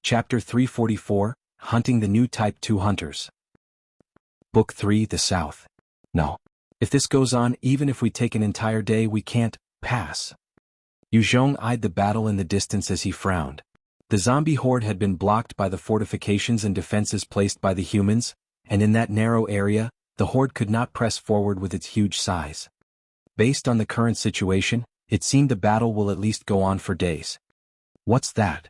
Chapter 344, Hunting the New Type 2 Hunters. Book 3, The South. No. If this goes on, even if we take an entire day, we can't pass. Yu Zhong eyed the battle in the distance as he frowned. The zombie horde had been blocked by the fortifications and defenses placed by the humans, and in that narrow area, the horde could not press forward with its huge size. Based on the current situation, it seemed the battle will at least go on for days. What's that?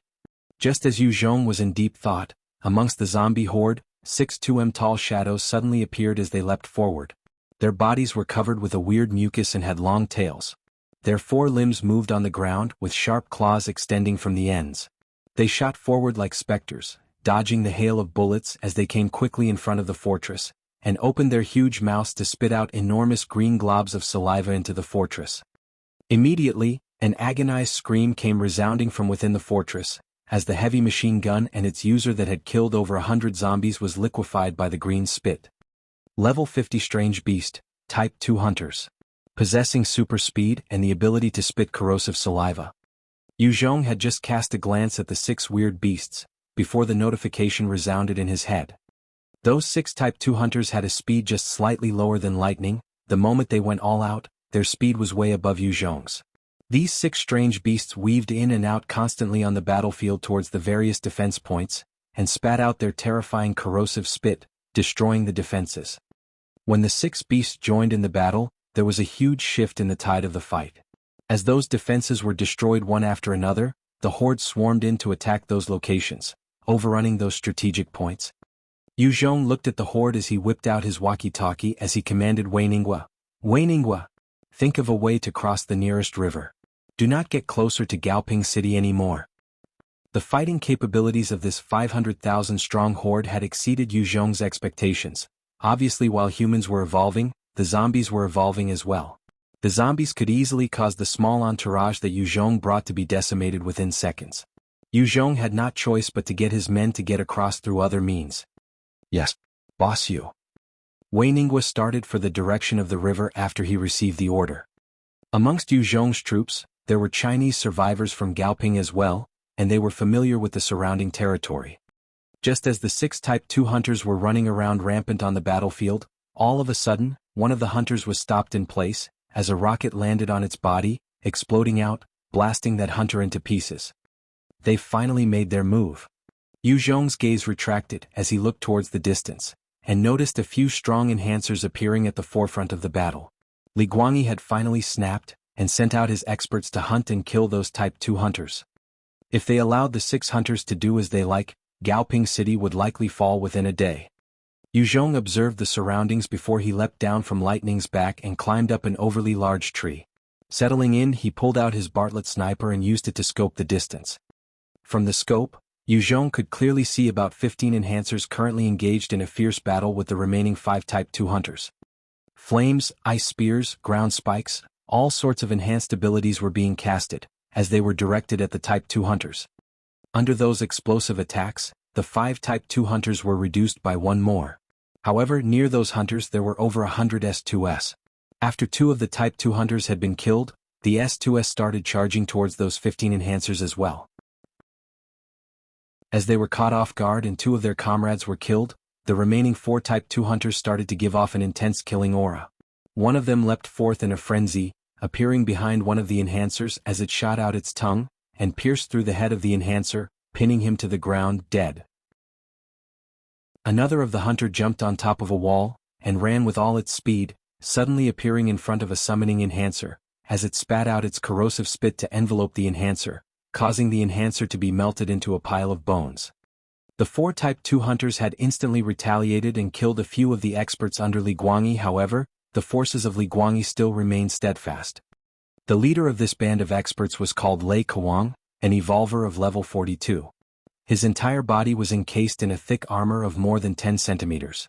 Just as Yu Zhong was in deep thought, amongst the zombie horde, 6 2m tall shadows suddenly appeared as they leapt forward. Their bodies were covered with a weird mucus and had long tails. Their 4 limbs moved on the ground, with sharp claws extending from the ends. They shot forward like specters, dodging the hail of bullets as they came quickly in front of the fortress, and opened their huge mouths to spit out enormous green globs of saliva into the fortress. Immediately, an agonized scream came resounding from within the fortress, as the heavy machine gun and its user that had killed over 100 zombies was liquefied by the green spit. Level 50 Strange Beast, Type 2 Hunters. Possessing super speed and the ability to spit corrosive saliva. Yu Zhong had just cast a glance at the 6 weird beasts, before the notification resounded in his head. Those 6 Type 2 hunters had a speed just slightly lower than lightning. The moment they went all out, their speed was way above Yu Zhong's. These 6 strange beasts weaved in and out constantly on the battlefield towards the various defense points, and spat out their terrifying corrosive spit, destroying the defenses. When the 6 beasts joined in the battle, there was a huge shift in the tide of the fight. As those defenses were destroyed one after another, the horde swarmed in to attack those locations, overrunning those strategic points. Yu Zhong looked at the horde as he whipped out his walkie-talkie as he commanded Weiningwa. Weiningwa, think of a way to cross the nearest river. Do not get closer to Gaoping City anymore. The fighting capabilities of this 500,000-strong horde had exceeded Yu Zhong's expectations. Obviously, while humans were evolving, the zombies were evolving as well. The zombies could easily cause the small entourage that Yu Zhong brought to be decimated within seconds. Yu Zhong had not choice but to get his men to get across through other means. Yes, boss Yu. Wei Ningwa started for the direction of the river after he received the order. Amongst Yu Zhong's troops, there were Chinese survivors from Gaoping as well, and they were familiar with the surrounding territory. Just as the 6 Type 2 hunters were running around rampant on the battlefield, all of a sudden, one of the hunters was stopped in place, as a rocket landed on its body, exploding out, blasting that hunter into pieces. They finally made their move. Yu Zhong's gaze retracted as he looked towards the distance, and noticed a few strong enhancers appearing at the forefront of the battle. Li Guangyi had finally snapped, and sent out his experts to hunt and kill those Type 2 hunters. If they allowed the 6 hunters to do as they like, Gaoping City would likely fall within a day. Yu Zhong observed the surroundings before he leapt down from Lightning's back and climbed up an overly large tree. Settling in, he pulled out his Bartlett sniper and used it to scope the distance. From the scope, Yu Zhong could clearly see about 15 enhancers currently engaged in a fierce battle with the remaining 5 Type 2 hunters. Flames, ice spears, ground spikes, all sorts of enhanced abilities were being casted, as they were directed at the Type 2 hunters. Under those explosive attacks, the 5 Type 2 hunters were reduced by 1 more. However, near those hunters there were over 100 S2S. After 2 of the Type 2 hunters had been killed, the S2S started charging towards those 15 enhancers as well. As they were caught off guard and 2 of their comrades were killed, the remaining 4 Type 2 hunters started to give off an intense killing aura. One of them leapt forth in a frenzy, appearing behind one of the enhancers as it shot out its tongue, and pierced through the head of the enhancer, pinning him to the ground dead. Another of the hunter jumped on top of a wall, and ran with all its speed, suddenly appearing in front of a summoning enhancer, as it spat out its corrosive spit to envelope the enhancer, causing the enhancer to be melted into a pile of bones. The 4 Type 2 hunters had instantly retaliated and killed a few of the experts under Li Guangyi. However, the forces of Li Guangyi still remained steadfast. The leader of this band of experts was called Lei Kawang, an evolver of level 42. His entire body was encased in a thick armor of more than 10 centimeters.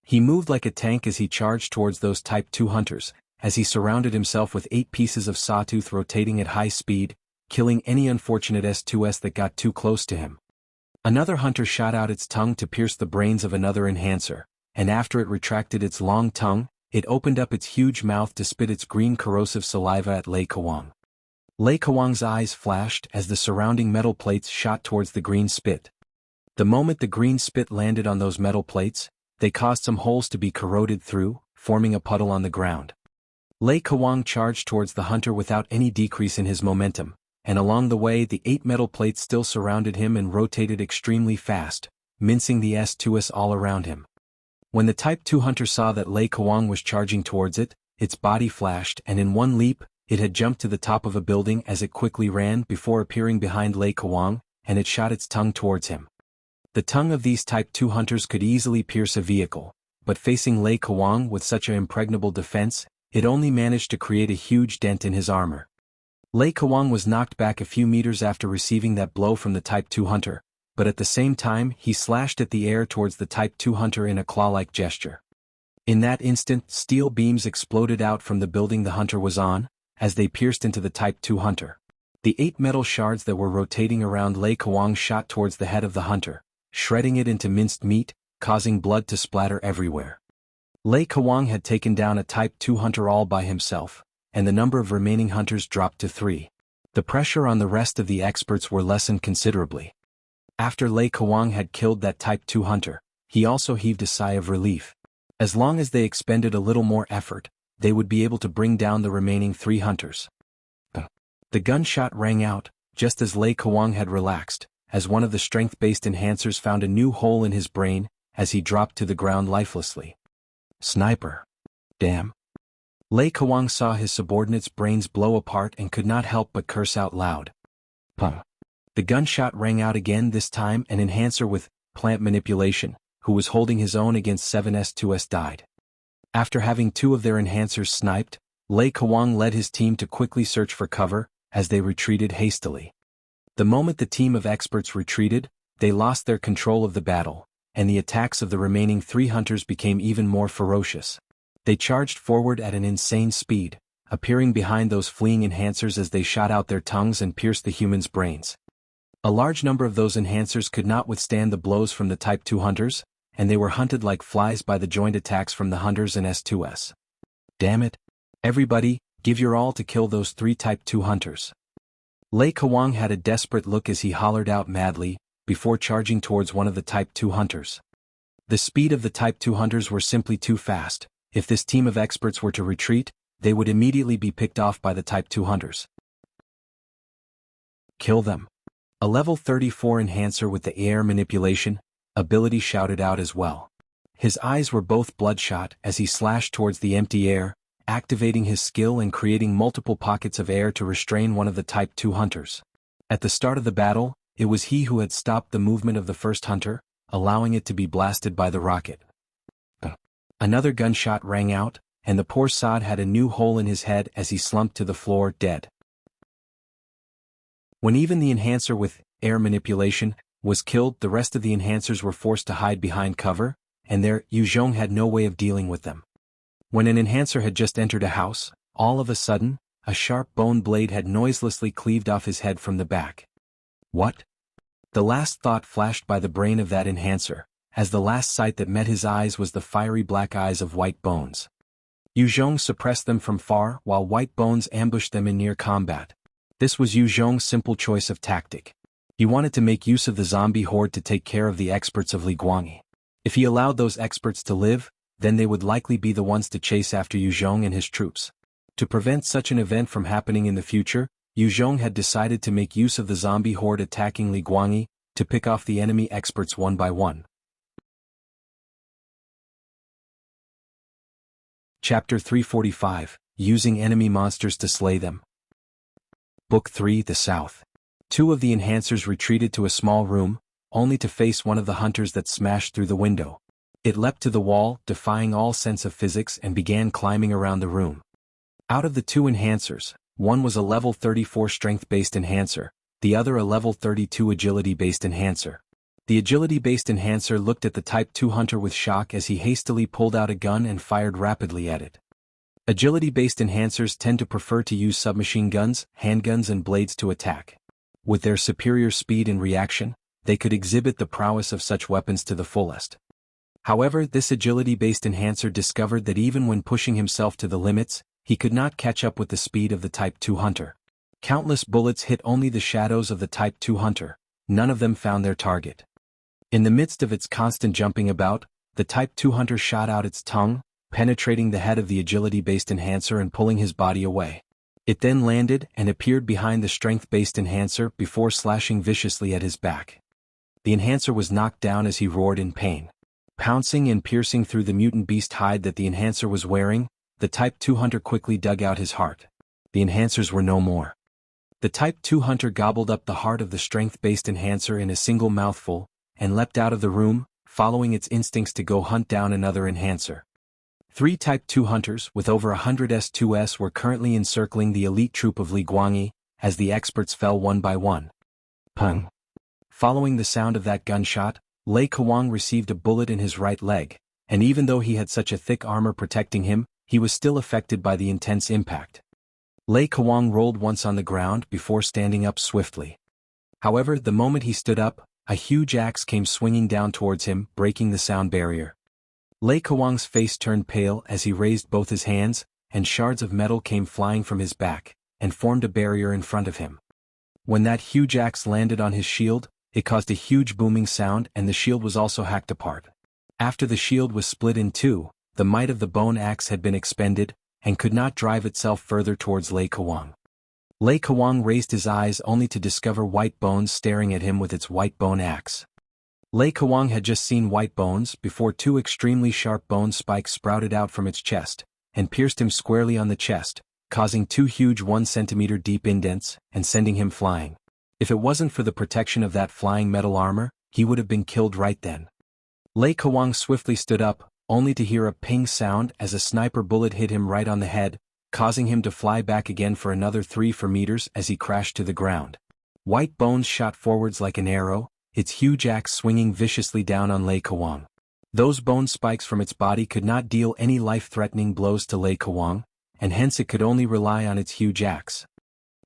He moved like a tank as he charged towards those Type 2 hunters, as he surrounded himself with 8 pieces of sawtooth rotating at high speed, killing any unfortunate S2S that got too close to him. Another hunter shot out its tongue to pierce the brains of another enhancer, and after it retracted its long tongue, it opened up its huge mouth to spit its green corrosive saliva at Lei Kawang. Lei Kawang's eyes flashed as the surrounding metal plates shot towards the green spit. The moment the green spit landed on those metal plates, they caused some holes to be corroded through, forming a puddle on the ground. Lei Kawang charged towards the hunter without any decrease in his momentum, and along the way the 8 metal plates still surrounded him and rotated extremely fast, mincing the S2S all around him. When the Type 2 hunter saw that Lei Kawang was charging towards it, its body flashed and in one leap, it had jumped to the top of a building as it quickly ran before appearing behind Lei Kawang, and it shot its tongue towards him. The tongue of these Type 2 hunters could easily pierce a vehicle, but facing Lei Kawang with such an impregnable defense, it only managed to create a huge dent in his armor. Lei Kawang was knocked back a few meters after receiving that blow from the Type 2 hunter, but at the same time he slashed at the air towards the Type 2 hunter in a claw-like gesture. In that instant, steel beams exploded out from the building the hunter was on, as they pierced into the Type 2 hunter. The 8 metal shards that were rotating around Lei Kawang shot towards the head of the hunter, shredding it into minced meat, causing blood to splatter everywhere. Lei Kawang had taken down a Type 2 hunter all by himself, and the number of remaining hunters dropped to 3. The pressure on the rest of the experts were lessened considerably. After Lei Kawang had killed that Type 2 hunter, he also heaved a sigh of relief. As long as they expended a little more effort, they would be able to bring down the remaining 3 hunters. The gunshot rang out, just as Lei Kawang had relaxed, as one of the strength-based enhancers found a new hole in his brain, as he dropped to the ground lifelessly. Sniper. Damn. Lei Kawang saw his subordinate's brains blow apart and could not help but curse out loud. The gunshot rang out again, this time an enhancer with plant manipulation, who was holding his own against 7S2S died. After having 2 of their enhancers sniped, Lei Kawang led his team to quickly search for cover, as they retreated hastily. The moment the team of experts retreated, they lost their control of the battle, and the attacks of the remaining 3 hunters became even more ferocious. They charged forward at an insane speed, appearing behind those fleeing enhancers as they shot out their tongues and pierced the humans' brains. A large number of those enhancers could not withstand the blows from the Type 2 hunters, and they were hunted like flies by the joint attacks from the hunters and S2S. Damn it. Everybody, give your all to kill those 3 Type 2 hunters. Lei Kawang had a desperate look as he hollered out madly, before charging towards one of the Type 2 hunters. The speed of the Type 2 hunters were simply too fast. If this team of experts were to retreat, they would immediately be picked off by the Type 2 hunters. Kill them. A level 34 enhancer with the air manipulation ability shouted out as well. His eyes were both bloodshot as he slashed towards the empty air, activating his skill and creating multiple pockets of air to restrain one of the Type 2 hunters. At the start of the battle, it was he who had stopped the movement of the first hunter, allowing it to be blasted by the rocket. Another gunshot rang out, and the poor sod had a new hole in his head as he slumped to the floor dead. When even the enhancer with air manipulation was killed, the rest of the enhancers were forced to hide behind cover, and their Yuzhong had no way of dealing with them. When an enhancer had just entered a house, all of a sudden, a sharp bone blade had noiselessly cleaved off his head from the back. What? The last thought flashed by the brain of that enhancer, as the last sight that met his eyes was the fiery black eyes of White Bones. Yuzhong suppressed them from far while White Bones ambushed them in near combat. This was Yuzhong's simple choice of tactic. He wanted to make use of the zombie horde to take care of the experts of Li Guangyi. If he allowed those experts to live, then they would likely be the ones to chase after Yuzhong and his troops. To prevent such an event from happening in the future, Yuzhong had decided to make use of the zombie horde attacking Li Guangyi, to pick off the enemy experts one by one. Chapter 345, Using Enemy Monsters to Slay Them. Book 3, The South. 2 of the enhancers retreated to a small room, only to face one of the hunters that smashed through the window. It leapt to the wall, defying all sense of physics, and began climbing around the room. Out of the 2 enhancers, one was a level 34 strength-based enhancer, the other a level 32 agility-based enhancer. The agility-based enhancer looked at the Type 2 hunter with shock as he hastily pulled out a gun and fired rapidly at it. Agility-based enhancers tend to prefer to use submachine guns, handguns and blades to attack. With their superior speed and reaction, they could exhibit the prowess of such weapons to the fullest. However, this agility-based enhancer discovered that even when pushing himself to the limits, he could not catch up with the speed of the Type 2 hunter. Countless bullets hit only the shadows of the Type 2 hunter. None of them found their target. In the midst of its constant jumping about, the Type 2 hunter shot out its tongue, penetrating the head of the agility-based enhancer and pulling his body away. It then landed and appeared behind the strength-based enhancer before slashing viciously at his back. The enhancer was knocked down as he roared in pain. Pouncing and piercing through the mutant beast hide that the enhancer was wearing, the Type 2 hunter quickly dug out his heart. The enhancers were no more. The Type 2 hunter gobbled up the heart of the strength-based enhancer in a single mouthful, and leapt out of the room, following its instincts to go hunt down another enhancer. 3 Type 2 hunters with over 100 S2S were currently encircling the elite troop of Li Guangyi, as the experts fell one by one. Pung. Following the sound of that gunshot, Lei Kawang received a bullet in his right leg, and even though he had such a thick armor protecting him, he was still affected by the intense impact. Lei Kawang rolled once on the ground before standing up swiftly. However, the moment he stood up, a huge axe came swinging down towards him, breaking the sound barrier. Lei Kawang's face turned pale as he raised both his hands, and shards of metal came flying from his back, and formed a barrier in front of him. When that huge axe landed on his shield, it caused a huge booming sound and the shield was also hacked apart. After the shield was split in two, the might of the bone axe had been expended, and could not drive itself further towards Lei Kawang. Lei Kawang raised his eyes only to discover White Bones staring at him with its white bone axe. Lei Kawang had just seen White Bones before two extremely sharp bone spikes sprouted out from its chest, and pierced him squarely on the chest, causing two huge 1 centimeter deep indents, and sending him flying. If it wasn't for the protection of that flying metal armor, he would have been killed right then. Lei Kawang swiftly stood up, only to hear a ping sound as a sniper bullet hit him right on the head, causing him to fly back again for another 3 meters as he crashed to the ground. White Bones shot forwards like an arrow, its huge axe swinging viciously down on Lei Kawang. Those bone spikes from its body could not deal any life-threatening blows to Lei Kawang, and hence it could only rely on its huge axe.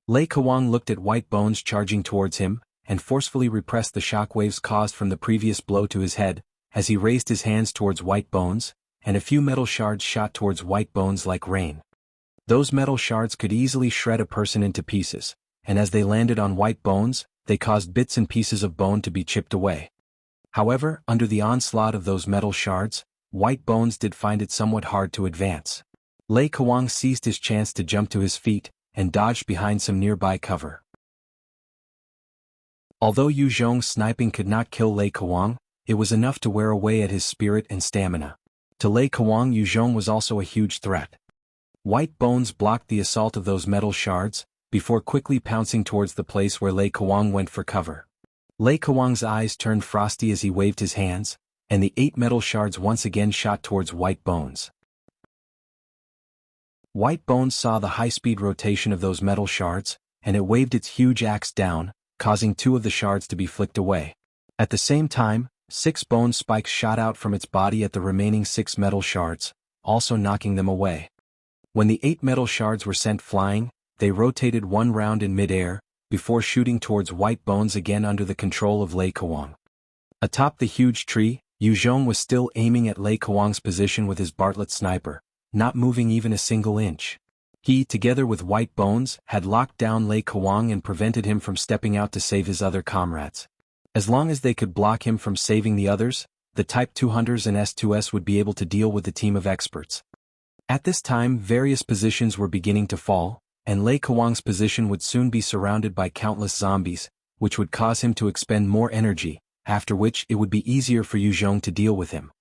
Lei Kawang looked at White Bones charging towards him, and forcefully repressed the shockwaves caused from the previous blow to his head, as he raised his hands towards White Bones, and a few metal shards shot towards White Bones like rain. Those metal shards could easily shred a person into pieces, and as they landed on White Bones, they caused bits and pieces of bone to be chipped away. However, under the onslaught of those metal shards, White Bones did find it somewhat hard to advance. Lei Kawang seized his chance to jump to his feet, and dodged behind some nearby cover. Although Yu Zhong's sniping could not kill Lei Kawang, it was enough to wear away at his spirit and stamina. To Lei Kawang, Yu Zhong was also a huge threat. White Bones blocked the assault of those metal shards, before quickly pouncing towards the place where Lei Kawang went for cover. Lei Kawang's eyes turned frosty as he waved his hands, and the 8 metal shards once again shot towards White Bones. White Bones saw the high-speed rotation of those metal shards, and it waved its huge axe down, causing 2 of the shards to be flicked away. At the same time, 6 bone spikes shot out from its body at the remaining 6 metal shards, also knocking them away. When the 8 metal shards were sent flying, they rotated 1 round in mid-air, before shooting towards White Bones again under the control of Lei Kawang. Atop the huge tree, Yu Zhong was still aiming at Lei Kawang's position with his Bartlett sniper, not moving even a single inch. He, together with White Bones, had locked down Lei Kawang and prevented him from stepping out to save his other comrades. As long as they could block him from saving the others, the Type 2 hunters and S2S would be able to deal with the team of experts. At this time, various positions were beginning to fall, and Lei Kawang's position would soon be surrounded by countless zombies, which would cause him to expend more energy, after which it would be easier for Yu Zhong to deal with him.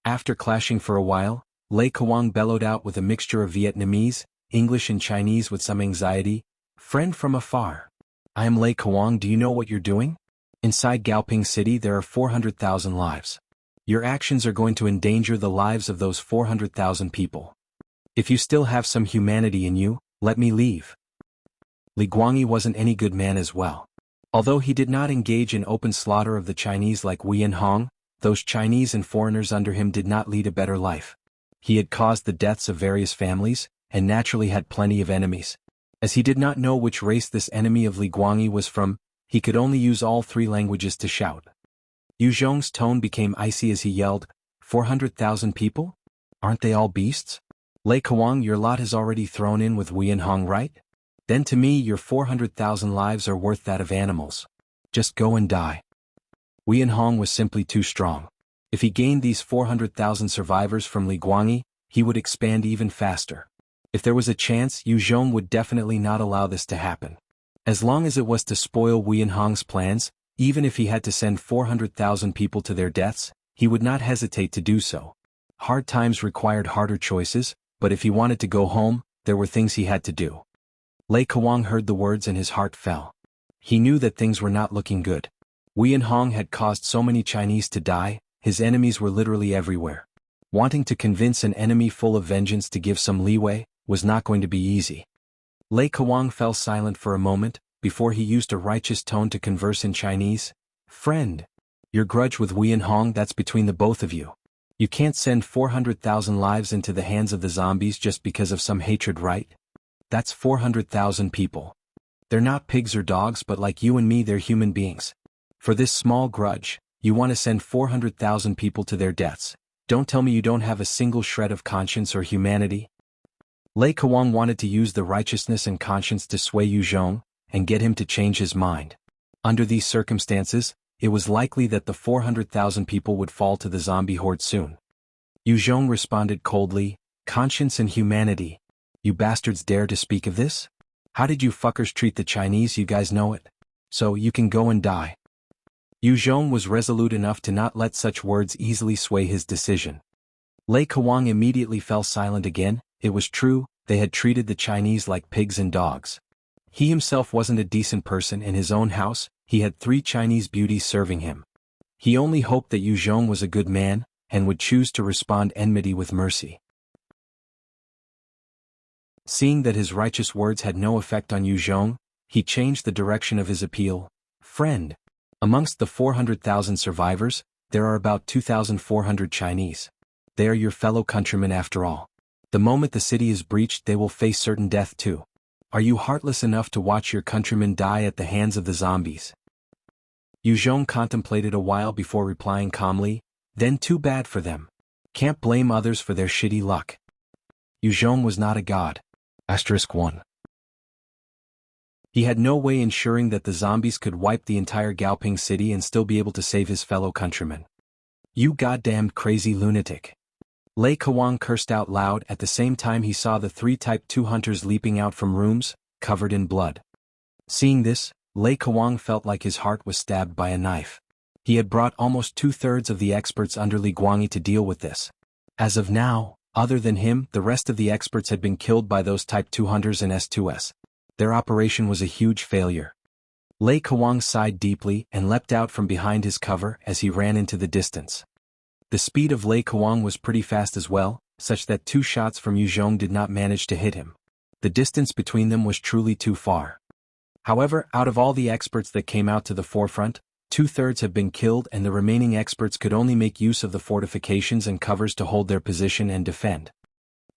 After clashing for a while, Lei Kawang bellowed out with a mixture of Vietnamese, English and Chinese with some anxiety, "Friend from afar. I am Lei Kawang, do you know what you're doing? Inside Gaoping City there are 400,000 lives. Your actions are going to endanger the lives of those 400,000 people. If you still have some humanity in you, let me leave." Li Guangyi wasn't any good man as well. Although he did not engage in open slaughter of the Chinese like Wei and Hong, those Chinese and foreigners under him did not lead a better life. He had caused the deaths of various families, and naturally had plenty of enemies. As he did not know which race this enemy of Li Guangyi was from, he could only use all 3 languages to shout. Yu Zhong's tone became icy as he yelled, 400,000 people? Aren't they all beasts? Lei Kawang, your lot has already thrown in with Wei and Hong, right? Then to me your 400,000 lives are worth that of animals. Just go and die. Wuyanhong was simply too strong. If he gained these 400,000 survivors from Li Guangyi, he would expand even faster. If there was a chance, Yu Zhong would definitely not allow this to happen. As long as it was to spoil Wuyanhong's plans, even if he had to send 400,000 people to their deaths, he would not hesitate to do so. Hard times required harder choices, but if he wanted to go home, there were things he had to do. Lei Kawang heard the words and his heart fell. He knew that things were not looking good. Wuyanhong had caused so many Chinese to die, his enemies were literally everywhere. Wanting to convince an enemy full of vengeance to give some leeway was not going to be easy. Lei Kawang fell silent for a moment, before he used a righteous tone to converse in Chinese. Friend, your grudge with Wuyanhong, that's between the both of you. You can't send 400,000 lives into the hands of the zombies just because of some hatred, right? That's 400,000 people. They're not pigs or dogs, but like you and me, they're human beings. For this small grudge, you want to send 400,000 people to their deaths. Don't tell me you don't have a single shred of conscience or humanity. Lei Kawang wanted to use the righteousness and conscience to sway Yu Zhong and get him to change his mind. Under these circumstances, it was likely that the 400,000 people would fall to the zombie horde soon. Yu Zhong responded coldly, conscience and humanity. You bastards dare to speak of this? How did you fuckers treat the Chinese? You guys know it. So you can go and die. Yu Zhong was resolute enough to not let such words easily sway his decision. Lei Kawang immediately fell silent again. It was true, they had treated the Chinese like pigs and dogs. He himself wasn't a decent person. In his own house, he had 3 Chinese beauties serving him. He only hoped that Yu Zhong was a good man, and would choose to respond enmity with mercy. Seeing that his righteous words had no effect on Yu Zhong, he changed the direction of his appeal. Friend, amongst the 400,000 survivors, there are about 2,400 Chinese. They are your fellow countrymen after all. The moment the city is breached, they will face certain death too. Are you heartless enough to watch your countrymen die at the hands of the zombies? Yu Zhong contemplated a while before replying calmly, then too bad for them. Can't blame others for their shitty luck. Yu Zhong was not a god. *1. He had no way ensuring that the zombies could wipe the entire Gaoping city and still be able to save his fellow countrymen. You goddamned crazy lunatic. Lei Kawang cursed out loud. At the same time he saw the 3 Type 2 hunters leaping out from rooms, covered in blood. Seeing this, Lei Kawang felt like his heart was stabbed by a knife. He had brought almost 2/3 of the experts under Li Guangyi to deal with this. As of now, other than him, the rest of the experts had been killed by those Type 2 hunters and S2S. Their operation was a huge failure. Lei Kawang sighed deeply and leapt out from behind his cover as he ran into the distance. The speed of Lei Kawang was pretty fast as well, such that 2 shots from Yu Zhong did not manage to hit him. The distance between them was truly too far. However, out of all the experts that came out to the forefront, 2/3 have been killed, and the remaining experts could only make use of the fortifications and covers to hold their position and defend.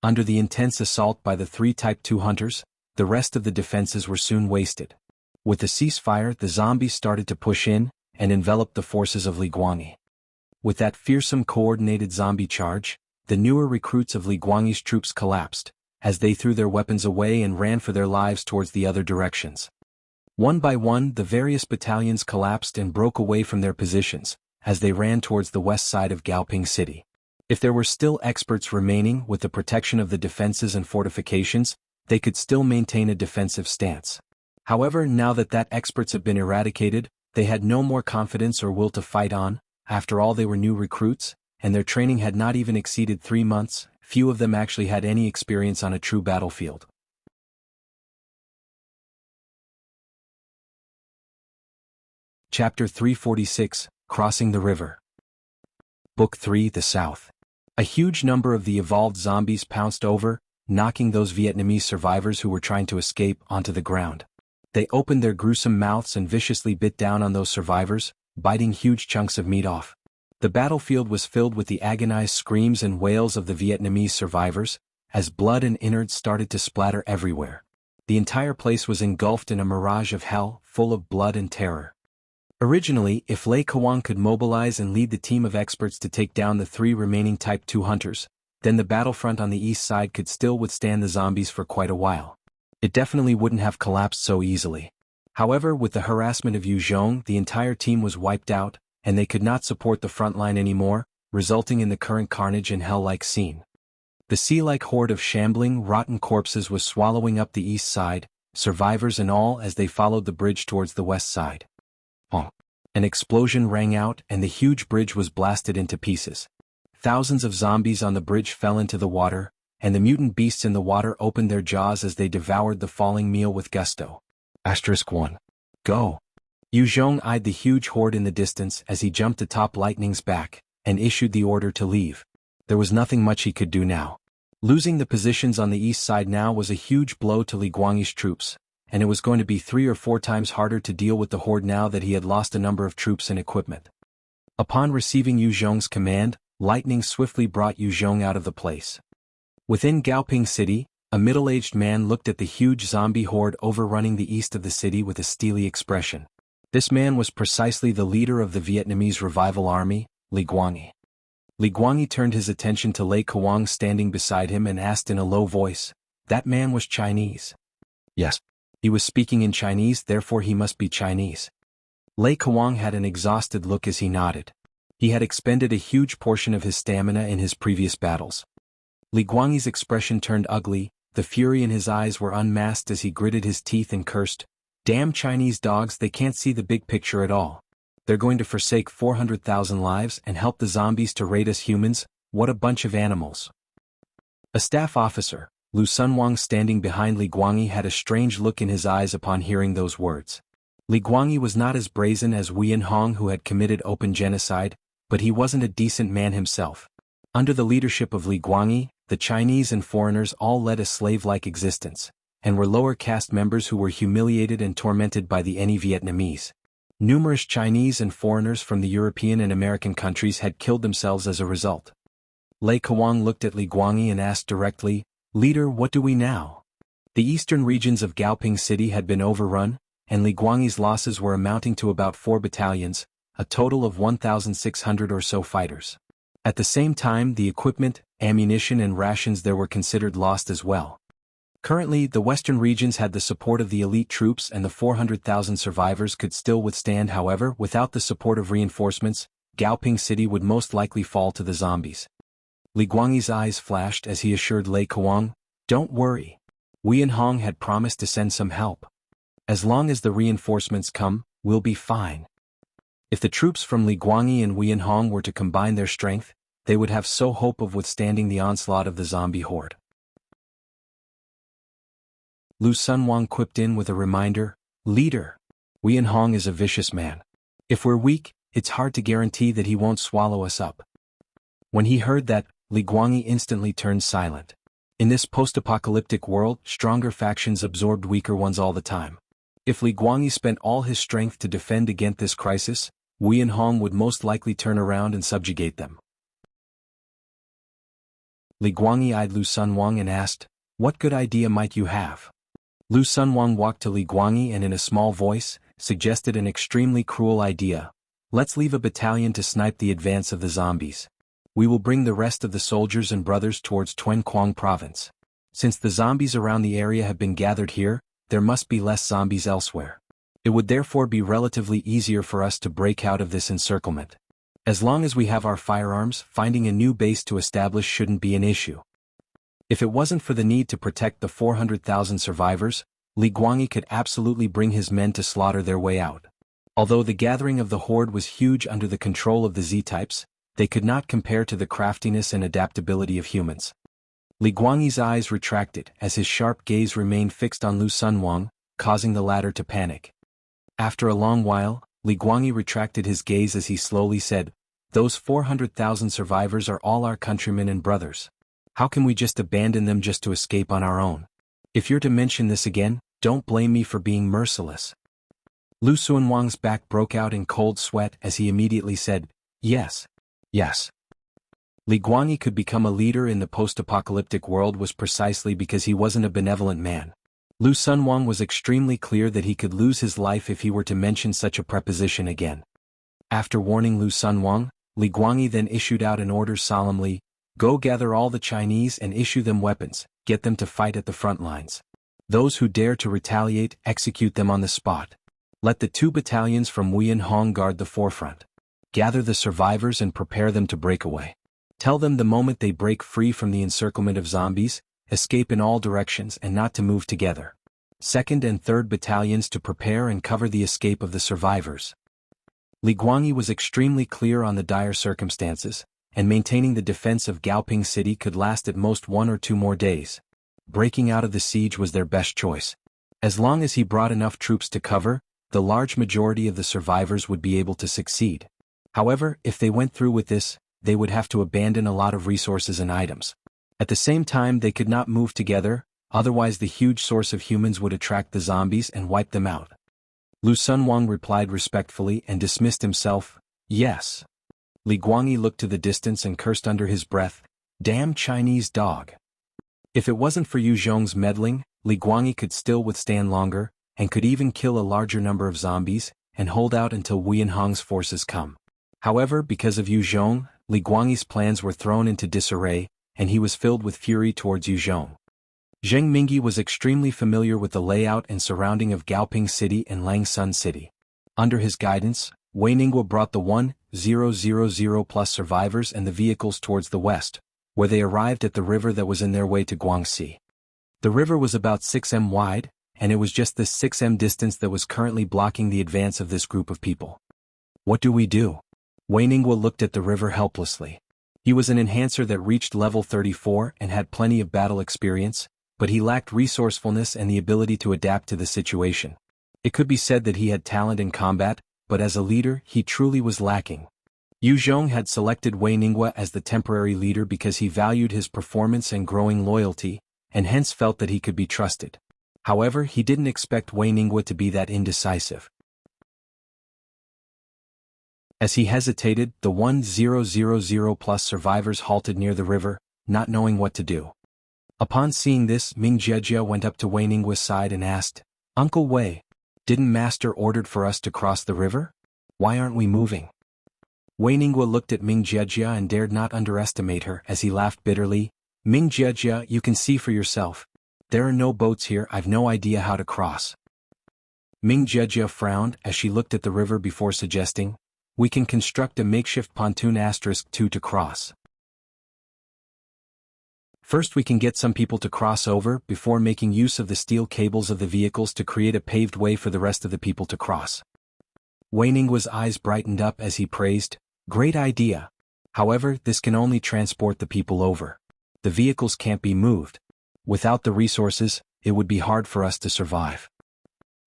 Under the intense assault by the 3 Type 2 hunters, the rest of the defenses were soon wasted. With the ceasefire, the zombies started to push in and envelop the forces of Li Guangyi. With that fearsome coordinated zombie charge, the newer recruits of Li Guangyi's troops collapsed, as they threw their weapons away and ran for their lives towards the other directions. One by one, the various battalions collapsed and broke away from their positions, as they ran towards the west side of Gaoping City. If there were still experts remaining with the protection of the defenses and fortifications, they could still maintain a defensive stance. However, now that experts have been eradicated, they had no more confidence or will to fight on. After all, they were new recruits, and their training had not even exceeded 3 months. Few of them actually had any experience on a true battlefield. Chapter 346, Crossing the River. Book 3, The South. A huge number of the evolved zombies pounced over, knocking those Vietnamese survivors who were trying to escape onto the ground. They opened their gruesome mouths and viciously bit down on those survivors, biting huge chunks of meat off. The battlefield was filled with the agonized screams and wails of the Vietnamese survivors, as blood and innards started to splatter everywhere. The entire place was engulfed in a mirage of hell, full of blood and terror. Originally, if Lei Kawang could mobilize and lead the team of experts to take down the 3 remaining Type 2 hunters, then the battlefront on the east side could still withstand the zombies for quite a while. It definitely wouldn't have collapsed so easily. However, with the harassment of Yu Zhong, the entire team was wiped out, and they could not support the front line anymore, resulting in the current carnage and hell-like scene. The sea-like horde of shambling, rotten corpses was swallowing up the east side, survivors and all, as they followed the bridge towards the west side. An explosion rang out and the huge bridge was blasted into pieces. Thousands of zombies on the bridge fell into the water, and the mutant beasts in the water opened their jaws as they devoured the falling meal with gusto. *1. Go! Yu Zhong eyed the huge horde in the distance as he jumped atop Lightning's back, and issued the order to leave. There was nothing much he could do now. Losing the positions on the east side now was a huge blow to Li Guangyi's troops, and it was going to be 3 or 4 times harder to deal with the horde now that he had lost a number of troops and equipment. Upon receiving Yu Zhong's command, Lightning swiftly brought Yu Zhong out of the place. Within Gaoping City, a middle-aged man looked at the huge zombie horde overrunning the east of the city with a steely expression. This man was precisely the leader of the Vietnamese Revival Army, Li Guangyi. Li Guangyi turned his attention to Lei Kawang standing beside him and asked in a low voice, "That man was Chinese?" "Yes." He was speaking in Chinese, therefore he must be Chinese. Lei Kawang had an exhausted look as he nodded. He had expended a huge portion of his stamina in his previous battles. Li Guangyi's expression turned ugly, the fury in his eyes were unmasked as he gritted his teeth and cursed, "Damn Chinese dogs, they can't see the big picture at all. They're going to forsake 400,000 lives and help the zombies to raid us humans, what a bunch of animals." A staff officer, Lu Sunwang, standing behind Li Guangyi, had a strange look in his eyes upon hearing those words. Li Guangyi was not as brazen as Wei Hong, who had committed open genocide, but he wasn't a decent man himself. Under the leadership of Li Guangyi, the Chinese and foreigners all led a slave-like existence, and were lower caste members who were humiliated and tormented by the any Vietnamese. Numerous Chinese and foreigners from the European and American countries had killed themselves as a result. Lei Kawang looked at Li Guangyi and asked directly, "Leader, what do we now?" The eastern regions of Gaoping City had been overrun, and Li Guangyi's losses were amounting to about 4 battalions, a total of 1,600 or so fighters. At the same time, the equipment, ammunition and rations there were considered lost as well. Currently, the western regions had the support of the elite troops and the 400,000 survivors could still withstand. However, without the support of reinforcements, Gaoping City would most likely fall to the zombies. Li Guangyi's eyes flashed as he assured Lei Kawang, "Don't worry. Wei Hong had promised to send some help. As long as the reinforcements come, we'll be fine." If the troops from Li Guangyi and Wei Hong were to combine their strength, they would have so hope of withstanding the onslaught of the zombie horde. Lu Sunwang quipped in with a reminder, "Leader, Wei Hong is a vicious man. If we're weak, it's hard to guarantee that he won't swallow us up." When he heard that, Li Guangyi instantly turned silent. In this post-apocalyptic world, stronger factions absorbed weaker ones all the time. If Li Guangyi spent all his strength to defend against this crisis, Wei Hong would most likely turn around and subjugate them. Li Guangyi eyed Lu Sunwang and asked, "What good idea might you have?" Lu Sunwang walked to Li Guangyi and in a small voice, suggested an extremely cruel idea. "Let's leave a battalion to snipe the advance of the zombies. We will bring the rest of the soldiers and brothers towards Tuen Quang province. Since the zombies around the area have been gathered here, there must be less zombies elsewhere. It would therefore be relatively easier for us to break out of this encirclement. As long as we have our firearms, finding a new base to establish shouldn't be an issue." If it wasn't for the need to protect the 400,000 survivors, Li Guangyi could absolutely bring his men to slaughter their way out. Although the gathering of the horde was huge under the control of the Z-types, they could not compare to the craftiness and adaptability of humans. Li Guangyi's eyes retracted as his sharp gaze remained fixed on Lu Sunwang, causing the latter to panic. After a long while, Li Guangyi retracted his gaze as he slowly said, "Those 400,000 survivors are all our countrymen and brothers. How can we just abandon them just to escape on our own? If you're to mention this again, don't blame me for being merciless." Lu Sunwang's back broke out in cold sweat as he immediately said, "Yes. Yes." Li Guangyi could become a leader in the post-apocalyptic world was precisely because he wasn't a benevolent man. Lu Sunwang was extremely clear that he could lose his life if he were to mention such a preposition again. After warning Lu Sunwang, Li Guangyi then issued out an order solemnly, "Go gather all the Chinese and issue them weapons, get them to fight at the front lines. Those who dare to retaliate, execute them on the spot. Let the 2 battalions from Wuhan guard the forefront. Gather the survivors and prepare them to break away. Tell them the moment they break free from the encirclement of zombies, escape in all directions and not to move together. 2nd and 3rd battalions to prepare and cover the escape of the survivors. Li Guangyi was extremely clear on the dire circumstances, and maintaining the defense of Gaoping City could last at most 1 or 2 more days. Breaking out of the siege was their best choice. As long as he brought enough troops to cover, the large majority of the survivors would be able to succeed. However, if they went through with this, they would have to abandon a lot of resources and items. At the same time, they could not move together, otherwise the huge source of humans would attract the zombies and wipe them out. Lu Sunwang replied respectfully and dismissed himself, yes. Li Guangyi looked to the distance and cursed under his breath, damn Chinese dog. If it wasn't for Yu Zhong's meddling, Li Guangyi could still withstand longer, and could even kill a larger number of zombies, and hold out until Wuhan's forces come. However, because of Yu Zhong, Li Guangyi's plans were thrown into disarray, and he was filled with fury towards Yu Zhong. Zheng Mingyi was extremely familiar with the layout and surrounding of Gaoping City and Langsun City. Under his guidance, Wei Ningguo brought the 1000 plus survivors and the vehicles towards the west, where they arrived at the river that was in their way to Guangxi. The river was about 6m wide, and it was just this 6m distance that was currently blocking the advance of this group of people. What do we do? Wei Ningguo looked at the river helplessly. He was an enhancer that reached level 34 and had plenty of battle experience, but he lacked resourcefulness and the ability to adapt to the situation. It could be said that he had talent in combat, but as a leader, he truly was lacking. Yu Zhong had selected Wei Ningguo as the temporary leader because he valued his performance and growing loyalty, and hence felt that he could be trusted. However, he didn't expect Wei Ningguo to be that indecisive. As he hesitated, the 1000 plus survivors halted near the river, not knowing what to do. Upon seeing this, Ming Jiejia went up to Wei Ningguo's side and asked, Uncle Wei, didn't Master ordered for us to cross the river? Why aren't we moving? Wei Ningguo looked at Ming Jiejia and dared not underestimate her as he laughed bitterly. Ming Jiejia, you can see for yourself. There are no boats here, I've no idea how to cross. Ming Jiejia frowned as she looked at the river before suggesting, we can construct a makeshift pontoon *2 to cross. First we can get some people to cross over before making use of the steel cables of the vehicles to create a paved way for the rest of the people to cross. Wei Ningguo's eyes brightened up as he praised, great idea. However, this can only transport the people over. The vehicles can't be moved. Without the resources, it would be hard for us to survive.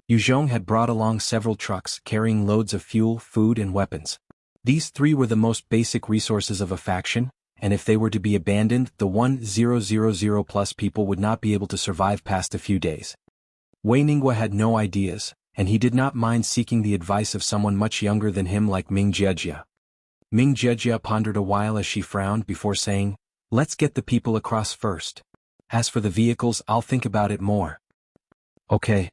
Yu Zhong had brought along several trucks carrying loads of fuel, food and weapons. These 3 were the most basic resources of a faction, and if they were to be abandoned, the 1000 plus people would not be able to survive past a few days. Wei Ningguo had no ideas, and he did not mind seeking the advice of someone much younger than him like Ming Jiejia. Ming Jiejia pondered a while as she frowned before saying, let's get the people across first. As for the vehicles, I'll think about it more. Okay.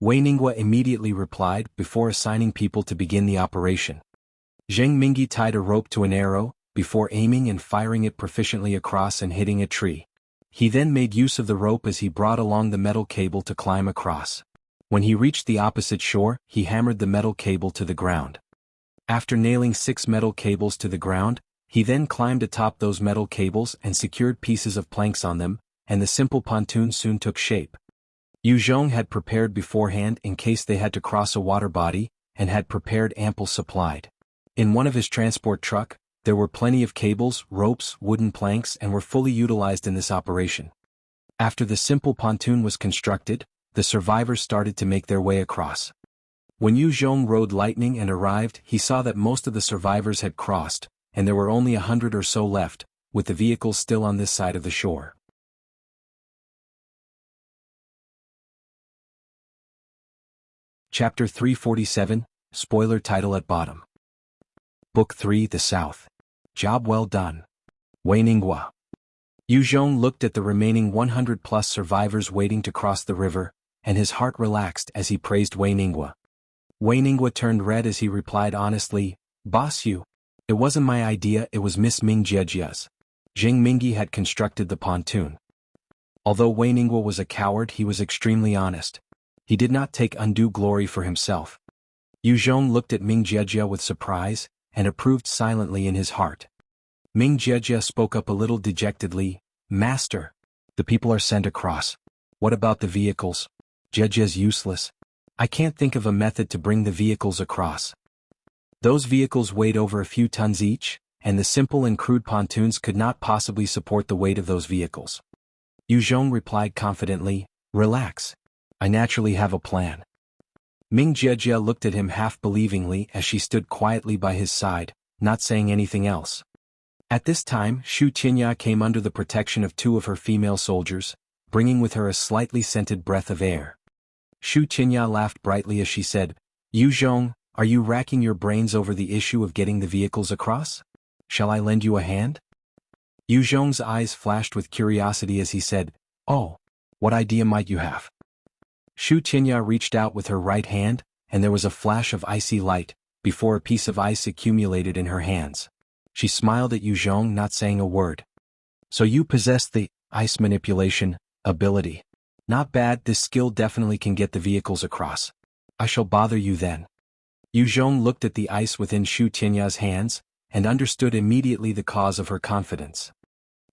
Wei Ningguo immediately replied before assigning people to begin the operation. Zheng Mingyi tied a rope to an arrow, before aiming and firing it proficiently across and hitting a tree. He then made use of the rope as he brought along the metal cable to climb across. When he reached the opposite shore, he hammered the metal cable to the ground. After nailing 6 metal cables to the ground, he then climbed atop those metal cables and secured pieces of planks on them, and the simple pontoon soon took shape. Yu Zhong had prepared beforehand in case they had to cross a water body, and had prepared ample supplied. In one of his transport truck, there were plenty of cables, ropes, wooden planks and were fully utilized in this operation. After the simple pontoon was constructed, the survivors started to make their way across. When Yu Zhong rode Lightning and arrived, he saw that most of the survivors had crossed, and there were only 100 or so left, with the vehicles still on this side of the shore. Chapter 347, spoiler title at bottom. Book 3 The South. Job well done. Wei Ningguo. Yu Zhong looked at the remaining 100 plus survivors waiting to cross the river, and his heart relaxed as he praised Wei Ningguo. Wei Ningguo turned red as he replied honestly, Boss Yu, it wasn't my idea, it was Miss Ming Jiejia's. Zheng Mingyi had constructed the pontoon. Although Wei Ningguo was a coward, he was extremely honest. He did not take undue glory for himself. Yu Zhong looked at Ming Jiejie with surprise, and approved silently in his heart. Ming Jiejie spoke up a little dejectedly, "Master, the people are sent across. What about the vehicles? Jiejie's useless. I can't think of a method to bring the vehicles across. Those vehicles weighed over a few tons each, and the simple and crude pontoons could not possibly support the weight of those vehicles." Yu Zhong replied confidently, "Relax. I naturally have a plan." Ming Jiejie looked at him half-believingly as she stood quietly by his side, not saying anything else. At this time, Shu Qinya came under the protection of two of her female soldiers, bringing with her a slightly scented breath of air. Shu Qinya laughed brightly as she said, "Yu Zhong, are you racking your brains over the issue of getting the vehicles across? Shall I lend you a hand?" Yu Zhong's eyes flashed with curiosity as he said, "Oh, what idea might you have?" Shu Qinya reached out with her right hand, and there was a flash of icy light, before a piece of ice accumulated in her hands. She smiled at Yu Zhong, not saying a word. "So you possess the ice manipulation ability. Not bad, this skill definitely can get the vehicles across. I shall bother you then." Yu Zhong looked at the ice within Shu Qinya's hands, and understood immediately the cause of her confidence.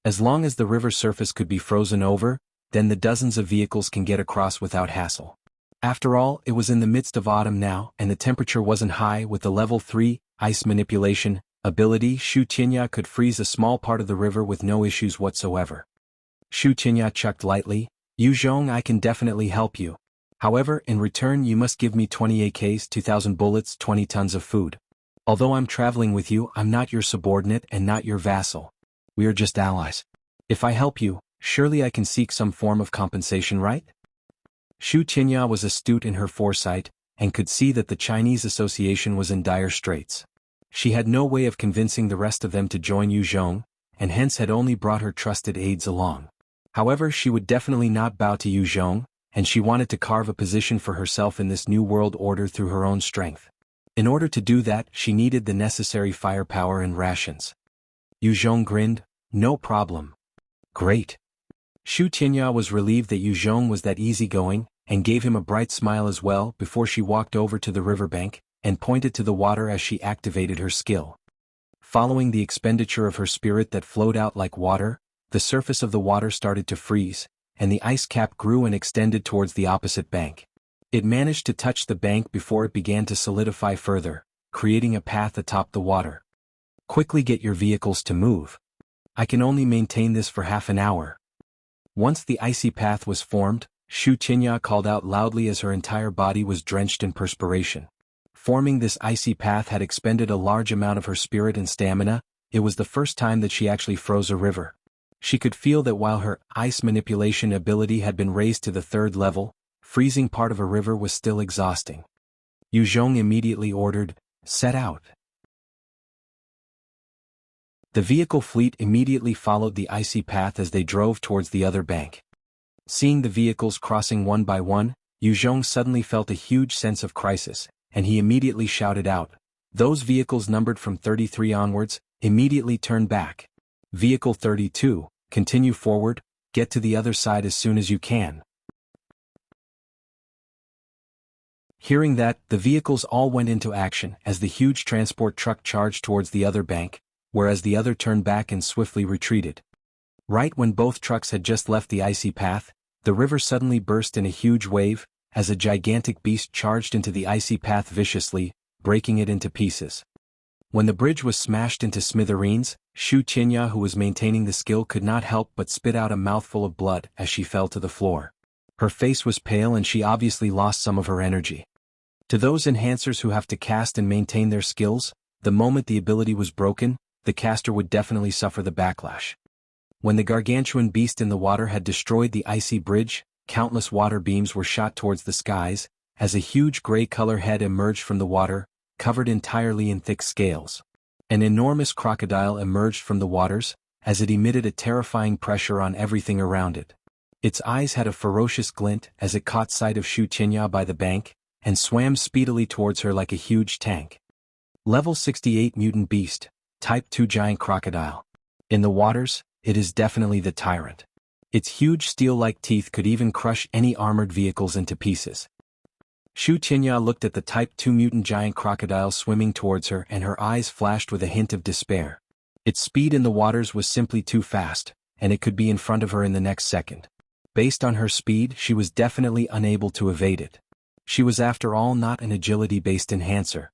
As long as the river surface could be frozen over, then the dozens of vehicles can get across without hassle. After all, it was in the midst of autumn now, and the temperature wasn't high. With the level 3 ice manipulation ability, Shu Qinya could freeze a small part of the river with no issues whatsoever. Shu Qinya chucked lightly, "Yu Zhong, I can definitely help you. However, in return you must give me 20 AKs, 2,000 bullets, 20 tons of food. Although I'm traveling with you, I'm not your subordinate and not your vassal. We are just allies. If I help you, surely I can seek some form of compensation, right?" Shu Qinya was astute in her foresight, and could see that the Chinese association was in dire straits. She had no way of convincing the rest of them to join Yu Zhong, and hence had only brought her trusted aides along. However, she would definitely not bow to Yu Zhong, and she wanted to carve a position for herself in this new world order through her own strength. In order to do that, she needed the necessary firepower and rations. Yu Zhong grinned, "No problem." "Great." Shu Qinya was relieved that Yu Zhong was that easygoing, and gave him a bright smile as well before she walked over to the riverbank, and pointed to the water as she activated her skill. Following the expenditure of her spirit that flowed out like water, the surface of the water started to freeze, and the ice cap grew and extended towards the opposite bank. It managed to touch the bank before it began to solidify further, creating a path atop the water. "Quickly get your vehicles to move. I can only maintain this for half an hour." Once the icy path was formed, Shu Qinya called out loudly as her entire body was drenched in perspiration. Forming this icy path had expended a large amount of her spirit and stamina. It was the first time that she actually froze a river. She could feel that while her ice manipulation ability had been raised to the 3rd level, freezing part of a river was still exhausting. Yu Zhong immediately ordered, "Set out." The vehicle fleet immediately followed the icy path as they drove towards the other bank. Seeing the vehicles crossing one by one, Yu Zhong suddenly felt a huge sense of crisis, and he immediately shouted out, "Those vehicles numbered from 33 onwards, immediately turn back. Vehicle 32, continue forward, get to the other side as soon as you can." Hearing that, the vehicles all went into action as the huge transport truck charged towards the other bank, whereas the other turned back and swiftly retreated. Right when both trucks had just left the icy path, the river suddenly burst in a huge wave, as a gigantic beast charged into the icy path viciously, breaking it into pieces. When the bridge was smashed into smithereens, Shu Qinya, who was maintaining the skill, could not help but spit out a mouthful of blood as she fell to the floor. Her face was pale and she obviously lost some of her energy. To those enhancers who have to cast and maintain their skills, the moment the ability was broken, the caster would definitely suffer the backlash. When the gargantuan beast in the water had destroyed the icy bridge, countless water beams were shot towards the skies, as a huge gray color head emerged from the water, covered entirely in thick scales. An enormous crocodile emerged from the waters, as it emitted a terrifying pressure on everything around it. Its eyes had a ferocious glint as it caught sight of Shu Qinya by the bank, and swam speedily towards her like a huge tank. Level 68 Mutant Beast, Type 2 Giant Crocodile. In the waters, it is definitely the tyrant. Its huge steel-like teeth could even crush any armored vehicles into pieces. Shu Qinya looked at the Type 2 mutant giant crocodile swimming towards her, and her eyes flashed with a hint of despair. Its speed in the waters was simply too fast, and it could be in front of her in the next second. Based on her speed, she was definitely unable to evade it. She was after all not an agility-based enhancer.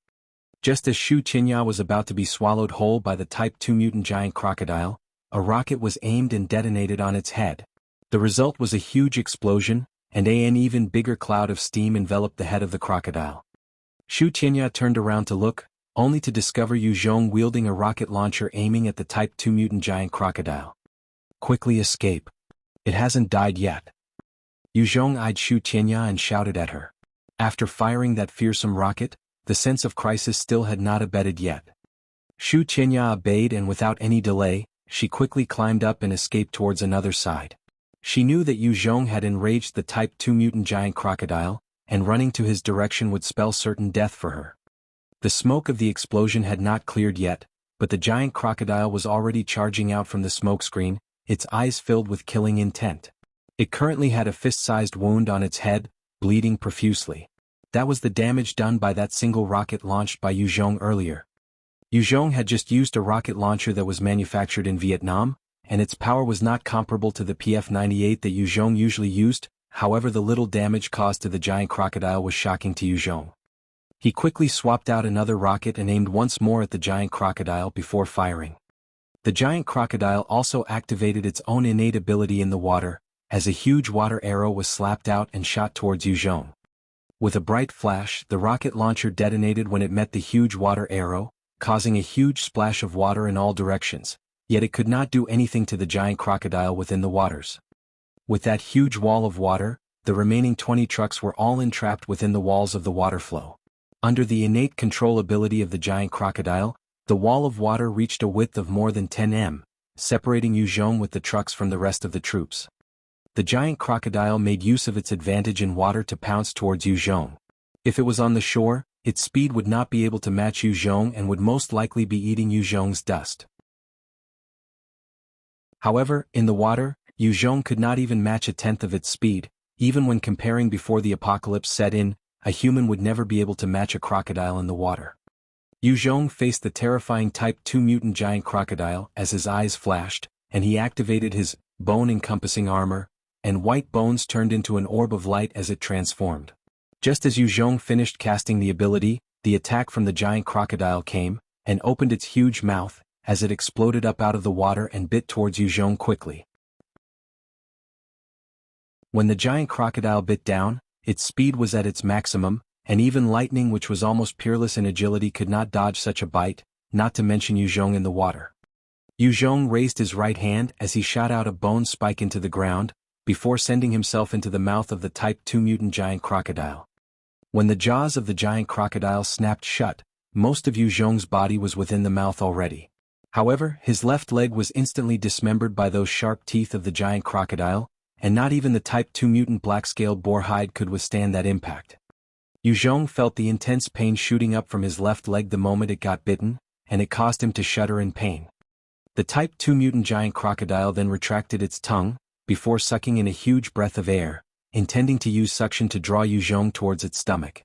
Just as Shu Qinya was about to be swallowed whole by the Type 2 mutant giant crocodile, a rocket was aimed and detonated on its head. The result was a huge explosion, and an even bigger cloud of steam enveloped the head of the crocodile. Shu Qinya turned around to look, only to discover Yu Zhong wielding a rocket launcher aiming at the Type 2 mutant giant crocodile. Quickly escape. It hasn't died yet. Yu Zhong eyed Shu Qinya and shouted at her. After firing that fearsome rocket, the sense of crisis still had not abated yet. Shu Qinya obeyed, and without any delay, she quickly climbed up and escaped towards another side. She knew that Yu Zhong had enraged the Type 2 mutant giant crocodile, and running to his direction would spell certain death for her. The smoke of the explosion had not cleared yet, but the giant crocodile was already charging out from the smoke screen, its eyes filled with killing intent. It currently had a fist-sized wound on its head, bleeding profusely. That was the damage done by that single rocket launched by Yu Zhong earlier. Yu Zhong had just used a rocket launcher that was manufactured in Vietnam, and its power was not comparable to the PF-98 that Yu Zhong usually used. However, the little damage caused to the giant crocodile was shocking to Yu Zhong. He quickly swapped out another rocket and aimed once more at the giant crocodile before firing. The giant crocodile also activated its own innate ability in the water, as a huge water arrow was slapped out and shot towards Yu Zhong. With a bright flash, the rocket launcher detonated when it met the huge water arrow, causing a huge splash of water in all directions, yet it could not do anything to the giant crocodile within the waters. With that huge wall of water, the remaining 20 trucks were all entrapped within the walls of the water flow. Under the innate control ability of the giant crocodile, the wall of water reached a width of more than 10 m, separating Yu Zhong with the trucks from the rest of the troops. The giant crocodile made use of its advantage in water to pounce towards Yu Zhong. If it was on the shore, its speed would not be able to match Yu Zhong and would most likely be eating Yu Zhong's dust. However, in the water, Yu Zhong could not even match a tenth of its speed. Even when comparing before the apocalypse set in, a human would never be able to match a crocodile in the water. Yu Zhong faced the terrifying Type 2 mutant giant crocodile as his eyes flashed, and he activated his bone-encompassing armor, and white bones turned into an orb of light as it transformed. Just as Yu Zhong finished casting the ability, the attack from the giant crocodile came, and opened its huge mouth, as it exploded up out of the water and bit towards Yu Zhong quickly. When the giant crocodile bit down, its speed was at its maximum, and even lightning, which was almost peerless in agility, could not dodge such a bite, not to mention Yu Zhong in the water. Yu Zhong raised his right hand as he shot out a bone spike into the ground, before sending himself into the mouth of the Type 2 mutant giant crocodile. When the jaws of the giant crocodile snapped shut, most of Yu Zhong's body was within the mouth already. However, his left leg was instantly dismembered by those sharp teeth of the giant crocodile, and not even the Type 2 mutant black-scaled boar hide could withstand that impact. Yu Zhong felt the intense pain shooting up from his left leg the moment it got bitten, and it caused him to shudder in pain. The Type 2 mutant giant crocodile then retracted its tongue, before sucking in a huge breath of air, intending to use suction to draw Yu Zhong towards its stomach.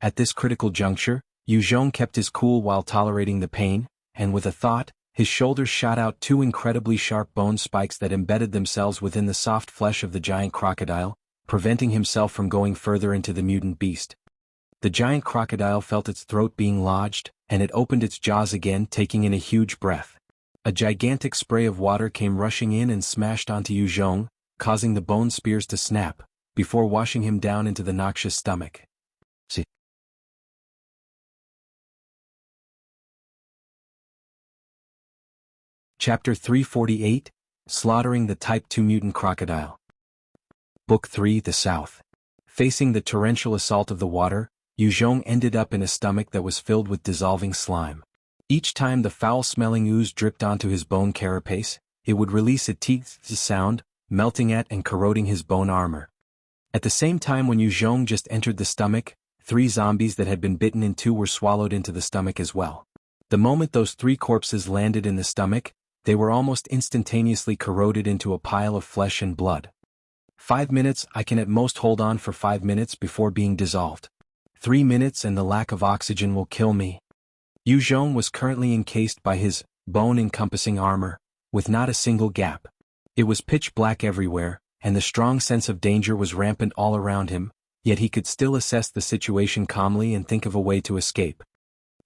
At this critical juncture, Yu Zhong kept his cool while tolerating the pain, and with a thought, his shoulders shot out two incredibly sharp bone spikes that embedded themselves within the soft flesh of the giant crocodile, preventing himself from going further into the mutant beast. The giant crocodile felt its throat being lodged, and it opened its jaws again, taking in a huge breath. A gigantic spray of water came rushing in and smashed onto Yu Zhong, causing the bone spears to snap, before washing him down into the noxious stomach. See. Chapter 348, Slaughtering the Type 2 Mutant Crocodile. Book 3, The South. Facing the torrential assault of the water, Yu Zhong ended up in a stomach that was filled with dissolving slime. Each time the foul-smelling ooze dripped onto his bone carapace, it would release a teeth sound, melting at and corroding his bone armor. At the same time, when Yu Zhong just entered the stomach, 3 zombies that had been bitten in two were swallowed into the stomach as well. The moment those 3 corpses landed in the stomach, they were almost instantaneously corroded into a pile of flesh and blood. 5 minutes, I can at most hold on for 5 minutes before being dissolved. 3 minutes and the lack of oxygen will kill me. Yu Zhong was currently encased by his bone-encompassing armor, with not a single gap. It was pitch black everywhere, and the strong sense of danger was rampant all around him, yet he could still assess the situation calmly and think of a way to escape.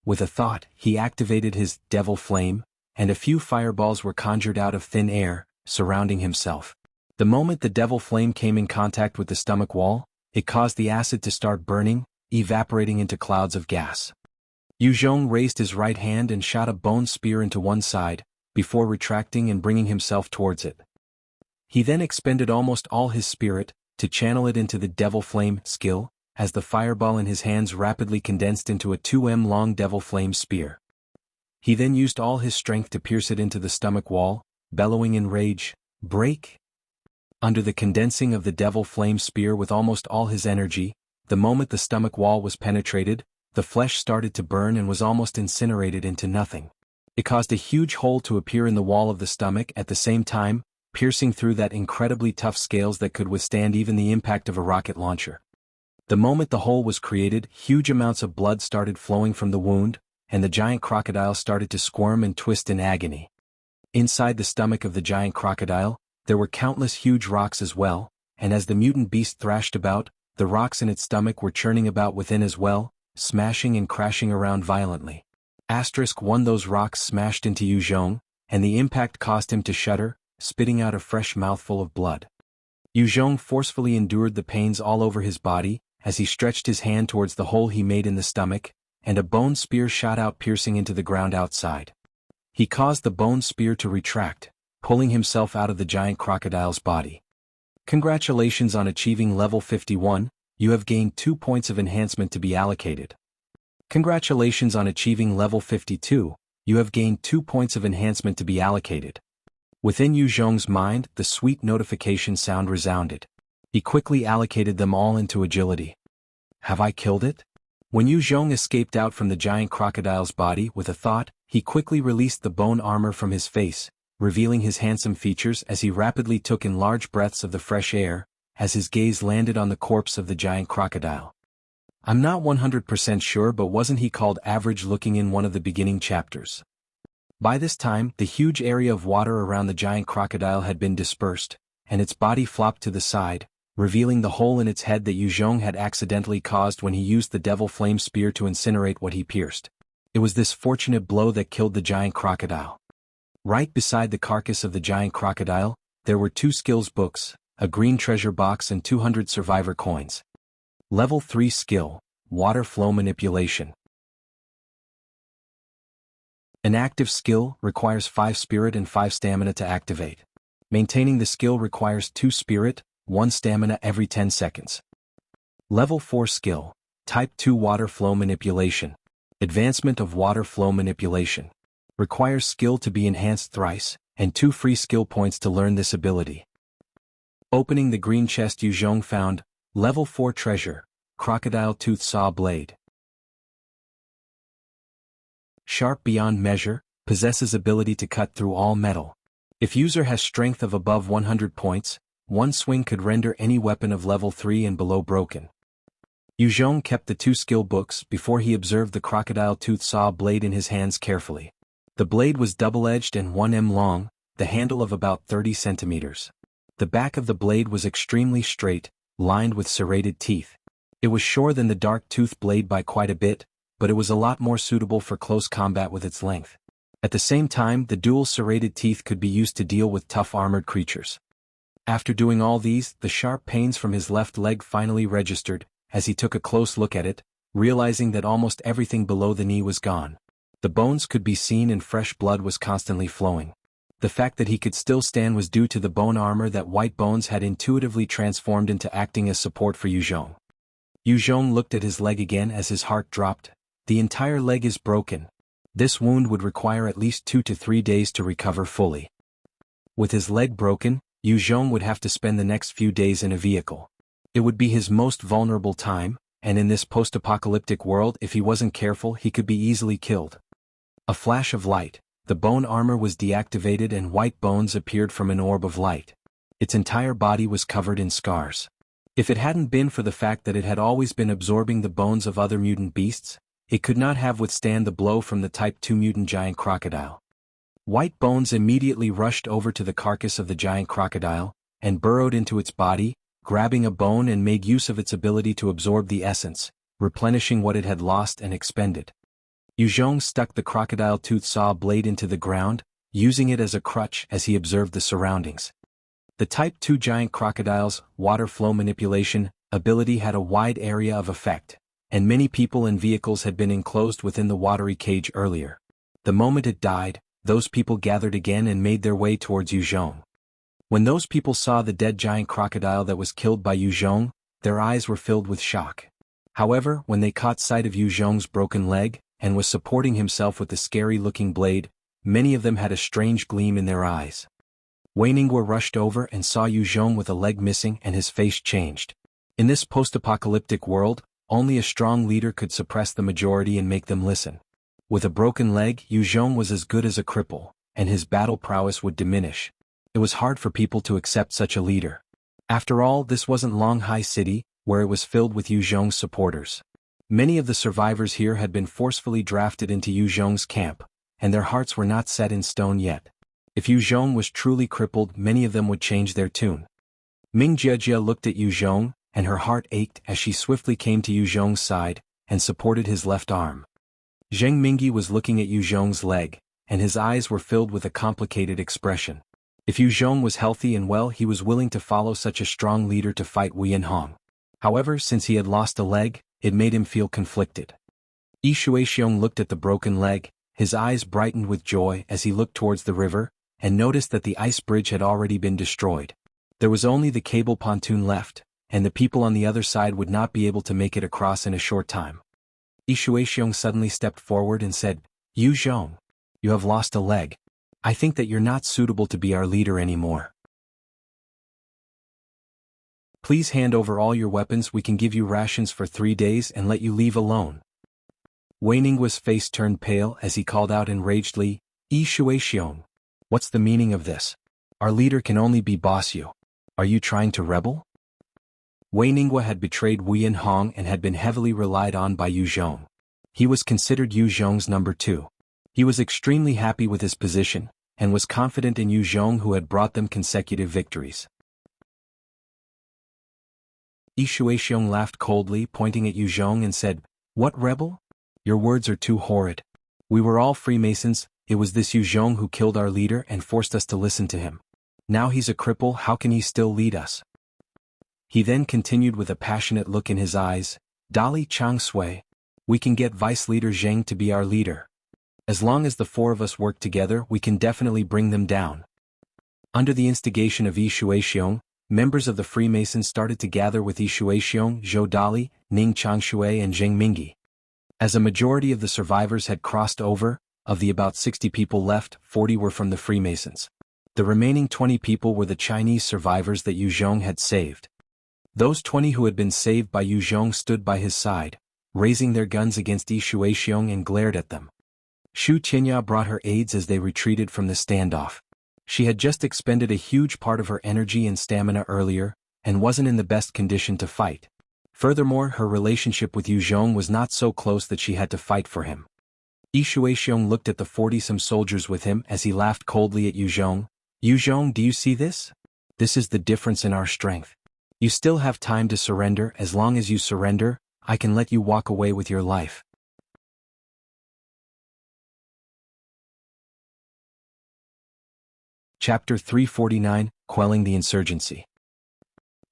With a thought, he activated his devil flame, and a few fireballs were conjured out of thin air, surrounding himself. The moment the devil flame came in contact with the stomach wall, it caused the acid to start burning, evaporating into clouds of gas. Yu Zhong raised his right hand and shot a bone spear into one side, before retracting and bringing himself towards it. He then expended almost all his spirit, to channel it into the devil flame skill, as the fireball in his hands rapidly condensed into a 2 m long devil flame spear. He then used all his strength to pierce it into the stomach wall, bellowing in rage, "Break!" Under the condensing of the devil flame spear with almost all his energy, the moment the stomach wall was penetrated, the flesh started to burn and was almost incinerated into nothing. It caused a huge hole to appear in the wall of the stomach at the same time, piercing through that incredibly tough scales that could withstand even the impact of a rocket launcher. The moment the hole was created, huge amounts of blood started flowing from the wound, and the giant crocodile started to squirm and twist in agony. Inside the stomach of the giant crocodile, there were countless huge rocks as well, and as the mutant beast thrashed about, the rocks in its stomach were churning about within as well, smashing and crashing around violently. One those rocks smashed into Yu Zhong, and the impact caused him to shudder, spitting out a fresh mouthful of blood. Yu Zhong forcefully endured the pains all over his body, as he stretched his hand towards the hole he made in the stomach, and a bone spear shot out piercing into the ground outside. He caused the bone spear to retract, pulling himself out of the giant crocodile's body. Congratulations on achieving level 51, you have gained 2 points of enhancement to be allocated. Congratulations on achieving level 52, you have gained 2 points of enhancement to be allocated. Within Yu Zhong's mind, the sweet notification sound resounded. He quickly allocated them all into agility. Have I killed it? When Yu Zhong escaped out from the giant crocodile's body with a thought, he quickly released the bone armor from his face, revealing his handsome features as he rapidly took in large breaths of the fresh air, as his gaze landed on the corpse of the giant crocodile. I'm not 100% sure, but wasn't he called average looking in one of the beginning chapters? By this time, the huge area of water around the giant crocodile had been dispersed, and its body flopped to the side, revealing the hole in its head that Yu Zhong had accidentally caused when he used the devil flame spear to incinerate what he pierced. It was this fortunate blow that killed the giant crocodile. Right beside the carcass of the giant crocodile, there were 2 skills books, a green treasure box and 200 survivor coins. Level 3 skill, Water Flow Manipulation. An active skill requires 5 spirit and 5 stamina to activate. Maintaining the skill requires 2 spirit, 1 stamina every 10 seconds. Level 4 skill, Type 2 Water Flow Manipulation. Advancement of Water Flow Manipulation. Requires skill to be enhanced thrice, and 2 free skill points to learn this ability. Opening the green chest, Yu Zhong found, Level 4 Treasure, Crocodile Tooth Saw Blade. Sharp beyond measure, possesses ability to cut through all metal. If user has strength of above 100 points, one swing could render any weapon of level 3 and below broken. Yu Zhong kept the 2 skill books before he observed the crocodile tooth saw blade in his hands carefully. The blade was double-edged and 1 m long, the handle of about 30 centimeters. The back of the blade was extremely straight, lined with serrated teeth. It was shorter than the dark tooth blade by quite a bit, but it was a lot more suitable for close combat with its length. At the same time, the dual serrated teeth could be used to deal with tough armored creatures. After doing all these, the sharp pains from his left leg finally registered, as he took a close look at it, realizing that almost everything below the knee was gone. The bones could be seen and fresh blood was constantly flowing. The fact that he could still stand was due to the bone armor that White Bones had intuitively transformed into acting as support for Yu Zhong. Yu Zhong looked at his leg again as his heart dropped. The entire leg is broken. This wound would require at least 2 to 3 days to recover fully. With his leg broken, Yu Zhong would have to spend the next few days in a vehicle. It would be his most vulnerable time, and in this post-apocalyptic world, if he wasn't careful, he could be easily killed. A flash of light, The bone armor was deactivated and white bones appeared from an orb of light. Its entire body was covered in scars. If it hadn't been for the fact that it had always been absorbing the bones of other mutant beasts, it could not have withstand the blow from the Type 2 mutant giant crocodile. White bones immediately rushed over to the carcass of the giant crocodile, and burrowed into its body, grabbing a bone and made use of its ability to absorb the essence, replenishing what it had lost and expended. Yuzhong stuck the crocodile tooth saw blade into the ground, using it as a crutch as he observed the surroundings. The Type 2 giant crocodile's water flow manipulation ability had a wide area of effect, and many people and vehicles had been enclosed within the watery cage earlier. The moment it died, those people gathered again and made their way towards Yuzhong. When those people saw the dead giant crocodile that was killed by Yuzhong, their eyes were filled with shock. However, when they caught sight of Yuzhong's broken leg, and was supporting himself with the scary-looking blade, many of them had a strange gleam in their eyes. Wei Ningguo rushed over and saw Yuzhong with a leg missing and his face changed. In this post-apocalyptic world, only a strong leader could suppress the majority and make them listen. With a broken leg, Yuzhong was as good as a cripple, and his battle prowess would diminish. It was hard for people to accept such a leader. After all, this wasn't Longhai City, where it was filled with Yuzhong's supporters. Many of the survivors here had been forcefully drafted into Yuzhong's camp, and their hearts were not set in stone yet. If Yuzhong was truly crippled, many of them would change their tune. Ming Jiejie looked at Yuzhong, and her heart ached as she swiftly came to Yuzhong's side, and supported his left arm. Zheng Mingyi was looking at Yuzhong's leg, and his eyes were filled with a complicated expression. If Yuzhong was healthy and well, he was willing to follow such a strong leader to fight Wei Yanhong. However, since he had lost a leg, it made him feel conflicted. Yi Shuixiong looked at the broken leg, his eyes brightened with joy as he looked towards the river, and noticed that the ice bridge had already been destroyed. There was only the cable pontoon left, and the people on the other side would not be able to make it across in a short time. Yi Shuixiong suddenly stepped forward and said, "Yuzhong, you have lost a leg. I think that you're not suitable to be our leader anymore. Please hand over all your weapons. We can give you rations for 3 days and let you leave alone." Wei Ningguo's face turned pale as he called out enragedly, "Yi Shuixiong, what's the meaning of this? Our leader can only be Boss Yu. Are you trying to rebel?" Wei Ningguo had betrayed Wei Yanhong and had been heavily relied on by Yuzhong. He was considered Yuzhong's number 2. He was extremely happy with his position, and was confident in Yuzhong, who had brought them consecutive victories. Yi Shuixiong laughed coldly, pointing at Yuzhong, and said, "What rebel? Your words are too horrid. We were all Freemasons. It was this Yuzhong who killed our leader and forced us to listen to him. Now he's a cripple. How can he still lead us?" He then continued with a passionate look in his eyes, "Dali Changsui, we can get Vice Leader Zheng to be our leader. As long as the 4 of us work together, we can definitely bring them down." Under the instigation of Yi Shuixiong, members of the Freemasons started to gather with Yi Shuixiong, Zhou Dali, Ning Changshui, and Zheng Mingyi. As a majority of the survivors had crossed over, of the about 60 people left, 40 were from the Freemasons. The remaining 20 people were the Chinese survivors that Yuzhong had saved. Those 20 who had been saved by Yuzhong stood by his side, raising their guns against Yi Shuixiong, and glared at them. Xu Qianya brought her aides as they retreated from the standoff. She had just expended a huge part of her energy and stamina earlier, and wasn't in the best condition to fight. Furthermore, her relationship with Yuzhong was not so close that she had to fight for him. Yi Shuixiong looked at the 40-some soldiers with him as he laughed coldly at Yuzhong. "Yuzhong, do you see this? This is the difference in our strength. You still have time to surrender. As long as you surrender, I can let you walk away with your life." Chapter 349, Quelling the Insurgency.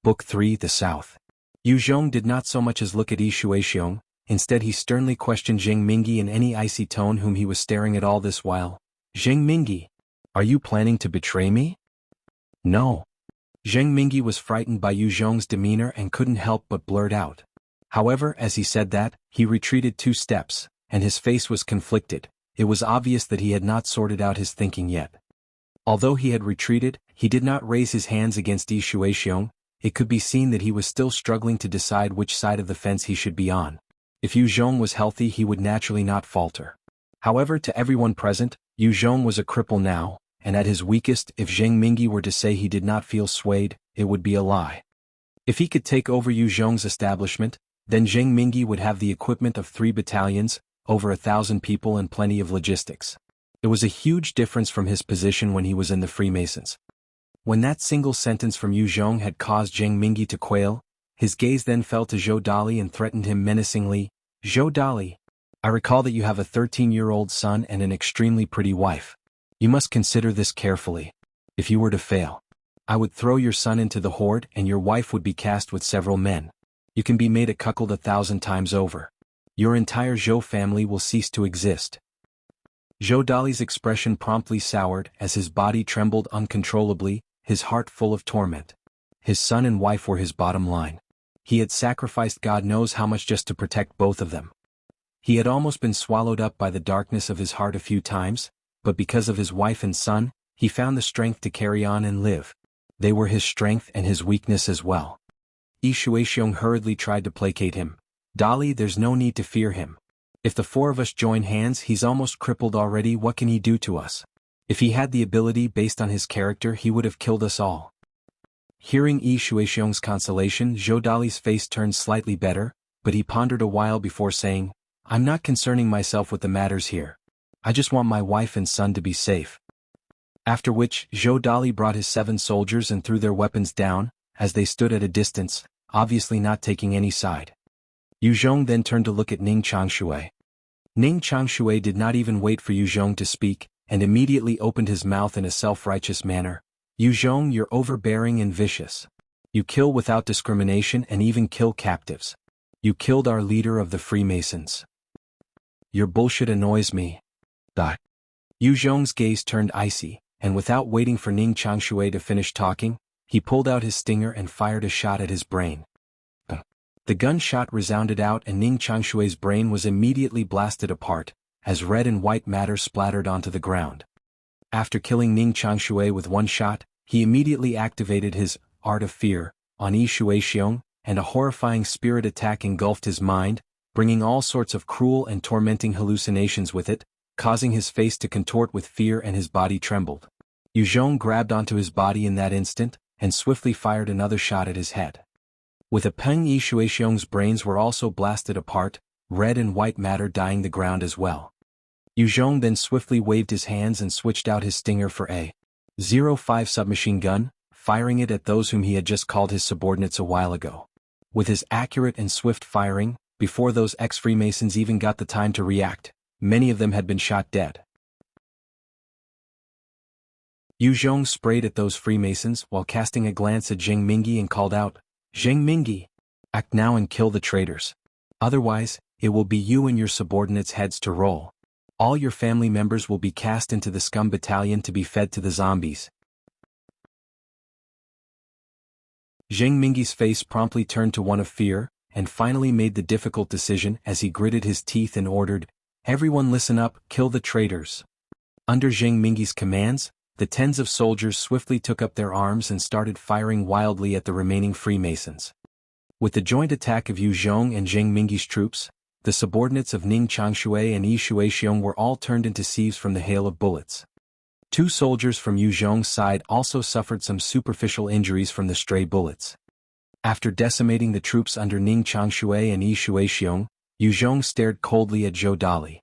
Book 3, The South. Yuzhong did not so much as look at Yi Shuixiong. Instead he sternly questioned Zheng Mingyi in any icy tone, whom he was staring at all this while. "Zheng Mingyi, are you planning to betray me?" "No." Zheng Mingyi was frightened by Yuzhong's demeanor and couldn't help but blurt out. However, as he said that, he retreated 2 steps, and his face was conflicted. It was obvious that he had not sorted out his thinking yet. Although he had retreated, he did not raise his hands against Yi Shuixiong. It could be seen that he was still struggling to decide which side of the fence he should be on. If Yuzhong was healthy, he would naturally not falter. However, to everyone present, Yu Zhong was a cripple now, and at his weakest, if Zheng Mingyi were to say he did not feel swayed, it would be a lie. If he could take over Yu Zhong's establishment, then Zheng Mingyi would have the equipment of 3 battalions, over 1,000 people and plenty of logistics. It was a huge difference from his position when he was in the Freemasons. When that single sentence from Yu Zhong had caused Zheng Mingyi to quail, his gaze then fell to Zhou Dali and threatened him menacingly. Zhou Dali, I recall that you have a 13-year-old son and an extremely pretty wife. You must consider this carefully. If you were to fail, I would throw your son into the horde and your wife would be cast with several men. You can be made a cuckold 1,000 times over. Your entire Zhou family will cease to exist. Zhou Dali's expression promptly soured as his body trembled uncontrollably, his heart full of torment. His son and wife were his bottom line. He had sacrificed God knows how much just to protect both of them. He had almost been swallowed up by the darkness of his heart a few times, but because of his wife and son, he found the strength to carry on and live. They were his strength and his weakness as well. Yi Shuixiong hurriedly tried to placate him. Dali, there's no need to fear him. If the 4 of us join hands, he's almost crippled already. What can he do to us? If he had the ability based on his character, he would have killed us all. Hearing Yi Shuixiong's consolation, Zhou Dali's face turned slightly better, but he pondered a while before saying, I'm not concerning myself with the matters here. I just want my wife and son to be safe. After which, Zhou Dali brought his 7 soldiers and threw their weapons down, as they stood at a distance, obviously not taking any side. Yu Zhong then turned to look at Ning Changshui. Ning Changshui did not even wait for Yu Zhong to speak, and immediately opened his mouth in a self-righteous manner. Yu Zhong, you're overbearing and vicious. You kill without discrimination and even kill captives. You killed our leader of the Freemasons. Your bullshit annoys me. Yu Zhong's gaze turned icy, and without waiting for Ning Changshui to finish talking, he pulled out his stinger and fired a shot at his brain. The gunshot resounded out and Ning Changshui's brain was immediately blasted apart, as red and white matter splattered onto the ground. After killing Ning Changshui with 1 shot, he immediately activated his Art of Fear on Yi Shuixiong, and a horrifying spirit attack engulfed his mind, bringing all sorts of cruel and tormenting hallucinations with it, causing his face to contort with fear and his body trembled. Yu Zhong grabbed onto his body in that instant, and swiftly fired another shot at his head. With a peng, Yi Shuixiong's brains were also blasted apart, red and white matter dyeing the ground as well. Yu Zhong then swiftly waved his hands and switched out his stinger for a 05 submachine gun, firing it at those whom he had just called his subordinates a while ago. With his accurate and swift firing, before those ex-Freemasons even got the time to react, many of them had been shot dead. Yu Zhong sprayed at those Freemasons while casting a glance at Zheng Mingyi and called out, Zheng Mingyi, act now and kill the traitors. Otherwise, it will be you and your subordinates' heads to roll. All your family members will be cast into the scum battalion to be fed to the zombies. Zheng Mingyi's face promptly turned to one of fear, and finally made the difficult decision as he gritted his teeth and ordered, everyone listen up, kill the traitors. Under Zheng Mingyi's commands, the tens of soldiers swiftly took up their arms and started firing wildly at the remaining Freemasons. With the joint attack of Yu Zhong and Zheng Mingyi's troops, the subordinates of Ning Changshui and Yi Shuixiong were all turned into sieves from the hail of bullets. 2 soldiers from Yu Zhong's side also suffered some superficial injuries from the stray bullets. After decimating the troops under Ning Changshui and Yi Shuixiong, Yu Zhong stared coldly at Zhou Dali.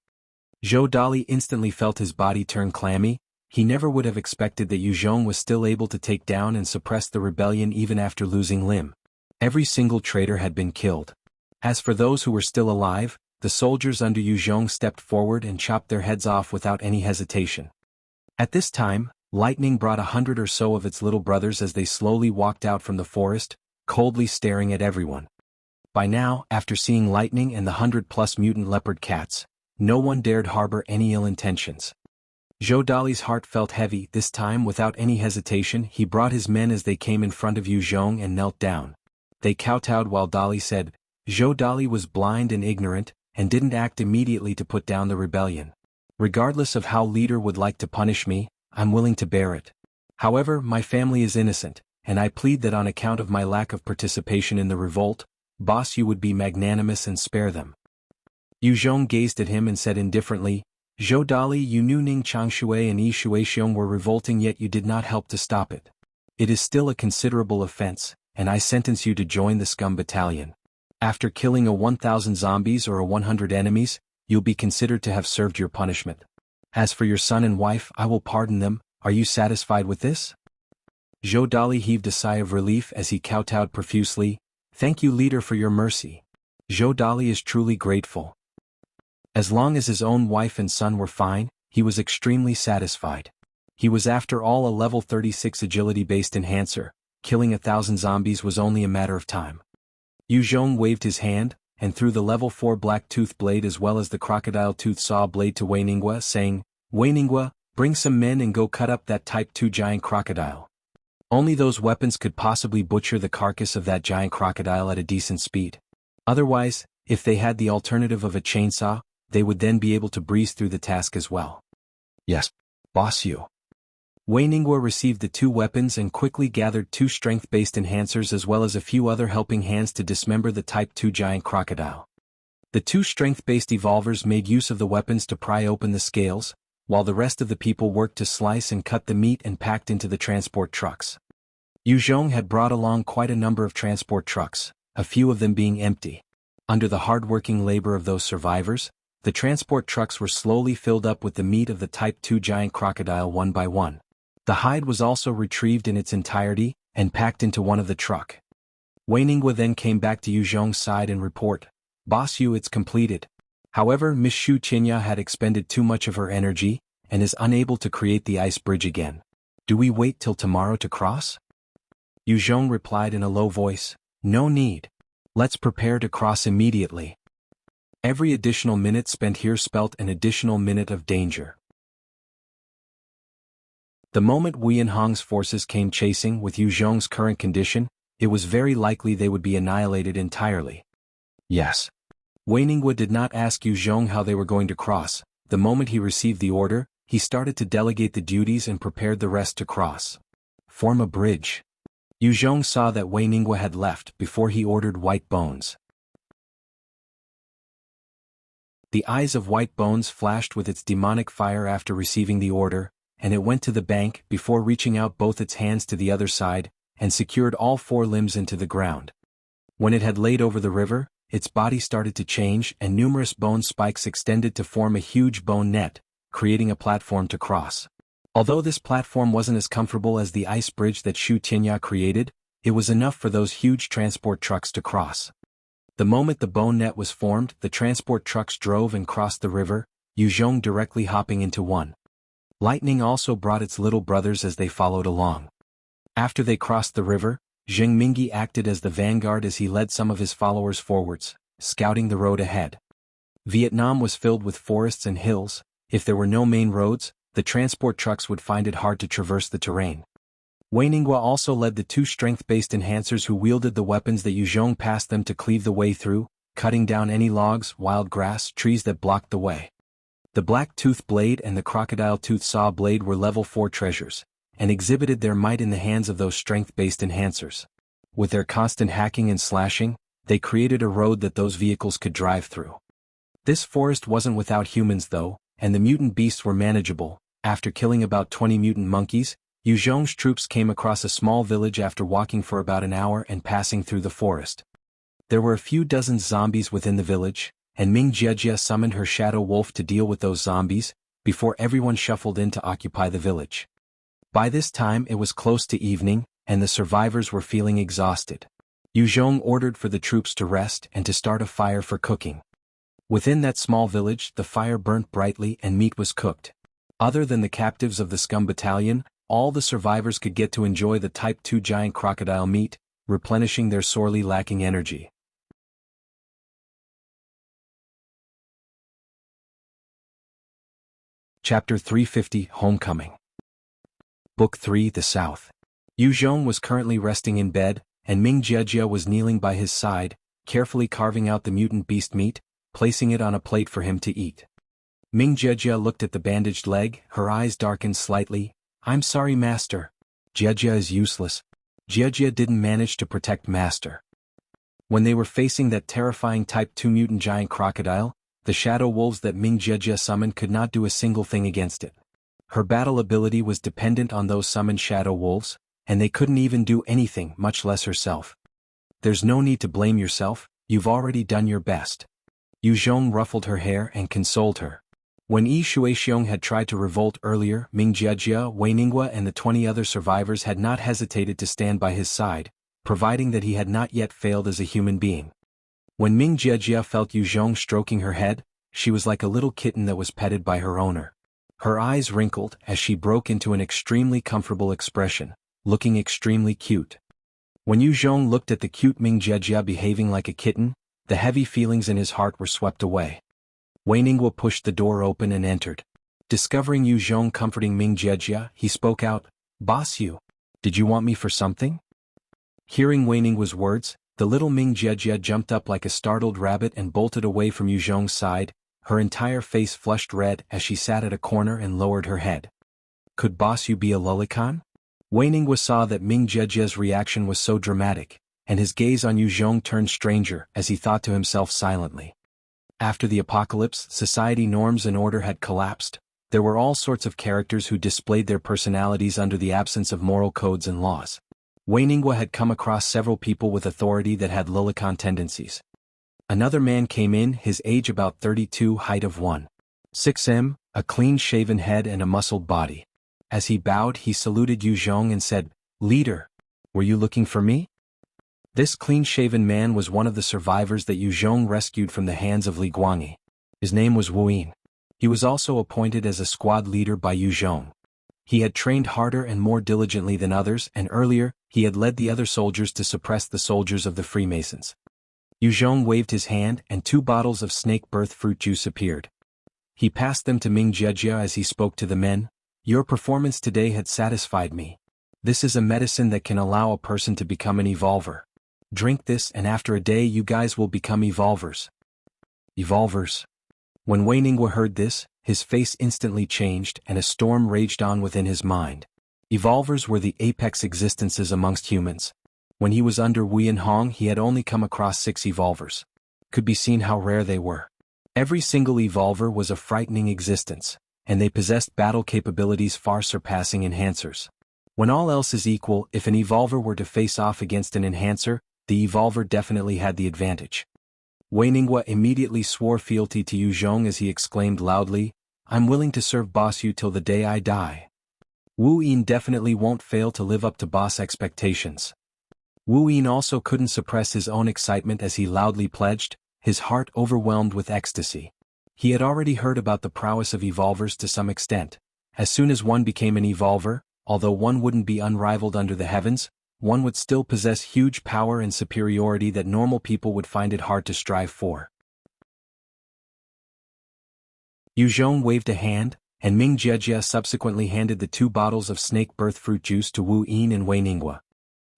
Zhou Dali instantly felt his body turn clammy. He never would have expected that Yu Zhong was still able to take down and suppress the rebellion even after losing limb. Every single traitor had been killed. As for those who were still alive, the soldiers under Yu Zhong stepped forward and chopped their heads off without any hesitation. At this time, lightning brought 100 or so of its little brothers as they slowly walked out from the forest, coldly staring at everyone. By now, after seeing lightning and the 100+ mutant leopard cats, no one dared harbor any ill intentions. Zhou Dali's heart felt heavy. This time, without any hesitation, he brought his men as they came in front of Yu Zhong and knelt down. They kowtowed while Dali said, Zhou Dali was blind and ignorant, and didn't act immediately to put down the rebellion. Regardless of how leader would like to punish me, I'm willing to bear it. However, my family is innocent, and I plead that on account of my lack of participation in the revolt, boss, you would be magnanimous and spare them. Yu Zhong gazed at him and said indifferently, Zhou Dali, you knew Ning Changshui and Yi Shuexiong were revolting, yet you did not help to stop it. It is still a considerable offense, and I sentence you to join the scum battalion. After killing a 1,000 zombies or a 100 enemies, you'll be considered to have served your punishment. As for your son and wife, I will pardon them. Are you satisfied with this? Zhou Dali heaved a sigh of relief as he kowtowed profusely. Thank you, leader, for your mercy. Zhou Dali is truly grateful. As long as his own wife and son were fine, he was extremely satisfied. He was after all a level 36 agility-based enhancer. Killing 1,000 zombies was only a matter of time. Yu Zhong waved his hand, and threw the level 4 black tooth blade as well as the crocodile tooth saw blade to Wei Ningguo, saying, Wei Ningguo, bring some men and go cut up that type 2 giant crocodile. Only those weapons could possibly butcher the carcass of that giant crocodile at a decent speed. Otherwise, if they had the alternative of a chainsaw, they would then be able to breeze through the task as well. Yes, boss Yu. Wei Ningguo received the 2 weapons and quickly gathered 2 strength-based enhancers as well as a few other helping hands to dismember the Type 2 giant crocodile. The 2 strength-based evolvers made use of the weapons to pry open the scales, while the rest of the people worked to slice and cut the meat and packed into the transport trucks. Yu Zhong had brought along quite a number of transport trucks, a few of them being empty. Under the hard-working labor of those survivors, the transport trucks were slowly filled up with the meat of the Type 2 giant crocodile one by one. The hide was also retrieved in its entirety, and packed into one of the truck. Wei Ningguo then came back to Yu Zhong's side and report, Boss Yu, it's completed. However, Miss Xu Qinya had expended too much of her energy, and is unable to create the ice bridge again. Do we wait till tomorrow to cross? Yu Zhong replied in a low voice, No need. Let's prepare to cross immediately. Every additional minute spent here spelt an additional minute of danger. The moment Wei Yanhong's forces came chasing with Yu Zhong's current condition, it was very likely they would be annihilated entirely. Yes. Wei Ningguo did not ask Yu Zhong how they were going to cross. The moment he received the order, he started to delegate the duties and prepared the rest to cross. Form a bridge. Yu Zhong saw that Wei Ningguo had left before he ordered White Bones. The eyes of White Bones flashed with its demonic fire after receiving the order, and it went to the bank before reaching out both its hands to the other side, and secured all 4 limbs into the ground. When it had laid over the river, its body started to change and numerous bone spikes extended to form a huge bone net, creating a platform to cross. Although this platform wasn't as comfortable as the ice bridge that Xu Tianya created, it was enough for those huge transport trucks to cross. The moment the bone net was formed, the transport trucks drove and crossed the river, Yu Zhong directly hopping into one. Lightning also brought its little brothers as they followed along. After they crossed the river, Zheng Mingyi acted as the vanguard as he led some of his followers forwards, scouting the road ahead. Vietnam was filled with forests and hills. If there were no main roads, the transport trucks would find it hard to traverse the terrain. Wei Ningguo also led the 2 strength-based enhancers who wielded the weapons that Yu Zhong passed them to cleave the way through, cutting down any logs, wild grass, trees that blocked the way. The black tooth blade and the crocodile tooth saw blade were level 4 treasures, and exhibited their might in the hands of those strength-based enhancers. With their constant hacking and slashing, they created a road that those vehicles could drive through. This forest wasn't without humans though, and the mutant beasts were manageable. After killing about 20 mutant monkeys, Yu Zhong's troops came across a small village after walking for about an hour and passing through the forest. There were a few dozen zombies within the village, and Ming Jiejie summoned her shadow wolf to deal with those zombies, before everyone shuffled in to occupy the village. By this time it was close to evening, and the survivors were feeling exhausted. Yu Zhong ordered for the troops to rest and to start a fire for cooking. Within that small village the fire burnt brightly and meat was cooked. Other than the captives of the scum battalion, all the survivors could get to enjoy the Type 2 giant crocodile meat, replenishing their sorely lacking energy. Chapter 350 Homecoming. Book 3 The South. Yu Zhong was currently resting in bed, and Ming Jiejie was kneeling by his side, carefully carving out the mutant beast meat, placing it on a plate for him to eat. Ming Jiejie looked at the bandaged leg, her eyes darkened slightly. I'm sorry, Master. Jiejie is useless. Jiejie didn't manage to protect Master. When they were facing that terrifying Type 2 mutant giant crocodile, The shadow wolves that Ming Jejia summoned could not do a single thing against it. Her battle ability was dependent on those summoned shadow wolves, and they couldn't even do anything, much less herself. There's no need to blame yourself, you've already done your best. Yu Zhong ruffled her hair and consoled her. When Yi Shuixiong had tried to revolt earlier, Ming Jejia, Wei Ningguo and the 20 other survivors had not hesitated to stand by his side, providing that he had not yet failed as a human being. When Ming Jejia felt Yu Zhong stroking her head, she was like a little kitten that was petted by her owner. Her eyes wrinkled as she broke into an extremely comfortable expression, looking extremely cute. When Yu Zhong looked at the cute Ming Jejia behaving like a kitten, the heavy feelings in his heart were swept away. Wei Ningguo pushed the door open and entered. Discovering Yu Zhong comforting Ming Jejia, he spoke out, "Boss Yu, did you want me for something?" Hearing Wei Ningguo's words, the little Ming Jejia jumped up like a startled rabbit and bolted away from Yu Zhong's side, her entire face flushed red as she sat at a corner and lowered her head. Could Boss Yu be a lolicon? Wei Ningguo saw that Ming Jejia's reaction was so dramatic, and his gaze on Yu Zhong turned stranger as he thought to himself silently. After the apocalypse, society norms and order had collapsed. There were all sorts of characters who displayed their personalities under the absence of moral codes and laws. Wei Ningguo had come across several people with authority that had lolicon tendencies. Another man came in, his age about 32, height of 1.6 m, a clean-shaven head and a muscled body. As he bowed, he saluted Yu Zhong and said, "Leader, were you looking for me?" This clean-shaven man was one of the survivors that Yu Zhong rescued from the hands of Li Guangyi. His name was Wu Yin. He was also appointed as a squad leader by Yu Zhong. He had trained harder and more diligently than others, and earlier, he had led the other soldiers to suppress the soldiers of the Freemasons. Yu Zhong waved his hand and 2 bottles of snake birth fruit juice appeared. He passed them to Ming Jejia as he spoke to the men. "Your performance today had satisfied me. This is a medicine that can allow a person to become an evolver. Drink this and after a day you guys will become evolvers." Evolvers? When Wei Ningguo heard this, his face instantly changed and a storm raged on within his mind. Evolvers were the apex existences amongst humans. When he was under Wu Yinhong he had only come across 6 evolvers. Could be seen how rare they were. Every single evolver was a frightening existence, and they possessed battle capabilities far surpassing enhancers. When all else is equal, if an evolver were to face off against an enhancer, the evolver definitely had the advantage. Wei Ningguo immediately swore fealty to Yu Zhong as he exclaimed loudly, "I'm willing to serve Boss Yu till the day I die." Wu Yin definitely won't fail to live up to boss expectations. Wu Yin also couldn't suppress his own excitement as he loudly pledged, his heart overwhelmed with ecstasy. He had already heard about the prowess of evolvers to some extent. As soon as one became an evolver, although one wouldn't be unrivaled under the heavens, one would still possess huge power and superiority that normal people would find it hard to strive for. Yu Zhong waved a hand, and Ming Jejia subsequently handed the 2 bottles of snake birth fruit juice to Wu Yin and Wei Ningguo.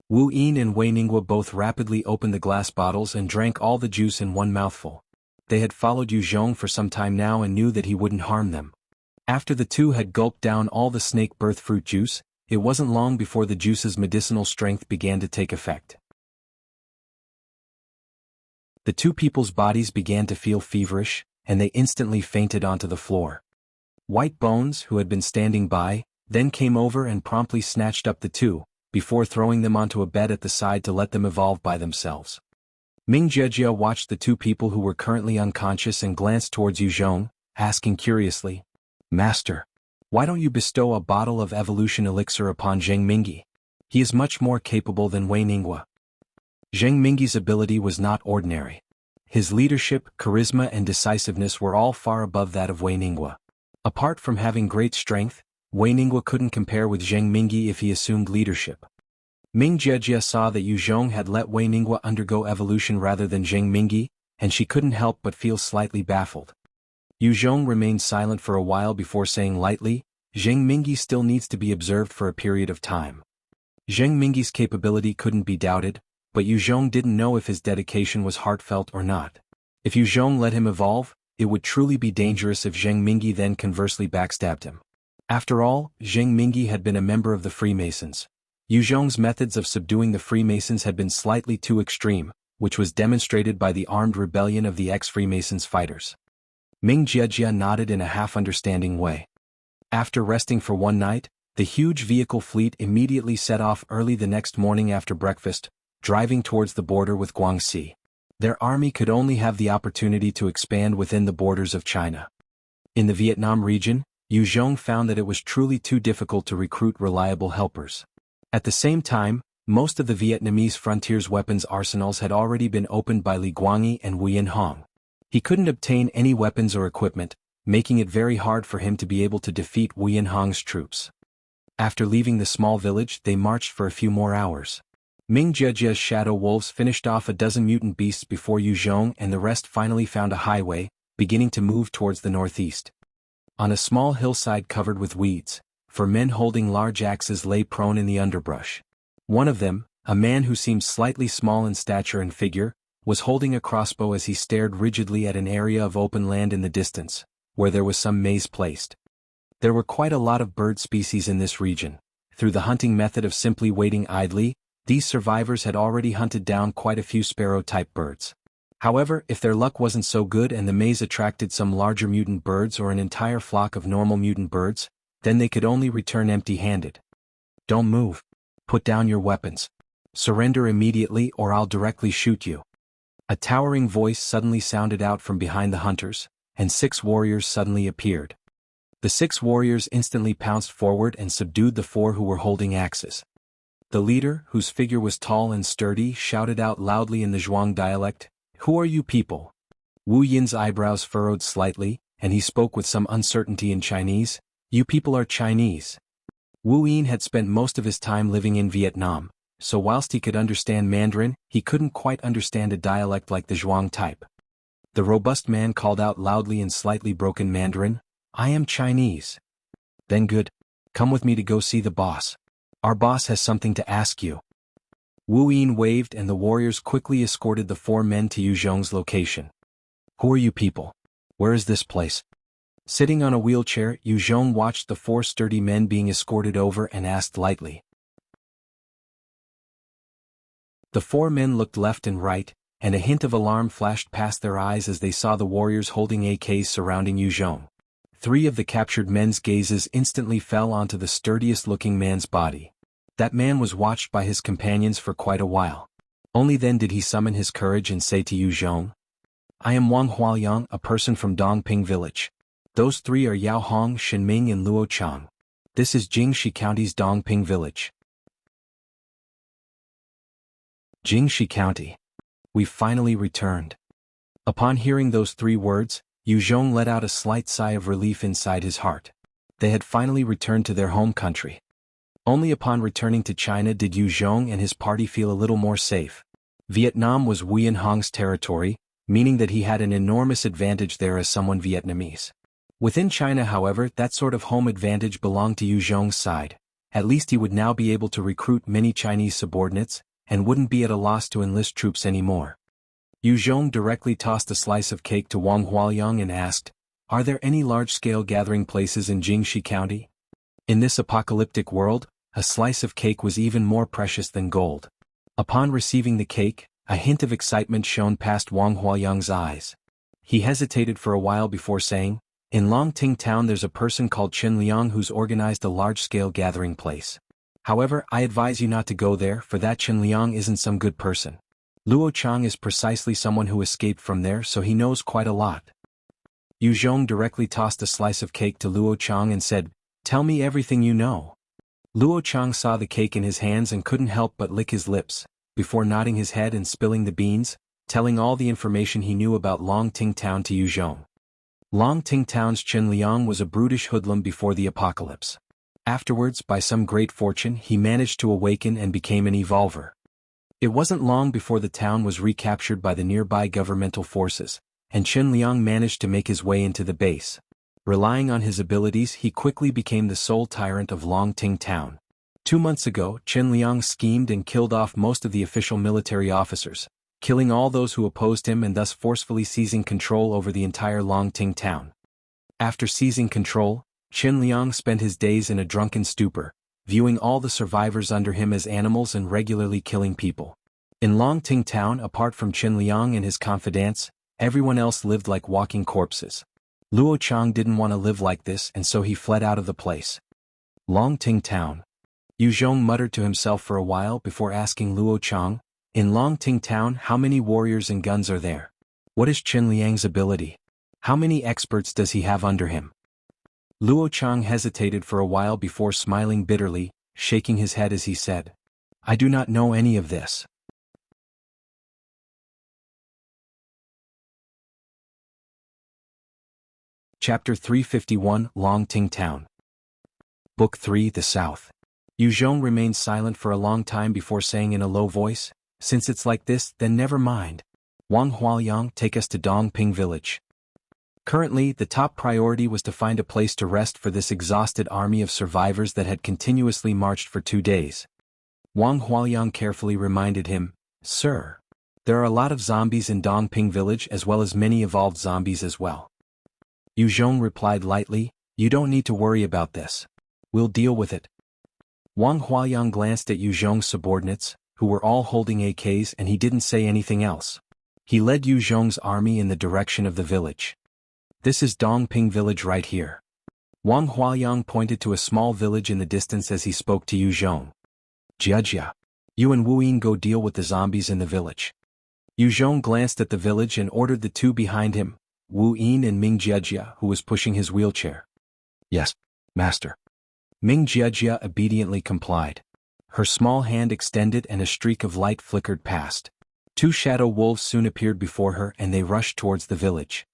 Wu Yin and Wei Ningguo both rapidly opened the glass bottles and drank all the juice in one mouthful. They had followed Yu Zhong for some time now and knew that he wouldn't harm them. After the 2 had gulped down all the snake birth fruit juice, it wasn't long before the juice's medicinal strength began to take effect. The 2 people's bodies began to feel feverish, and they instantly fainted onto the floor. White Bones, who had been standing by, then came over and promptly snatched up the 2, before throwing them onto a bed at the side to let them evolve by themselves. Ming Jejia watched the 2 people who were currently unconscious and glanced towards Yu Zhong, asking curiously, "Master, why don't you bestow a bottle of evolution elixir upon Zheng Mingyi? He is much more capable than Wei Ningguo." Zheng Mingyi's ability was not ordinary. His leadership, charisma and decisiveness were all far above that of Wei Ningguo. Apart from having great strength, Wei Ningguo couldn't compare with Zheng Mingyi if he assumed leadership. Ming Jejia saw that Yu Zhong had let Wei Ningguo undergo evolution rather than Zheng Mingyi, and she couldn't help but feel slightly baffled. Yu Zhong remained silent for a while before saying lightly, "Zheng Mingyi still needs to be observed for a period of time." Zheng Mingyi's capability couldn't be doubted, but Yu Zhong didn't know if his dedication was heartfelt or not. If Yu Zhong let him evolve, it would truly be dangerous if Zheng Mingyi then conversely backstabbed him. After all, Zheng Mingyi had been a member of the Freemasons. Yu Zhong's methods of subduing the Freemasons had been slightly too extreme, which was demonstrated by the armed rebellion of the ex-Freemasons fighters. Ming Jiejia nodded in a half-understanding way. After resting for one night, the huge vehicle fleet immediately set off early the next morning after breakfast, driving towards the border with Guangxi. Their army could only have the opportunity to expand within the borders of China. In the Vietnam region, Yu Zhong found that it was truly too difficult to recruit reliable helpers. At the same time, most of the Vietnamese frontier's weapons arsenals had already been opened by Li Guangyi and Wu Yinhong. He couldn't obtain any weapons or equipment, making it very hard for him to be able to defeat Wu Yinhong's troops. After leaving the small village, they marched for a few more hours. Ming Jiejia's shadow wolves finished off a dozen mutant beasts before Yu Zhong and the rest finally found a highway, beginning to move towards the northeast. On a small hillside covered with weeds, 4 men holding large axes lay prone in the underbrush. One of them, a man who seemed slightly small in stature and figure, was holding a crossbow as he stared rigidly at an area of open land in the distance, where there was some maize placed. There were quite a lot of bird species in this region. Through the hunting method of simply waiting idly, these survivors had already hunted down quite a few sparrow-type birds. However, if their luck wasn't so good and the maize attracted some larger mutant birds or an entire flock of normal mutant birds, then they could only return empty-handed. Don't move. Put down your weapons. Surrender immediately or I'll directly shoot you. A towering voice suddenly sounded out from behind the hunters, and 6 warriors suddenly appeared. The 6 warriors instantly pounced forward and subdued the 4 who were holding axes. The leader, whose figure was tall and sturdy, shouted out loudly in the Zhuang dialect, "Who are you people?" Wu Yin's eyebrows furrowed slightly, and he spoke with some uncertainty in Chinese, "You people are Chinese." Wu Yin had spent most of his time living in Vietnam, so whilst he could understand Mandarin, he couldn't quite understand a dialect like the Zhuang type. The robust man called out loudly in slightly broken Mandarin, "I am Chinese." "Then good. Come with me to go see the boss. Our boss has something to ask you." Wu Yin waved and the warriors quickly escorted the 4 men to Yu Zhong's location. "Who are you people? Where is this place?" Sitting on a wheelchair, Yu Zhong watched the 4 sturdy men being escorted over and asked lightly. The 4 men looked left and right, and a hint of alarm flashed past their eyes as they saw the warriors holding AKs surrounding Yu Zhong. 3 of the captured men's gazes instantly fell onto the sturdiest-looking man's body. That man was watched by his companions for quite a while. Only then did he summon his courage and say to Yu Zhong, "I am Wang Hualiang, a person from Dongping village. Those 3 are Yao Hong, Shenming and Luo Chang. This is Jiangxi County's Dongping village." Jiangxi County. "We've finally returned." Upon hearing those 3 words, Yu Zhong let out a slight sigh of relief inside his heart. They had finally returned to their home country. Only upon returning to China did Yu Zhong and his party feel a little more safe. Vietnam was Wu Yinhong's territory, meaning that he had an enormous advantage there as someone Vietnamese. Within China, however, that sort of home advantage belonged to Yu Zhong's side. At least he would now be able to recruit many Chinese subordinates, and wouldn't be at a loss to enlist troops anymore. Yu Zhong directly tossed a slice of cake to Wang Hualiang and asked, "Are there any large-scale gathering places in Jiangxi County?" In this apocalyptic world, a slice of cake was even more precious than gold. Upon receiving the cake, a hint of excitement shone past Wang Hualiang's eyes. He hesitated for a while before saying, "In Longting Town there's a person called Chen Liang who's organized a large-scale gathering place. However, I advise you not to go there, for that Chen Liang isn't some good person. Luo Chang is precisely someone who escaped from there, so he knows quite a lot." Yu Zhong directly tossed a slice of cake to Luo Chang and said, "Tell me everything you know." Luo Chang saw the cake in his hands and couldn't help but lick his lips, before nodding his head and spilling the beans, telling all the information he knew about Longting Town to Yu Zhong. Longting Town's Chen Liang was a brutish hoodlum before the apocalypse. Afterwards, by some great fortune, he managed to awaken and became an evolver. It wasn't long before the town was recaptured by the nearby governmental forces, and Chen Liang managed to make his way into the base. Relying on his abilities, he quickly became the sole tyrant of Longting Town. 2 months ago, Chen Liang schemed and killed off most of the official military officers, killing all those who opposed him and thus forcefully seizing control over the entire Longting Town. After seizing control, Chen Liang spent his days in a drunken stupor, viewing all the survivors under him as animals and regularly killing people. In Longting Town, apart from Chen Liang and his confidants, everyone else lived like walking corpses. Luo Chang didn't want to live like this and so he fled out of the place. Longting Town. Yu Zhong muttered to himself for a while before asking Luo Chang, "In Longting Town, how many warriors and guns are there? What is Chen Liang's ability? How many experts does he have under him?" Luo Chang hesitated for a while before smiling bitterly, shaking his head as he said, "I do not know any of this." Chapter 351, Longting Town. Book 3, The South. Yu Zhong remained silent for a long time before saying in a low voice, "Since it's like this, then never mind. Wang Huaoliang, take us to Dongping village." Currently, the top priority was to find a place to rest for this exhausted army of survivors that had continuously marched for 2 days. Wang Huaoliang carefully reminded him, "Sir, there are a lot of zombies in Dongping village as well as many evolved zombies as well." Yu Zhong replied lightly, "You don't need to worry about this. We'll deal with it." Wang Huaoliang glanced at Yu Zhong's subordinates, who were all holding AKs, and he didn't say anything else. He led Yu Zhong's army in the direction of the village. "This is Dongping village right here." Wang Huaoliang pointed to a small village in the distance as he spoke to Yu Zhong. "Jiajia, you and Wu Yin go deal with the zombies in the village." Yu Zhong glanced at the village and ordered the two behind him, Wu Yin and Ming Jiajia, who was pushing his wheelchair. "Yes, master." Ming Jiajia obediently complied. Her small hand extended and a streak of light flickered past. 2 shadow wolves soon appeared before her and they rushed towards the village.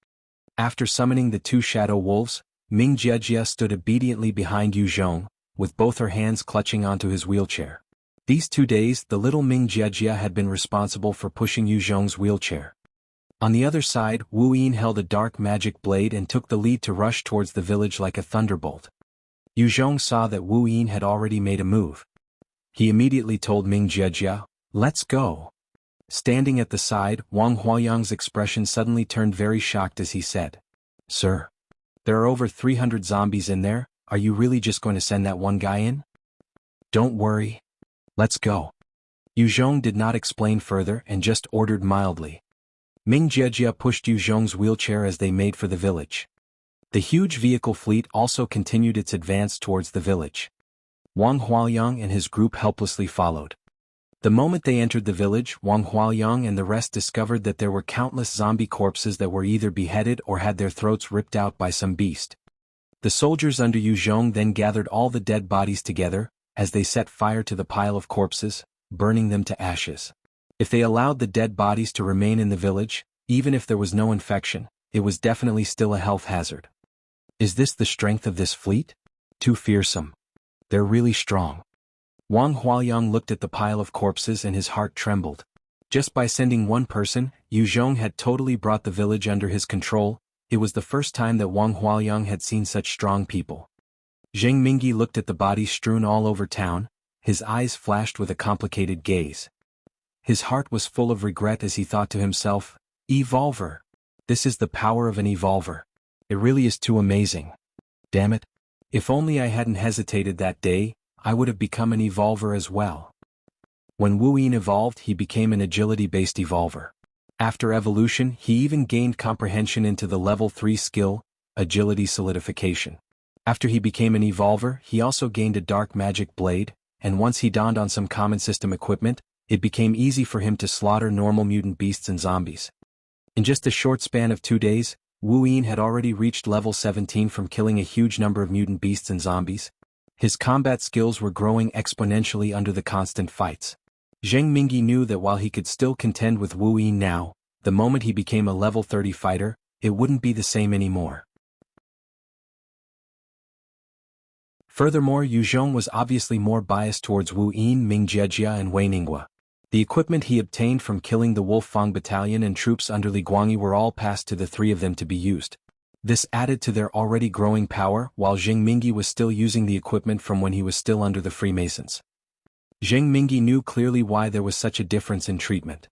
After summoning the 2 shadow wolves, Ming Jiajia stood obediently behind Yu Zhong, with both her hands clutching onto his wheelchair. These 2 days, the little Ming Jiajia had been responsible for pushing Yu Zhong's wheelchair. On the other side, Wu Yin held a dark magic blade and took the lead to rush towards the village like a thunderbolt. Yu Zhong saw that Wu Yin had already made a move. He immediately told Ming Jiajia, "Let's go." Standing at the side, Wang Huaoliang's expression suddenly turned very shocked as he said, "Sir, there are over 300 zombies in there, are you really just going to send that one guy in?" "Don't worry. Let's go." Yu Zhong did not explain further and just ordered mildly. Ming Jiajia pushed Yu Zhong's wheelchair as they made for the village. The huge vehicle fleet also continued its advance towards the village. Wang Huaoliang and his group helplessly followed. The moment they entered the village, Wang Huaoliang and the rest discovered that there were countless zombie corpses that were either beheaded or had their throats ripped out by some beast. The soldiers under Yu Zhong then gathered all the dead bodies together, as they set fire to the pile of corpses, burning them to ashes. If they allowed the dead bodies to remain in the village, even if there was no infection, it was definitely still a health hazard. Is this the strength of this fleet? Too fearsome. They're really strong. Wang Huaoliang looked at the pile of corpses and his heart trembled. Just by sending one person, Yu Zhong had totally brought the village under his control. It was the first time that Wang Huaoliang had seen such strong people. Zheng Mingyi looked at the bodies strewn all over town, his eyes flashed with a complicated gaze. His heart was full of regret as he thought to himself, "Evolver. This is the power of an evolver. It really is too amazing. Damn it. If only I hadn't hesitated that day, I would have become an evolver as well." When Wu Yin evolved, he became an agility-based evolver. After evolution, he even gained comprehension into the level 3 skill, agility solidification. After he became an evolver, he also gained a dark magic blade, and once he donned on some common system equipment, it became easy for him to slaughter normal mutant beasts and zombies. In just a short span of 2 days, Wu Yin had already reached level 17 from killing a huge number of mutant beasts and zombies. His combat skills were growing exponentially under the constant fights. Zheng Mingyi knew that while he could still contend with Wu Yin now, the moment he became a level 30 fighter, it wouldn't be the same anymore. Furthermore, Yu Zhong was obviously more biased towards Wu Yin, Ming Jiajia and Wei Ningguo. The equipment he obtained from killing the Wolf Fang battalion and troops under Li Guangyi were all passed to the 3 of them to be used. This added to their already growing power, while Zheng Mingyi was still using the equipment from when he was still under the Freemasons. Zheng Mingyi knew clearly why there was such a difference in treatment.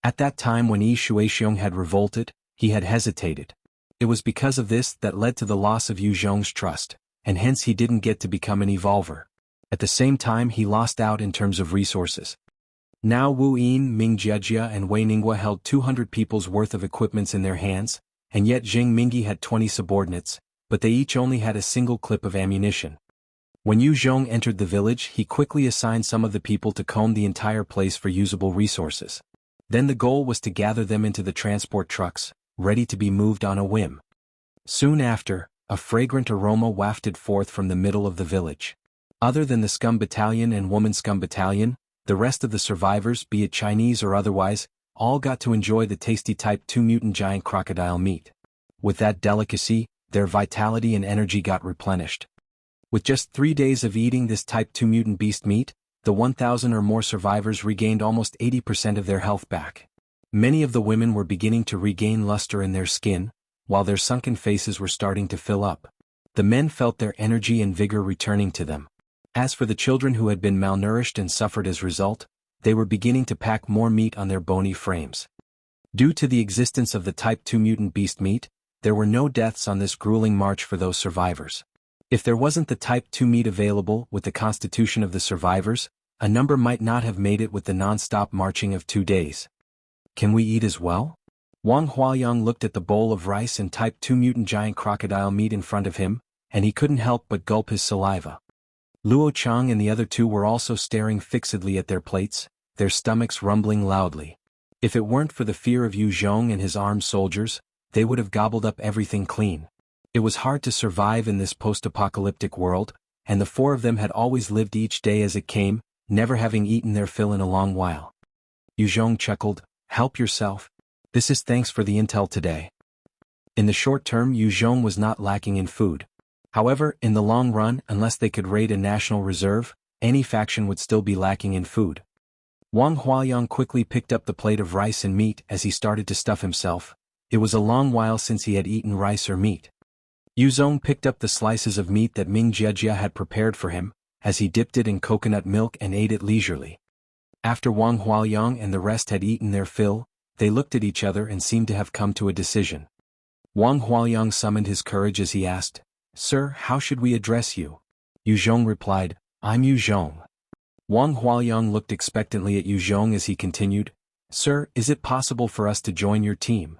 At that time when Yi Shuixiong had revolted, he had hesitated. It was because of this that led to the loss of Yu Zhong's trust, and hence he didn't get to become an evolver. At the same time he lost out in terms of resources. Now Wu Yin, Ming Jiejia and Wei Ninghua held 200 people's worth of equipments in their hands, and yet Jing Mingi had 20 subordinates, but they each only had a single clip of ammunition. When Yu Zhong entered the village, he quickly assigned some of the people to comb the entire place for usable resources. Then the goal was to gather them into the transport trucks, ready to be moved on a whim. Soon after, a fragrant aroma wafted forth from the middle of the village. Other than the Scum Battalion and Woman Scum Battalion, the rest of the survivors, be it Chinese or otherwise, all got to enjoy the tasty Type 2 mutant giant crocodile meat. With that delicacy, their vitality and energy got replenished. With just 3 days of eating this Type 2 mutant beast meat, the 1,000 or more survivors regained almost 80% of their health back. Many of the women were beginning to regain luster in their skin, while their sunken faces were starting to fill up. The men felt their energy and vigor returning to them. As for the children who had been malnourished and suffered as a result, they were beginning to pack more meat on their bony frames. Due to the existence of the Type 2 mutant beast meat, there were no deaths on this grueling march for those survivors. If there wasn't the Type 2 meat available with the constitution of the survivors, a number might not have made it with the non-stop marching of 2 days. Can we eat as well? Wang Huayang looked at the bowl of rice and Type 2 mutant giant crocodile meat in front of him, and he couldn't help but gulp his saliva. Luo Chang and the other two were also staring fixedly at their plates, their stomachs rumbling loudly. If it weren't for the fear of Yu Zhong and his armed soldiers, they would have gobbled up everything clean. It was hard to survive in this post-apocalyptic world, and the four of them had always lived each day as it came, never having eaten their fill in a long while. Yu Zhong chuckled, "Help yourself. This is thanks for the intel today." In the short term, Yu Zhong was not lacking in food. However, in the long run, unless they could raid a national reserve, any faction would still be lacking in food. Wang Huayang quickly picked up the plate of rice and meat as he started to stuff himself. It was a long while since he had eaten rice or meat. Yu Zhong picked up the slices of meat that Ming Jiejia had prepared for him, as he dipped it in coconut milk and ate it leisurely. After Wang Huayang and the rest had eaten their fill, they looked at each other and seemed to have come to a decision. Wang Huayang summoned his courage as he asked, "Sir, how should we address you?" Yu Zhong replied, "I'm Yu Zhong." Wang Huayang looked expectantly at Yu Zhong as he continued, "Sir, is it possible for us to join your team?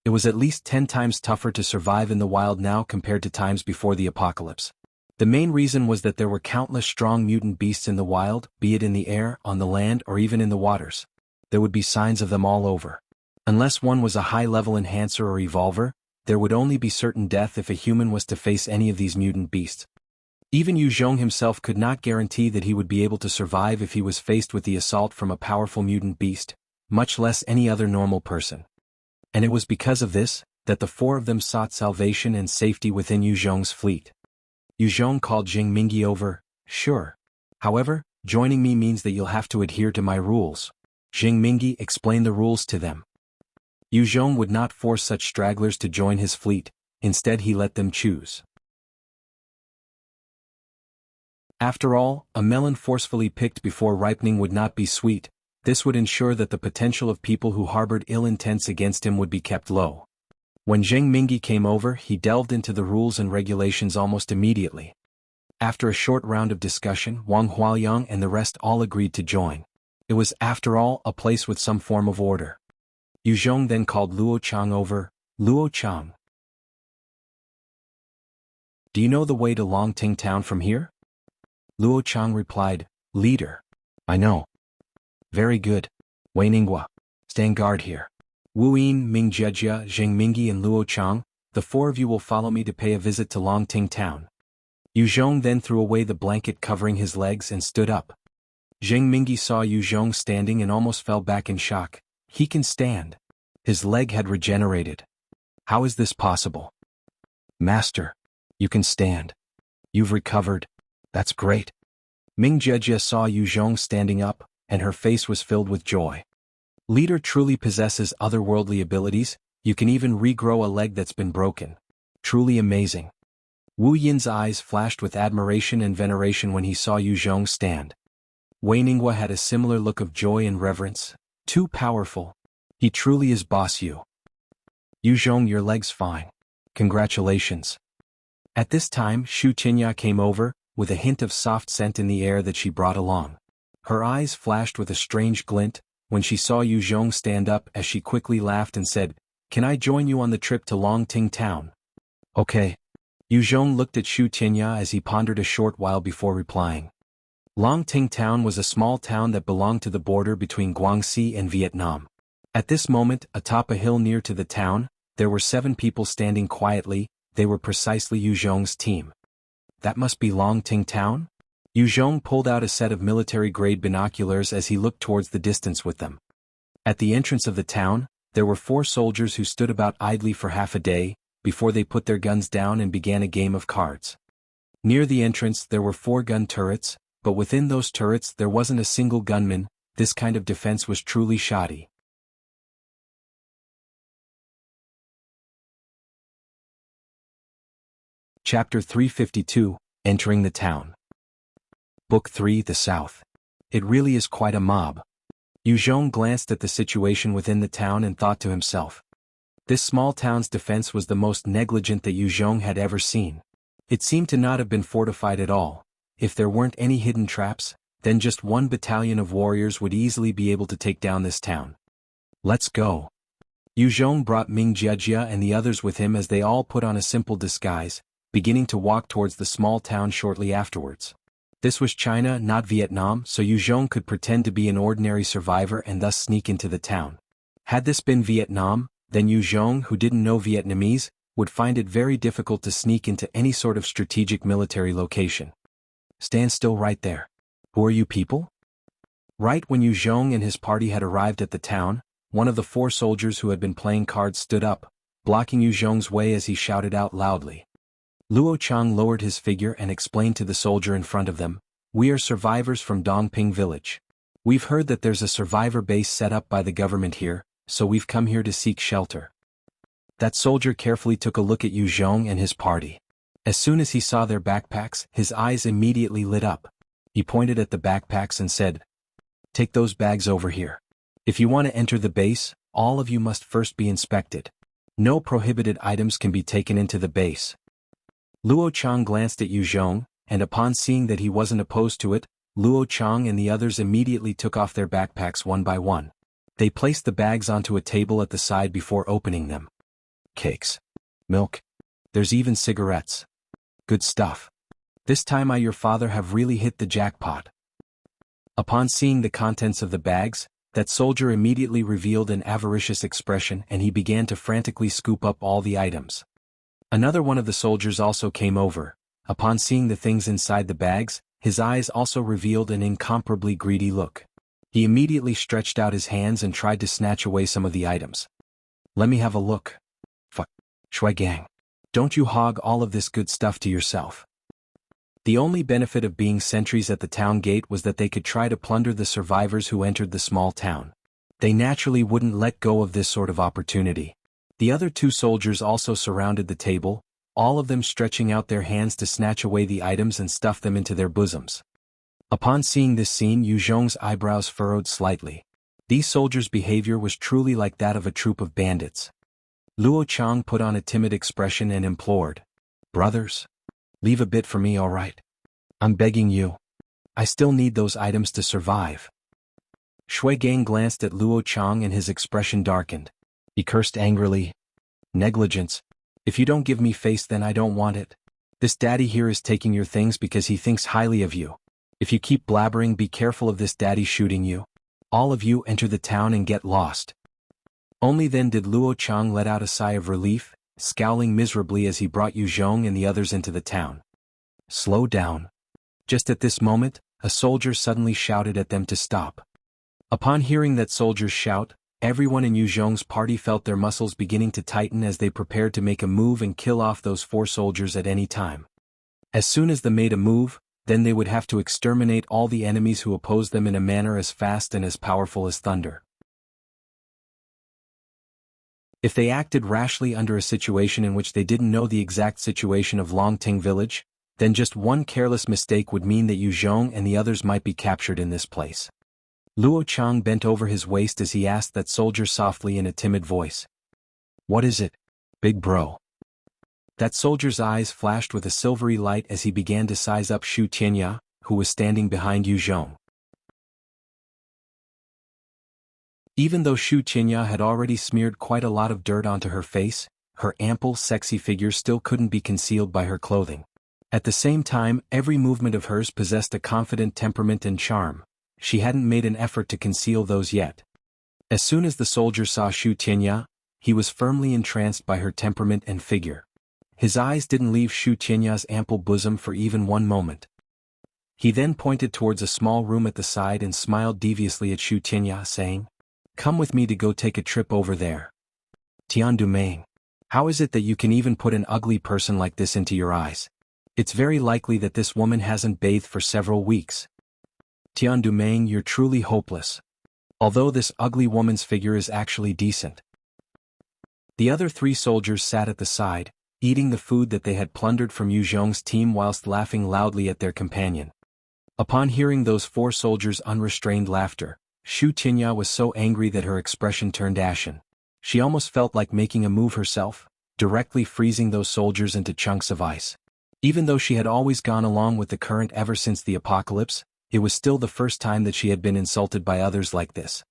It was at least 10 times tougher to survive in the wild now compared to times before the apocalypse. The main reason was that there were countless strong mutant beasts in the wild, be it in the air, on the land, or even in the waters. There would be signs of them all over. Unless one was a high-level enhancer or evolver, there would only be certain death if a human was to face any of these mutant beasts. Even Yu Zhong himself could not guarantee that he would be able to survive if he was faced with the assault from a powerful mutant beast, much less any other normal person. And it was because of this, that the four of them sought salvation and safety within Yu Zhong's fleet. Yu Zhong called Jing Mingi over, "Sure. However, joining me means that you'll have to adhere to my rules." Jing Mingi explained the rules to them. Yu Zhong would not force such stragglers to join his fleet, instead he let them choose. After all, a melon forcefully picked before ripening would not be sweet. This would ensure that the potential of people who harbored ill intents against him would be kept low. When Jing Mingi came over, he delved into the rules and regulations almost immediately. After a short round of discussion, Wang Huayang and the rest all agreed to join. It was, after all, a place with some form of order. Yu Zhong then called Luo Chang over, "Luo Chang, do you know the way to Longting Town from here?" Luo Chang replied, "Leader, I know." "Very good. Wei Ninghua, stand guard here. Wu Yin, Ming Jiejia, Jing Mingi and Luo Chang, the four of you will follow me to pay a visit to Longting Town." Yu Zhong then threw away the blanket covering his legs and stood up. Jing Mingi saw Yu Zhong standing and almost fell back in shock. He can stand. His leg had regenerated. How is this possible? "Master, you can stand. You've recovered. That's great." Ming Jiejia saw Yu Zhong standing up, and her face was filled with joy. Leader truly possesses otherworldly abilities. You can even regrow a leg that's been broken. Truly amazing. Wu Yin's eyes flashed with admiration and veneration when he saw Yu Zhong stand. Wei Ninghua had a similar look of joy and reverence. Too powerful. He truly is Boss Yu. "Yu Zhong, your leg's fine. Congratulations." At this time, Shu Qinya came over, with a hint of soft scent in the air that she brought along. Her eyes flashed with a strange glint when she saw Yu Zhong stand up as she quickly laughed and said, "Can I join you on the trip to Longting Town?" "Okay." Yu Zhong looked at Shu Tianya as he pondered a short while before replying. Longting Town was a small town that belonged to the border between Guangxi and Vietnam. At this moment, atop a hill near to the town, there were 7 people standing quietly. They were precisely Yu Zhong's team. That must be Longting Town? Yu Zhong pulled out a set of military-grade binoculars as he looked towards the distance with them. At the entrance of the town, there were 4 soldiers who stood about idly for half a day, before they put their guns down and began a game of cards. Near the entrance there were 4 gun turrets, but within those turrets there wasn't a single gunman. This kind of defense was truly shoddy. Chapter 352, Entering the Town. Book 3, The South. It really is quite a mob. Yu Zhong glanced at the situation within the town and thought to himself. This small town's defense was the most negligent that Yu Zhong had ever seen. It seemed to not have been fortified at all. If there weren't any hidden traps, then just 1 battalion of warriors would easily be able to take down this town. Let's go. Yu Zhong brought Ming Jiajia and the others with him as they all put on a simple disguise, beginning to walk towards the small town shortly afterwards. This was China, not Vietnam, so Yu Zhong could pretend to be an ordinary survivor and thus sneak into the town. Had this been Vietnam, then Yu Zhong, who didn't know Vietnamese, would find it very difficult to sneak into any sort of strategic military location. Stand still right there. Who are you people? Right when Yu Zhong and his party had arrived at the town, one of the 4 soldiers who had been playing cards stood up, blocking Yu Zhong's way as he shouted out loudly. Luo Chang lowered his figure and explained to the soldier in front of them, "We are survivors from Dongping village. We've heard that there's a survivor base set up by the government here, so we've come here to seek shelter." That soldier carefully took a look at Yu Zhong and his party. As soon as he saw their backpacks, his eyes immediately lit up. He pointed at the backpacks and said, "Take those bags over here. If you want to enter the base, all of you must first be inspected. No prohibited items can be taken into the base." Luo Chang glanced at Yu Zhong, and upon seeing that he wasn't opposed to it, Luo Chang and the others immediately took off their backpacks one by one. They placed the bags onto a table at the side before opening them. Cakes. Milk. There's even cigarettes. Good stuff. This time your father have really hit the jackpot. Upon seeing the contents of the bags, that soldier immediately revealed an avaricious expression and he began to frantically scoop up all the items. Another one of the soldiers also came over. Upon seeing the things inside the bags, his eyes also revealed an incomparably greedy look. He immediately stretched out his hands and tried to snatch away some of the items. "Let me have a look." "Fuck. Shui Gang. Don't you hog all of this good stuff to yourself." The only benefit of being sentries at the town gate was that they could try to plunder the survivors who entered the small town. They naturally wouldn't let go of this sort of opportunity. The other 2 soldiers also surrounded the table, all of them stretching out their hands to snatch away the items and stuff them into their bosoms. Upon seeing this scene, Yu Zhong's eyebrows furrowed slightly. These soldiers' behavior was truly like that of a troop of bandits. Luo Chang put on a timid expression and implored, "Brothers, leave a bit for me, all right? I'm begging you. I still need those items to survive." Shui Gang glanced at Luo Chang and his expression darkened. He cursed angrily. "Negligence. If you don't give me face, then I don't want it. This daddy here is taking your things because he thinks highly of you. If you keep blabbering, be careful of this daddy shooting you. All of you enter the town and get lost." Only then did Luo Chang let out a sigh of relief, scowling miserably as he brought Yu Zhong and the others into the town. "Slow down." Just at this moment, a soldier suddenly shouted at them to stop. Upon hearing that soldier's shout, everyone in Yu Zhong's party felt their muscles beginning to tighten as they prepared to make a move and kill off those 4 soldiers at any time. As soon as they made a move, then they would have to exterminate all the enemies who opposed them in a manner as fast and as powerful as thunder. If they acted rashly under a situation in which they didn't know the exact situation of Longting village, then just one careless mistake would mean that Yu Zhong and the others might be captured in this place. Luo Chang bent over his waist as he asked that soldier softly in a timid voice, "What is it, big bro?" That soldier's eyes flashed with a silvery light as he began to size up Shu Tianya, who was standing behind Yu Zhong. Even though Shu Qinya had already smeared quite a lot of dirt onto her face, her ample, sexy figure still couldn't be concealed by her clothing. At the same time, every movement of hers possessed a confident temperament and charm. She hadn't made an effort to conceal those yet. As soon as the soldier saw Shu Qinya, he was firmly entranced by her temperament and figure. His eyes didn't leave Shu Qinya's ample bosom for even one moment. He then pointed towards a small room at the side and smiled deviously at Shu Qinya, saying, "Come with me to go take a trip over there." Tian Dumeng, how is it that you can even put an ugly person like this into your eyes? It's very likely that this woman hasn't bathed for several weeks. Tian Dumeng, you're truly hopeless. Although this ugly woman's figure is actually decent. The other 3 soldiers sat at the side, eating the food that they had plundered from Yu Zhong's team whilst laughing loudly at their companion. Upon hearing those 4 soldiers' unrestrained laughter, Shu Qinya was so angry that her expression turned ashen. She almost felt like making a move herself, directly freezing those soldiers into chunks of ice. Even though she had always gone along with the current ever since the apocalypse, it was still the first time that she had been insulted by others like this.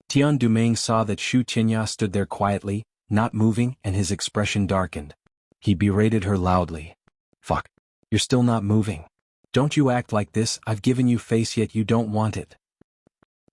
Tian Dumeng saw that Shu Qinya stood there quietly, not moving, and his expression darkened. He berated her loudly. "Fuck. You're still not moving. Don't you act like this, I've given you face yet you don't want it."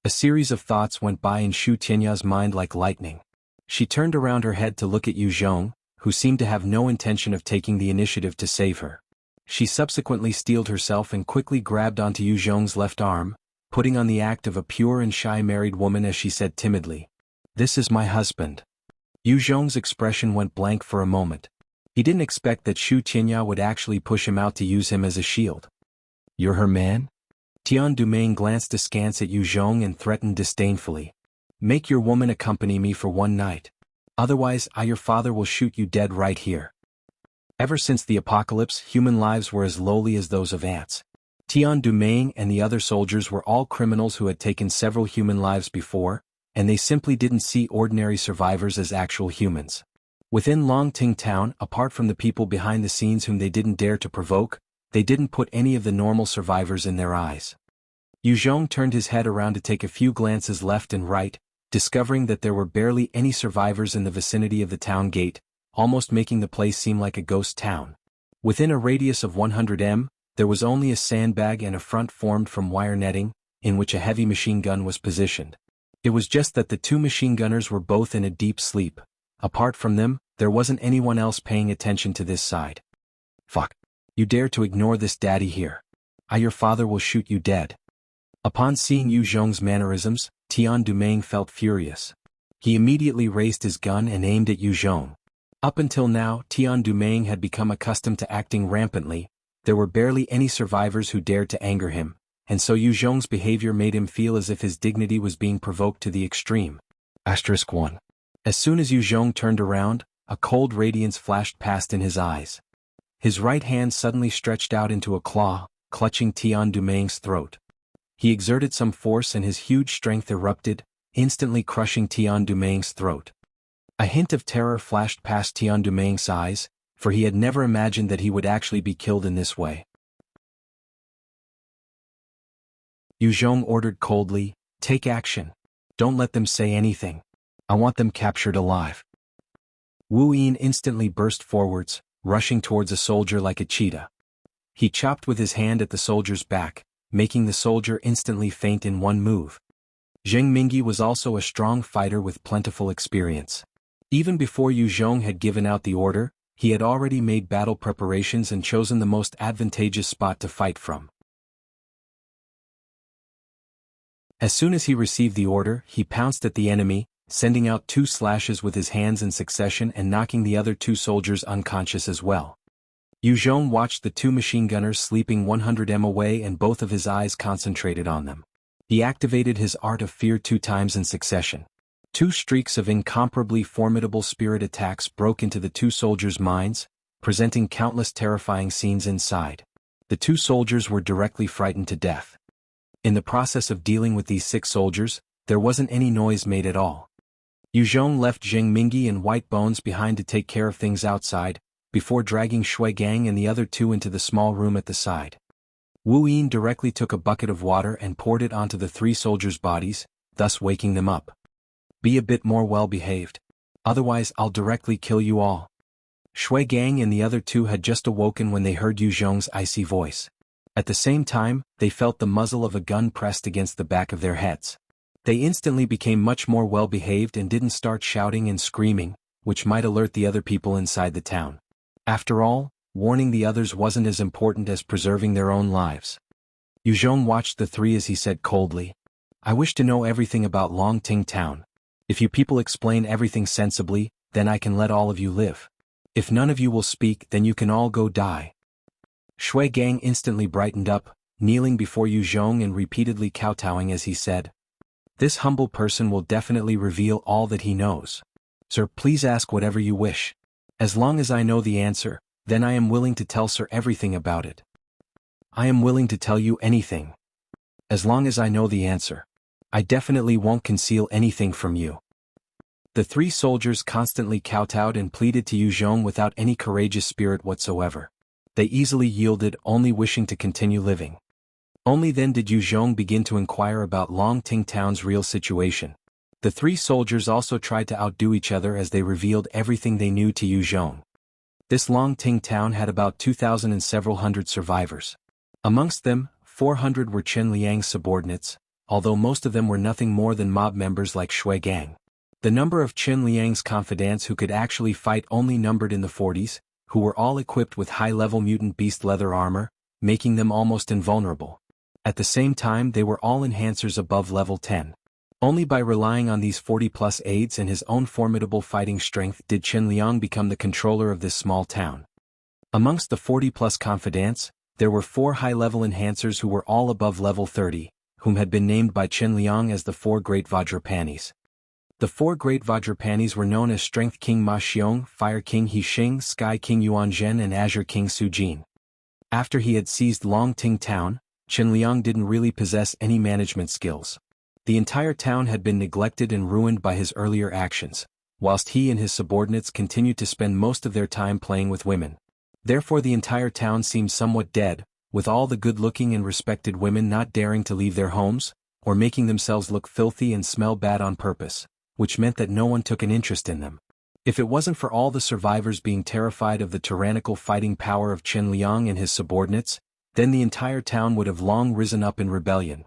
A series of thoughts went by in Shu Tianya's mind like lightning. She turned around her head to look at Yu Zhong, who seemed to have no intention of taking the initiative to save her. She subsequently steeled herself and quickly grabbed onto Yu Zhong's left arm, putting on the act of a pure and shy married woman as she said timidly, "This is my husband." Yu Zhong's expression went blank for a moment. He didn't expect that Shu Qinya would actually push him out to use him as a shield. "You're her man?" Tian Dumeng glanced askance at Yu Zhong and threatened disdainfully. "Make your woman accompany me for one night. Otherwise, your father will shoot you dead right here." Ever since the apocalypse, human lives were as lowly as those of ants. Tian Dumeng and the other soldiers were all criminals who had taken several human lives before, and they simply didn't see ordinary survivors as actual humans. Within Longting Town, apart from the people behind the scenes whom they didn't dare to provoke, they didn't put any of the normal survivors in their eyes. Yu Zhong turned his head around to take a few glances left and right, discovering that there were barely any survivors in the vicinity of the town gate, almost making the place seem like a ghost town. Within a radius of 100 m, there was only a sandbag and a front formed from wire netting, in which a heavy machine gun was positioned. It was just that the 2 machine gunners were both in a deep sleep. Apart from them, there wasn't anyone else paying attention to this side. "Fuck. You dare to ignore this daddy here. Your father will shoot you dead." Upon seeing Yu Zhong's mannerisms, Tian Dumeng felt furious. He immediately raised his gun and aimed at Yu Zhong. Up until now, Tian Dumeng had become accustomed to acting rampantly. There were barely any survivors who dared to anger him, and so Yu Zhong's behavior made him feel as if his dignity was being provoked to the extreme. *1. As soon as Yu Zhong turned around, a cold radiance flashed past in his eyes. His right hand suddenly stretched out into a claw, clutching Tian Dumeng's throat. He exerted some force and his huge strength erupted, instantly crushing Tian Dumeng's throat. A hint of terror flashed past Tian Dumeng's eyes, for he had never imagined that he would actually be killed in this way. Yu Zhong ordered coldly, "Take action. Don't let them say anything. I want them captured alive." Wu Yin instantly burst forwards, rushing towards a soldier like a cheetah. He chopped with his hand at the soldier's back, making the soldier instantly faint in one move. Zheng Mingyi was also a strong fighter with plentiful experience. Even before Yu Zhong had given out the order, he had already made battle preparations and chosen the most advantageous spot to fight from. As soon as he received the order, he pounced at the enemy, sending out 2 slashes with his hands in succession and knocking the other 2 soldiers unconscious as well. Yu Zhong watched the 2 machine gunners sleeping 100 m away and both of his eyes concentrated on them. He activated his art of fear 2 times in succession. 2 streaks of incomparably formidable spirit attacks broke into the 2 soldiers' minds, presenting countless terrifying scenes inside. The 2 soldiers were directly frightened to death. In the process of dealing with these 6 soldiers, there wasn't any noise made at all. Yu Zhong left Zheng Mingyi and White Bones behind to take care of things outside, before dragging Shui Gang and the other 2 into the small room at the side. Wu Yin directly took a bucket of water and poured it onto the 3 soldiers' bodies, thus waking them up. Be a bit more well-behaved. Otherwise I'll directly kill you all. Shui Gang and the other two had just awoken when they heard Yu Zhong's icy voice. At the same time, they felt the muzzle of a gun pressed against the back of their heads. They instantly became much more well-behaved and didn't start shouting and screaming, which might alert the other people inside the town. After all, warning the others wasn't as important as preserving their own lives. Yu Zhong watched the three as he said coldly, "I wish to know everything about Longting Town. If you people explain everything sensibly, then I can let all of you live. If none of you will speak, then you can all go die." Shui Gang instantly brightened up, kneeling before Yu Zhong and repeatedly kowtowing as he said, "This humble person will definitely reveal all that he knows. Sir, please ask whatever you wish. As long as I know the answer, then I am willing to tell Sir everything about it. I am willing to tell you anything. As long as I know the answer. I definitely won't conceal anything from you." The three soldiers constantly kowtowed and pleaded to Yu Zhong without any courageous spirit whatsoever. They easily yielded, only wishing to continue living. Only then did Yu Zhong begin to inquire about Longting Town's real situation. The three soldiers also tried to outdo each other as they revealed everything they knew to Yu Zhong. This Longting Town had about 2,000 and several hundred survivors. Amongst them, 400 were Chen Liang's subordinates, although most of them were nothing more than mob members like Shui Gang. The number of Chen Liang's confidants who could actually fight only numbered in the 40s, who were all equipped with high-level mutant beast leather armor, making them almost invulnerable. At the same time, they were all enhancers above level 10. Only by relying on these 40-plus aides and his own formidable fighting strength did Chen Liang become the controller of this small town. Amongst the 40-plus confidants, there were 4 high-level enhancers who were all above level 30, whom had been named by Chen Liang as the 4 Great Vajrapanis. The 4 Great Vajrapanis were known as Strength King Ma Xiong, Fire King He Xing, Sky King Yuan Zhen and Azure King Su Jin. After he had seized Longting Town, Chen Liang didn't really possess any management skills. The entire town had been neglected and ruined by his earlier actions, whilst he and his subordinates continued to spend most of their time playing with women. Therefore the entire town seemed somewhat dead, with all the good-looking and respected women not daring to leave their homes, or making themselves look filthy and smell bad on purpose, which meant that no one took an interest in them. If it wasn't for all the survivors being terrified of the tyrannical fighting power of Chen Liang and his subordinates, then the entire town would have long risen up in rebellion.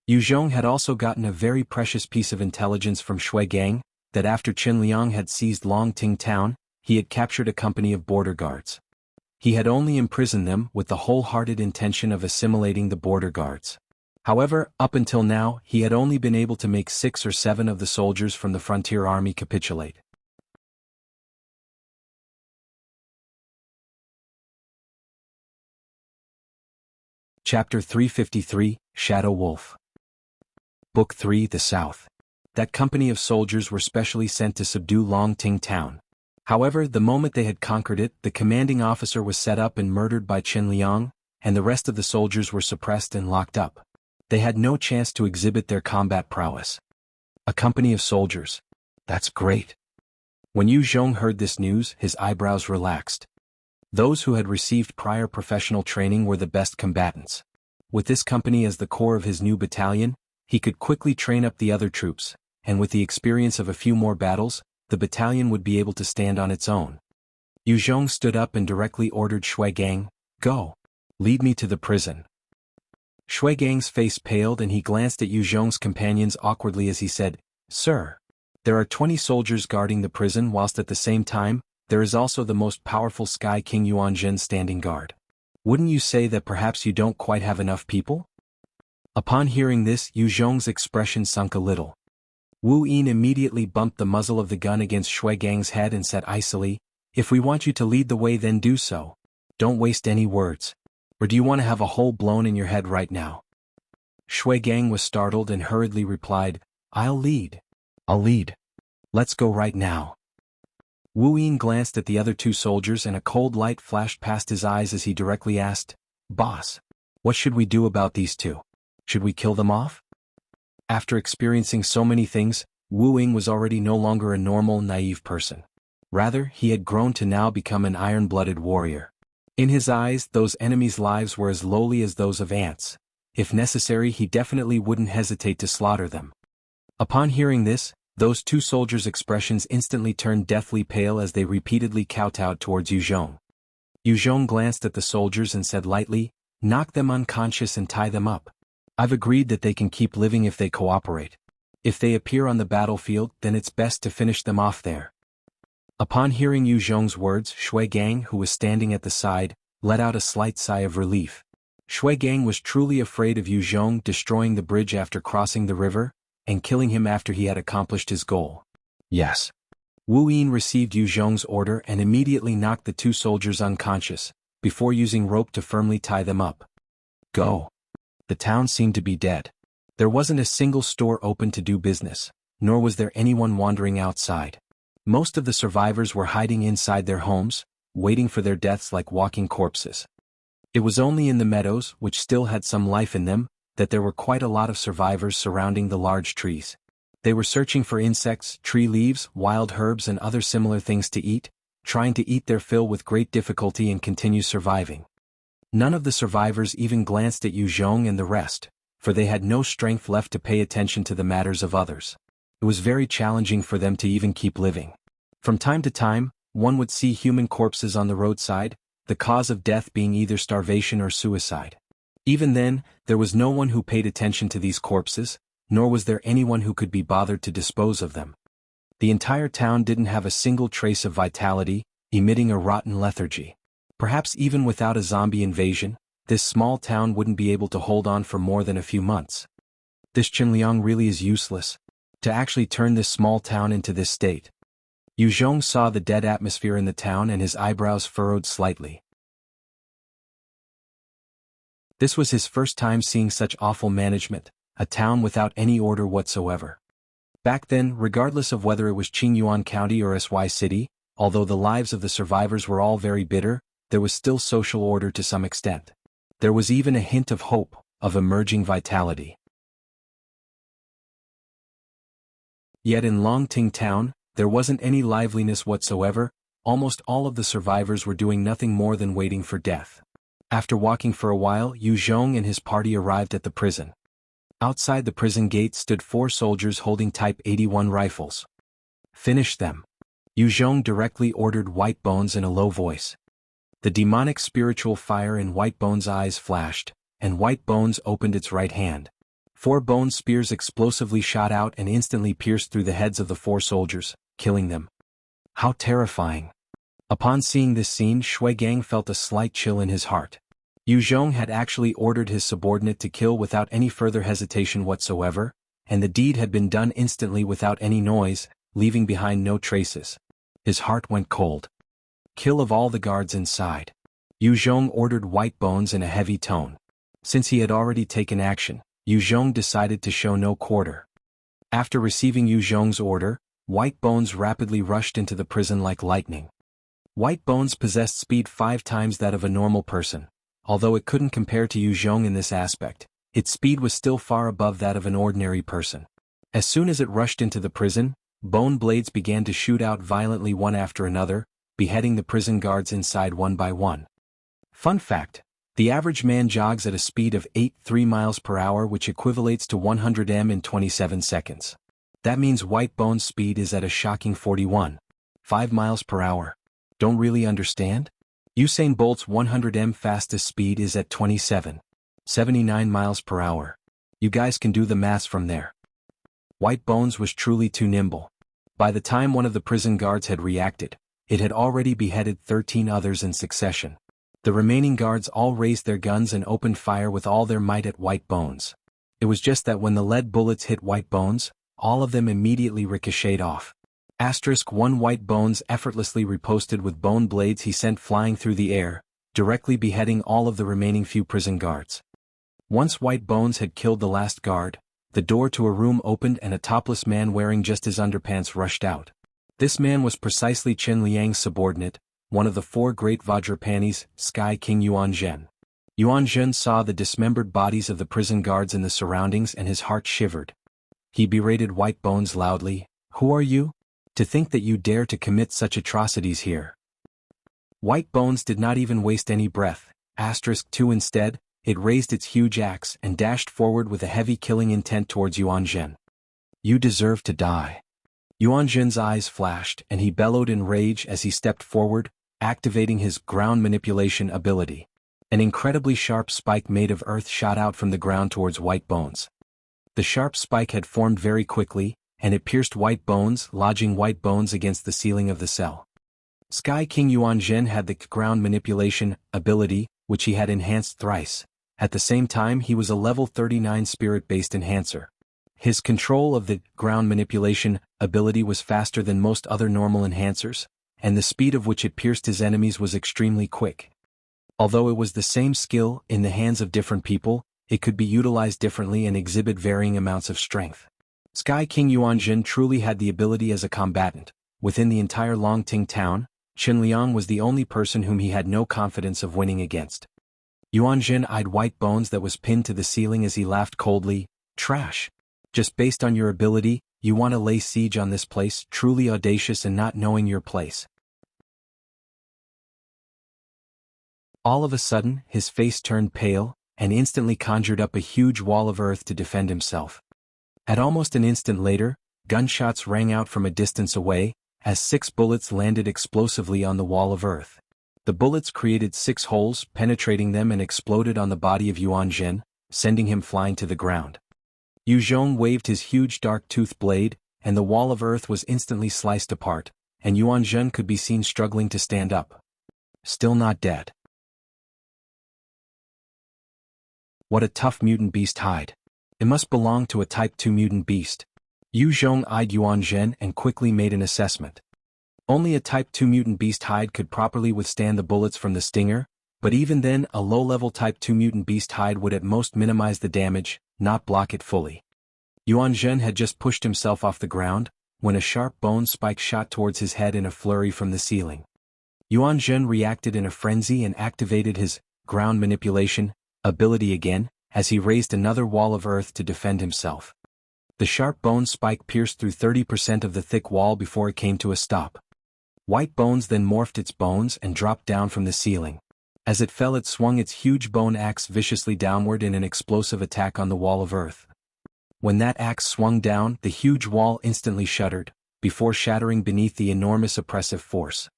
Yu Zhong had also gotten a very precious piece of intelligence from Shui Gang, that after Chen Liang had seized Longting Town, he had captured a company of border guards. He had only imprisoned them with the wholehearted intention of assimilating the border guards. However, up until now, he had only been able to make 6 or 7 of the soldiers from the frontier army capitulate. Chapter 353, Shadow Wolf. Book 3, The South. That company of soldiers were specially sent to subdue Longting Town. However, the moment they had conquered it, the commanding officer was set up and murdered by Chen Liang, and the rest of the soldiers were suppressed and locked up. They had no chance to exhibit their combat prowess. A company of soldiers. That's great. When Yu Zhong heard this news, his eyebrows relaxed. Those who had received prior professional training were the best combatants. With this company as the core of his new battalion, he could quickly train up the other troops, and with the experience of a few more battles, the battalion would be able to stand on its own. Yu Zhong stood up and directly ordered Shui Gang, "Go. Lead me to the prison." Shui Gang's face paled and he glanced at Yu Zhong's companions awkwardly as he said, "Sir, there are 20 soldiers guarding the prison whilst at the same time, there is also the most powerful Sky King Yuan Zhen standing guard. Wouldn't you say that perhaps you don't quite have enough people?" Upon hearing this, Yu Zhong's expression sunk a little. Wu Yin immediately bumped the muzzle of the gun against Shui Gang's head and said icily, "If we want you to lead the way, then do so. Don't waste any words. Or do you want to have a hole blown in your head right now?" Shui Gang was startled and hurriedly replied, "I'll lead. I'll lead. Let's go right now." Wu Yin glanced at the other 2 soldiers and a cold light flashed past his eyes as he directly asked, "Boss, what should we do about these 2? Should we kill them off?" After experiencing so many things, Wu Ying was already no longer a normal, naive person. Rather, he had grown to now become an iron-blooded warrior. In his eyes, those enemies' lives were as lowly as those of ants. If necessary, he definitely wouldn't hesitate to slaughter them. Upon hearing this, those two soldiers' expressions instantly turned deathly pale as they repeatedly kowtowed towards Yu Zhong. Yu Zhong glanced at the soldiers and said lightly, "Knock them unconscious and tie them up. I've agreed that they can keep living if they cooperate. If they appear on the battlefield, then it's best to finish them off there." Upon hearing Yu Zhong's words, Shui Gang, who was standing at the side, let out a slight sigh of relief. Shui Gang was truly afraid of Yu Zhong destroying the bridge after crossing the river, and killing him after he had accomplished his goal. Yes. Wu Yin received Yu Zhong's order and immediately knocked the two soldiers unconscious, before using rope to firmly tie them up. Go. The town seemed to be dead. There wasn't a single store open to do business, nor was there anyone wandering outside. Most of the survivors were hiding inside their homes, waiting for their deaths like walking corpses. It was only in the meadows, which still had some life in them, that there were quite a lot of survivors surrounding the large trees. They were searching for insects, tree leaves, wild herbs and other similar things to eat, trying to eat their fill with great difficulty and continue surviving. None of the survivors even glanced at Yu Zhong and the rest, for they had no strength left to pay attention to the matters of others. It was very challenging for them to even keep living. From time to time, one would see human corpses on the roadside, the cause of death being either starvation or suicide. Even then, there was no one who paid attention to these corpses, nor was there anyone who could be bothered to dispose of them. The entire town didn't have a single trace of vitality, emitting a rotten lethargy. Perhaps even without a zombie invasion, this small town wouldn't be able to hold on for more than a few months. This Qinliang really is useless. To actually turn this small town into this state. Yu Zhong saw the dead atmosphere in the town and his eyebrows furrowed slightly. This was his first time seeing such awful management, a town without any order whatsoever. Back then, regardless of whether it was Qingyuan County or Sy City, although the lives of the survivors were all very bitter, there was still social order to some extent. There was even a hint of hope, of emerging vitality. Yet in Longting Town, there wasn't any liveliness whatsoever. Almost all of the survivors were doing nothing more than waiting for death. After walking for a while, Yu Zhong and his party arrived at the prison. Outside the prison gate stood 4 soldiers holding Type 81 rifles. "Finish them." Yu Zhong directly ordered White Bones in a low voice. The demonic spiritual fire in White Bones' eyes flashed, and White Bones opened its right hand. 4 bone spears explosively shot out and instantly pierced through the heads of the 4 soldiers, killing them. How terrifying. Upon seeing this scene, Shui Gang felt a slight chill in his heart. Yu Zhong had actually ordered his subordinate to kill without any further hesitation whatsoever, and the deed had been done instantly without any noise, leaving behind no traces. His heart went cold. Kill of all the guards inside. Yu Zhong ordered White Bones in a heavy tone. Since he had already taken action, Yu Zhong decided to show no quarter. After receiving Yu Zhong's order, White Bones rapidly rushed into the prison like lightning. White Bones possessed speed 5 times that of a normal person. Although it couldn't compare to Yu Zhong in this aspect, its speed was still far above that of an ordinary person. As soon as it rushed into the prison, bone blades began to shoot out violently one after another, beheading the prison guards inside one by one. Fun fact, the average man jogs at a speed of 83 miles per hour, which equivalates to 100 m in 27 seconds. That means White Bones' speed is at a shocking 41.5 miles per hour. Don't really understand? Usain Bolt's 100 m fastest speed is at 27.79 miles per hour. You guys can do the maths from there. White Bones was truly too nimble. By the time one of the prison guards had reacted, it had already beheaded 13 others in succession. The remaining guards all raised their guns and opened fire with all their might at White Bones. It was just that when the lead bullets hit White Bones, all of them immediately ricocheted off. *1 White Bones effortlessly riposted with bone blades he sent flying through the air, directly beheading all of the remaining few prison guards. Once White Bones had killed the last guard, the door to a room opened and a topless man wearing just his underpants rushed out. This man was precisely Chen Liang's subordinate, one of the 4 great Vajrapanis, Sky King Yuanzhen. Yuanzhen saw the dismembered bodies of the prison guards in the surroundings and his heart shivered. He berated White Bones loudly, "Who are you? To think that you dare to commit such atrocities here." White Bones did not even waste any breath. *2 Instead, it raised its huge axe and dashed forward with a heavy killing intent towards Yuan Zhen. You deserve to die. Yuan Zhen's eyes flashed and he bellowed in rage as he stepped forward, activating his ground manipulation ability. An incredibly sharp spike made of earth shot out from the ground towards White Bones. The sharp spike had formed very quickly, and it pierced White Bones, lodging White Bones against the ceiling of the cell. Sky King Yuan Zhen had the ground manipulation ability, which he had enhanced thrice. At the same time, he was a level 39 spirit-based enhancer. His control of the ground manipulation ability was faster than most other normal enhancers, and the speed of which it pierced his enemies was extremely quick. Although it was the same skill in the hands of different people, it could be utilized differently and exhibit varying amounts of strength. Sky King Yuan Zhen truly had the ability as a combatant. Within the entire Longting town, Qin Liang was the only person whom he had no confidence of winning against. Yuan Zhen eyed White Bones that was pinned to the ceiling as he laughed coldly. Trash. Just based on your ability, you want to lay siege on this place, truly audacious and not knowing your place. All of a sudden, his face turned pale, and instantly conjured up a huge wall of earth to defend himself. At almost an instant later, gunshots rang out from a distance away, as 6 bullets landed explosively on the wall of earth. The bullets created 6 holes, penetrating them and exploded on the body of Yuan Zhen, sending him flying to the ground. Yu Zhong waved his huge dark-toothed blade, and the wall of earth was instantly sliced apart, and Yuan Zhen could be seen struggling to stand up. Still not dead. What a tough mutant beast hide. It must belong to a Type 2 mutant beast. Yu Zhong eyed Yuan Zhen and quickly made an assessment. Only a Type 2 mutant beast hide could properly withstand the bullets from the stinger, but even then a low-level Type 2 mutant beast hide would at most minimize the damage, not block it fully. Yuan Zhen had just pushed himself off the ground, when a sharp bone spike shot towards his head in a flurry from the ceiling. Yuan Zhen reacted in a frenzy and activated his ground manipulation ability again, as he raised another wall of earth to defend himself. The sharp bone spike pierced through 30% of the thick wall before it came to a stop. White Bones then morphed its bones and dropped down from the ceiling. As it fell, it swung its huge bone axe viciously downward in an explosive attack on the wall of earth. When that axe swung down, the huge wall instantly shuddered, before shattering beneath the enormous oppressive force.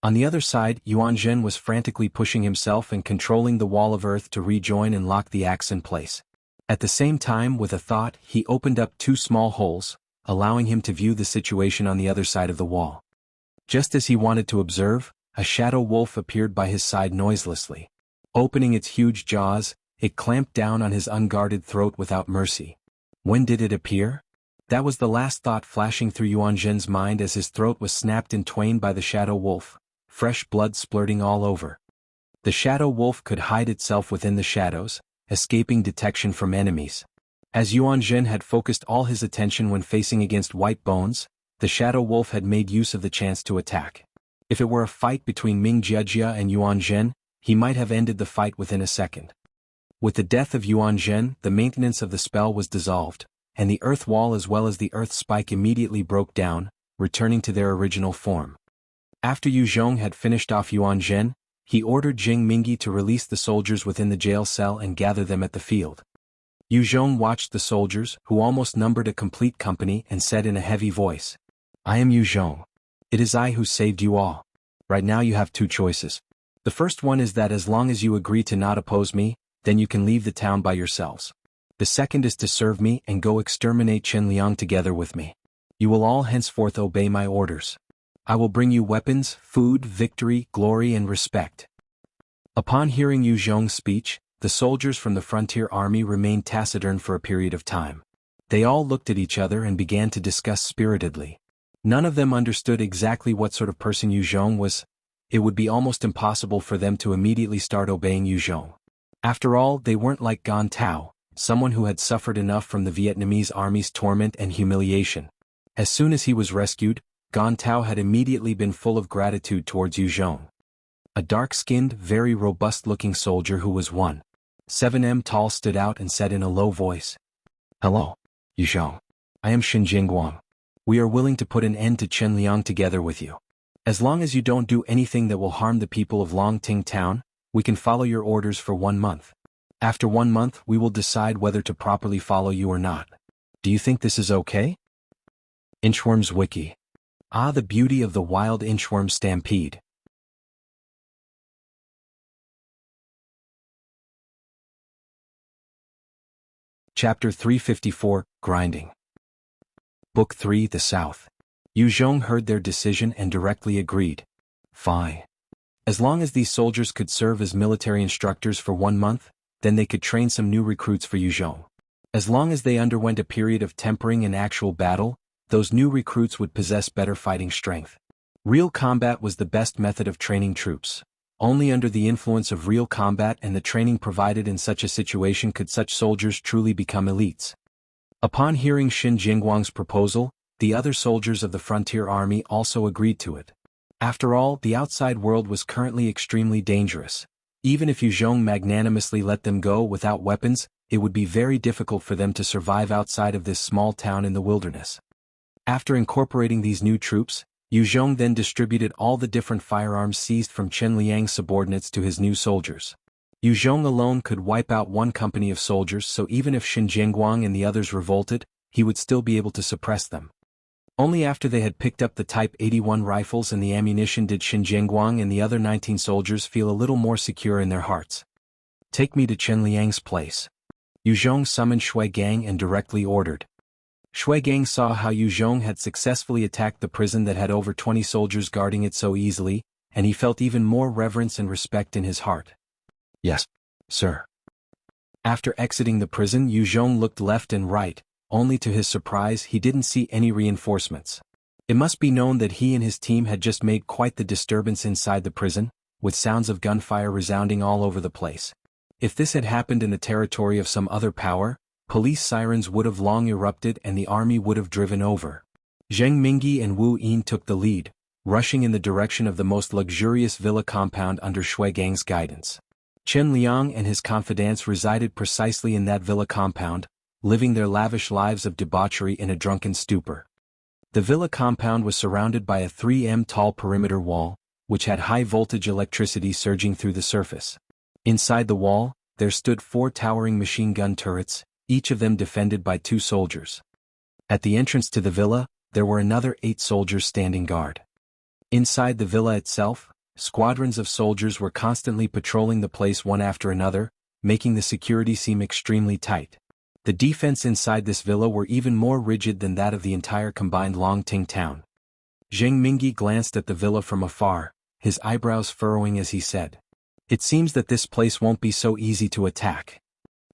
On the other side, Yuan Zhen was frantically pushing himself and controlling the wall of earth to rejoin and lock the axe in place. At the same time, with a thought, he opened up 2 small holes, allowing him to view the situation on the other side of the wall. Just as he wanted to observe, a shadow wolf appeared by his side noiselessly. Opening its huge jaws, it clamped down on his unguarded throat without mercy. When did it appear? That was the last thought flashing through Yuan Zhen's mind as his throat was snapped in twain by the shadow wolf, fresh blood splurting all over. The shadow wolf could hide itself within the shadows, escaping detection from enemies. As Yuan Zhen had focused all his attention when facing against White Bones, the shadow wolf had made use of the chance to attack. If it were a fight between Ming Jiejia and Yuan Zhen, he might have ended the fight within a second. With the death of Yuan Zhen, the maintenance of the spell was dissolved, and the earth wall as well as the earth spike immediately broke down, returning to their original form. After Yu Zhong had finished off Yuan Zhen, he ordered Jing Mingi to release the soldiers within the jail cell and gather them at the field. Yu Zhong watched the soldiers, who almost numbered a complete company, and said in a heavy voice, "I am Yu Zhong. It is I who saved you all. Right now you have 2 choices. The first one is that as long as you agree to not oppose me, then you can leave the town by yourselves. The second is to serve me and go exterminate Qin Liang together with me. You will all henceforth obey my orders. I will bring you weapons, food, victory, glory and respect." Upon hearing Yu Zhong's speech, the soldiers from the frontier army remained taciturn for a period of time. They all looked at each other and began to discuss spiritedly. None of them understood exactly what sort of person Yu Zhong was. It would be almost impossible for them to immediately start obeying Yu Zhong. After all, they weren't like Gan Tao, someone who had suffered enough from the Vietnamese army's torment and humiliation. As soon as he was rescued, Gan Tao had immediately been full of gratitude towards Yu Zhong. A dark-skinned, very robust-looking soldier who was 1.7 tall stood out and said in a low voice, "Hello, Yu Zhong. I am Xin Jingguang. We are willing to put an end to Qin Liang together with you. As long as you don't do anything that will harm the people of Longting Town, we can follow your orders for 1 month. After 1 month we will decide whether to properly follow you or not. Do you think this is okay? Inchworm's Wiki. Ah, the beauty of the wild inchworm stampede. Chapter 354, Grinding. Book 3, The South. Yu Zhong heard their decision and directly agreed. Fine. As long as these soldiers could serve as military instructors for 1 month, then they could train some new recruits for Yu Zhong. As long as they underwent a period of tempering in actual battle, those new recruits would possess better fighting strength. Real combat was the best method of training troops. Only under the influence of real combat and the training provided in such a situation could such soldiers truly become elites. Upon hearing Xin Jingguang's proposal, the other soldiers of the frontier army also agreed to it. After all, the outside world was currently extremely dangerous. Even if Yu Zhong magnanimously let them go without weapons, it would be very difficult for them to survive outside of this small town in the wilderness. After incorporating these new troops, Yu Zhong then distributed all the different firearms seized from Chen Liang's subordinates to his new soldiers. Yu Zhong alone could wipe out one company of soldiers, so even if Xin Jingguang and the others revolted, he would still be able to suppress them. Only after they had picked up the Type 81 rifles and the ammunition did Xin Jingguang and the other 19 soldiers feel a little more secure in their hearts. Take me to Chen Liang's place. Yu Zhong summoned Shui Gang and directly ordered. Shui Gang saw how Yu Zhong had successfully attacked the prison that had over 20 soldiers guarding it so easily, and he felt even more reverence and respect in his heart. Yes, sir. After exiting the prison, Yu Zhong looked left and right, only to his surprise he didn't see any reinforcements. It must be known that he and his team had just made quite the disturbance inside the prison, with sounds of gunfire resounding all over the place. If this had happened in the territory of some other power, police sirens would have long erupted and the army would have driven over. Zheng Mingyi and Wu Yin took the lead, rushing in the direction of the most luxurious villa compound under Shui Gang's guidance. Chen Liang and his confidants resided precisely in that villa compound, living their lavish lives of debauchery in a drunken stupor. The villa compound was surrounded by a 3 m tall perimeter wall, which had high-voltage electricity surging through the surface. Inside the wall, there stood 4 towering machine gun turrets, each of them defended by 2 soldiers. At the entrance to the villa, there were another 8 soldiers standing guard. Inside the villa itself, squadrons of soldiers were constantly patrolling the place one after another, making the security seem extremely tight. The defense inside this villa were even more rigid than that of the entire combined Longting town. Zheng Mingyi glanced at the villa from afar, his eyebrows furrowing as he said, "It seems that this place won't be so easy to attack."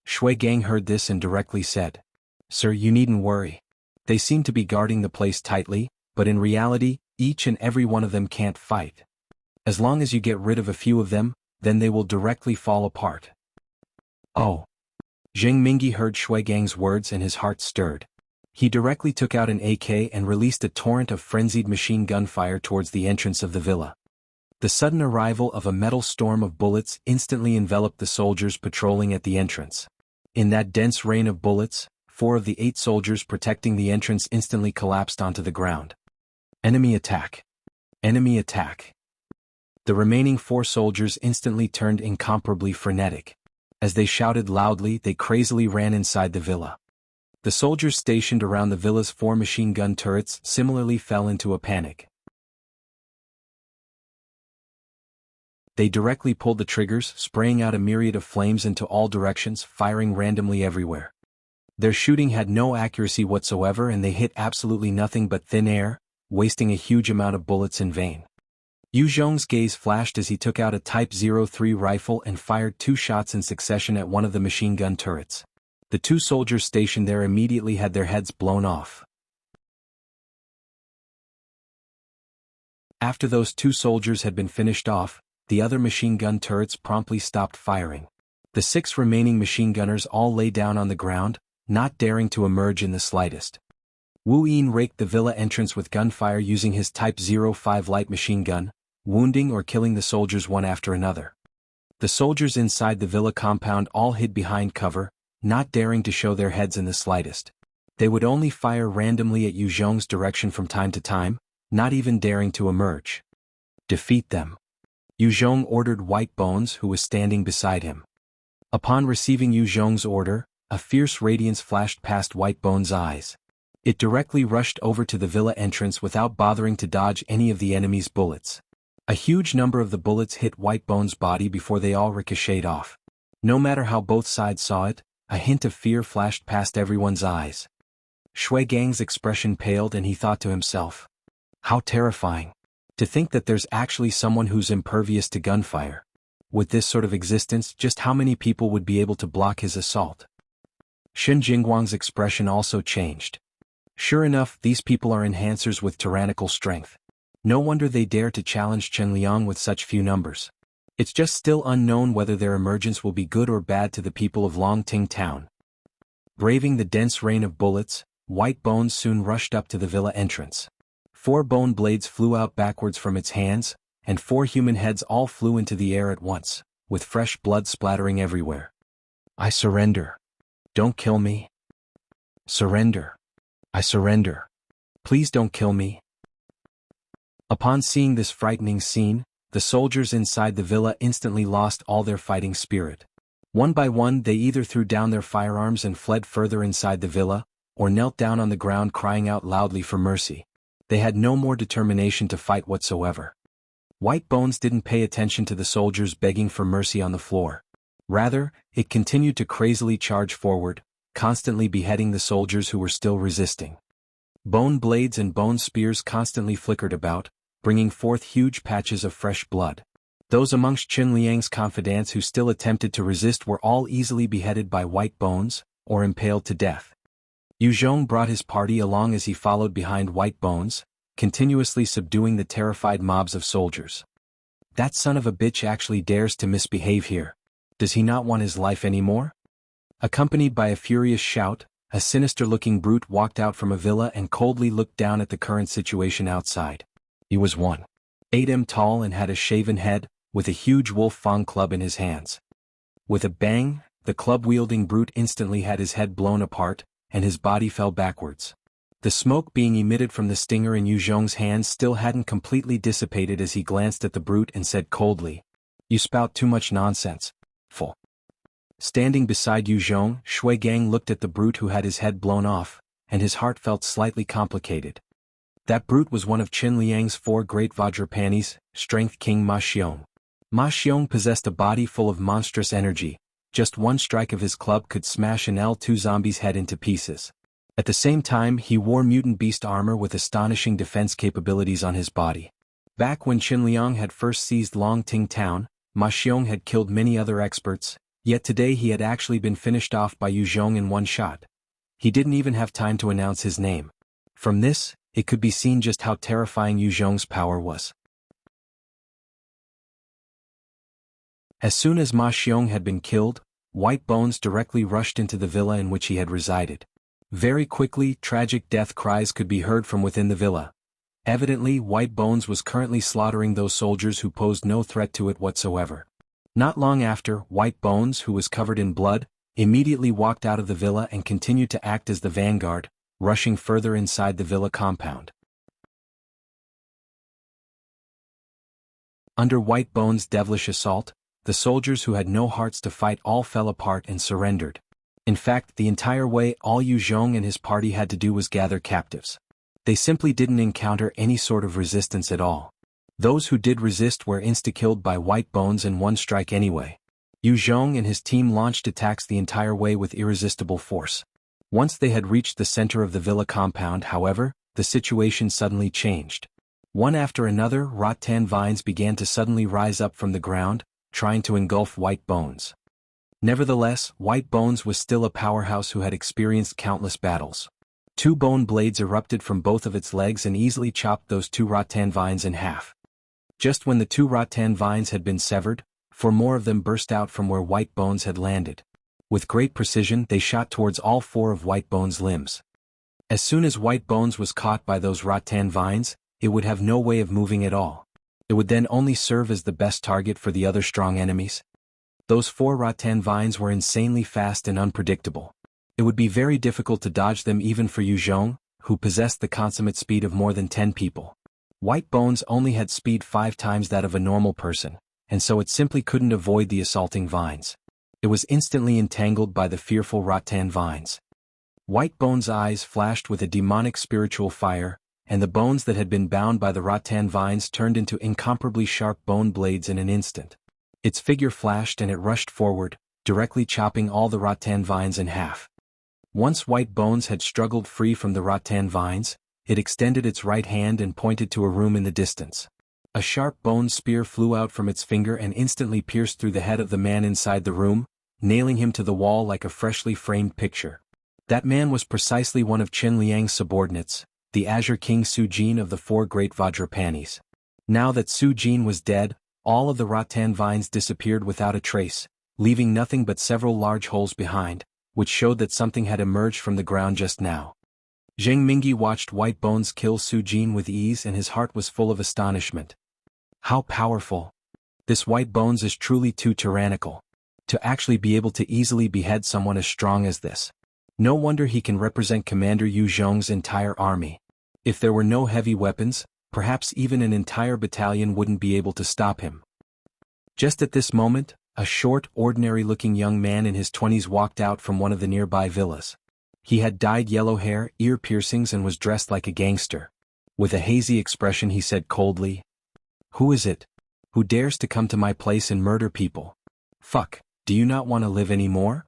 Shui Gang heard this and directly said, "Sir, you needn't worry. They seem to be guarding the place tightly, but in reality, each and every one of them can't fight. As long as you get rid of a few of them, then they will directly fall apart." Oh. Zheng Mingyi heard Shui Gang's words and his heart stirred. He directly took out an AK and released a torrent of frenzied machine gun fire towards the entrance of the villa. The sudden arrival of a metal storm of bullets instantly enveloped the soldiers patrolling at the entrance. In that dense rain of bullets, 4 of the 8 soldiers protecting the entrance instantly collapsed onto the ground. Enemy attack! Enemy attack! The remaining 4 soldiers instantly turned incomparably frenetic. As they shouted loudly, they crazily ran inside the villa. The soldiers stationed around the villa's 4 machine gun turrets similarly fell into a panic. They directly pulled the triggers, spraying out a myriad of flames into all directions, firing randomly everywhere. Their shooting had no accuracy whatsoever and they hit absolutely nothing but thin air, wasting a huge amount of bullets in vain. Yu Zhong's gaze flashed as he took out a Type 03 rifle and fired 2 shots in succession at one of the machine gun turrets. The 2 soldiers stationed there immediately had their heads blown off. After those 2 soldiers had been finished off, the other machine gun turrets promptly stopped firing. The 6 remaining machine gunners all lay down on the ground, not daring to emerge in the slightest. Wu Yin raked the villa entrance with gunfire using his Type 05 light machine gun, wounding or killing the soldiers one after another. The soldiers inside the villa compound all hid behind cover, not daring to show their heads in the slightest. They would only fire randomly at Yu Zhong's direction from time to time, not even daring to emerge. Defeat them. Yu Zhong ordered White Bones, who was standing beside him. Upon receiving Yu Zhong's order, a fierce radiance flashed past White Bone's eyes. It directly rushed over to the villa entrance without bothering to dodge any of the enemy's bullets. A huge number of the bullets hit White Bone's body before they all ricocheted off. No matter how both sides saw it, a hint of fear flashed past everyone's eyes. Shui Gang's expression paled and he thought to himself, how terrifying. To think that there's actually someone who's impervious to gunfire. With this sort of existence, just how many people would be able to block his assault? Shen Jingguang's expression also changed. Sure enough, these people are enhancers with tyrannical strength. No wonder they dare to challenge Chen Liang with such few numbers. It's just still unknown whether their emergence will be good or bad to the people of Longting Town. Braving the dense rain of bullets, White Bones soon rushed up to the villa entrance. 4 bone blades flew out backwards from its hands, and 4 human heads all flew into the air at once, with fresh blood splattering everywhere. I surrender. Don't kill me. Surrender. I surrender. Please don't kill me. Upon seeing this frightening scene, the soldiers inside the villa instantly lost all their fighting spirit. One by one they either threw down their firearms and fled further inside the villa, or knelt down on the ground crying out loudly for mercy. They had no more determination to fight whatsoever. White Bones didn't pay attention to the soldiers begging for mercy on the floor. Rather, it continued to crazily charge forward, constantly beheading the soldiers who were still resisting. Bone blades and bone spears constantly flickered about, bringing forth huge patches of fresh blood. Those amongst Chen Liang's confidants who still attempted to resist were all easily beheaded by White Bones, or impaled to death. Yu Zhong brought his party along as he followed behind White Bones, continuously subduing the terrified mobs of soldiers. That son of a bitch actually dares to misbehave here. Does he not want his life anymore? Accompanied by a furious shout, a sinister-looking brute walked out from a villa and coldly looked down at the current situation outside. He was 1.8 tall and had a shaven head, with a huge wolf fang club in his hands. With a bang, the club-wielding brute instantly had his head blown apart, and his body fell backwards. The smoke being emitted from the stinger in Yu Zhong's hands still hadn't completely dissipated as he glanced at the brute and said coldly, "You spout too much nonsense. Full." Standing beside Yu Zhong, Shui Gang looked at the brute who had his head blown off, and his heart felt slightly complicated. That brute was one of Chen Liang's 4 great Vajrapanis, Strength King Ma Xiong. Ma Xiong possessed a body full of monstrous energy. Just one strike of his club could smash an L2 zombie's head into pieces. At the same time, he wore mutant beast armor with astonishing defense capabilities on his body. Back when Chen Liang had first seized Longting Town, Ma Xiong had killed many other experts, yet today he had actually been finished off by Yu Zhong in one shot. He didn't even have time to announce his name. From this, it could be seen just how terrifying Yu Zhong's power was. As soon as Ma Xiong had been killed, White Bones directly rushed into the villa in which he had resided. Very quickly, tragic death cries could be heard from within the villa. Evidently, White Bones was currently slaughtering those soldiers who posed no threat to it whatsoever. Not long after, White Bones, who was covered in blood, immediately walked out of the villa and continued to act as the vanguard, rushing further inside the villa compound. Under White Bones' devilish assault, the soldiers who had no hearts to fight all fell apart and surrendered. In fact, the entire way all Yu Zhong and his party had to do was gather captives. They simply didn't encounter any sort of resistance at all. Those who did resist were insta-killed by White Bones in one strike anyway. Yu Zhong and his team launched attacks the entire way with irresistible force. Once they had reached the center of the villa compound, however, the situation suddenly changed. One after another, rattan vines began to suddenly rise up from the ground, trying to engulf White Bones. Nevertheless, White Bones was still a powerhouse who had experienced countless battles. 2 bone blades erupted from both of its legs and easily chopped those 2 rattan vines in half. Just when the 2 rattan vines had been severed, 4 more of them burst out from where White Bones had landed. With great precision, they shot towards all 4 of White Bones' limbs. As soon as White Bones was caught by those rattan vines, it would have no way of moving at all. It would then only serve as the best target for the other strong enemies. Those 4 rattan vines were insanely fast and unpredictable. It would be very difficult to dodge them even for Yu Zhong, who possessed the consummate speed of more than 10 people. White Bones only had speed 5 times that of a normal person, and so it simply couldn't avoid the assaulting vines. It was instantly entangled by the fearful rattan vines. White Bone's eyes flashed with a demonic spiritual fire, and the bones that had been bound by the rattan vines turned into incomparably sharp bone blades in an instant. Its figure flashed and it rushed forward, directly chopping all the rattan vines in half. Once White Bones had struggled free from the rattan vines, it extended its right hand and pointed to a room in the distance. A sharp bone spear flew out from its finger and instantly pierced through the head of the man inside the room, nailing him to the wall like a freshly framed picture. That man was precisely one of Qin Liang's subordinates, the Azure King Su Jin of the four great Vajrapanis. Now that Su Jin was dead, all of the rattan vines disappeared without a trace, leaving nothing but several large holes behind, which showed that something had emerged from the ground just now. Zheng Mingyi watched White Bones kill Su Jin with ease and his heart was full of astonishment. How powerful! This White Bones is truly too tyrannical. To actually be able to easily behead someone as strong as this. No wonder he can represent Commander Yu Zhong's entire army. If there were no heavy weapons, perhaps even an entire battalion wouldn't be able to stop him. Just at this moment, a short, ordinary-looking young man in his 20s walked out from one of the nearby villas. He had dyed yellow hair, ear piercings and was dressed like a gangster. With a hazy expression he said coldly, "Who is it? Who dares to come to my place and murder people? Fuck, do you not want to live anymore?"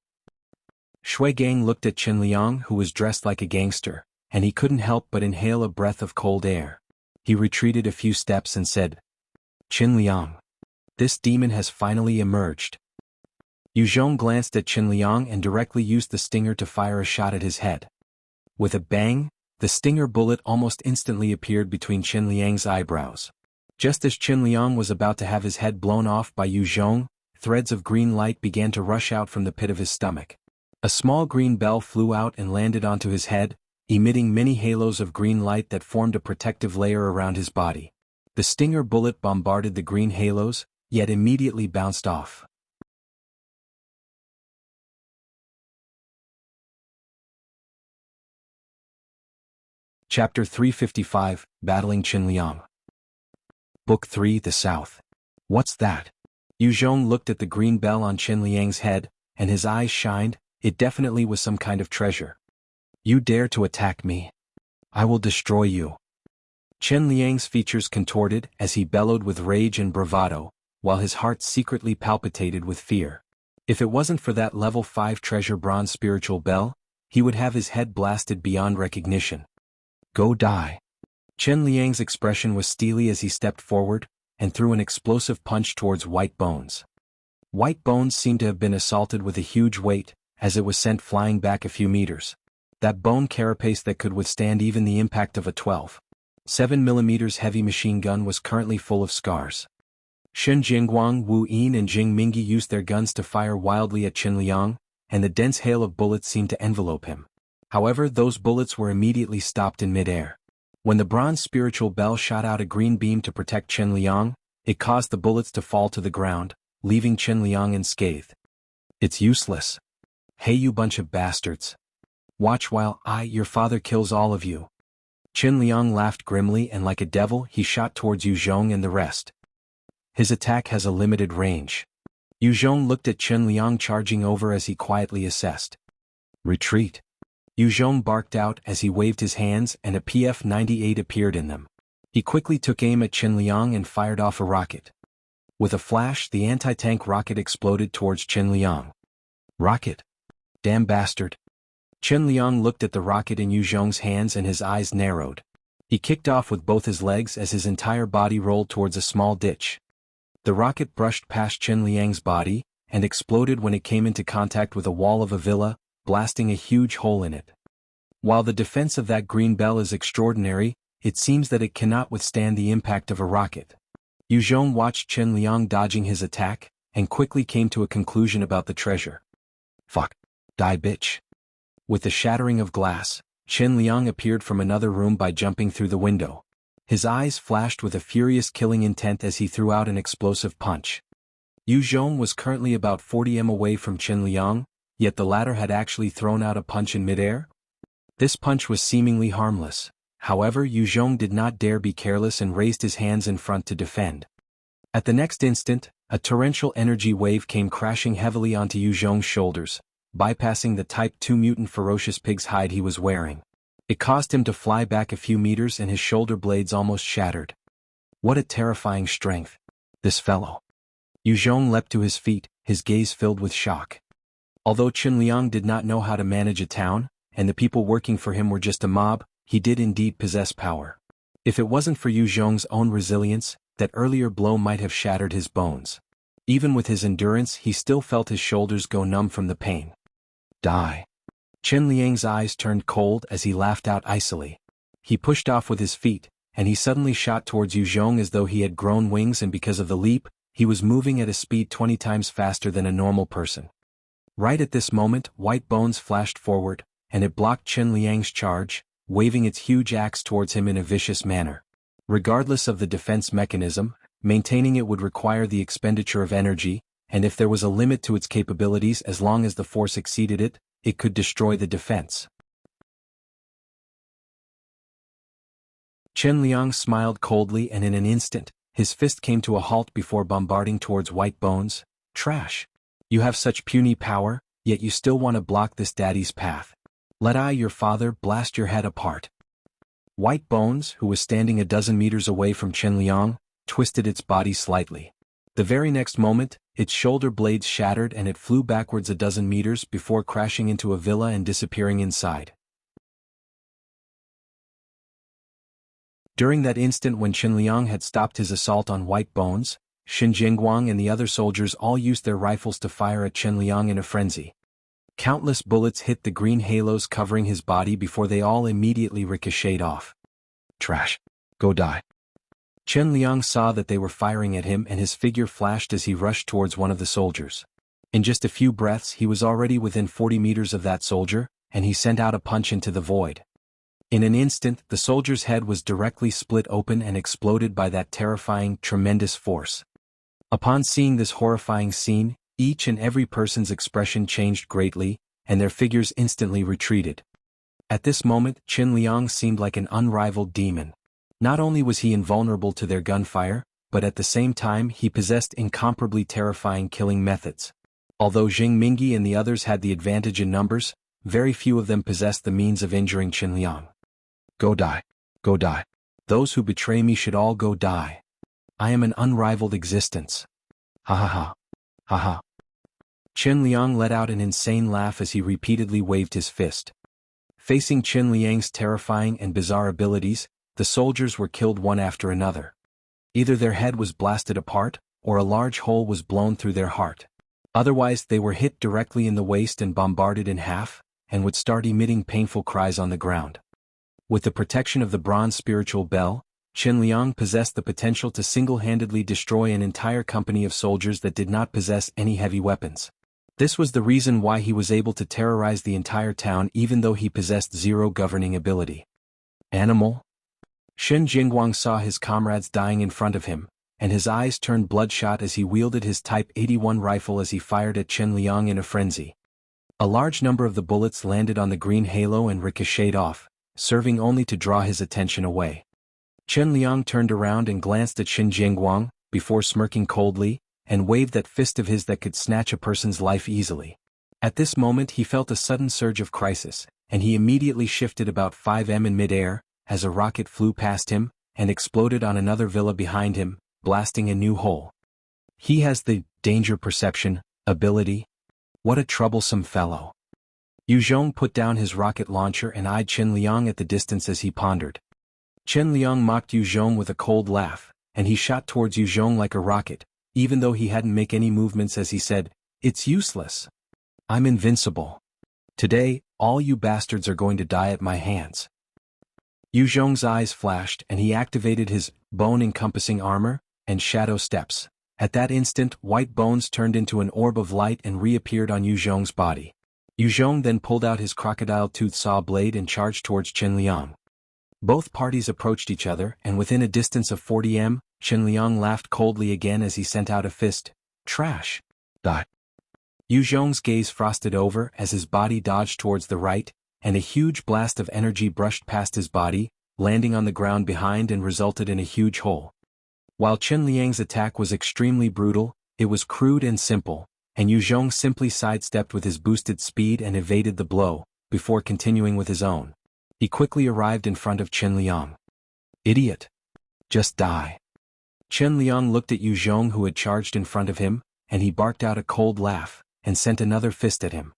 Shui Gang looked at Qin Liang who was dressed like a gangster, and he couldn't help but inhale a breath of cold air. He retreated a few steps and said, "Qin Liang. This demon has finally emerged." Yu Zhong glanced at Qin Liang and directly used the stinger to fire a shot at his head. With a bang, the stinger bullet almost instantly appeared between Qin Liang's eyebrows. Just as Qin Liang was about to have his head blown off by Yu Zhong, threads of green light began to rush out from the pit of his stomach. A small green bell flew out and landed onto his head, emitting many halos of green light that formed a protective layer around his body. The stinger bullet bombarded the green halos, yet immediately bounced off. Chapter 355, Battling Qin Liang. Book 3, The South. What's that? Yu Zhong looked at the green bell on Qin Liang's head, and his eyes shined. It definitely was some kind of treasure. "You dare to attack me? I will destroy you." Qin Liang's features contorted as he bellowed with rage and bravado, while his heart secretly palpitated with fear. If it wasn't for that level 5 treasure bronze spiritual bell, he would have his head blasted beyond recognition. "Go die." Qin Liang's expression was steely as he stepped forward, and threw an explosive punch towards White Bones. White Bones seemed to have been assaulted with a huge weight, as it was sent flying back a few meters. That bone carapace that could withstand even the impact of a 12.7 mm heavy machine gun was currently full of scars. Shun Jingguang, Wu Yin and Jing Mingyi used their guns to fire wildly at Qin Liang, and the dense hail of bullets seemed to envelope him. However, those bullets were immediately stopped in midair. When the bronze spiritual bell shot out a green beam to protect Qin Liang, it caused the bullets to fall to the ground, leaving Qin Liang unscathed. "It's useless. Hey you bunch of bastards. Watch while your father kills all of you." Qin Liang laughed grimly and like a devil he shot towards Yu Zhong and the rest. His attack has a limited range. Yu Zhong looked at Qin Liang charging over as he quietly assessed. "Retreat." Yu Zhong barked out as he waved his hands and a PF-98 appeared in them. He quickly took aim at Qin Liang and fired off a rocket. With a flash, the anti-tank rocket exploded towards Qin Liang. "Rocket? Damn bastard." Qin Liang looked at the rocket in Yu Zhong's hands and his eyes narrowed. He kicked off with both his legs as his entire body rolled towards a small ditch. The rocket brushed past Qin Liang's body, and exploded when it came into contact with a wall of a villa, blasting a huge hole in it. While the defense of that green bell is extraordinary, it seems that it cannot withstand the impact of a rocket. Yu Zhong watched Qin Liang dodging his attack, and quickly came to a conclusion about the treasure. "Fuck. Die bitch." With the shattering of glass, Qin Liang appeared from another room by jumping through the window. His eyes flashed with a furious killing intent as he threw out an explosive punch. Yu Zhong was currently about 40 m away from Qin Liang, yet the latter had actually thrown out a punch in midair. This punch was seemingly harmless. However, Yu Zhong did not dare be careless and raised his hands in front to defend. At the next instant, a torrential energy wave came crashing heavily onto Yu Zhong's shoulders, bypassing the Type 2 mutant ferocious pig's hide he was wearing. It caused him to fly back a few meters and his shoulder blades almost shattered. What a terrifying strength. This fellow. Yu Zhong leapt to his feet, his gaze filled with shock. Although Qin Liang did not know how to manage a town, and the people working for him were just a mob, he did indeed possess power. If it wasn't for Yu Zhong's own resilience, that earlier blow might have shattered his bones. Even with his endurance, he still felt his shoulders go numb from the pain. Die. Qin Liang's eyes turned cold as he laughed out icily. He pushed off with his feet, and he suddenly shot towards Yu Zhong as though he had grown wings, and because of the leap, he was moving at a speed 20 times faster than a normal person. Right at this moment, White Bones flashed forward, and it blocked Qin Liang's charge, waving its huge axe towards him in a vicious manner. Regardless of the defense mechanism, maintaining it would require the expenditure of energy, and if there was a limit to its capabilities, as long as the force exceeded it, it could destroy the defense. Qin Liang smiled coldly, and in an instant, his fist came to a halt before bombarding towards White Bones. Trash. You have such puny power, yet you still want to block this daddy's path. Let I, your father, blast your head apart. White Bones, who was standing a dozen meters away from Qin Liang, twisted its body slightly. The very next moment, its shoulder blades shattered and it flew backwards a dozen meters before crashing into a villa and disappearing inside. During that instant when Qin Liang had stopped his assault on White Bones, Xin Jingguang and the other soldiers all used their rifles to fire at Qin Liang in a frenzy. Countless bullets hit the green halos covering his body before they all immediately ricocheted off. Trash. Go die. Qin Liang saw that they were firing at him and his figure flashed as he rushed towards one of the soldiers. In just a few breaths he was already within 40 meters of that soldier, and he sent out a punch into the void. In an instant, the soldier's head was directly split open and exploded by that terrifying, tremendous force. Upon seeing this horrifying scene, each and every person's expression changed greatly, and their figures instantly retreated. At this moment, Qin Liang seemed like an unrivaled demon. Not only was he invulnerable to their gunfire, but at the same time he possessed incomparably terrifying killing methods. Although Jing Mingyi and the others had the advantage in numbers, very few of them possessed the means of injuring Qin Liang. Go die. Go die. Those who betray me should all go die. I am an unrivaled existence. Ha ha ha. Ha ha. Qin Liang let out an insane laugh as he repeatedly waved his fist. Facing Qin Liang's terrifying and bizarre abilities, the soldiers were killed one after another. Either their head was blasted apart, or a large hole was blown through their heart. Otherwise they were hit directly in the waist and bombarded in half, and would start emitting painful cries on the ground. With the protection of the bronze spiritual bell, Qin Liang possessed the potential to single-handedly destroy an entire company of soldiers that did not possess any heavy weapons. This was the reason why he was able to terrorize the entire town even though he possessed zero governing ability. Animal? Xin Jingguang saw his comrades dying in front of him, and his eyes turned bloodshot as he wielded his Type 81 rifle as he fired at Qin Liang in a frenzy. A large number of the bullets landed on the green halo and ricocheted off, serving only to draw his attention away. Qin Liang turned around and glanced at Xin Jingguang, before smirking coldly, and waved that fist of his that could snatch a person's life easily. At this moment he felt a sudden surge of crisis, and he immediately shifted about 5 m in midair, as a rocket flew past him, and exploded on another villa behind him, blasting a new hole. He has the danger perception ability. What a troublesome fellow. Yu Zhong put down his rocket launcher and eyed Qin Liang at the distance as he pondered. Qin Liang mocked Yu Zhong with a cold laugh, and he shot towards Yu Zhong like a rocket, even though he hadn't made any movements as he said, "It's useless. I'm invincible. Today, all you bastards are going to die at my hands." Yu Zhong's eyes flashed and he activated his bone-encompassing armor and shadow steps. At that instant, White Bones turned into an orb of light and reappeared on Yu Zhong's body. Yu Zhong then pulled out his crocodile-toothed saw blade and charged towards Qin Liang. Both parties approached each other, and within a distance of 40 m, Qin Liang laughed coldly again as he sent out a fist. Trash. Die. Yu Zhong's gaze frosted over as his body dodged towards the right, and a huge blast of energy brushed past his body, landing on the ground behind and resulted in a huge hole. While Qin Liang's attack was extremely brutal, It was crude and simple, and Yu Zhong simply sidestepped with his boosted speed and evaded the blow, before continuing with his own. He quickly arrived in front of Chen Liang. Idiot! Just die. Chen Liang looked at Yu Zhong, who had charged in front of him, and he barked out a cold laugh, and sent another fist at him.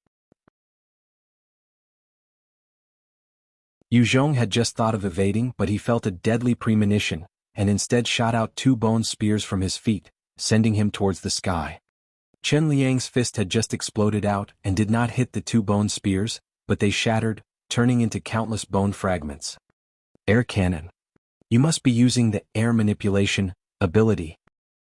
Yu Zhong had just thought of evading, but he felt a deadly premonition, and instead shot out 2 bone spears from his feet, sending him towards the sky. Chen Liang's fist had just exploded out and did not hit the 2 bone spears, but they shattered, turning into countless bone fragments. Air cannon. You must be using the air manipulation ability.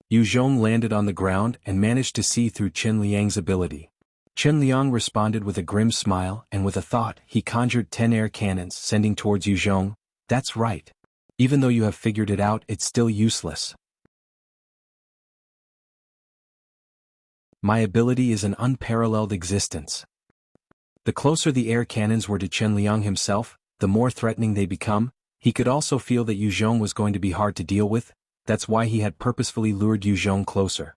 Yu Zhong landed on the ground and managed to see through Chen Liang's ability. Chen Liang responded with a grim smile, and with a thought, he conjured 10 air cannons, sending towards Yu Zhong. That's right. Even though you have figured it out, it's still useless. My ability is an unparalleled existence. The closer the air cannons were to Chen Liang himself, the more threatening they become. He could also feel that Yu Zhong was going to be hard to deal with. That's why he had purposefully lured Yu Zhong closer.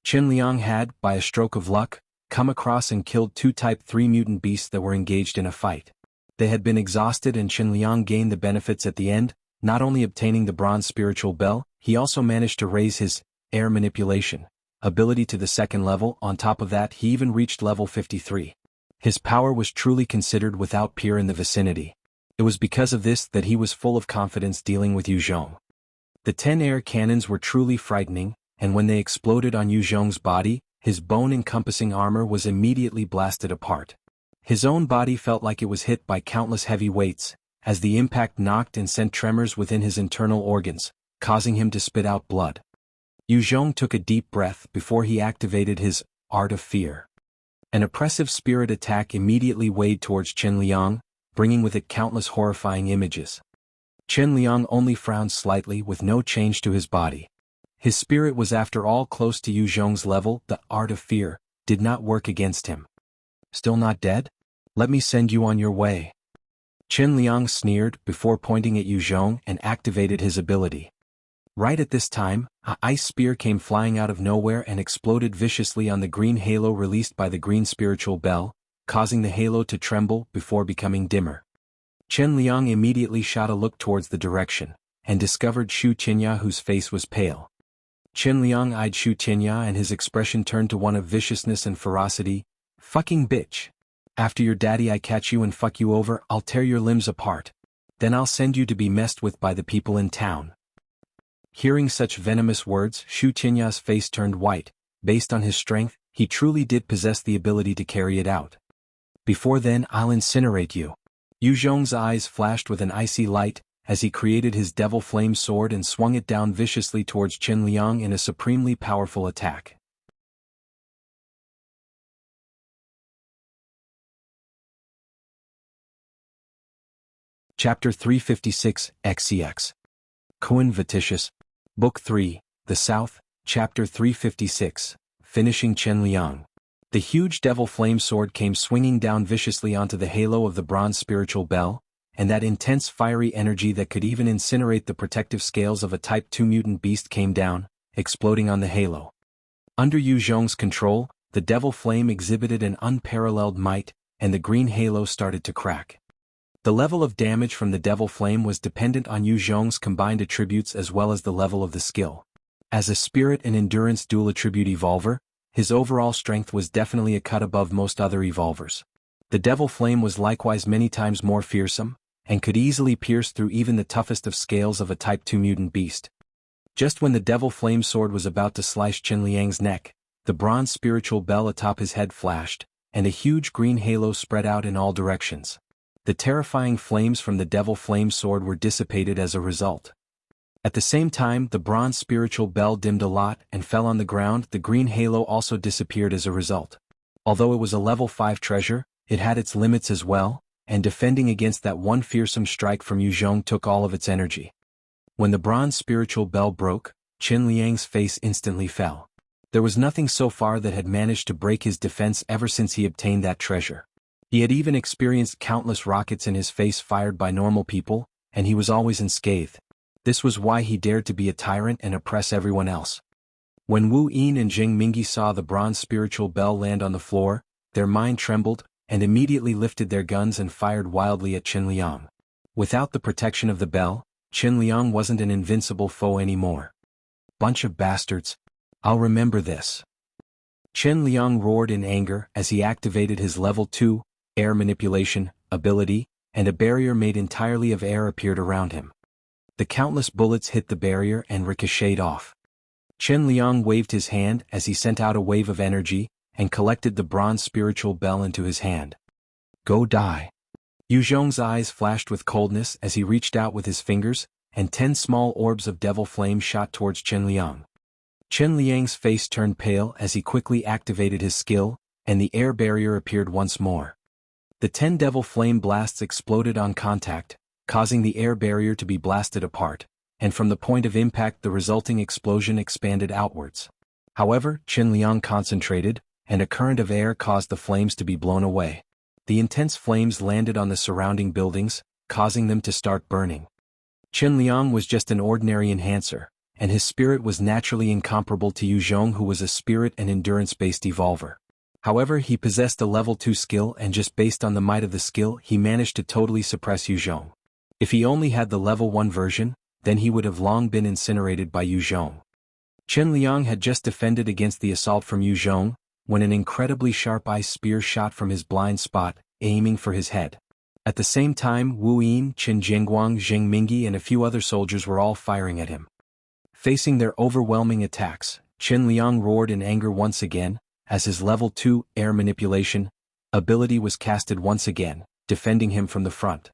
Chen Liang had, by a stroke of luck, come across and killed 2 Type 3 mutant beasts that were engaged in a fight. They had been exhausted, and Chen Liang gained the benefits at the end, not only obtaining the bronze spiritual bell, he also managed to raise his air manipulation ability to the 2nd level. On top of that, he even reached level 53. His power was truly considered without peer in the vicinity. It was because of this that he was full of confidence dealing with Yu Zhong. The 10 air cannons were truly frightening, and when they exploded on Yu Zhong's body, his bone-encompassing armor was immediately blasted apart. His own body felt like it was hit by countless heavy weights, as the impact knocked and sent tremors within his internal organs, causing him to spit out blood. Yu Zhong took a deep breath before he activated his Art of Fear. An oppressive spirit attack immediately weighed towards Chen Liang, bringing with it countless horrifying images. Chen Liang only frowned slightly with no change to his body. His spirit was after all close to Yu Zhong's level. The Art of Fear did not work against him. Still not dead? Let me send you on your way. Chen Liang sneered before pointing at Yu Zhong and activated his ability. Right at this time, an ice spear came flying out of nowhere and exploded viciously on the green halo released by the green spiritual bell, causing the halo to tremble before becoming dimmer. Chen Liang immediately shot a look towards the direction, and discovered Shu Qinya, whose face was pale. Chen Liang eyed Shu Qinya, and his expression turned to one of viciousness and ferocity. Fucking bitch. After your daddy I catch you and fuck you over, I'll tear your limbs apart. Then I'll send you to be messed with by the people in town. Hearing such venomous words, Shu Qinya's face turned white. Based on his strength, he truly did possess the ability to carry it out. Before then, I'll incinerate you. Yu Zhong's eyes flashed with an icy light, as he created his devil flame sword and swung it down viciously towards Chen Liang in a supremely powerful attack. Chapter 356, XCX. Coinvititious. Book 3, The South, Chapter 356, Finishing Chen Liang. The huge devil flame sword came swinging down viciously onto the halo of the bronze spiritual bell, and that intense fiery energy that could even incinerate the protective scales of a Type 2 mutant beast came down, exploding on the halo. Under Yu Zhong's control, the devil flame exhibited an unparalleled might, and the green halo started to crack. The level of damage from the devil flame was dependent on Yu Zhong's combined attributes as well as the level of the skill. As a spirit and endurance dual attribute evolver, his overall strength was definitely a cut above most other evolvers. The devil flame was likewise many times more fearsome, and could easily pierce through even the toughest of scales of a Type 2 mutant beast. Just when the devil flame sword was about to slice Chen Liang's neck, the bronze spiritual bell atop his head flashed, and a huge green halo spread out in all directions. The terrifying flames from the devil flame sword were dissipated as a result. At the same time, the bronze spiritual bell dimmed a lot and fell on the ground. The green halo also disappeared as a result. Although it was a level 5 treasure, it had its limits as well, and defending against that one fearsome strike from Yu Zhong took all of its energy. When the bronze spiritual bell broke, Chen Liang's face instantly fell. There was nothing so far that had managed to break his defense ever since he obtained that treasure. He had even experienced countless rockets in his face fired by normal people, and he was always unscathed. This was why he dared to be a tyrant and oppress everyone else. When Wu Yin and Jing Mingi saw the bronze spiritual bell land on the floor, their mind trembled, and immediately lifted their guns and fired wildly at Qin Liang. Without the protection of the bell, Qin Liang wasn't an invincible foe anymore. Bunch of bastards. I'll remember this. Qin Liang roared in anger as he activated his level 2, air manipulation, ability, and a barrier made entirely of air appeared around him. The countless bullets hit the barrier and ricocheted off. Qin Liang waved his hand as he sent out a wave of energy, and collected the bronze spiritual bell into his hand. Go die. Yu Zhong's eyes flashed with coldness as he reached out with his fingers, and 10 small orbs of devil flame shot towards Qin Liang. Qin Liang's face turned pale as he quickly activated his skill, and the air barrier appeared once more. The 10 devil flame blasts exploded on contact, causing the air barrier to be blasted apart, and from the point of impact the resulting explosion expanded outwards. However, Qin Liang concentrated, and a current of air caused the flames to be blown away. The intense flames landed on the surrounding buildings, causing them to start burning. Qin Liang was just an ordinary enhancer, and his spirit was naturally incomparable to Yu Zhong, who was a spirit and endurance-based evolver. However, he possessed a level 2 skill, and just based on the might of the skill he managed to totally suppress Yu Zhong. If he only had the level 1 version, then he would have long been incinerated by Yu Zhong. Qin Liang had just defended against the assault from Yu Zhong, when an incredibly sharp ice spear shot from his blind spot, aiming for his head. At the same time, Wu Yin, Qin Jingguang, Jing Mingi and a few other soldiers were all firing at him. Facing their overwhelming attacks, Qin Liang roared in anger once again, as his level 2, air manipulation, ability was casted once again, defending him from the front.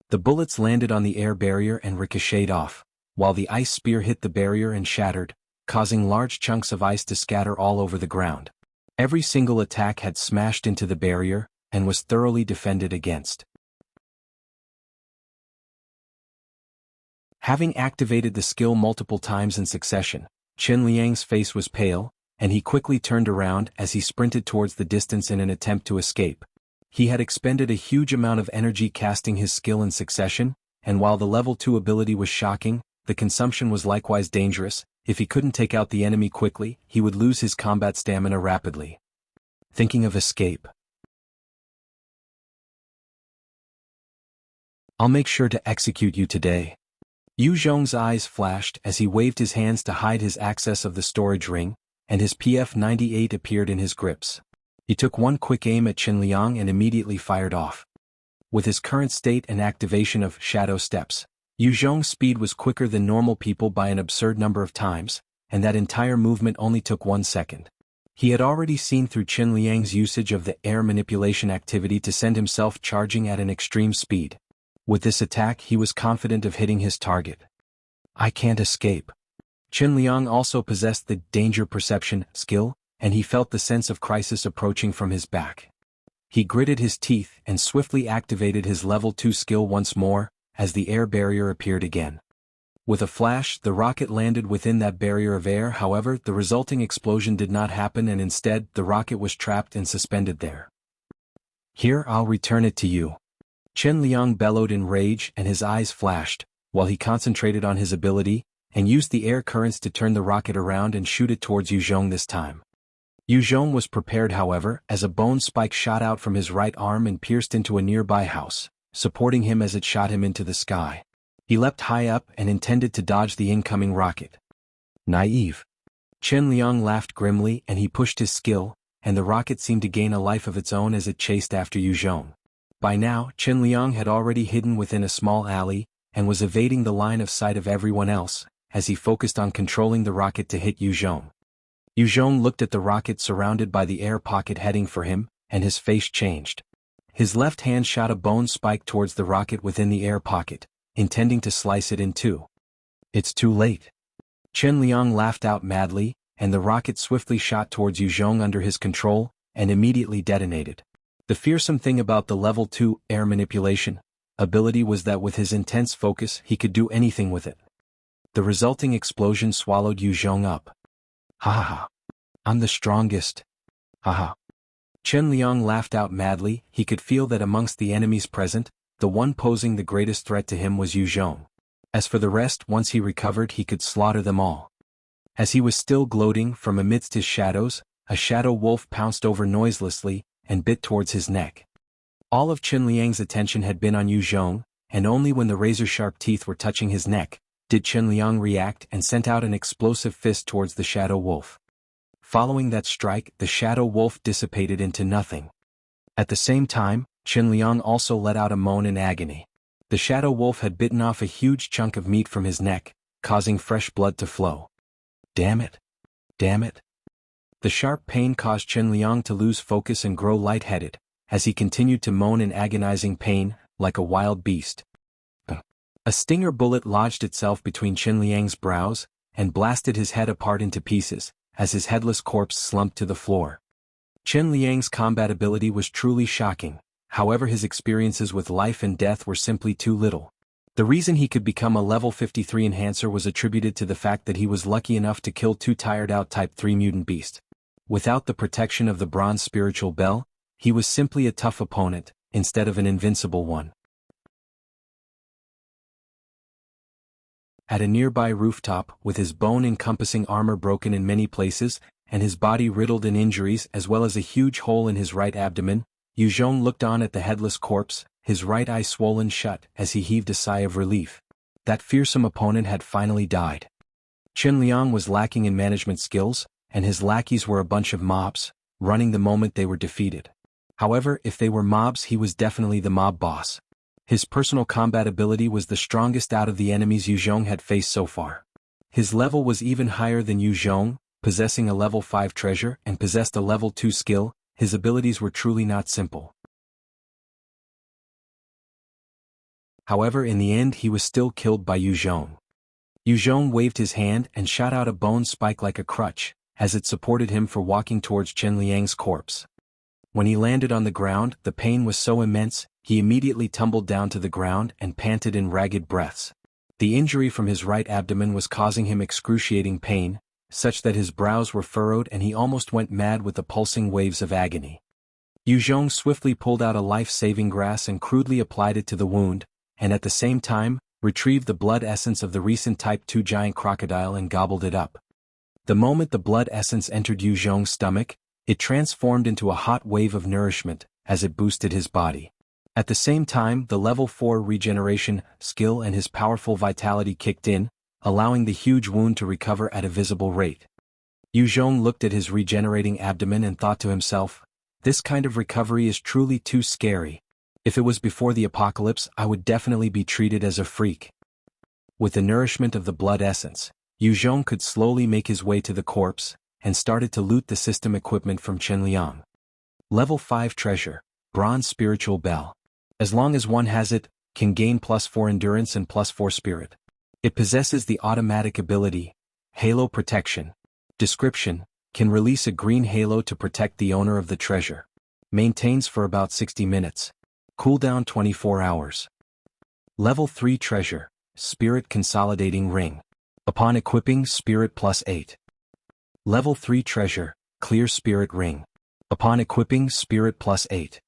The bullets landed on the air barrier and ricocheted off, while the ice spear hit the barrier and shattered, causing large chunks of ice to scatter all over the ground. Every single attack had smashed into the barrier, and was thoroughly defended against. Having activated the skill multiple times in succession, Qin Liang's face was pale, and he quickly turned around as he sprinted towards the distance in an attempt to escape. He had expended a huge amount of energy casting his skill in succession, and while the level 2 ability was shocking, the consumption was likewise dangerous. If he couldn't take out the enemy quickly, he would lose his combat stamina rapidly. Thinking of escape. I'll make sure to execute you today. Yu Zhong's eyes flashed as he waved his hands to hide his access of the storage ring, and his PF-98 appeared in his grips. He took one quick aim at Qin Liang and immediately fired off. With his current state and activation of shadow steps, Yu Zhong's speed was quicker than normal people by an absurd number of times, and that entire movement only took 1 second. He had already seen through Qin Liang's usage of the air manipulation activity to send himself charging at an extreme speed. With this attack he was confident of hitting his target. I can't escape. Qin Liang also possessed the danger perception skill, and he felt the sense of crisis approaching from his back. He gritted his teeth and swiftly activated his level 2 skill once more, as the air barrier appeared again. With a flash, the rocket landed within that barrier of air. However, the resulting explosion did not happen, and instead, the rocket was trapped and suspended there. Here, I'll return it to you. Qin Liang bellowed in rage, and his eyes flashed, while he concentrated on his ability, and used the air currents to turn the rocket around and shoot it towards Yu Zhong this time. Yu Zhong was prepared, however, as a bone spike shot out from his right arm and pierced into a nearby house, supporting him as it shot him into the sky. He leapt high up and intended to dodge the incoming rocket. Naive. Qin Liang laughed grimly, and he pushed his skill, and the rocket seemed to gain a life of its own as it chased after Yu Zhong. By now, Qin Liang had already hidden within a small alley, and was evading the line of sight of everyone else, as he focused on controlling the rocket to hit Yu Zhong. Yu Zhong looked at the rocket surrounded by the air pocket heading for him, and his face changed. His left hand shot a bone spike towards the rocket within the air pocket, intending to slice it in two. It's too late. Qin Liang laughed out madly, and the rocket swiftly shot towards Yu Zhong under his control, and immediately detonated. The fearsome thing about the level 2 air manipulation ability was that with his intense focus he could do anything with it. The resulting explosion swallowed Yu Zhong up. Ha ha ha. I'm the strongest. Ha ha. Qin Liang laughed out madly. He could feel that amongst the enemies present, the one posing the greatest threat to him was Yu Zhong. As for the rest, once he recovered he could slaughter them all. As he was still gloating from amidst his shadows, a shadow wolf pounced over noiselessly and bit towards his neck. All of Qin Liang's attention had been on Yu Zhong, and only when the razor-sharp teeth were touching his neck did Qin Liang react and sent out an explosive fist towards the shadow wolf. Following that strike, the shadow wolf dissipated into nothing. At the same time, Qin Liang also let out a moan in agony. The shadow wolf had bitten off a huge chunk of meat from his neck, causing fresh blood to flow. Damn it! Damn it! The sharp pain caused Qin Liang to lose focus and grow lightheaded, as he continued to moan in agonizing pain, like a wild beast. A stinger bullet lodged itself between Qin Liang's brows, and blasted his head apart into pieces, as his headless corpse slumped to the floor. Qin Liang's combat ability was truly shocking, however his experiences with life and death were simply too little. The reason he could become a level 53 enhancer was attributed to the fact that he was lucky enough to kill 2 tired-out Type 3 mutant beasts. Without the protection of the bronze spiritual bell, he was simply a tough opponent, instead of an invincible one. At a nearby rooftop, with his bone-encompassing armor broken in many places, and his body riddled in injuries as well as a huge hole in his right abdomen, Yu Zhong looked on at the headless corpse, his right eye swollen shut as he heaved a sigh of relief. That fearsome opponent had finally died. Qin Liang was lacking in management skills, and his lackeys were a bunch of mobs, running the moment they were defeated. However, if they were mobs, he was definitely the mob boss. His personal combat ability was the strongest out of the enemies Yu Zhong had faced so far. His level was even higher than Yu Zhong, possessing a level 5 treasure and possessed a level 2 skill. His abilities were truly not simple. However, in the end he was still killed by Yu Zhong. Yu Zhong waved his hand and shot out a bone spike like a crutch, as it supported him for walking towards Qin Liang's corpse. When he landed on the ground, the pain was so immense, he immediately tumbled down to the ground and panted in ragged breaths. The injury from his right abdomen was causing him excruciating pain, such that his brows were furrowed and he almost went mad with the pulsing waves of agony. Yu Zhong swiftly pulled out a life-saving grass and crudely applied it to the wound, and at the same time, retrieved the blood essence of the recent Type 2 giant crocodile and gobbled it up. The moment the blood essence entered Yu Zhong's stomach, it transformed into a hot wave of nourishment, as it boosted his body. At the same time, the level 4 regeneration skill and his powerful vitality kicked in, allowing the huge wound to recover at a visible rate. Yu Zhong looked at his regenerating abdomen and thought to himself, this kind of recovery is truly too scary. If it was before the apocalypse, I would definitely be treated as a freak. With the nourishment of the blood essence, Yu Zhong could slowly make his way to the corpse, and started to loot the system equipment from Qin Liang. Level 5 treasure, bronze spiritual bell. As long as one has it, can gain +4 endurance and +4 spirit. It possesses the automatic ability, Halo Protection. Description, can release a green halo to protect the owner of the treasure. Maintains for about 60 minutes. Cooldown 24 hours. Level 3 treasure, Spirit Consolidating Ring. Upon equipping, Spirit +8. Level 3 treasure, Clear Spirit Ring. Upon equipping, Spirit +8.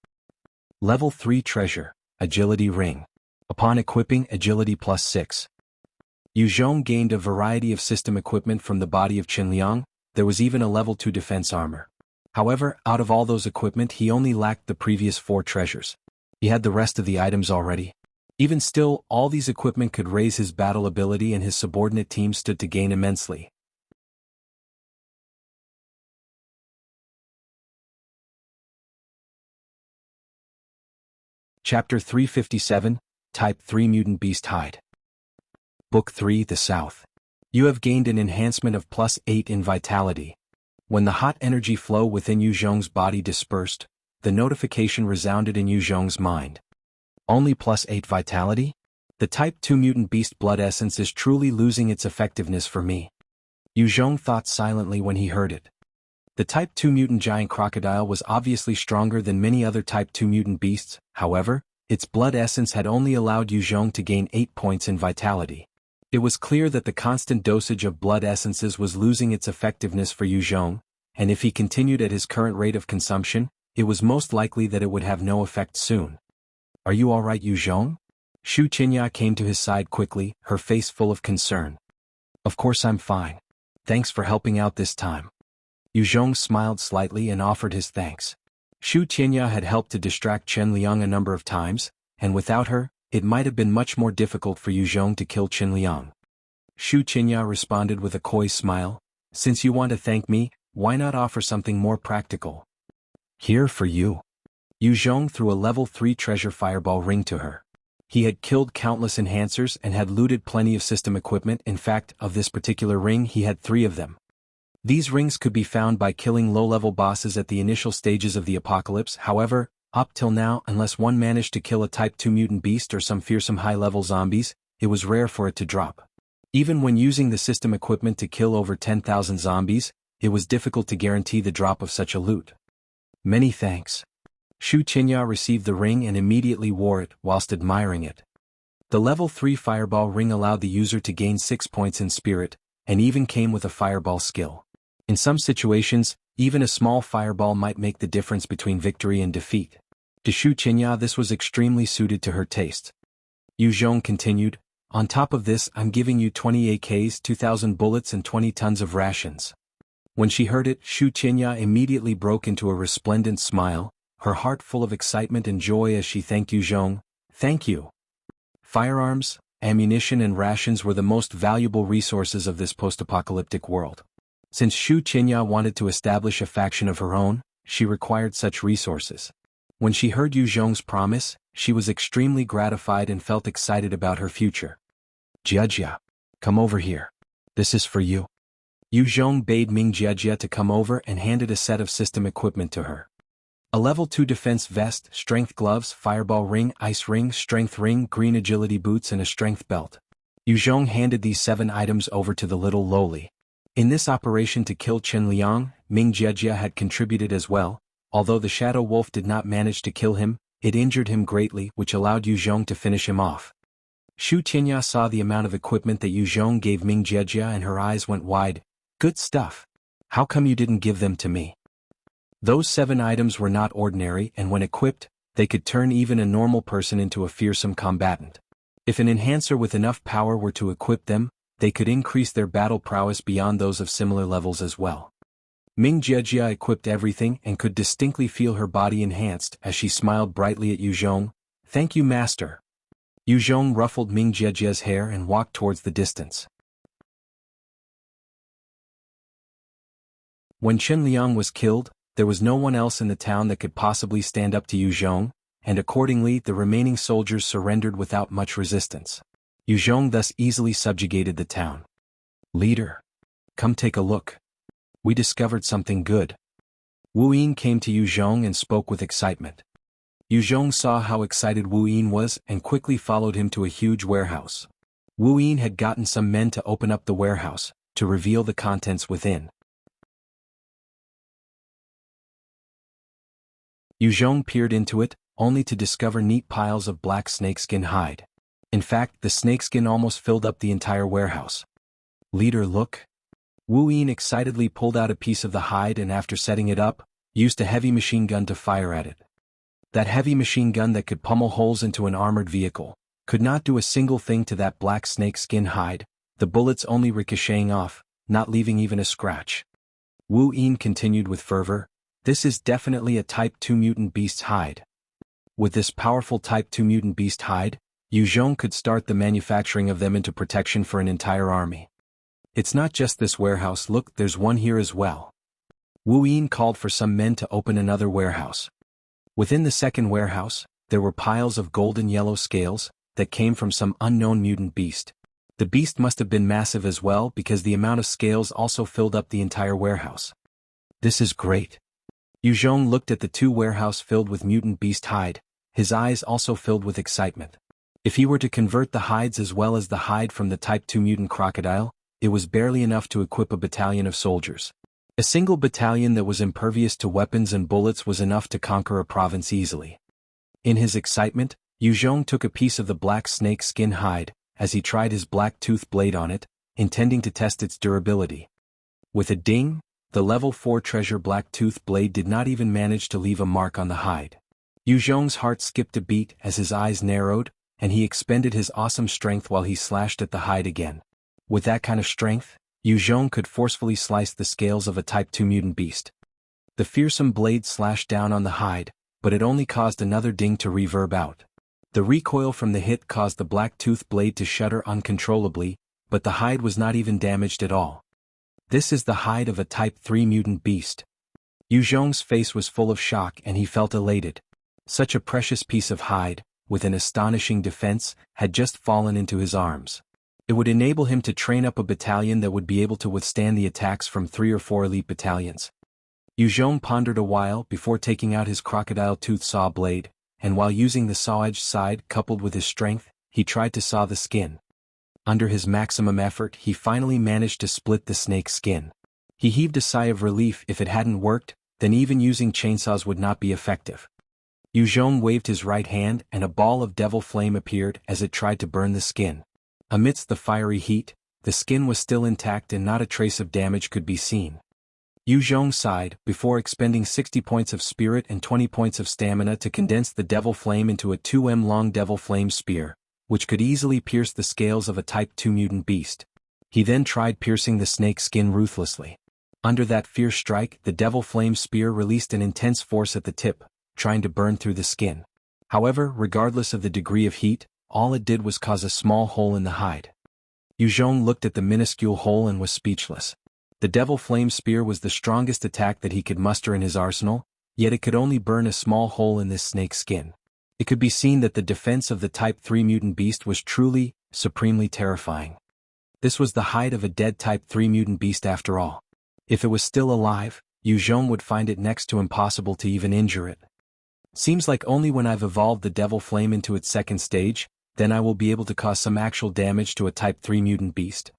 Level 3 treasure, Agility Ring. Upon equipping, Agility +6. Yu Zhong gained a variety of system equipment from the body of Qin Liang. There was even a level 2 defense armor. However, out of all those equipment he only lacked the previous 4 treasures. He had the rest of the items already. Even still, all these equipment could raise his battle ability and his subordinate team stood to gain immensely. Chapter 357, Type 3 Mutant Beast Hide. Book 3 The South. You have gained an enhancement of +8 in vitality. When the hot energy flow within Yu Zhong's body dispersed, the notification resounded in Yu Zhong's mind. Only +8 vitality? The Type 2 mutant beast blood essence is truly losing its effectiveness for me. Yu Zhong thought silently when he heard it. The Type 2 mutant giant crocodile was obviously stronger than many other Type 2 mutant beasts, however, its blood essence had only allowed Yu Zhong to gain 8 points in vitality. It was clear that the constant dosage of blood essences was losing its effectiveness for Yu Zhong, and if he continued at his current rate of consumption, it was most likely that it would have no effect soon. Are you alright, Yu Zhong? Shu Qinya came to his side quickly, her face full of concern. Of course I'm fine. Thanks for helping out this time. Yu Zhong smiled slightly and offered his thanks. Shu Qianya had helped to distract Chen Liang a number of times, and without her, it might have been much more difficult for Yu Zhong to kill Chen Liang. Shu Qianya responded with a coy smile, "Since you want to thank me, why not offer something more practical? Here for you." Yu Zhong threw a level 3 treasure fireball ring to her. He had killed countless enhancers and had looted plenty of system equipment. In fact, of this particular ring he had 3 of them. These rings could be found by killing low-level bosses at the initial stages of the apocalypse. However, up till now, unless one managed to kill a Type 2 mutant beast or some fearsome high-level zombies, it was rare for it to drop. Even when using the system equipment to kill over 10,000 zombies, it was difficult to guarantee the drop of such a loot. Many thanks. Shu Qianya received the ring and immediately wore it whilst admiring it. The level 3 fireball ring allowed the user to gain 6 points in spirit, and even came with a fireball skill. In some situations, even a small fireball might make the difference between victory and defeat. To Shu Qianya this was extremely suited to her taste. Yu Zhong continued, "On top of this I'm giving you 20 AKs, 2,000 bullets and 20 tons of rations." When she heard it, Shu Qianya immediately broke into a resplendent smile, her heart full of excitement and joy as she thanked Yu Zhong. "Thank you." Firearms, ammunition and rations were the most valuable resources of this post-apocalyptic world. Since Shu Qianya wanted to establish a faction of her own, she required such resources. When she heard Yu Zhong's promise, she was extremely gratified and felt excited about her future. "Jiajia, come over here. This is for you." Yu Zhong bade Ming Jiajia to come over and handed a set of system equipment to her. A level 2 defense vest, strength gloves, fireball ring, ice ring, strength ring, green agility boots and a strength belt. Yu Zhong handed these 7 items over to the little lowly. In this operation to kill Chen Liang, Ming Jiajia had contributed as well. Although the shadow wolf did not manage to kill him, it injured him greatly, which allowed Yu Zhong to finish him off. Shu Qianya saw the amount of equipment that Yu Zhong gave Ming Jiajia and her eyes went wide. "Good stuff. How come you didn't give them to me?" Those 7 items were not ordinary, and when equipped, they could turn even a normal person into a fearsome combatant. If an enhancer with enough power were to equip them, they could increase their battle prowess beyond those of similar levels as well. Ming Jiajia equipped everything and could distinctly feel her body enhanced as she smiled brightly at Yu Zhong. "Thank you, master." Yu Zhong ruffled Ming Jiajia's hair and walked towards the distance. When Chen Liang was killed, there was no one else in the town that could possibly stand up to Yu Zhong, and accordingly the remaining soldiers surrendered without much resistance. Yu Zhong thus easily subjugated the town. "Leader, come take a look. We discovered something good." Wu Yin came to Yu Zhong and spoke with excitement. Yu Zhong saw how excited Wu Yin was and quickly followed him to a huge warehouse. Wu Yin had gotten some men to open up the warehouse, to reveal the contents within. Yu Zhong peered into it, only to discover neat piles of black snakeskin hide. In fact, the snakeskin almost filled up the entire warehouse. "Leader, look." Wu Yin excitedly pulled out a piece of the hide and after setting it up, used a heavy machine gun to fire at it. That heavy machine gun that could pummel holes into an armored vehicle, could not do a single thing to that black snakeskin hide, the bullets only ricocheting off, not leaving even a scratch. Wu Yin continued with fervor, "This is definitely a Type 2 mutant beast's hide. With this powerful Type 2 mutant beast hide, Yu Zhong could start the manufacturing of them into protection for an entire army. It's not just this warehouse, look, there's one here as well." Wu Yin called for some men to open another warehouse. Within the second warehouse, there were piles of golden yellow scales that came from some unknown mutant beast. The beast must have been massive as well because the amount of scales also filled up the entire warehouse. "This is great." Yu Zhong looked at the 2 warehouse filled with mutant beast hide, his eyes also filled with excitement. If he were to convert the hides as well as the hide from the Type 2 mutant crocodile, it was barely enough to equip a battalion of soldiers. A single battalion that was impervious to weapons and bullets was enough to conquer a province easily. In his excitement, Yu Zhong took a piece of the black snake skin hide, as he tried his black tooth blade on it, intending to test its durability. With a ding, the level 4 treasure black tooth blade did not even manage to leave a mark on the hide. Yu Zhong's heart skipped a beat as his eyes narrowed, and he expended his awesome strength while he slashed at the hide again. With that kind of strength, Yu Zhong could forcefully slice the scales of a Type 2 mutant beast. The fearsome blade slashed down on the hide, but it only caused another ding to reverb out. The recoil from the hit caused the black-toothed blade to shudder uncontrollably, but the hide was not even damaged at all. This is the hide of a Type 3 mutant beast. Yu Zhong's face was full of shock and he felt elated. Such a precious piece of hide, with an astonishing defense, had just fallen into his arms. It would enable him to train up a battalion that would be able to withstand the attacks from 3 or 4 elite battalions. Yu Zhong pondered a while before taking out his crocodile tooth saw blade, and while using the saw-edged side coupled with his strength, he tried to saw the skin. Under his maximum effort, he finally managed to split the snake's skin. He heaved a sigh of relief. If it hadn't worked, then even using chainsaws would not be effective. Yu Zhong waved his right hand and a ball of devil flame appeared as it tried to burn the skin. Amidst the fiery heat, the skin was still intact and not a trace of damage could be seen. Yu Zhong sighed before expending 60 points of spirit and 20 points of stamina to condense the devil flame into a 2m long devil flame spear, which could easily pierce the scales of a Type 2 mutant beast. He then tried piercing the snake's skin ruthlessly. Under that fierce strike, the devil flame spear released an intense force at the tip, trying to burn through the skin. However, regardless of the degree of heat, all it did was cause a small hole in the hide. Yu Zhong looked at the minuscule hole and was speechless. The devil flame spear was the strongest attack that he could muster in his arsenal, yet it could only burn a small hole in this snake's skin. It could be seen that the defense of the Type 3 mutant beast was truly, supremely terrifying. This was the hide of a dead Type 3 mutant beast after all. If it was still alive, Yu Zhong would find it next to impossible to even injure it. Seems like only when I've evolved the devil flame into its second stage, then I will be able to cause some actual damage to a Type 3 mutant beast.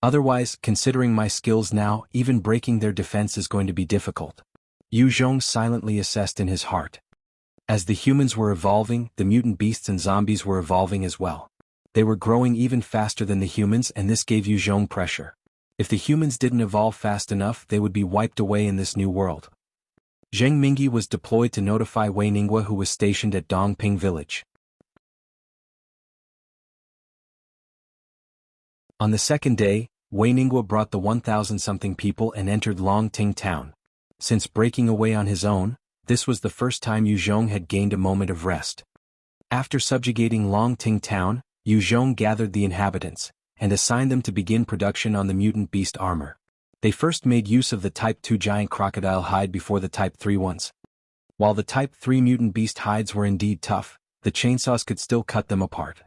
Otherwise, considering my skills now, even breaking their defense is going to be difficult. Yu Zhong silently assessed in his heart. As the humans were evolving, the mutant beasts and zombies were evolving as well. They were growing even faster than the humans and this gave Yu Zhong pressure. If the humans didn't evolve fast enough, they would be wiped away in this new world. Zheng Mingyi was deployed to notify Wei Ningguo, who was stationed at Dongping village. On the second day, Wei Ningguo brought the 1,000-something people and entered Longting town. Since breaking away on his own, this was the first time Yu Zhong had gained a moment of rest. After subjugating Longting town, Yu Zhong gathered the inhabitants, and assigned them to begin production on the mutant beast armor. They first made use of the Type 2 giant crocodile hide before the Type 3 ones. While the Type 3 mutant beast hides were indeed tough, the chainsaws could still cut them apart.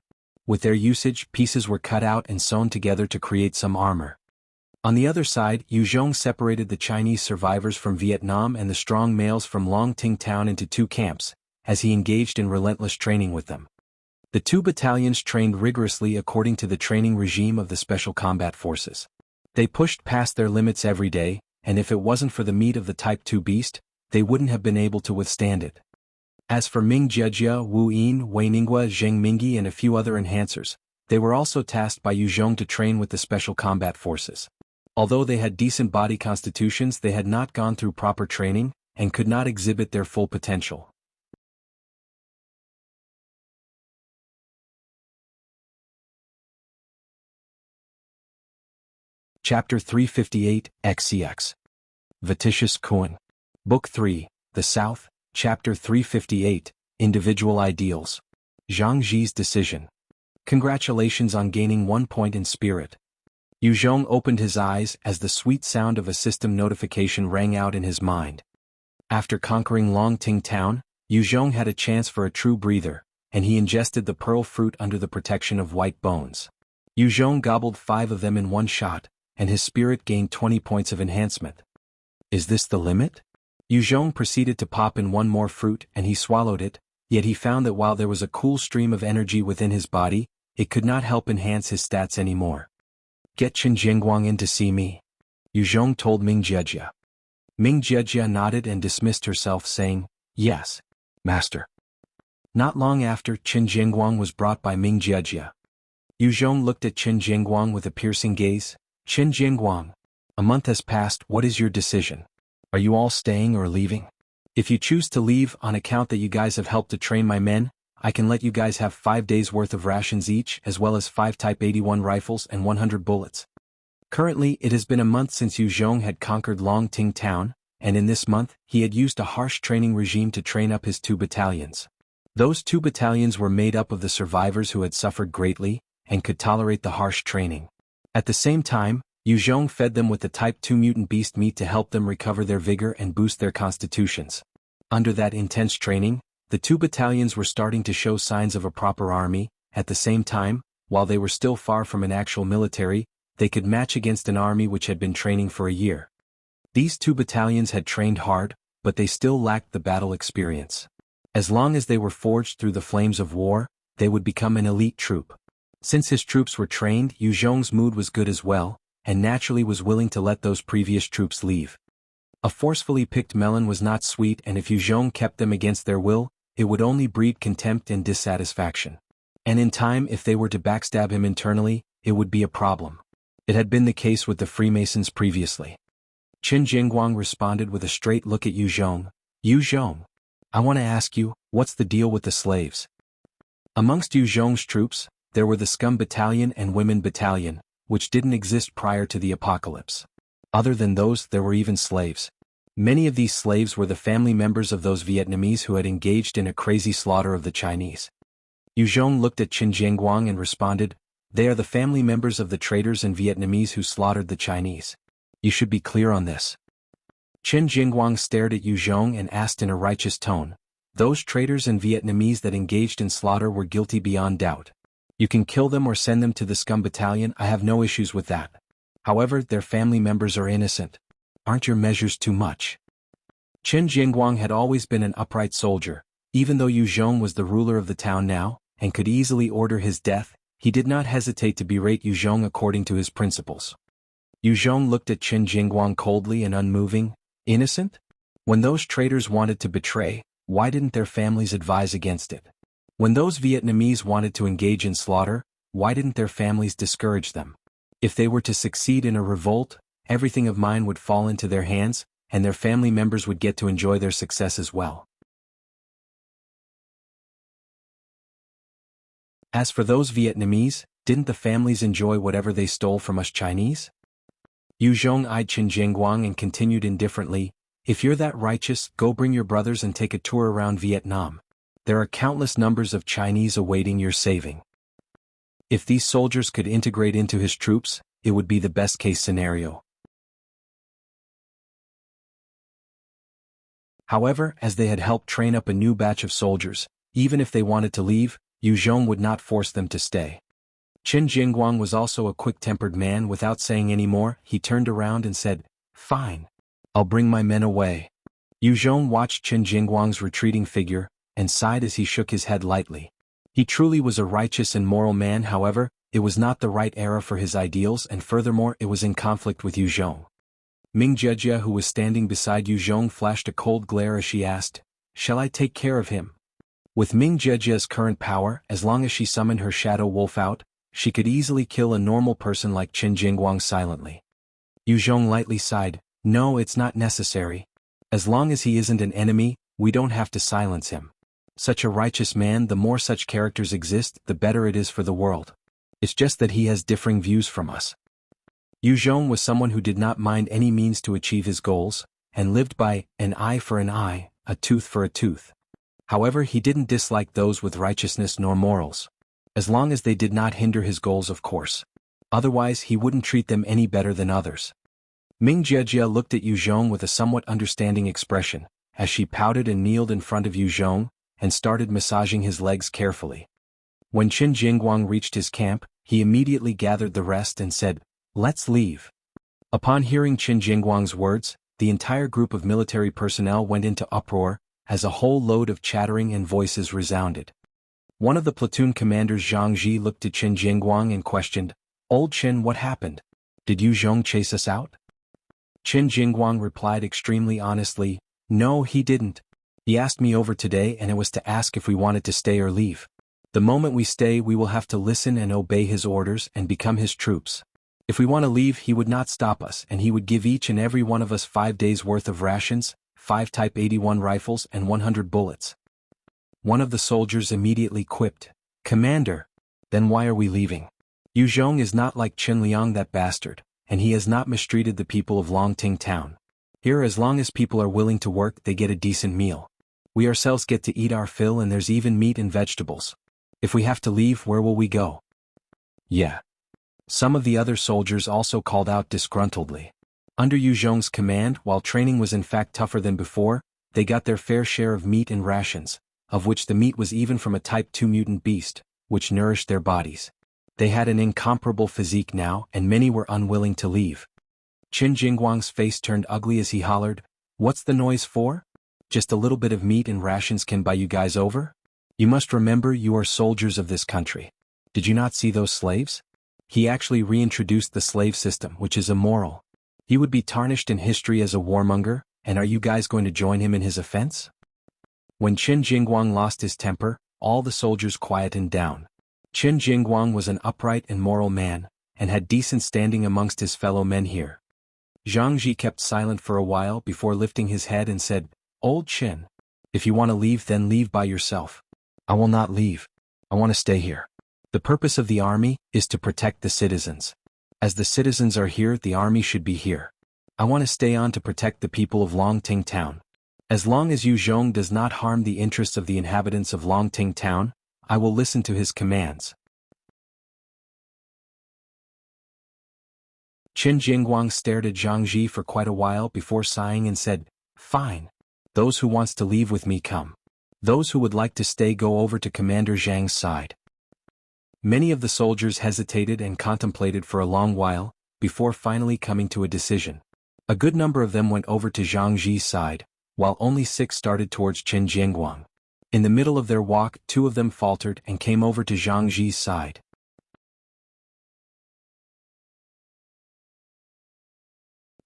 With their usage, pieces were cut out and sewn together to create some armor. On the other side, Yu Zhong separated the Chinese survivors from Vietnam and the strong males from Longting town into 2 camps, as he engaged in relentless training with them. The 2 battalions trained rigorously according to the training regime of the Special Combat Forces. They pushed past their limits every day, and if it wasn't for the meat of the Type 2 beast, they wouldn't have been able to withstand it. As for Ming Jiejia, Wu Yin, Wei Ningguo, Zheng Mingyi and a few other enhancers, they were also tasked by Yu Zhong to train with the Special Combat Forces. Although they had decent body constitutions, they had not gone through proper training, and could not exhibit their full potential. Chapter 358, XCX. Vatitious Kuan. Book 3, The South, Chapter 358, Individual Ideals. Zhang Zi's Decision. Congratulations on gaining 1 point in spirit. Yu Zhong opened his eyes as the sweet sound of a system notification rang out in his mind. After conquering Longting town, Yu Zhong had a chance for a true breather, and he ingested the pearl fruit under the protection of white bones. Yu Zhong gobbled 5 of them in one shot, and his spirit gained 20 points of enhancement. Is this the limit? Yu Zhong proceeded to pop in one more fruit and he swallowed it, yet he found that while there was a cool stream of energy within his body, it could not help enhance his stats anymore. Get Chen Jingguang in to see me, Yu Zhong told Ming Jiejia. Ming Jiejia nodded and dismissed herself saying, Yes, Master. Not long after, Chen Jingguang was brought by Ming Jiejia. Yu Zhong looked at Chen Jingguang with a piercing gaze. Chen Jingguang, a month has passed, what is your decision? Are you all staying or leaving? If you choose to leave on account that you guys have helped to train my men, I can let you guys have 5 days worth of rations each as well as 5 Type 81 rifles and 100 bullets. Currently it has been a month since Yu Zhong had conquered Longting town, and in this month he had used a harsh training regime to train up his 2 battalions. Those 2 battalions were made up of the survivors who had suffered greatly, and could tolerate the harsh training. At the same time, Yu Zhong fed them with the Type 2 mutant beast meat to help them recover their vigor and boost their constitutions. Under that intense training, the 2 battalions were starting to show signs of a proper army. At the same time, while they were still far from an actual military, they could match against an army which had been training for a year. These 2 battalions had trained hard, but they still lacked the battle experience. As long as they were forged through the flames of war, they would become an elite troop. Since his troops were trained, Yu Zhong's mood was good as well, and naturally was willing to let those previous troops leave. A forcefully picked melon was not sweet, and if Yu Zhong kept them against their will, it would only breed contempt and dissatisfaction. And in time, if they were to backstab him internally, it would be a problem. It had been the case with the Freemasons previously. Qin Jingguang responded with a straight look at Yu Zhong. Yu Zhong, I want to ask you, what's the deal with the slaves? Amongst Yu Zhong's troops, there were the Scum Battalion and Women Battalion, which didn't exist prior to the apocalypse. Other than those, there were even slaves. Many of these slaves were the family members of those Vietnamese who had engaged in a crazy slaughter of the Chinese. Yu Zhong looked at Qin Jingguang and responded, they are the family members of the traitors and Vietnamese who slaughtered the Chinese. You should be clear on this. Qin Jingguang stared at Yu Zhong and asked in a righteous tone, those traitors and Vietnamese that engaged in slaughter were guilty beyond doubt. You can kill them or send them to the Scum Battalion, I have no issues with that. However, their family members are innocent. Aren't your measures too much? Qin Jingguang had always been an upright soldier. Even though Yu Zhong was the ruler of the town now, and could easily order his death, he did not hesitate to berate Yu Zhong according to his principles. Yu Zhong looked at Qin Jingguang coldly and unmoving. Innocent? When those traitors wanted to betray, why didn't their families advise against it? When those Vietnamese wanted to engage in slaughter, why didn't their families discourage them? If they were to succeed in a revolt, everything of mine would fall into their hands, and their family members would get to enjoy their success as well. As for those Vietnamese, didn't the families enjoy whatever they stole from us Chinese? Yu Zhong eyed Qin Jingguang and continued indifferently, if you're that righteous, go bring your brothers and take a tour around Vietnam. There are countless numbers of Chinese awaiting your saving. If these soldiers could integrate into his troops, it would be the best-case scenario. However, as they had helped train up a new batch of soldiers, even if they wanted to leave, Yu Zhong would not force them to stay. Qin Jingguang was also a quick-tempered man. Without saying any more, he turned around and said, fine. I'll bring my men away. Yu Zhong watched Qin Jingguang's retreating figure, and sighed as he shook his head lightly. He truly was a righteous and moral man. However, it was not the right era for his ideals, and furthermore it was in conflict with Yu Zhong. Ming Jejia, who was standing beside Yu Zhong, flashed a cold glare as she asked, shall I take care of him? With Ming Jejia's current power, as long as she summoned her shadow wolf out, she could easily kill a normal person like Qin Jingguang silently. Yu Zhong lightly sighed, no, it's not necessary. As long as he isn't an enemy, we don't have to silence him. Such a righteous man, the more such characters exist, the better it is for the world. It's just that he has differing views from us. Yu Zhong was someone who did not mind any means to achieve his goals, and lived by an eye for an eye, a tooth for a tooth. However, he didn't dislike those with righteousness nor morals. As long as they did not hinder his goals, of course. Otherwise, he wouldn't treat them any better than others. Ming Jejia looked at Yu Zhong with a somewhat understanding expression, as she pouted and kneeled in front of Yu Zhong, and started massaging his legs carefully. When Qin Jingguang reached his camp, he immediately gathered the rest and said, let's leave. Upon hearing Qin Jingguang's words, the entire group of military personnel went into uproar, as a whole load of chattering and voices resounded. One of the platoon commanders, Zhang Ji, looked at Qin Jingguang and questioned, Old Qin, what happened? Did Yu Zhong chase us out? Qin Jingguang replied extremely honestly, no, he didn't. He asked me over today, and it was to ask if we wanted to stay or leave. The moment we stay, we will have to listen and obey his orders and become his troops. If we want to leave, he would not stop us, and he would give each and every one of us 5 days' worth of rations, 5 Type 81 rifles and 100 bullets. One of the soldiers immediately quipped, "Commander, then why are we leaving? Yu Zhong is not like Qin Liang, that bastard, and he has not mistreated the people of Longting Town. Here, as long as people are willing to work, they get a decent meal. We ourselves get to eat our fill, and there's even meat and vegetables. If we have to leave, where will we go?" Yeah. Some of the other soldiers also called out disgruntledly. Under Yu Zhong's command, while training was in fact tougher than before, they got their fair share of meat and rations, of which the meat was even from a Type 2 mutant beast, which nourished their bodies. They had an incomparable physique now, and many were unwilling to leave. Qin Jingguang's face turned ugly as he hollered, "What's the noise for? Just a little bit of meat and rations can buy you guys over? You must remember you are soldiers of this country. Did you not see those slaves? He actually reintroduced the slave system, which is immoral. He would be tarnished in history as a warmonger, and are you guys going to join him in his offense?" When Qin Jingguang lost his temper, all the soldiers quietened down. Qin Jingguang was an upright and moral man, and had decent standing amongst his fellow men here. Zhang Ji kept silent for a while before lifting his head and said, "Old Qin, if you want to leave, then leave by yourself. I will not leave. I want to stay here. The purpose of the army is to protect the citizens. As the citizens are here, the army should be here. I want to stay on to protect the people of Longting Town. As long as Yu Zhong does not harm the interests of the inhabitants of Longting Town, I will listen to his commands." Qin Jingguang stared at Zhang Ji for quite a while before sighing and said, "Fine. Those who wants to leave with me come. Those who would like to stay go over to Commander Zhang's side." Many of the soldiers hesitated and contemplated for a long while, before finally coming to a decision. A good number of them went over to Zhang Ji's side, while only 6 started towards Qin Jingguang. In the middle of their walk, 2 of them faltered and came over to Zhang Ji's side.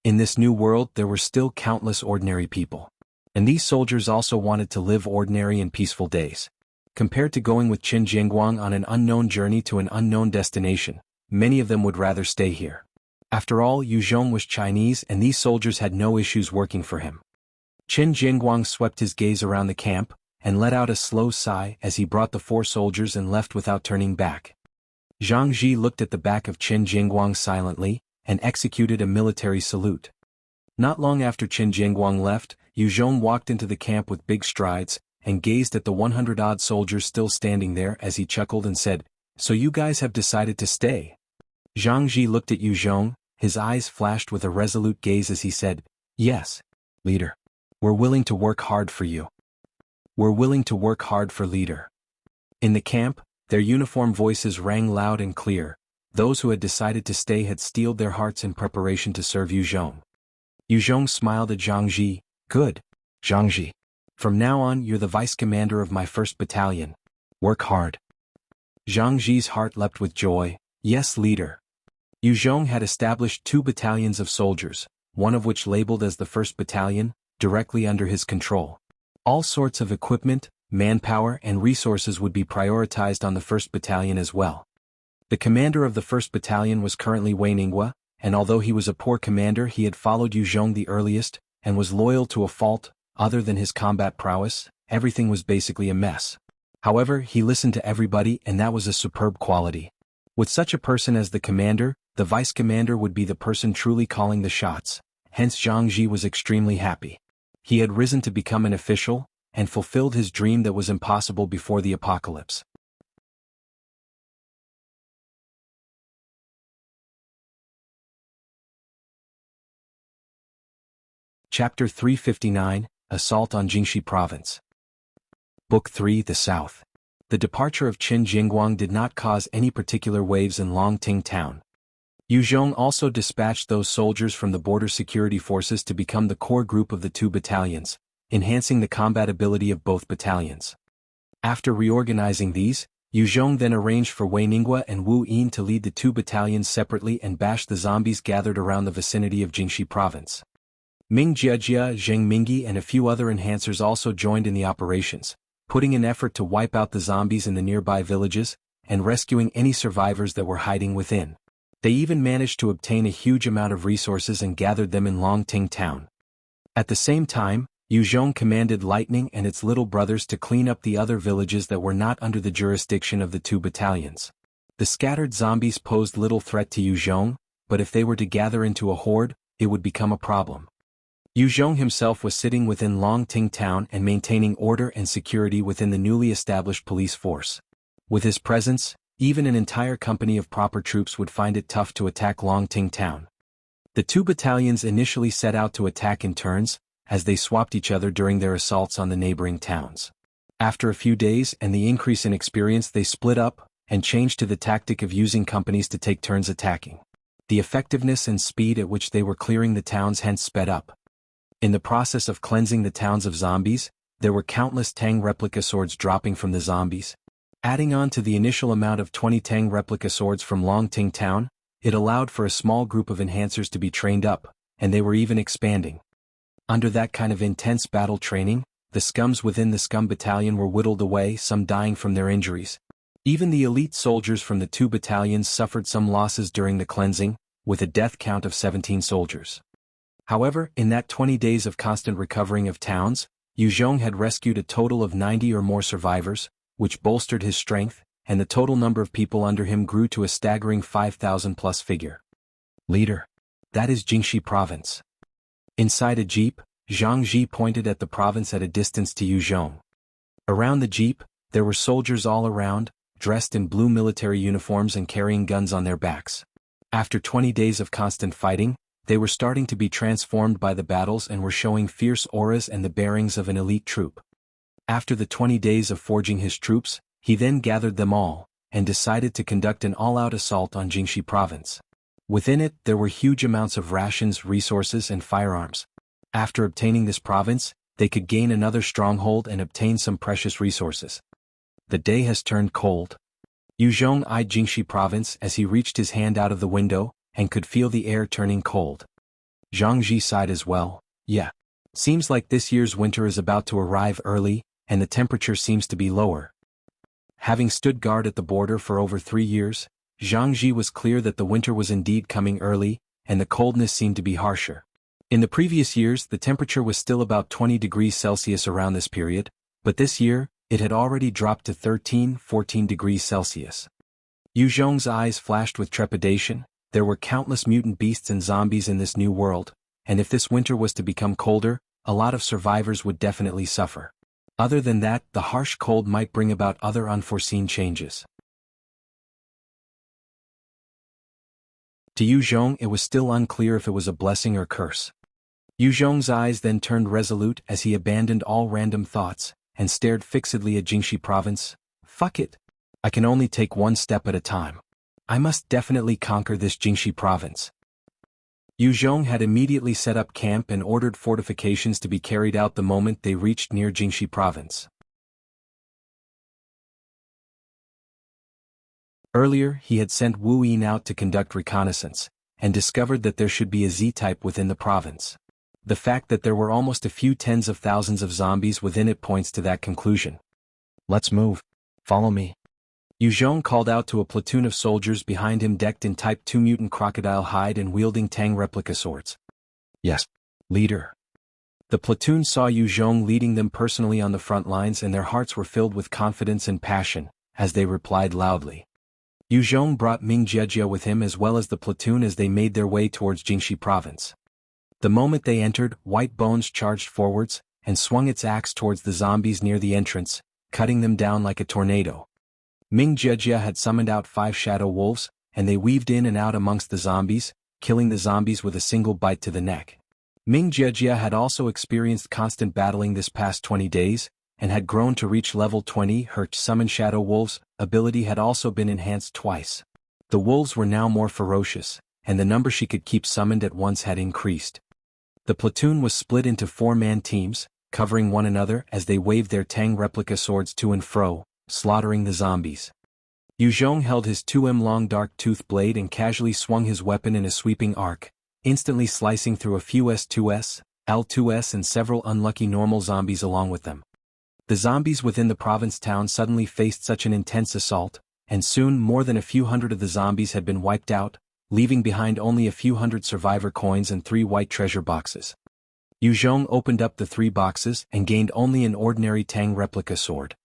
In this new world there were still countless ordinary people. And these soldiers also wanted to live ordinary and peaceful days. Compared to going with Qin Jingguang on an unknown journey to an unknown destination, many of them would rather stay here. After all, Yu Zhong was Chinese and these soldiers had no issues working for him. Qin Jingguang swept his gaze around the camp, and let out a slow sigh as he brought the 4 soldiers and left without turning back. Zhang Ji looked at the back of Qin Jingguang silently, and executed a military salute. Not long after Qin Jingguang left, Yu Zhong walked into the camp with big strides, and gazed at the 100-odd soldiers still standing there as he chuckled and said, "So you guys have decided to stay?" Zhang Ji looked at Yu Zhong, his eyes flashed with a resolute gaze as he said, "Yes, leader. We're willing to work hard for you. We're willing to work hard for leader." In the camp, their uniform voices rang loud and clear. Those who had decided to stay had steeled their hearts in preparation to serve Yu Zhong. Yu Zhong smiled at Zhang Ji. "Good, Zhang Ji. From now on you're the vice commander of my 1st battalion. Work hard." Zhang Ji's heart leapt with joy. "Yes, leader." Yu Zhong had established 2 battalions of soldiers, one of which labeled as the 1st Battalion, directly under his control. All sorts of equipment, manpower and resources would be prioritized on the 1st Battalion as well. The commander of the 1st Battalion was currently Wei Ningguo, and although he was a poor commander, he had followed Yu Zhong the earliest, and was loyal to a fault. Other than his combat prowess, everything was basically a mess. However, he listened to everybody, and that was a superb quality. With such a person as the commander, the vice commander would be the person truly calling the shots. Hence Zhang Ji was extremely happy. He had risen to become an official, and fulfilled his dream that was impossible before the apocalypse. Chapter 359, Assault on Jingxi Province. Book 3, The South. The departure of Qin Jingguang did not cause any particular waves in Longting Town. Yu Zhong also dispatched those soldiers from the border security forces to become the core group of the 2 battalions, enhancing the combat ability of both battalions. After reorganizing these, Yu Zhong then arranged for Wei Ningguo and Wu Yin to lead the 2 battalions separately and bash the zombies gathered around the vicinity of Jingxi Province. Ming Jiajia, Zheng Mingyi and a few other enhancers also joined in the operations, putting in effort to wipe out the zombies in the nearby villages, and rescuing any survivors that were hiding within. They even managed to obtain a huge amount of resources and gathered them in Longting Town. At the same time, Yu Zhong commanded Lightning and its little brothers to clean up the other villages that were not under the jurisdiction of the two battalions. The scattered zombies posed little threat to Yu Zhong, but if they were to gather into a horde, it would become a problem. Yu Zhong himself was sitting within Longting town and maintaining order and security within the newly established police force. With his presence, even an entire company of proper troops would find it tough to attack Longting town. The two battalions initially set out to attack in turns, as they swapped each other during their assaults on the neighboring towns. After a few days and the increase in experience, they split up and changed to the tactic of using companies to take turns attacking. The effectiveness and speed at which they were clearing the towns hence sped up. In the process of cleansing the towns of zombies, there were countless Tang replica swords dropping from the zombies. Adding on to the initial amount of 20 Tang replica swords from Longting town, it allowed for a small group of enhancers to be trained up, and they were even expanding. Under that kind of intense battle training, the scums within the scum battalion were whittled away, some dying from their injuries. Even the elite soldiers from the two battalions suffered some losses during the cleansing, with a death count of 17 soldiers. However, in that 20 days of constant recovering of towns, Yu Zhong had rescued a total of 90 or more survivors, which bolstered his strength, and the total number of people under him grew to a staggering 5,000 plus figure. Leader. That is Jianghu province. Inside a jeep, Zhang Ji pointed at the province at a distance to Yu Zhong. Around the jeep, there were soldiers all around, dressed in blue military uniforms and carrying guns on their backs. After 20 days of constant fighting, they were starting to be transformed by the battles and were showing fierce auras and the bearings of an elite troop. After the 20 days of forging his troops, he then gathered them all, and decided to conduct an all-out assault on Jianghu province. Within it, there were huge amounts of rations, resources, and firearms. After obtaining this province, they could gain another stronghold and obtain some precious resources. The day has turned cold. Yu Zhong eyed Jianghu province as he reached his hand out of the window, and could feel the air turning cold. Zhang Ji sighed as well. Yeah. Seems like this year's winter is about to arrive early, and the temperature seems to be lower. Having stood guard at the border for over 3 years, Zhang Ji was clear that the winter was indeed coming early, and the coldness seemed to be harsher. In the previous years, the temperature was still about 20 degrees Celsius around this period, but this year, it had already dropped to 13-14 degrees Celsius. Yu Zhong's eyes flashed with trepidation. There were countless mutant beasts and zombies in this new world, and if this winter was to become colder, a lot of survivors would definitely suffer. Other than that, the harsh cold might bring about other unforeseen changes. To Yu Zhong, it was still unclear if it was a blessing or curse. Yu Zhong's eyes then turned resolute as he abandoned all random thoughts, and stared fixedly at Jianghu province. Fuck it. I can only take one step at a time. I must definitely conquer this Jianghu province. Yu Zhong had immediately set up camp and ordered fortifications to be carried out the moment they reached near Jianghu province. Earlier, he had sent Wu Yin out to conduct reconnaissance, and discovered that there should be a Z-type within the province. The fact that there were almost a few tens of thousands of zombies within it points to that conclusion. Let's move. Follow me. Yu Zhong called out to a platoon of soldiers behind him decked in Type 2 mutant crocodile hide and wielding Tang replica swords. Yes, leader. The platoon saw Yu Zhong leading them personally on the front lines, and their hearts were filled with confidence and passion, as they replied loudly. Yu Zhong brought Ming Jiejia with him as well as the platoon as they made their way towards Jianghu province. The moment they entered, White Bones charged forwards, and swung its axe towards the zombies near the entrance, cutting them down like a tornado. Ming Jiejia had summoned out 5 shadow wolves, and they weaved in and out amongst the zombies, killing the zombies with a single bite to the neck. Ming Jiejia had also experienced constant battling this past 20 days, and had grown to reach level 20. Her Summon Shadow Wolves ability had also been enhanced twice. The wolves were now more ferocious, and the number she could keep summoned at once had increased. The platoon was split into 4-man teams, covering one another as they waved their Tang replica swords to and fro, slaughtering the zombies. Yu Zhong held his 2M long dark tooth blade and casually swung his weapon in a sweeping arc, instantly slicing through a few S2S, L2S and several unlucky normal zombies along with them. The zombies within the province town suddenly faced such an intense assault, and soon more than a few hundred of the zombies had been wiped out, leaving behind only a few hundred survivor coins and 3 white treasure boxes. Yu Zhong opened up the 3 boxes and gained only an ordinary Tang replica sword.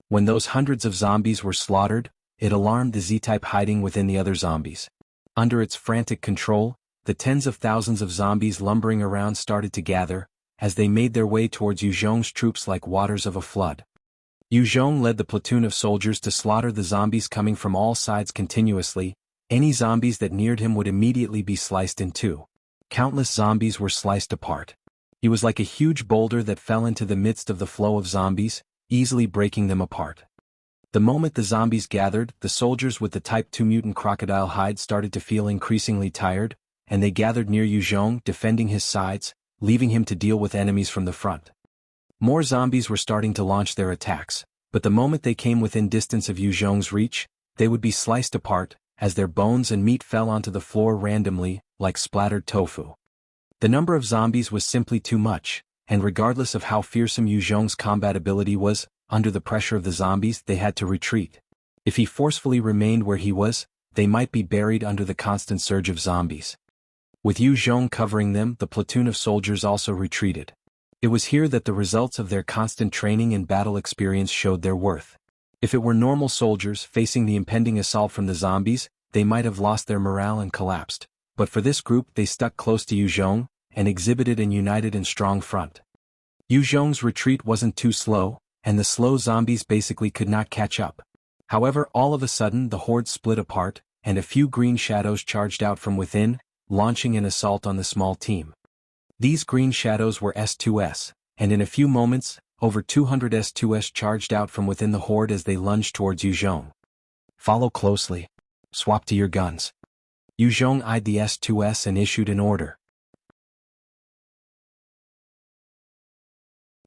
When those hundreds of zombies were slaughtered, it alarmed the Z-type hiding within the other zombies. Under its frantic control, the tens of thousands of zombies lumbering around started to gather, as they made their way towards Yu Zhong's troops like waters of a flood. Yu Zhong led the platoon of soldiers to slaughter the zombies coming from all sides continuously. Any zombies that neared him would immediately be sliced in two. Countless zombies were sliced apart. He was like a huge boulder that fell into the midst of the flow of zombies, easily breaking them apart. The moment the zombies gathered, the soldiers with the Type 2 mutant crocodile hide started to feel increasingly tired, and they gathered near Yu Zhong, defending his sides, leaving him to deal with enemies from the front. More zombies were starting to launch their attacks, but the moment they came within distance of Yu Zhong's reach, they would be sliced apart, as their bones and meat fell onto the floor randomly, like splattered tofu. The number of zombies was simply too much, and regardless of how fearsome Yu Zhong's combat ability was, under the pressure of the zombies they had to retreat. If he forcefully remained where he was, they might be buried under the constant surge of zombies. With Yu Zhong covering them, the platoon of soldiers also retreated. It was here that the results of their constant training and battle experience showed their worth. If it were normal soldiers facing the impending assault from the zombies, they might have lost their morale and collapsed, but for this group they stuck close to Yu Zhong, and exhibited an united and strong front. Yu Zhong's retreat wasn't too slow, and the slow zombies basically could not catch up. However, all of a sudden the horde split apart, and a few green shadows charged out from within, launching an assault on the small team. These green shadows were S2S, and in a few moments, over 200 S2S charged out from within the horde as they lunged towards Yu Zhong. Follow closely. Swap to your guns. Yu Zhong eyed the S2S and issued an order.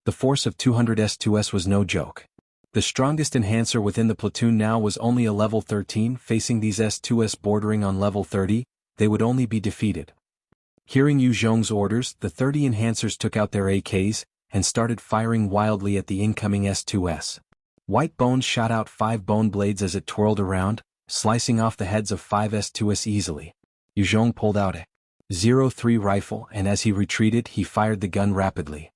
The force of 200 S2S was no joke. The strongest enhancer within the platoon now was only a level 13. Facing these S2S bordering on level 30, they would only be defeated. Hearing Yu Zhong's orders, the 30 enhancers took out their AKs, and started firing wildly at the incoming S2S. White Bones shot out 5 bone blades as it twirled around, slicing off the heads of 5 S2S easily. Yu Zhong pulled out a 03 rifle, and as he retreated he fired the gun rapidly.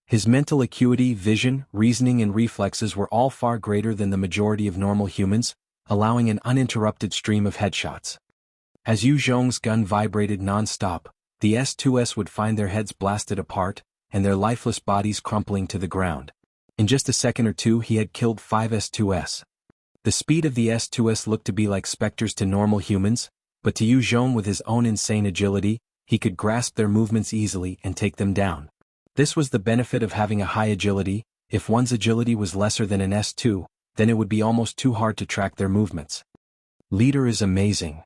His mental acuity, vision, reasoning and reflexes were all far greater than the majority of normal humans, allowing an uninterrupted stream of headshots. As Yu Zhong's gun vibrated non-stop, the S2S would find their heads blasted apart, and their lifeless bodies crumpling to the ground. In just a second or two he had killed 5 S2S. The speed of the S2S looked to be like specters to normal humans, but to Yu Zhong with his own insane agility, he could grasp their movements easily and take them down. This was the benefit of having a high agility. If one's agility was lesser than an S2, then it would be almost too hard to track their movements. Leader is amazing.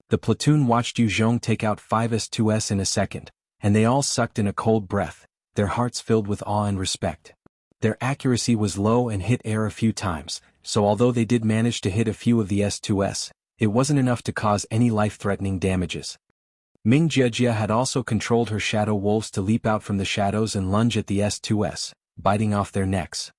The platoon watched Yu Zhong take out 5 S2S in a second, and they all sucked in a cold breath, their hearts filled with awe and respect. Their accuracy was low and hit air a few times, so although they did manage to hit a few of the S2S, it wasn't enough to cause any life-threatening damages. Ming Jiejia had also controlled her shadow wolves to leap out from the shadows and lunge at the S2S, biting off their necks.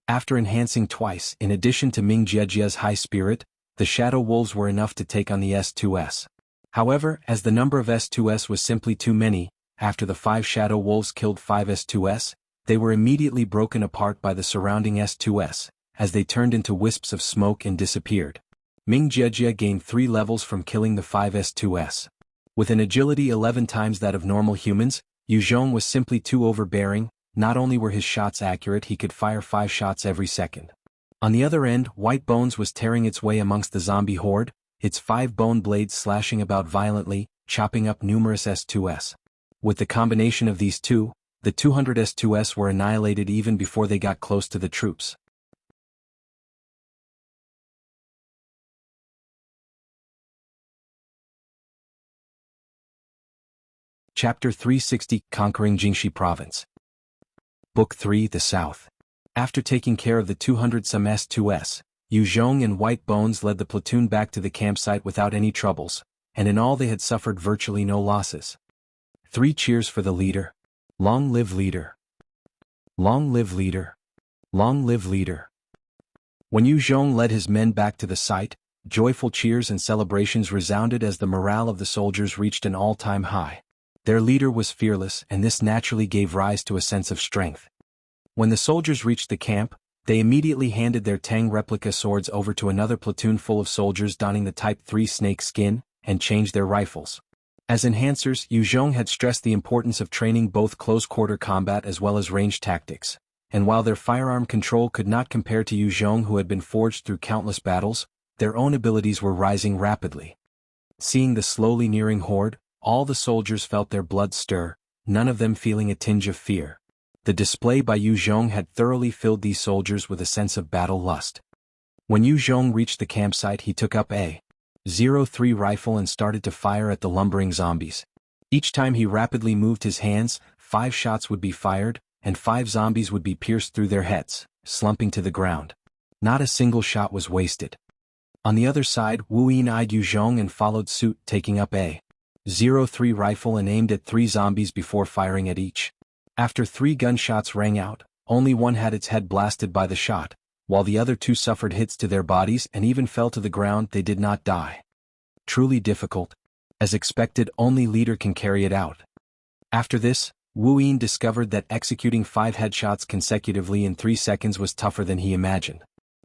After enhancing twice, in addition to Ming Jiejia's high spirit, the shadow wolves were enough to take on the S2S. However, as the number of S2S was simply too many, after the 5 shadow wolves killed 5 S2S, they were immediately broken apart by the surrounding S2S, as they turned into wisps of smoke and disappeared. Ming Jiejia gained 3 levels from killing the 5 S2S. With an agility 11 times that of normal humans, Yu Zhong was simply too overbearing. Not only were his shots accurate, he could fire 5 shots every second. On the other end, White Bones was tearing its way amongst the zombie horde, its 5 bone blades slashing about violently, chopping up numerous S2S. With the combination of these two, the 200 S2S were annihilated even before they got close to the troops. Chapter 360, Conquering Jingxi Province. Book 3, The South. After taking care of the 200-some S2S, Yu Zhong and White Bones led the platoon back to the campsite without any troubles, and in all they had suffered virtually no losses. 3 cheers for the leader. Long live leader. Long live leader. Long live leader. When Yu Zhong led his men back to the site, Joyful cheers and celebrations resounded as the morale of the soldiers reached an all-time high. Their leader was fearless, and this naturally gave rise to a sense of strength. When the soldiers reached the camp, they immediately handed their Tang replica swords over to another platoon full of soldiers donning the Type 3 snake skin, and changed their rifles. As enhancers, Yu Zhong had stressed the importance of training both close-quarter combat as well as range tactics, and while their firearm control could not compare to Yu Zhong, who had been forged through countless battles, their own abilities were rising rapidly. Seeing the slowly nearing horde, all the soldiers felt their blood stir, none of them feeling a tinge of fear. The display by Yu Zhong had thoroughly filled these soldiers with a sense of battle lust. When Yu Zhong reached the campsite, he took up a .03 rifle and started to fire at the lumbering zombies. Each time he rapidly moved his hands, 5 shots would be fired, and 5 zombies would be pierced through their heads, slumping to the ground. Not a single shot was wasted. On the other side, Wu Yin eyed Yu Zhong and followed suit, taking up a .03 rifle and aimed at 3 zombies before firing at each. After 3 gunshots rang out, only one had its head blasted by the shot, while the other 2 suffered hits to their bodies and even fell to the ground. They did not die. Truly difficult. As expected, only leader can carry it out. After this, Wu Yin discovered that executing 5 headshots consecutively in 3 seconds was tougher than he imagined.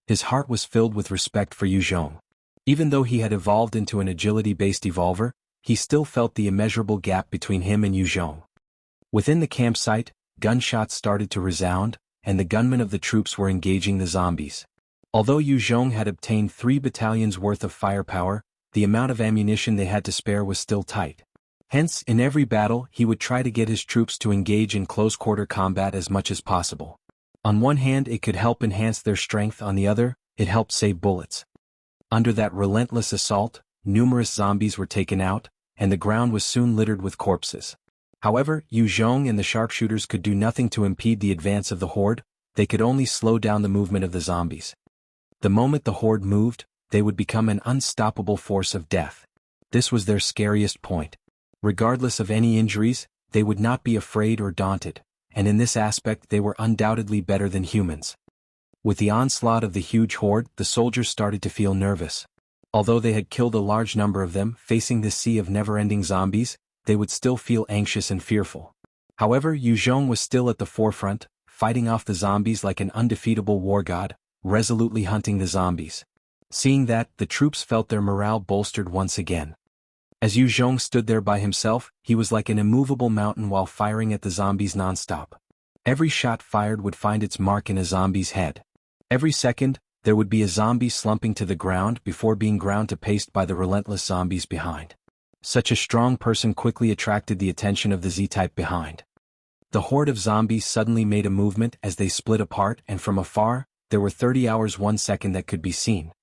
His heart was filled with respect for Yu Zhong. Even though he had evolved into an agility-based evolver, he still felt the immeasurable gap between him and Yu Zhong. Within the campsite, gunshots started to resound, and the gunmen of the troops were engaging the zombies. Although Yu Zhong had obtained 3 battalions worth of firepower, the amount of ammunition they had to spare was still tight. Hence, in every battle, he would try to get his troops to engage in close-quarter combat as much as possible. On one hand, it could help enhance their strength; on the other, it helped save bullets. Under that relentless assault, numerous zombies were taken out, and the ground was soon littered with corpses. However, Yu Zhong and the sharpshooters could do nothing to impede the advance of the horde; they could only slow down the movement of the zombies. The moment the horde moved, they would become an unstoppable force of death. This was their scariest point. Regardless of any injuries, they would not be afraid or daunted, and in this aspect they were undoubtedly better than humans. With the onslaught of the huge horde, the soldiers started to feel nervous. Although they had killed a large number of them, facing this sea of never-ending zombies, they would still feel anxious and fearful. However, Yu Zhong was still at the forefront, fighting off the zombies like an undefeatable war god, resolutely hunting the zombies. Seeing that, the troops felt their morale bolstered once again. As Yu Zhong stood there by himself, he was like an immovable mountain while firing at the zombies non-stop. Every shot fired would find its mark in a zombie's head. Every second, there would be a zombie slumping to the ground before being ground to paste by the relentless zombies behind. Such a strong person quickly attracted the attention of the Z-type behind. The horde of zombies suddenly made a movement as they split apart, and from afar, there were 30 hours 1 second that could be seen.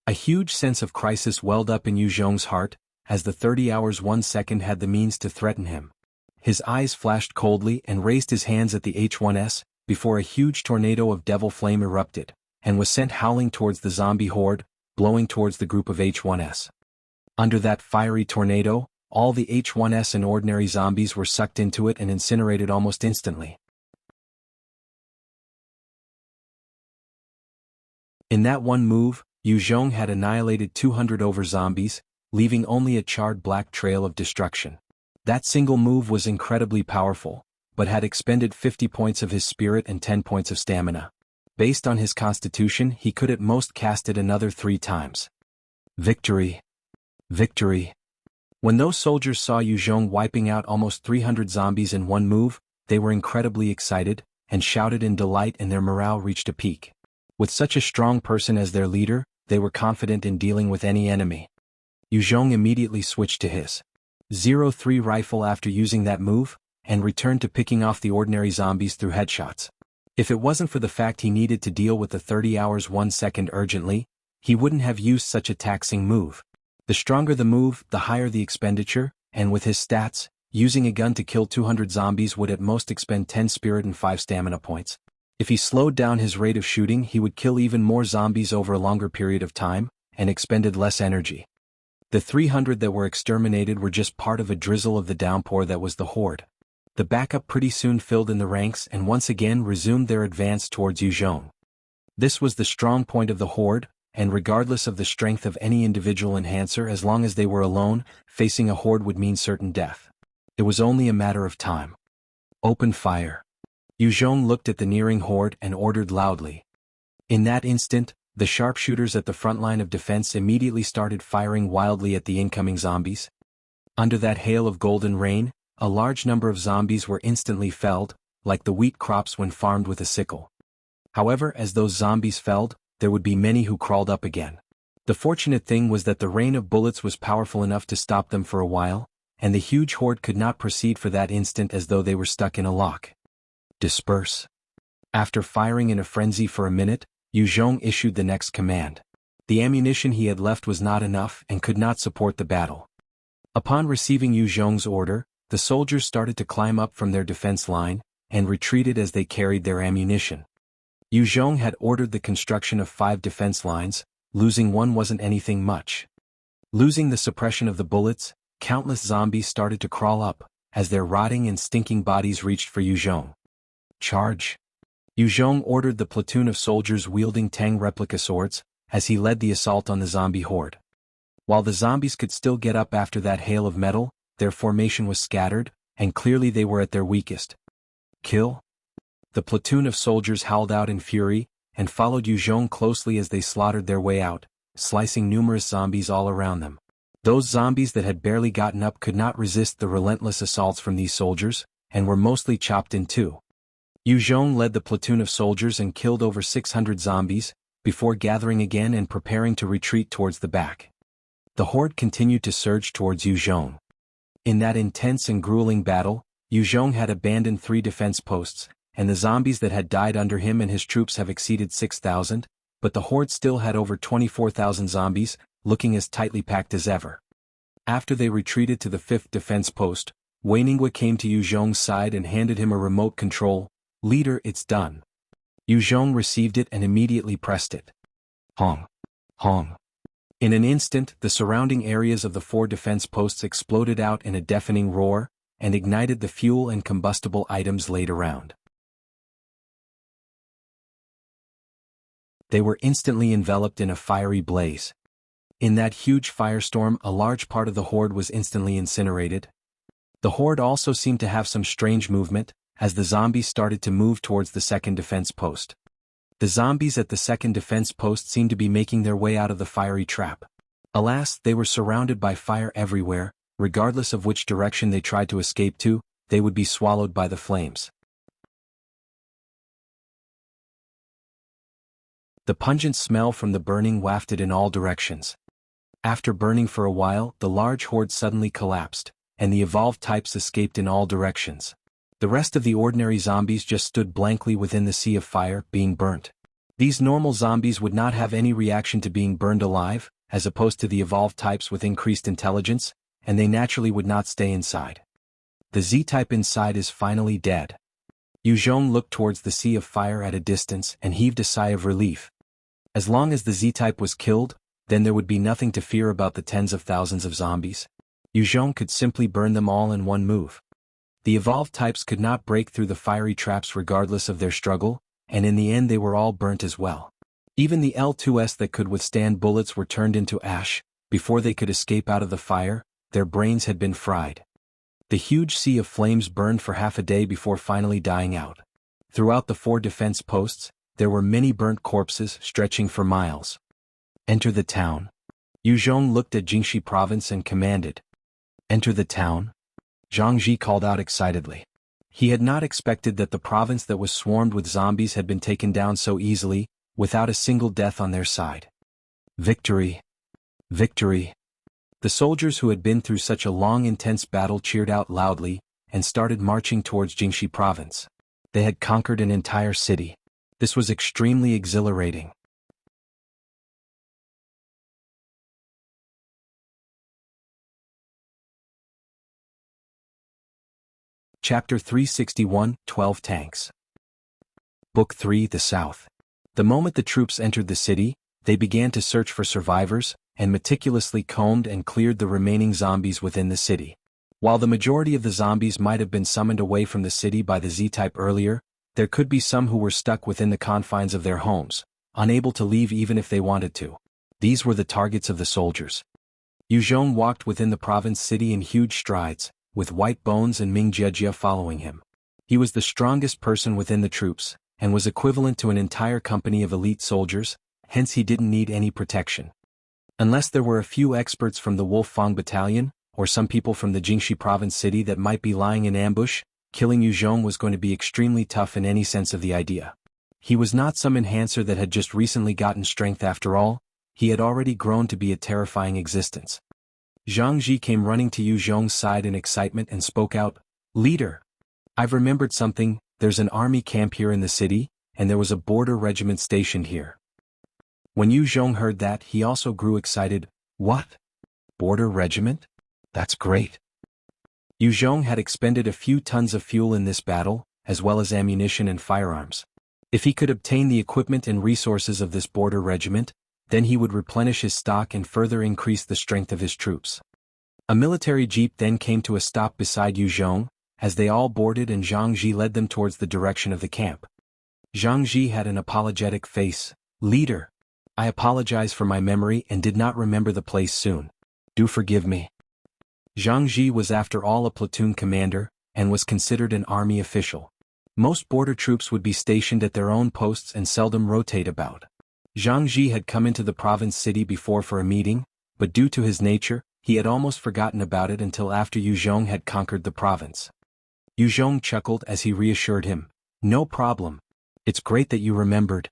A huge sense of crisis welled up in Yu Zhong's heart, as the 30 hours 1 second had the means to threaten him. His eyes flashed coldly and raised his hands at the H1S, before a huge tornado of devil flame erupted, and was sent howling towards the zombie horde, blowing towards the group of H1S. Under that fiery tornado, all the H1S and ordinary zombies were sucked into it and incinerated almost instantly. In that one move, Yu Zhong had annihilated 200 over zombies, leaving only a charred black trail of destruction. That single move was incredibly powerful, but had expended 50 points of his spirit and 10 points of stamina. Based on his constitution, he could at most cast it another 3 times. Victory! Victory! When those soldiers saw Yu Zhong wiping out almost 300 zombies in one move, they were incredibly excited, and shouted in delight, and their morale reached a peak. With such a strong person as their leader, they were confident in dealing with any enemy. Yu Zhong immediately switched to his .03 rifle after using that move, and returned to picking off the ordinary zombies through headshots. If it wasn't for the fact he needed to deal with the 30 hours 1 second urgently, he wouldn't have used such a taxing move. The stronger the move, the higher the expenditure, and with his stats, using a gun to kill 200 zombies would at most expend 10 spirit and 5 stamina points. If he slowed down his rate of shooting, he would kill even more zombies over a longer period of time, and expended less energy. The 300 that were exterminated were just part of a drizzle of the downpour that was the horde. The backup pretty soon filled in the ranks and once again resumed their advance towards Yu Zhong. This was the strong point of the horde, and regardless of the strength of any individual enhancer, as long as they were alone, facing a horde would mean certain death. It was only a matter of time. Open fire. Yu Zhong looked at the nearing horde and ordered loudly. In that instant, the sharpshooters at the front line of defense immediately started firing wildly at the incoming zombies. Under that hail of golden rain, a large number of zombies were instantly felled, like the wheat crops when farmed with a sickle. However, as those zombies felled, there would be many who crawled up again. The fortunate thing was that the rain of bullets was powerful enough to stop them for a while, and the huge horde could not proceed for that instant as though they were stuck in a lock. Disperse. After firing in a frenzy for a minute, Yu Zhong issued the next command. The ammunition he had left was not enough and could not support the battle. Upon receiving Yu Zhong's order, the soldiers started to climb up from their defense line, and retreated as they carried their ammunition. Yu Zhong had ordered the construction of 5 defense lines. Losing one wasn't anything much. Losing the suppression of the bullets, countless zombies started to crawl up, as their rotting and stinking bodies reached for Yu Zhong. Charge! Yu Zhong ordered the platoon of soldiers wielding Tang replica swords, as he led the assault on the zombie horde. While the zombies could still get up after that hail of metal, their formation was scattered, and clearly they were at their weakest. Kill? The platoon of soldiers howled out in fury, and followed Yu Zhong closely as they slaughtered their way out, slicing numerous zombies all around them. Those zombies that had barely gotten up could not resist the relentless assaults from these soldiers, and were mostly chopped in two. Yu Zhong led the platoon of soldiers and killed over 600 zombies, before gathering again and preparing to retreat towards the back. The horde continued to surge towards Yu Zhong. In that intense and grueling battle, Yu Zhong had abandoned 3 defense posts, and the zombies that had died under him and his troops have exceeded 6,000, but the horde still had over 24,000 zombies, looking as tightly packed as ever. After they retreated to the 5th defense post, Wei Ningguo came to Yu Zhong's side and handed him a remote control. "Leader, it's done." Yu Zhong received it and immediately pressed it. Hong! Hong! In an instant, the surrounding areas of the 4 defense posts exploded out in a deafening roar, and ignited the fuel and combustible items laid around. They were instantly enveloped in a fiery blaze. In that huge firestorm, a large part of the horde was instantly incinerated. The horde also seemed to have some strange movement, as the zombies started to move towards the 2nd defense post. The zombies at the 2nd defense post seemed to be making their way out of the fiery trap. Alas, they were surrounded by fire everywhere. Regardless of which direction they tried to escape to, they would be swallowed by the flames. The pungent smell from the burning wafted in all directions. After burning for a while, the large horde suddenly collapsed, and the evolved types escaped in all directions. The rest of the ordinary zombies just stood blankly within the sea of fire, being burnt. These normal zombies would not have any reaction to being burned alive, as opposed to the evolved types with increased intelligence, and they naturally would not stay inside. The Z-type inside is finally dead. Yu Zhong looked towards the sea of fire at a distance and heaved a sigh of relief. As long as the Z-type was killed, then there would be nothing to fear about the tens of thousands of zombies. Yu Zhong could simply burn them all in one move. The evolved types could not break through the fiery traps regardless of their struggle, and in the end they were all burnt as well. Even the L2s that could withstand bullets were turned into ash. Before they could escape out of the fire, their brains had been fried. The huge sea of flames burned for half a day before finally dying out. Throughout the 4 defense posts, there were many burnt corpses stretching for miles. Enter the town. Yu Zhong looked at Jianghu province and commanded. Enter the town? Zhang Ji called out excitedly. He had not expected that the province that was swarmed with zombies had been taken down so easily, without a single death on their side. Victory! Victory! The soldiers who had been through such a long intense battle cheered out loudly, and started marching towards Jianghu province. They had conquered an entire city. This was extremely exhilarating. Chapter 361, 12 Tanks. Book 3, The South. The moment the troops entered the city, they began to search for survivors, and meticulously combed and cleared the remaining zombies within the city. While the majority of the zombies might have been summoned away from the city by the Z-type earlier, there could be some who were stuck within the confines of their homes, unable to leave even if they wanted to. These were the targets of the soldiers. Yu Zhong walked within the province city in huge strides, with White Bones and Ming Jiejia following him. He was the strongest person within the troops, and was equivalent to an entire company of elite soldiers, hence he didn't need any protection. Unless there were a few experts from the Wolf Fang Battalion, or some people from the Jingxi province city that might be lying in ambush, killing Yu Zhong was going to be extremely tough in any sense of the idea. He was not some enhancer that had just recently gotten strength after all, he had already grown to be a terrifying existence. Zhang Ji came running to Yu Zhong's side in excitement and spoke out, "Leader! I've remembered something, there's an army camp here in the city, and there was a border regiment stationed here." When Yu Zhong heard that, he also grew excited. "What? Border regiment? That's great." Yu Zhong had expended a few tons of fuel in this battle, as well as ammunition and firearms. If he could obtain the equipment and resources of this border regiment, then he would replenish his stock and further increase the strength of his troops. A military jeep then came to a stop beside Yu Zhong, as they all boarded and Zhang Ji led them towards the direction of the camp. Zhang Ji had an apologetic face. "Leader, I apologize for my memory and did not remember the place soon. Do forgive me." Zhang Ji was after all a platoon commander, and was considered an army official. Most border troops would be stationed at their own posts and seldom rotate about. Zhang Ji had come into the province city before for a meeting, but due to his nature, he had almost forgotten about it until after Yu Zhong had conquered the province. Yu Zhong chuckled as he reassured him, "No problem. It's great that you remembered."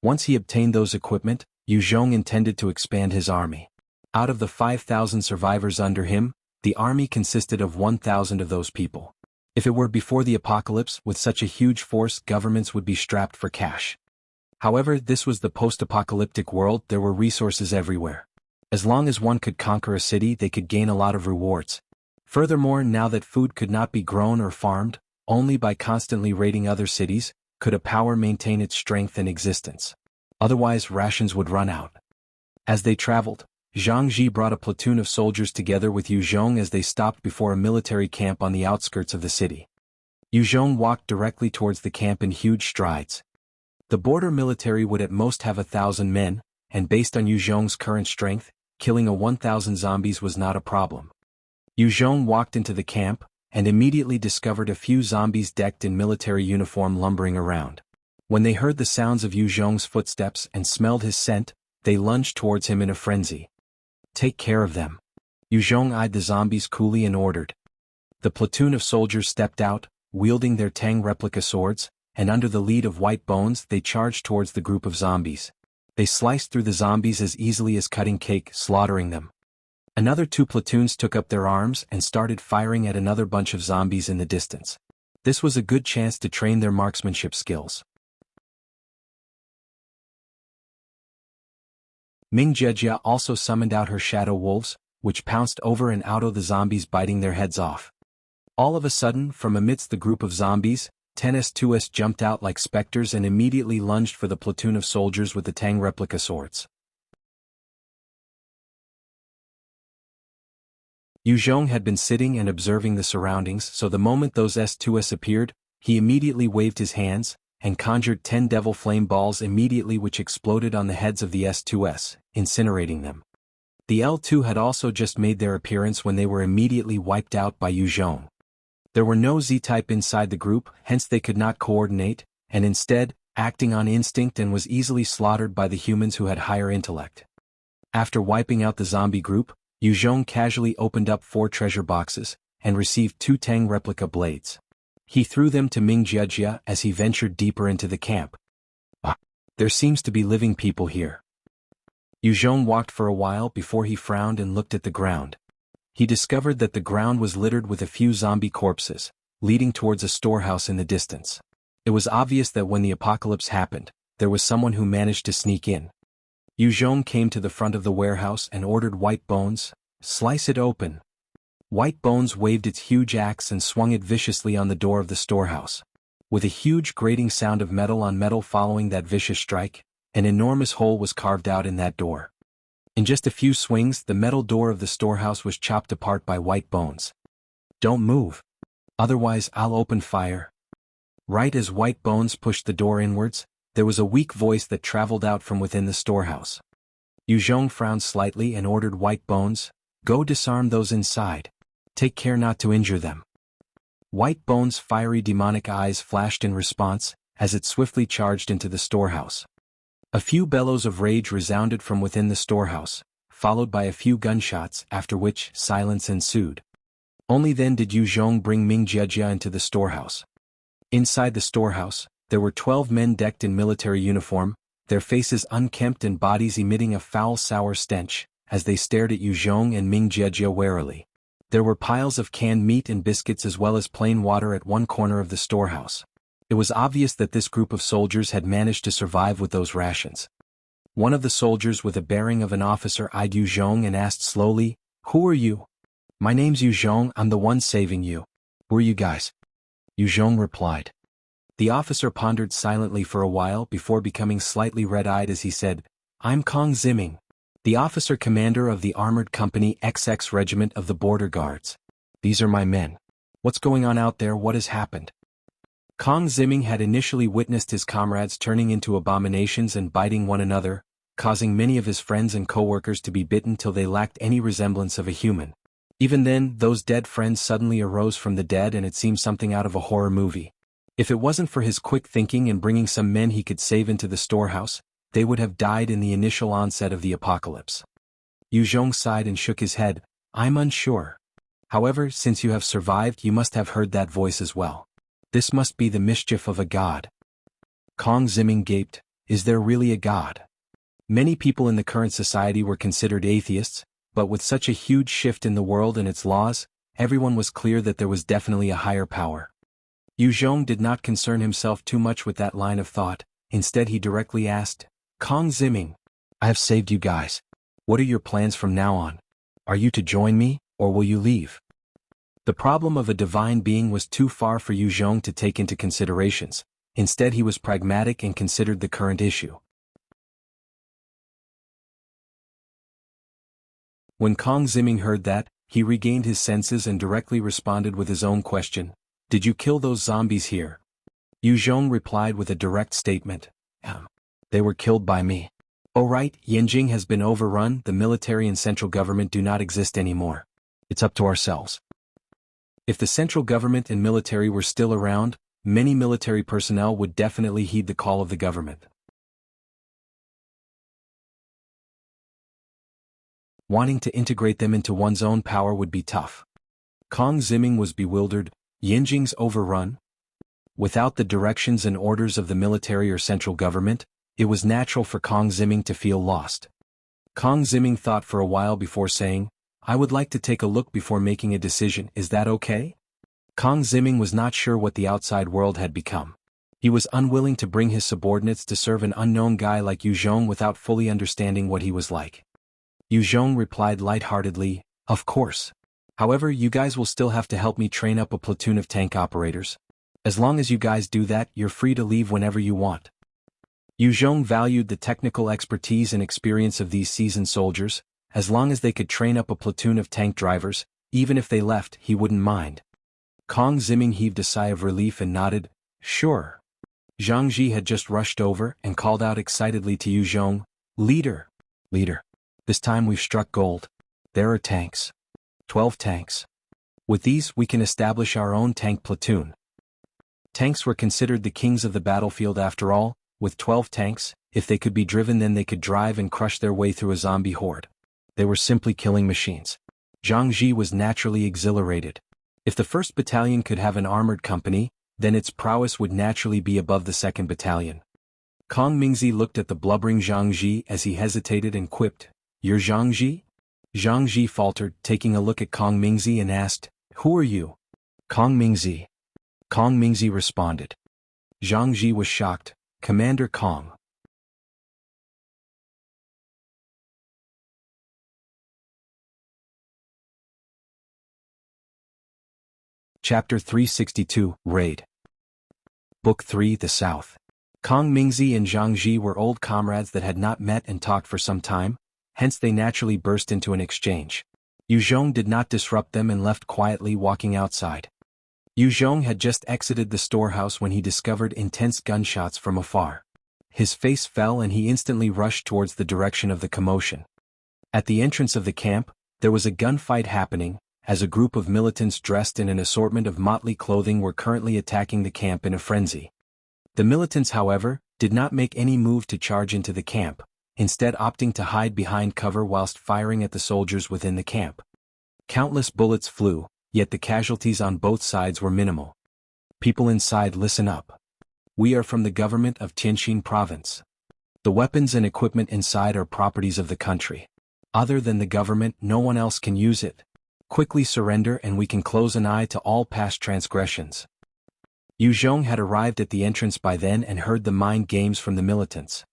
Once he obtained those equipment, Yu Zhong intended to expand his army. Out of the 5,000 survivors under him, the army consisted of 1,000 of those people. If it were before the apocalypse, with such a huge force, governments would be strapped for cash. However, this was the post-apocalyptic world, there were resources everywhere. As long as one could conquer a city, they could gain a lot of rewards. Furthermore, now that food could not be grown or farmed, only by constantly raiding other cities, could a power maintain its strength and existence. Otherwise, rations would run out. As they traveled, Zhang Ji brought a platoon of soldiers together with Yu Zhong as they stopped before a military camp on the outskirts of the city. Yu Zhong walked directly towards the camp in huge strides. The border military would at most have 1,000 men, and based on Yu Zhong's current strength, killing 1,000 zombies was not a problem. Yu Zhong walked into the camp, and immediately discovered a few zombies decked in military uniform lumbering around. When they heard the sounds of Yu Zhong's footsteps and smelled his scent, they lunged towards him in a frenzy. "Take care of them." Yu Zhong eyed the zombies coolly and ordered. The platoon of soldiers stepped out, wielding their Tang replica swords, and under the lead of White Bones they charged towards the group of zombies. They sliced through the zombies as easily as cutting cake, slaughtering them. Another 2 platoons took up their arms and started firing at another bunch of zombies in the distance. This was a good chance to train their marksmanship skills. Ming Jiejia also summoned out her shadow wolves, which pounced over and out of the zombies, biting their heads off. All of a sudden, from amidst the group of zombies, 10 S2S jumped out like specters and immediately lunged for the platoon of soldiers with the Tang replica swords. Yu Zhong had been sitting and observing the surroundings, so the moment those S2S appeared, he immediately waved his hands, and conjured 10 devil flame balls immediately, which exploded on the heads of the S2S, incinerating them. The L2 had also just made their appearance when they were immediately wiped out by Yu Zhong. There were no Z-type inside the group, hence they could not coordinate, and instead, acting on instinct, and was easily slaughtered by the humans who had higher intellect. After wiping out the zombie group, Yu Zhong casually opened up 4 treasure boxes, and received 2 Tang replica blades. He threw them to Ming Jiejia as he ventured deeper into the camp. "Ah, there seems to be living people here." Yu Zhong walked for a while before he frowned and looked at the ground. He discovered that the ground was littered with a few zombie corpses, leading towards a storehouse in the distance. It was obvious that when the apocalypse happened, there was someone who managed to sneak in. Yu Zhong came to the front of the warehouse and ordered White Bones, "Slice it open." White Bones waved its huge axe and swung it viciously on the door of the storehouse. With a huge grating sound of metal on metal following that vicious strike, an enormous hole was carved out in that door. In just a few swings, the metal door of the storehouse was chopped apart by White Bones. "Don't move. Otherwise I'll open fire." Right as White Bones pushed the door inwards, There was a weak voice that traveled out from within the storehouse. Yu Zhong frowned slightly and ordered White Bones, "Go disarm those inside. Take care not to injure them." White Bones' fiery demonic eyes flashed in response, as it swiftly charged into the storehouse. A few bellows of rage resounded from within the storehouse, followed by a few gunshots, after which silence ensued. Only then did Yu Zhong bring Ming Jiejia into the storehouse. Inside the storehouse, there were 12 men decked in military uniform, their faces unkempt and bodies emitting a foul sour stench, as they stared at Yu Zhong and Ming Jiejia warily. There were piles of canned meat and biscuits as well as plain water at one corner of the storehouse. It was obvious that this group of soldiers had managed to survive with those rations. One of the soldiers with a bearing of an officer eyed Yu Zhong and asked slowly, "Who are you?" "My name's Yu Zhong, I'm the one saving you. Who are you guys?" Yu Zhong replied. The officer pondered silently for a while before becoming slightly red-eyed as he said, "I'm Kong Ziming, the officer commander of the Armored Company XX Regiment of the Border Guards. These are my men. What's going on out there? What has happened?" Kong Ziming had initially witnessed his comrades turning into abominations and biting one another, causing many of his friends and co-workers to be bitten till they lacked any resemblance of a human. Even then, those dead friends suddenly arose from the dead and it seemed something out of a horror movie. If it wasn't for his quick thinking and bringing some men he could save into the storehouse, they would have died in the initial onset of the apocalypse. Yu Zhong sighed and shook his head, "I'm unsure. However, since you have survived, you must have heard that voice as well. This must be the mischief of a god." Kong Ziming gaped, "Is there really a god?" Many people in the current society were considered atheists, but with such a huge shift in the world and its laws, everyone was clear that there was definitely a higher power. Yu Zhong did not concern himself too much with that line of thought. Instead he directly asked, "Kong Ziming, I have saved you guys. What are your plans from now on? Are you to join me, or will you leave?" The problem of a divine being was too far for Yu Zhong to take into considerations. Instead he was pragmatic and considered the current issue. When Kong Ziming heard that, he regained his senses and directly responded with his own question, "Did you kill those zombies here?" Yu Zhong replied with a direct statement, "They were killed by me." "Oh right, Yanjing has been overrun, the military and central government do not exist anymore. It's up to ourselves." If the central government and military were still around, many military personnel would definitely heed the call of the government. Wanting to integrate them into one's own power would be tough. Kong Ziming was bewildered. Yanjing's overrun? Without the directions and orders of the military or central government, it was natural for Kong Ziming to feel lost. Kong Ziming thought for a while before saying, "I would like to take a look before making a decision, is that okay?" Kong Ziming was not sure what the outside world had become. He was unwilling to bring his subordinates to serve an unknown guy like Yu Zhong without fully understanding what he was like. Yu Zhong replied lightheartedly, "Of course. However, you guys will still have to help me train up a platoon of tank operators. As long as you guys do that, you're free to leave whenever you want." Yu Zhong valued the technical expertise and experience of these seasoned soldiers. As long as they could train up a platoon of tank drivers, even if they left, he wouldn't mind. Kong Ziming heaved a sigh of relief and nodded, "Sure." Jianghu had just rushed over and called out excitedly to Yu Zhong, "Leader! Leader! This time we've struck gold. There are tanks. 12 tanks. With these we can establish our own tank platoon." Tanks were considered the kings of the battlefield after all. With 12 tanks, if they could be driven then they could drive and crush their way through a zombie horde. They were simply killing machines. Jianghu was naturally exhilarated. If the 1st Battalion could have an armored company, then its prowess would naturally be above the 2nd Battalion. Kong Mingzi looked at the blubbering Jianghu as he hesitated and quipped, "You're Jianghu?" Jianghu faltered, taking a look at Kong Mingzi and asked, "Who are you?" "Kong Mingzi." Kong Mingzi responded. Jianghu was shocked, "Commander Kong." Chapter 362, Raid. Book 3, The South. Kong Mingzi and Jianghu were old comrades that had not met and talked for some time, hence they naturally burst into an exchange. Yu Zhong did not disrupt them and left quietly walking outside. Yu Zhong had just exited the storehouse when he discovered intense gunshots from afar. his face fell and he instantly rushed towards the direction of the commotion. At the entrance of the camp, there was a gunfight happening, as a group of militants dressed in an assortment of motley clothing were currently attacking the camp in a frenzy. The militants, however, did not make any move to charge into the camp, instead opting to hide behind cover whilst firing at the soldiers within the camp. Countless bullets flew, yet the casualties on both sides were minimal. People inside, listen up. We are from the government of Tianjin province. The weapons and equipment inside are properties of the country. Other than the government, no one else can use it. Quickly surrender and we can close an eye to all past transgressions. Yu Zhong had arrived at the entrance by then and heard the mind games from the militants.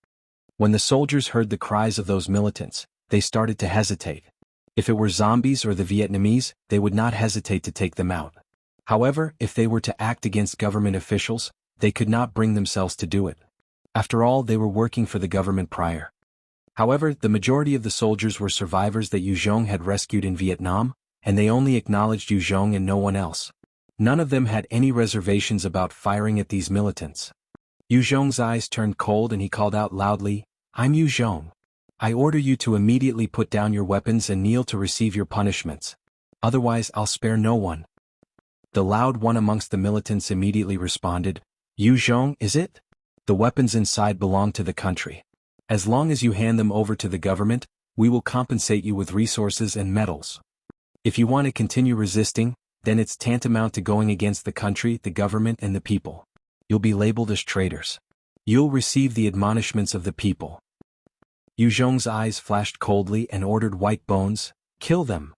When the soldiers heard the cries of those militants, they started to hesitate. If it were zombies or the Vietnamese, they would not hesitate to take them out. However, if they were to act against government officials, they could not bring themselves to do it. After all, they were working for the government prior. However, the majority of the soldiers were survivors that Yu Zhong had rescued in Vietnam, and they only acknowledged Yu Zhong and no one else. None of them had any reservations about firing at these militants. Yu Zhong's eyes turned cold and he called out loudly, "I'm Yu Zhong. I order you to immediately put down your weapons and kneel to receive your punishments. Otherwise I'll spare no one." The loud one amongst the militants immediately responded, "Yu Zhong, is it? The weapons inside belong to the country. As long as you hand them over to the government, we will compensate you with resources and medals. If you want to continue resisting, then it's tantamount to going against the country, the government and the people. You'll be labeled as traitors. You'll receive the admonishments of the people." Yu Zhong's eyes flashed coldly and ordered White Bones, "Kill them."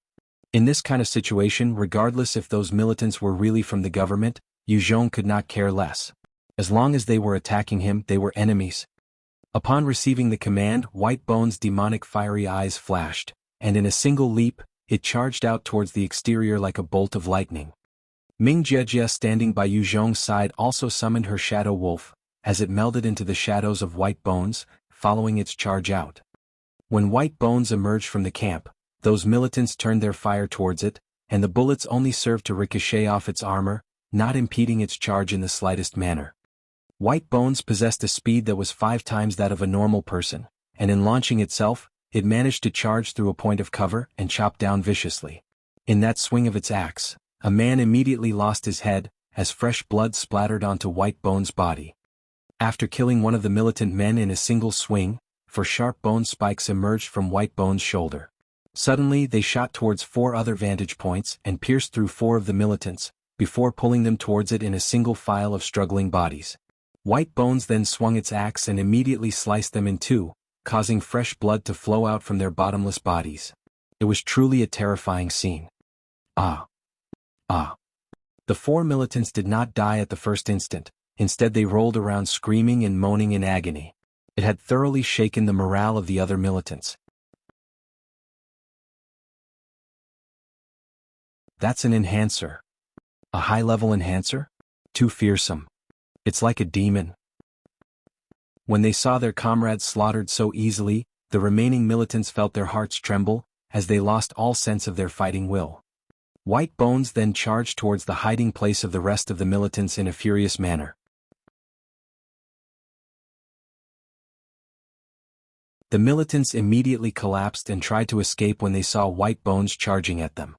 In this kind of situation, regardless if those militants were really from the government, Yu Zhong could not care less. As long as they were attacking him, they were enemies. Upon receiving the command, White Bones' demonic fiery eyes flashed, and in a single leap, it charged out towards the exterior like a bolt of lightning. Ming Jiejie, standing by Yu Zhong's side, also summoned her shadow wolf, as it melded into the shadows of White Bones, following its charge out. When White Bones emerged from the camp, those militants turned their fire towards it, and the bullets only served to ricochet off its armor, not impeding its charge in the slightest manner. White Bones possessed a speed that was 5 times that of a normal person, and in launching itself, it managed to charge through a point of cover and chop down viciously. In that swing of its axe, a man immediately lost his head, as fresh blood splattered onto White Bones' body. After killing one of the militant men in a single swing, 4 sharp bone spikes emerged from White Bones' shoulder. Suddenly they shot towards 4 other vantage points and pierced through 4 of the militants, before pulling them towards it in a single file of struggling bodies. White Bones then swung its axe and immediately sliced them in 2, causing fresh blood to flow out from their bottomless bodies. It was truly a terrifying scene. Ah! Ah! The 4 militants did not die at the first instant, instead they rolled around screaming and moaning in agony. It had thoroughly shaken the morale of the other militants. That's an enhancer. A high-level enhancer? Too fearsome. It's like a demon. When they saw their comrades slaughtered so easily, the remaining militants felt their hearts tremble, as they lost all sense of their fighting will. White Bones then charged towards the hiding place of the rest of the militants in a furious manner. The militants immediately collapsed and tried to escape when they saw White Bones charging at them.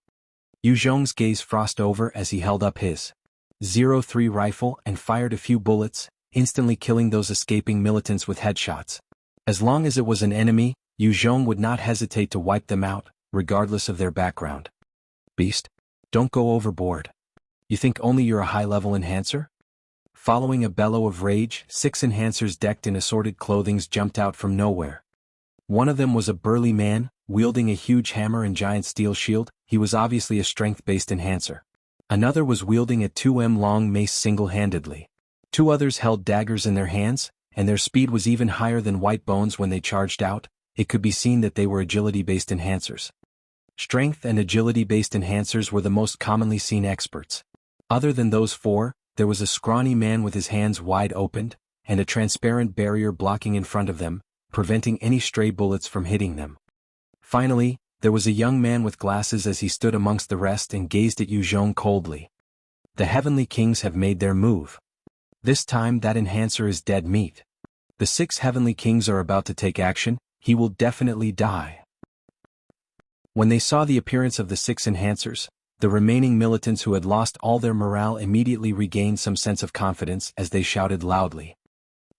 Yu Zhong's gaze frosted over as he held up his .03 rifle and fired a few bullets, instantly killing those escaping militants with headshots. As long as it was an enemy, Yu Zhong would not hesitate to wipe them out, regardless of their background. Beast, don't go overboard. You think only you're a high-level enhancer? Following a bellow of rage, 6 enhancers decked in assorted clothings jumped out from nowhere. One of them was a burly man, wielding a huge hammer and giant steel shield. He was obviously a strength-based enhancer. Another was wielding a 2m-long mace single-handedly. 2 others held daggers in their hands, and their speed was even higher than White Bones when they charged out. It could be seen that they were agility-based enhancers. Strength and agility-based enhancers were the most commonly seen experts. Other than those 4, there was a scrawny man with his hands wide opened, and a transparent barrier blocking in front of them, preventing any stray bullets from hitting them. Finally, there was a young man with glasses as he stood amongst the rest and gazed at Yu Zhong coldly. The Heavenly Kings have made their move. This time that enhancer is dead meat. The 6 heavenly kings are about to take action, he will definitely die. When they saw the appearance of the 6 enhancers, the remaining militants who had lost all their morale immediately regained some sense of confidence as they shouted loudly.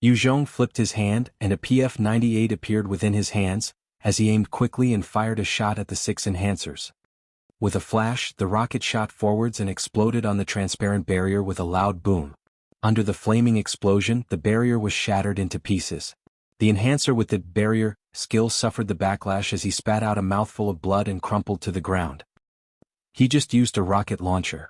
Yu Zhong flipped his hand and a PF-98 appeared within his hands, as he aimed quickly and fired a shot at the 6 enhancers. With a flash, the rocket shot forwards and exploded on the transparent barrier with a loud boom. Under the flaming explosion, the barrier was shattered into pieces. The enhancer with the barrier skill suffered the backlash as he spat out a mouthful of blood and crumpled to the ground. He just used a rocket launcher.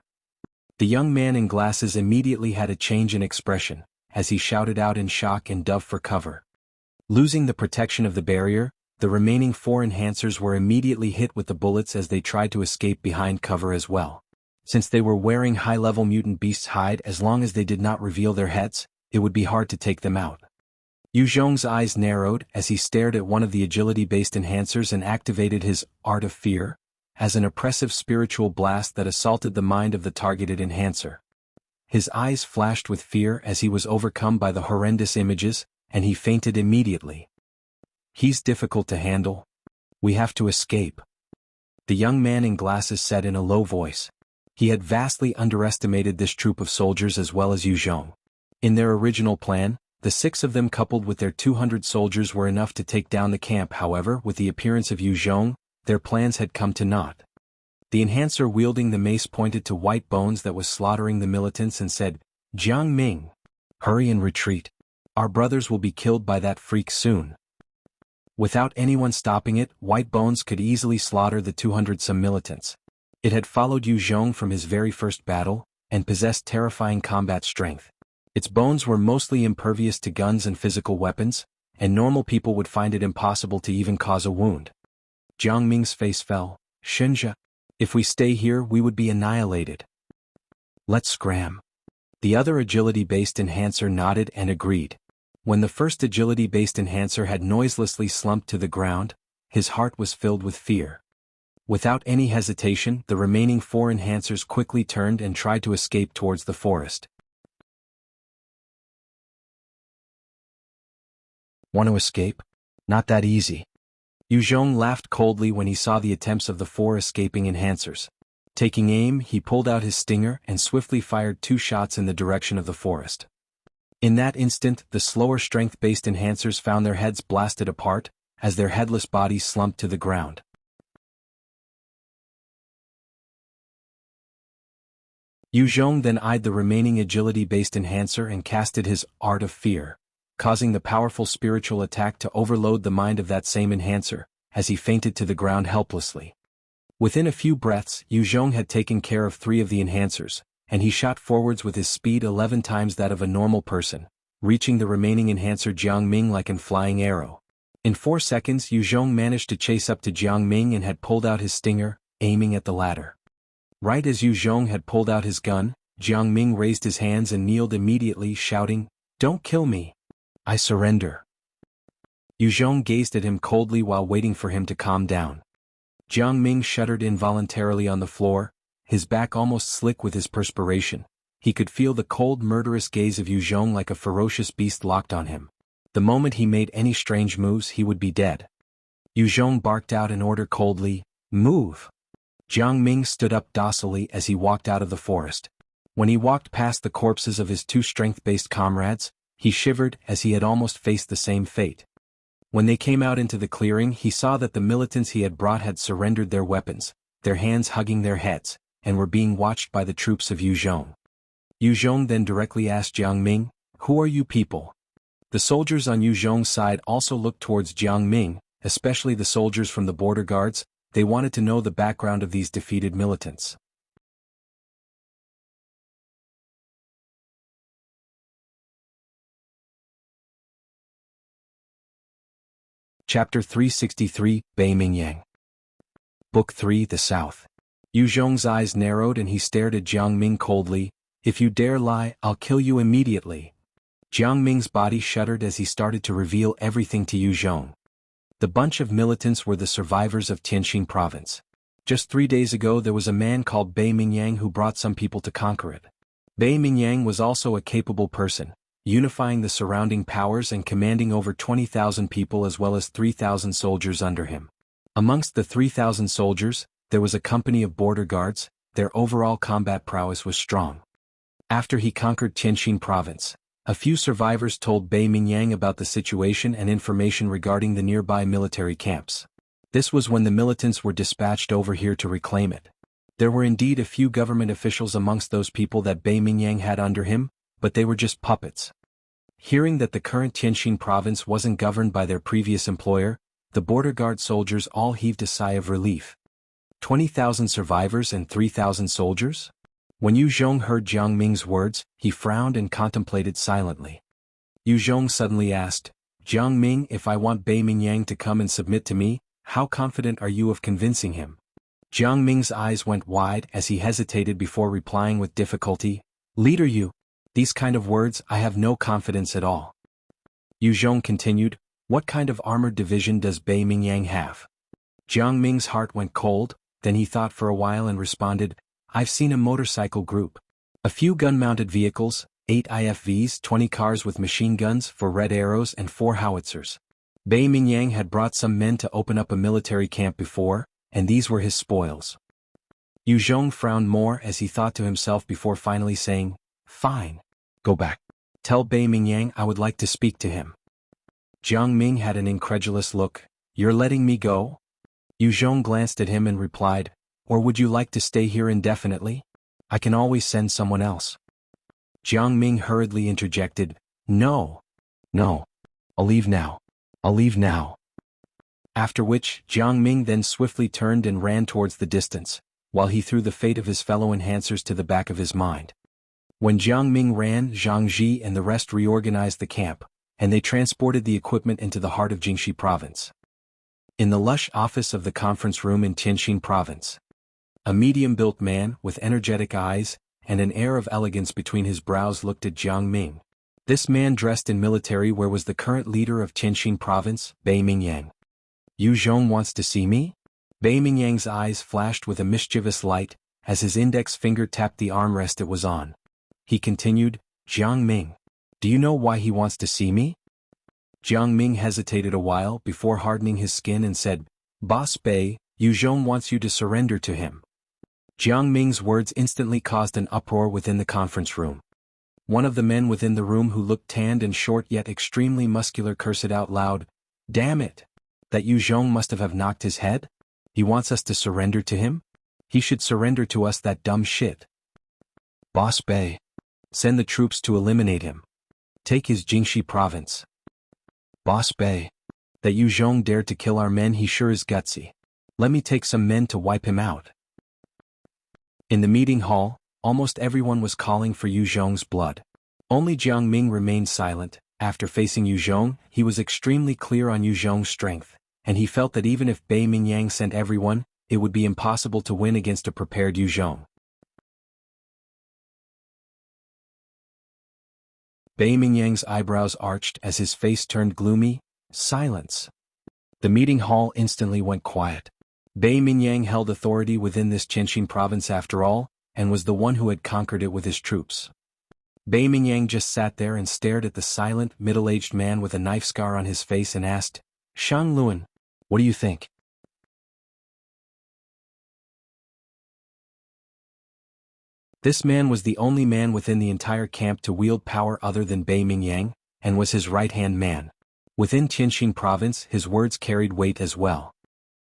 The young man in glasses immediately had a change in expression, as he shouted out in shock and dove for cover. Losing the protection of the barrier, the remaining 4 enhancers were immediately hit with the bullets as they tried to escape behind cover as well. Since they were wearing high-level mutant beast's hide, as long as they did not reveal their heads, it would be hard to take them out. Yu Zhong's eyes narrowed as he stared at one of the agility-based enhancers and activated his Art of Fear, as an oppressive spiritual blast that assaulted the mind of the targeted enhancer. His eyes flashed with fear as he was overcome by the horrendous images, and he fainted immediately. He's difficult to handle. We have to escape. The young man in glasses said in a low voice. He had vastly underestimated this troop of soldiers as well as Yu Zhong. In their original plan, the 6 of them coupled with their 200 soldiers were enough to take down the camp. However, with the appearance of Yu Zhong, their plans had come to naught. The enhancer wielding the mace pointed to White Bones that was slaughtering the militants and said, "Jiang Ming, hurry and retreat. Our brothers will be killed by that freak soon." Without anyone stopping it, White Bones could easily slaughter the 200-some militants. It had followed Yu Zhong from his very first battle, and possessed terrifying combat strength. Its bones were mostly impervious to guns and physical weapons, and normal people would find it impossible to even cause a wound. Jiang Ming's face fell. "Shenjia, if we stay here we would be annihilated. Let's scram." The other agility-based enhancer nodded and agreed. When the first agility-based enhancer had noiselessly slumped to the ground, his heart was filled with fear. Without any hesitation, the remaining 4 enhancers quickly turned and tried to escape towards the forest. Want to escape? Not that easy. Yu Zhong laughed coldly when he saw the attempts of the 4 escaping enhancers. Taking aim, he pulled out his stinger and swiftly fired 2 shots in the direction of the forest. In that instant, the slower strength-based enhancers found their heads blasted apart, as their headless bodies slumped to the ground. Yu Zhong then eyed the remaining agility-based enhancer and casted his Art of Fear, causing the powerful spiritual attack to overload the mind of that same enhancer, as he fainted to the ground helplessly. Within a few breaths, Yu Zhong had taken care of 3 of the enhancers, and he shot forwards with his speed 11 times that of a normal person, reaching the remaining enhancer Jiang Ming like an flying arrow. In 4 seconds, Yu Zhong managed to chase up to Jiang Ming and had pulled out his stinger, aiming at the latter. Right as Yu Zhong had pulled out his gun, Jiang Ming raised his hands and kneeled immediately, shouting, "Don't kill me. I surrender." Yu Zhong gazed at him coldly while waiting for him to calm down. Jiang Ming shuddered involuntarily on the floor, his back almost slick with his perspiration. He could feel the cold murderous gaze of Yu Zhong like a ferocious beast locked on him. The moment he made any strange moves he would be dead. Yu Zhong barked out an order coldly, "Move!" Jiang Ming stood up docilely as he walked out of the forest. When he walked past the corpses of his 2 strength-based comrades, he shivered as he had almost faced the same fate. When they came out into the clearing he saw that the militants he had brought had surrendered their weapons, their hands hugging their heads, and were being watched by the troops of Yu Zhong. Yu Zhong then directly asked Jiang Ming, "Who are you people?" The soldiers on Yu Zhong's side also looked towards Jiang Ming, especially the soldiers from the border guards. They wanted to know the background of these defeated militants. Chapter 363, Bei Mingyang. Book 3, The South. Yu Zhong's eyes narrowed and he stared at Jiang Ming coldly. "If you dare lie, I'll kill you immediately." Jiang Ming's body shuddered as he started to reveal everything to Yu Zhong. The bunch of militants were the survivors of Tianxing province. Just 3 days ago there was a man called Bei Mingyang who brought some people to conquer it. Bei Mingyang was also a capable person. unifying the surrounding powers and commanding over 20,000 people as well as 3,000 soldiers under him. Amongst the 3,000 soldiers, there was a company of border guards. Their overall combat prowess was strong. After he conquered Tianjin province, a few survivors told Bei Mingyang about the situation and information regarding the nearby military camps. This was when the militants were dispatched over here to reclaim it. There were indeed a few government officials amongst those people that Bei Mingyang had under him, but they were just puppets. Hearing that the current Tianjin province wasn't governed by their previous employer, the border guard soldiers all heaved a sigh of relief. 20,000 survivors and 3,000 soldiers? When Yu Zhong heard Jiang Ming's words, he frowned and contemplated silently. Yu Zhong suddenly asked, "Jiang Ming, if I want Bei Mingyang to come and submit to me, how confident are you of convincing him?" Jiang Ming's eyes went wide as he hesitated before replying with difficulty, "Leader Yu, these kind of words I have no confidence at all." Yu Zhong continued, "What kind of armored division does Bei Mingyang have?" Jiang Ming's heart went cold, then he thought for a while and responded, "I've seen a motorcycle group. A few gun-mounted vehicles, 8 IFVs, 20 cars with machine guns for red arrows and 4 howitzers." Bei Mingyang had brought some men to open up a military camp before, and these were his spoils. Yu Zhong frowned more as he thought to himself before finally saying, "Fine. Go back. Tell Bei Mingyang I would like to speak to him." Jiang Ming had an incredulous look. "You're letting me go?" Yu Zhong glanced at him and replied, "Or would you like to stay here indefinitely? I can always send someone else." Jiang Ming hurriedly interjected, "No. No. I'll leave now. I'll leave now." After which, Jiang Ming then swiftly turned and ran towards the distance, while he threw the fate of his fellow enhancers to the back of his mind. When Jiang Ming ran, Zhang Ji and the rest reorganized the camp, and they transported the equipment into the heart of Jingxi province. In the lush office of the conference room in Tianjin province, a medium-built man with energetic eyes and an air of elegance between his brows looked at Jiang Ming. This man dressed in military wear was the current leader of Tianjin province, Bei Mingyang. "Yu Zhong wants to see me?" Bei Mingyang's eyes flashed with a mischievous light as his index finger tapped the armrest it was on. He continued, "Jiang Ming, do you know why he wants to see me?" Jiang Ming hesitated a while before hardening his skin and said, "Boss Bei, Yu Zhong wants you to surrender to him." Jiang Ming's words instantly caused an uproar within the conference room. One of the men within the room who looked tanned and short yet extremely muscular cursed out loud, "Damn it! That Yu Zhong must have knocked his head? He wants us to surrender to him? He should surrender to us, that dumb shit." "Boss Bei, send the troops to eliminate him. Take his Jingxi province." "Boss Bei, that Yu Zhong dared to kill our men, he sure is gutsy. Let me take some men to wipe him out." In the meeting hall, almost everyone was calling for Yu Zhong's blood. Only Jiang Ming remained silent. After facing Yu Zhong, he was extremely clear on Yu Zhong's strength, and he felt that even if Bei Mingyang sent everyone, it would be impossible to win against a prepared Yu Zhong. Bei Mingyang's eyebrows arched as his face turned gloomy. Silence. The meeting hall instantly went quiet. Bei Mingyang held authority within this Tianjin province after all, and was the one who had conquered it with his troops. Bei Mingyang just sat there and stared at the silent, middle-aged man with a knife scar on his face and asked, "Shang Luan, what do you think?" This man was the only man within the entire camp to wield power other than Bei Mingyang, and was his right-hand man. Within Tianjin province, his words carried weight as well.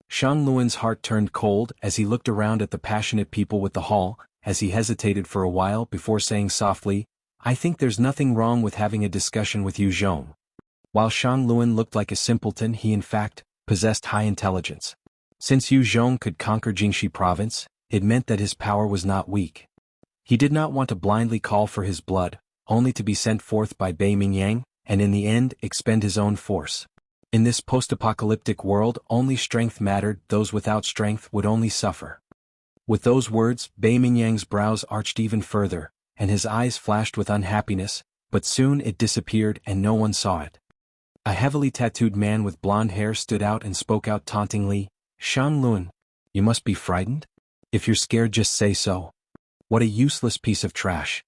Shang Luan's heart turned cold as he looked around at the passionate people with the hall, as he hesitated for a while before saying softly, "I think there's nothing wrong with having a discussion with Yu Zhong." While Shang Luan looked like a simpleton, he in fact possessed high intelligence. Since Yu Zhong could conquer Jingxi province, it meant that his power was not weak. He did not want to blindly call for his blood, only to be sent forth by Bei Mingyang, and in the end expend his own force. In this post-apocalyptic world, only strength mattered, those without strength would only suffer. With those words, Bei Mingyang's brows arched even further, and his eyes flashed with unhappiness, but soon it disappeared and no one saw it. A heavily tattooed man with blonde hair stood out and spoke out tauntingly, "Shang Luan, you must be frightened? If you're scared, just say so. What a useless piece of trash."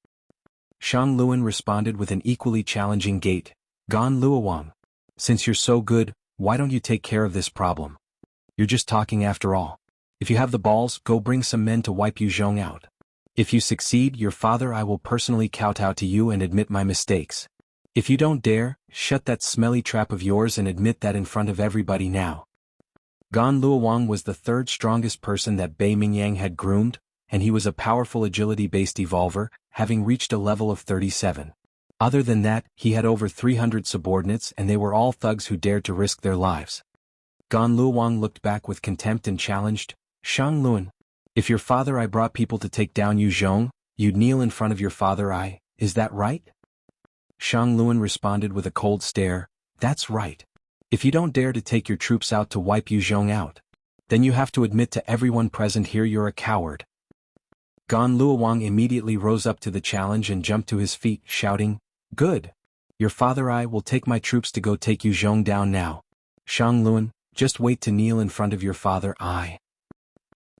Shang Luan responded with an equally challenging gait. Gan Luowang. Since you're so good, why don't you take care of this problem? You're just talking after all. If you have the balls, go bring some men to wipe Yu Zhong out. If you succeed, your father I will personally kowtow to you and admit my mistakes. If you don't dare, shut that smelly trap of yours and admit that in front of everybody now. Gan Luowang was the third strongest person that Bei Mingyang had groomed, and he was a powerful agility-based evolver, having reached a level of 37. Other than that, he had over 300 subordinates and they were all thugs who dared to risk their lives. Gan Luowang looked back with contempt and challenged, Shang Luan. If your father I brought people to take down Yu Zhong, you'd kneel in front of your father I, is that right? Shang Luan responded with a cold stare, that's right. If you don't dare to take your troops out to wipe Yu Zhong out, then you have to admit to everyone present here you're a coward. Gan Luowang immediately rose up to the challenge and jumped to his feet, shouting, good. Your father I will take my troops to go take Yu Zhong down now. Shang Luan, just wait to kneel in front of your father I.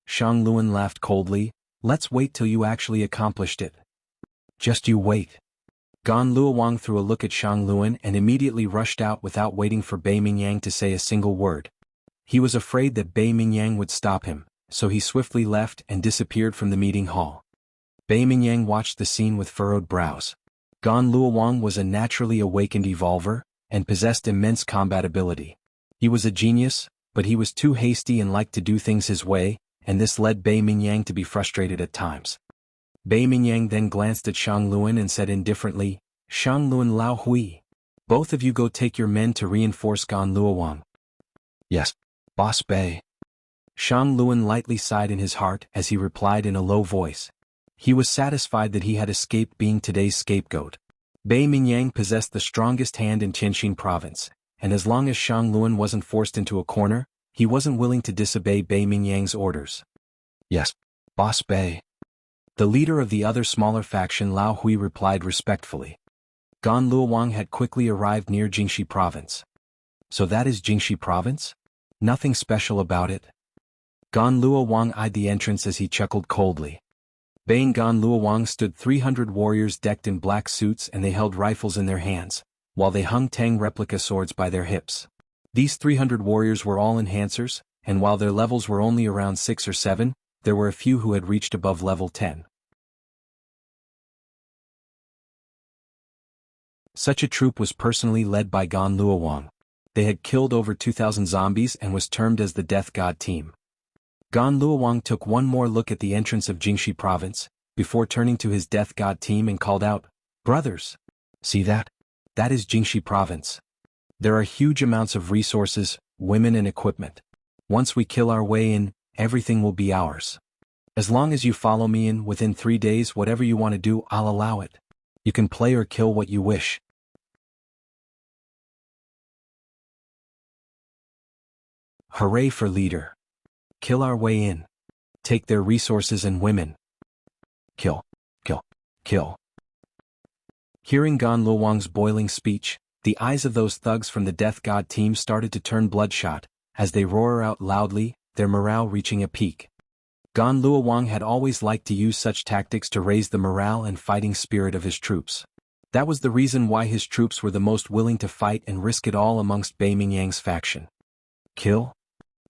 Shang Luan laughed coldly, let's wait till you actually accomplished it. Just you wait. Gan Luowang threw a look at Shang Luan and immediately rushed out without waiting for Bei Mingyang to say a single word. He was afraid that Bei Mingyang would stop him, so he swiftly left and disappeared from the meeting hall. Bei Mingyang watched the scene with furrowed brows. Gan Luowang was a naturally awakened evolver, and possessed immense combat ability. He was a genius, but he was too hasty and liked to do things his way, and this led Bei Mingyang to be frustrated at times. Bei Mingyang then glanced at Shang Luan and said indifferently, Shang Luan Lao Hui. Both of you go take your men to reinforce Gan Luowang. Yes, Boss Bei. Shang Luan lightly sighed in his heart as he replied in a low voice. He was satisfied that he had escaped being today's scapegoat. Bei Mingyang possessed the strongest hand in Tianxin province, and as long as Shang Luan wasn't forced into a corner, he wasn't willing to disobey Bei Mingyang's orders. Yes, Boss Bei. The leader of the other smaller faction Lao Hui replied respectfully. Gan Luowang had quickly arrived near Jingxi province. So that is Jingxi province? Nothing special about it. Gan Luowang eyed the entrance as he chuckled coldly. Behind Gan Luowang stood 300 warriors decked in black suits and they held rifles in their hands, while they hung Tang replica swords by their hips. These 300 warriors were all enhancers, and while their levels were only around 6 or 7, there were a few who had reached above level 10. Such a troop was personally led by Gan Luowang. They had killed over 2,000 zombies and was termed as the Death God Team. Gan Luowang took one more look at the entrance of Jingxi province, before turning to his Death God Team and called out, brothers! See that? That is Jingxi province. There are huge amounts of resources, women and equipment. Once we kill our way in, everything will be ours. As long as you follow me in within 3 days, whatever you want to do, I'll allow it. You can play or kill what you wish. Hooray for leader. Kill our way in. Take their resources and women. Kill, kill, kill. Hearing Gan Luowang's boiling speech, the eyes of those thugs from the Death God Team started to turn bloodshot, as they roar out loudly, their morale reaching a peak. Gan Luowang had always liked to use such tactics to raise the morale and fighting spirit of his troops. That was the reason why his troops were the most willing to fight and risk it all amongst Bei Mingyang's faction. Kill?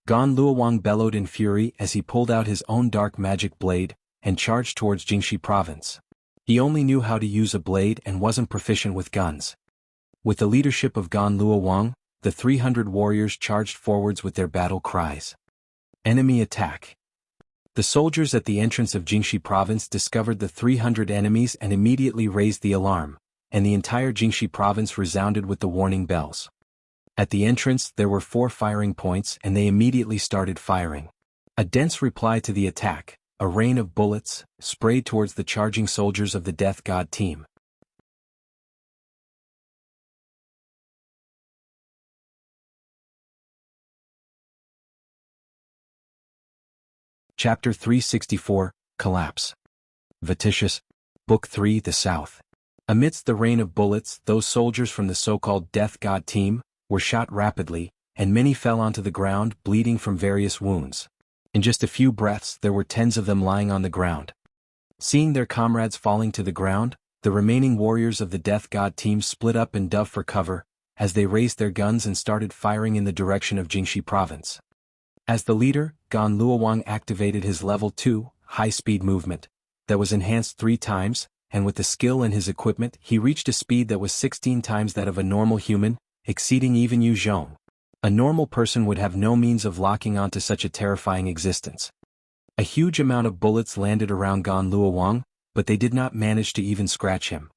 Gan Luowang bellowed in fury as he pulled out his own dark magic blade, and charged towards Jingxi province. He only knew how to use a blade and wasn't proficient with guns. With the leadership of Gan Luowang, the 300 warriors charged forwards with their battle cries. Enemy attack. The soldiers at the entrance of Jingxi province discovered the 300 enemies and immediately raised the alarm, and the entire Jingxi province resounded with the warning bells. At the entrance there were 4 firing points and they immediately started firing. A dense reply to the attack, a rain of bullets, sprayed towards the charging soldiers of the Death God Team. Chapter 364, Collapse. Vititious. Book 3, The South. Amidst the rain of bullets, those soldiers from the so-called Death God Team were shot rapidly, and many fell onto the ground bleeding from various wounds. In just a few breaths there were tens of them lying on the ground. Seeing their comrades falling to the ground, the remaining warriors of the Death God team split up and dove for cover, as they raised their guns and started firing in the direction of Jianghu province. As the leader, Gan Luowang activated his level 2, high-speed movement, that was enhanced 3 times, and with the skill and his equipment he reached a speed that was 16 times that of a normal human, exceeding even Yu Zhong. A normal person would have no means of locking onto such a terrifying existence. A huge amount of bullets landed around Gan Luowang, but they did not manage to even scratch him.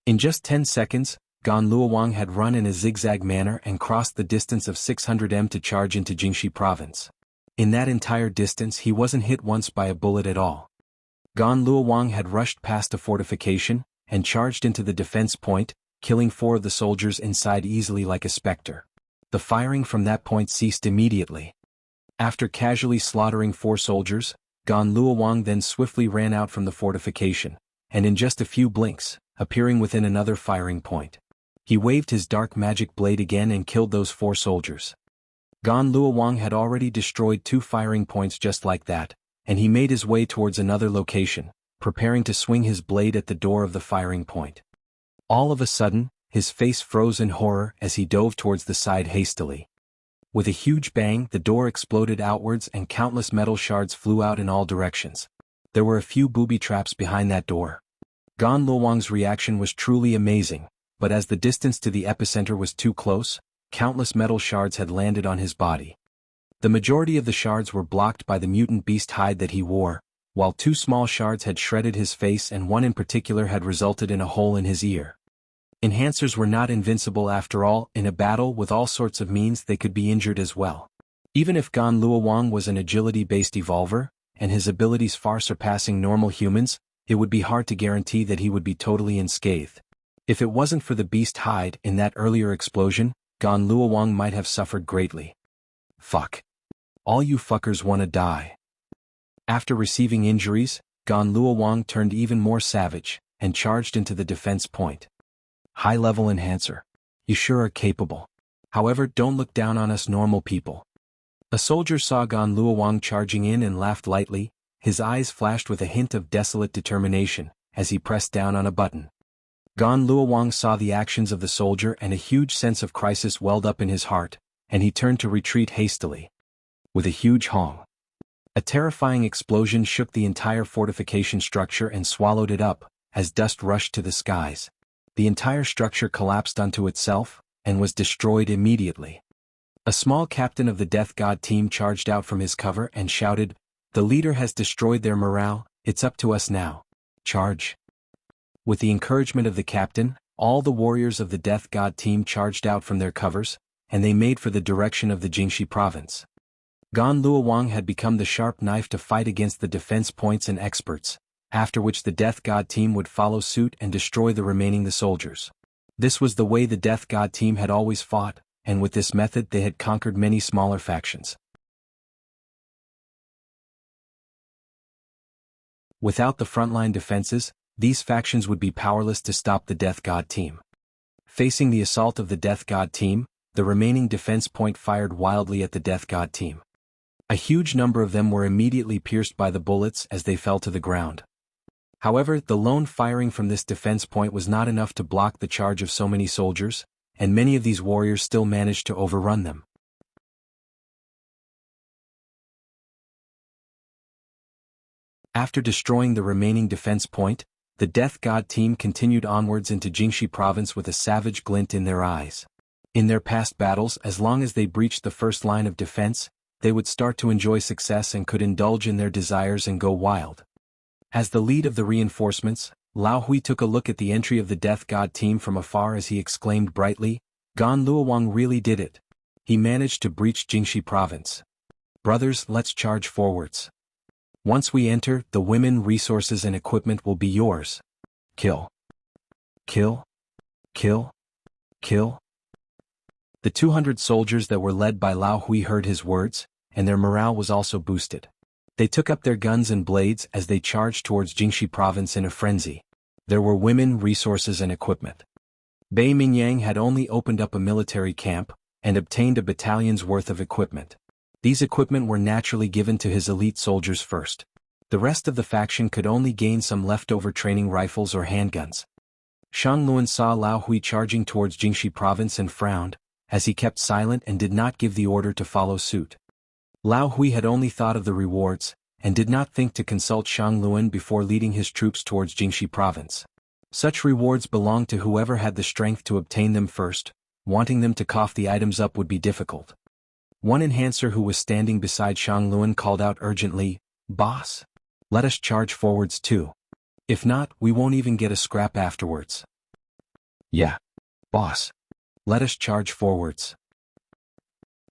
In just 10 seconds, Gan Luowang had run in a zigzag manner and crossed the distance of 600 m to charge into Jianghu province. In that entire distance he wasn't hit once by a bullet at all. Gan Luowang had rushed past a fortification, and charged into the defense point, killing 4 of the soldiers inside easily like a spectre. The firing from that point ceased immediately. After casually slaughtering 4 soldiers, Gan Luowang then swiftly ran out from the fortification, and in just a few blinks, appearing within another firing point. He waved his dark magic blade again and killed those 4 soldiers. Gan Luowang had already destroyed 2 firing points just like that, and he made his way towards another location, preparing to swing his blade at the door of the firing point. All of a sudden, his face froze in horror as he dove towards the side hastily. With a huge bang, the door exploded outwards and countless metal shards flew out in all directions. There were a few booby traps behind that door. Gan Luowang's reaction was truly amazing, but as the distance to the epicenter was too close, countless metal shards had landed on his body. The majority of the shards were blocked by the mutant beast hide that he wore, while 2 small shards had shredded his face and one in particular had resulted in a hole in his ear. Enhancers were not invincible after all. In a battle with all sorts of means they could be injured as well. Even if Gan Luowang was an agility-based evolver, and his abilities far surpassing normal humans, it would be hard to guarantee that he would be totally unscathed. If it wasn't for the beast hide in that earlier explosion, Gan Luowang might have suffered greatly. Fuck. All you fuckers wanna die. After receiving injuries, Gan Luowang turned even more savage, and charged into the defense point. High-level enhancer. You sure are capable. However, don't look down on us normal people. A soldier saw Gan Luowang charging in and laughed lightly, his eyes flashed with a hint of desolate determination, as he pressed down on a button. Gan Luowang saw the actions of the soldier and a huge sense of crisis welled up in his heart, and he turned to retreat hastily. With a huge honk. A terrifying explosion shook the entire fortification structure and swallowed it up, as dust rushed to the skies. The entire structure collapsed onto itself, and was destroyed immediately. A small captain of the Death God team charged out from his cover and shouted, "The leader has destroyed their morale, it's up to us now. Charge." With the encouragement of the captain, all the warriors of the Death God team charged out from their covers, and they made for the direction of the Jianghu province. Gan Luowang had become the sharp knife to fight against the defense points and experts, after which the Death God team would follow suit and destroy the remaining soldiers. This was the way the Death God team had always fought, and with this method they had conquered many smaller factions. Without the frontline defenses, these factions would be powerless to stop the Death God team. Facing the assault of the Death God team, the remaining defense point fired wildly at the Death God team. A huge number of them were immediately pierced by the bullets as they fell to the ground. However, the lone firing from this defense point was not enough to block the charge of so many soldiers, and many of these warriors still managed to overrun them. After destroying the remaining defense point, the Death God team continued onwards into Jianghu province with a savage glint in their eyes. In their past battles, as long as they breached the first line of defense, they would start to enjoy success and could indulge in their desires and go wild. As the lead of the reinforcements, Lao Hui took a look at the entry of the Death God team from afar as he exclaimed brightly, "Gan Luowang really did it. He managed to breach Jianghu province. Brothers, let's charge forwards. Once we enter, the women, resources and equipment will be yours. Kill. Kill. Kill. Kill." The 200 soldiers that were led by Lao Hui heard his words, and their morale was also boosted. They took up their guns and blades as they charged towards Jianghu province in a frenzy. There were women, resources and equipment. Bei Mingyang had only opened up a military camp, and obtained a battalion's worth of equipment. These equipment were naturally given to his elite soldiers first. The rest of the faction could only gain some leftover training rifles or handguns. Shang Luan saw Lao Hui charging towards Jingxi province and frowned, as he kept silent and did not give the order to follow suit. Lao Hui had only thought of the rewards, and did not think to consult Shang Luan before leading his troops towards Jingxi province. Such rewards belonged to whoever had the strength to obtain them first. Wanting them to cough the items up would be difficult. One enhancer who was standing beside Shang Luan called out urgently, "Boss? Let us charge forwards too. If not, we won't even get a scrap afterwards." "Yeah. Boss. Let us charge forwards."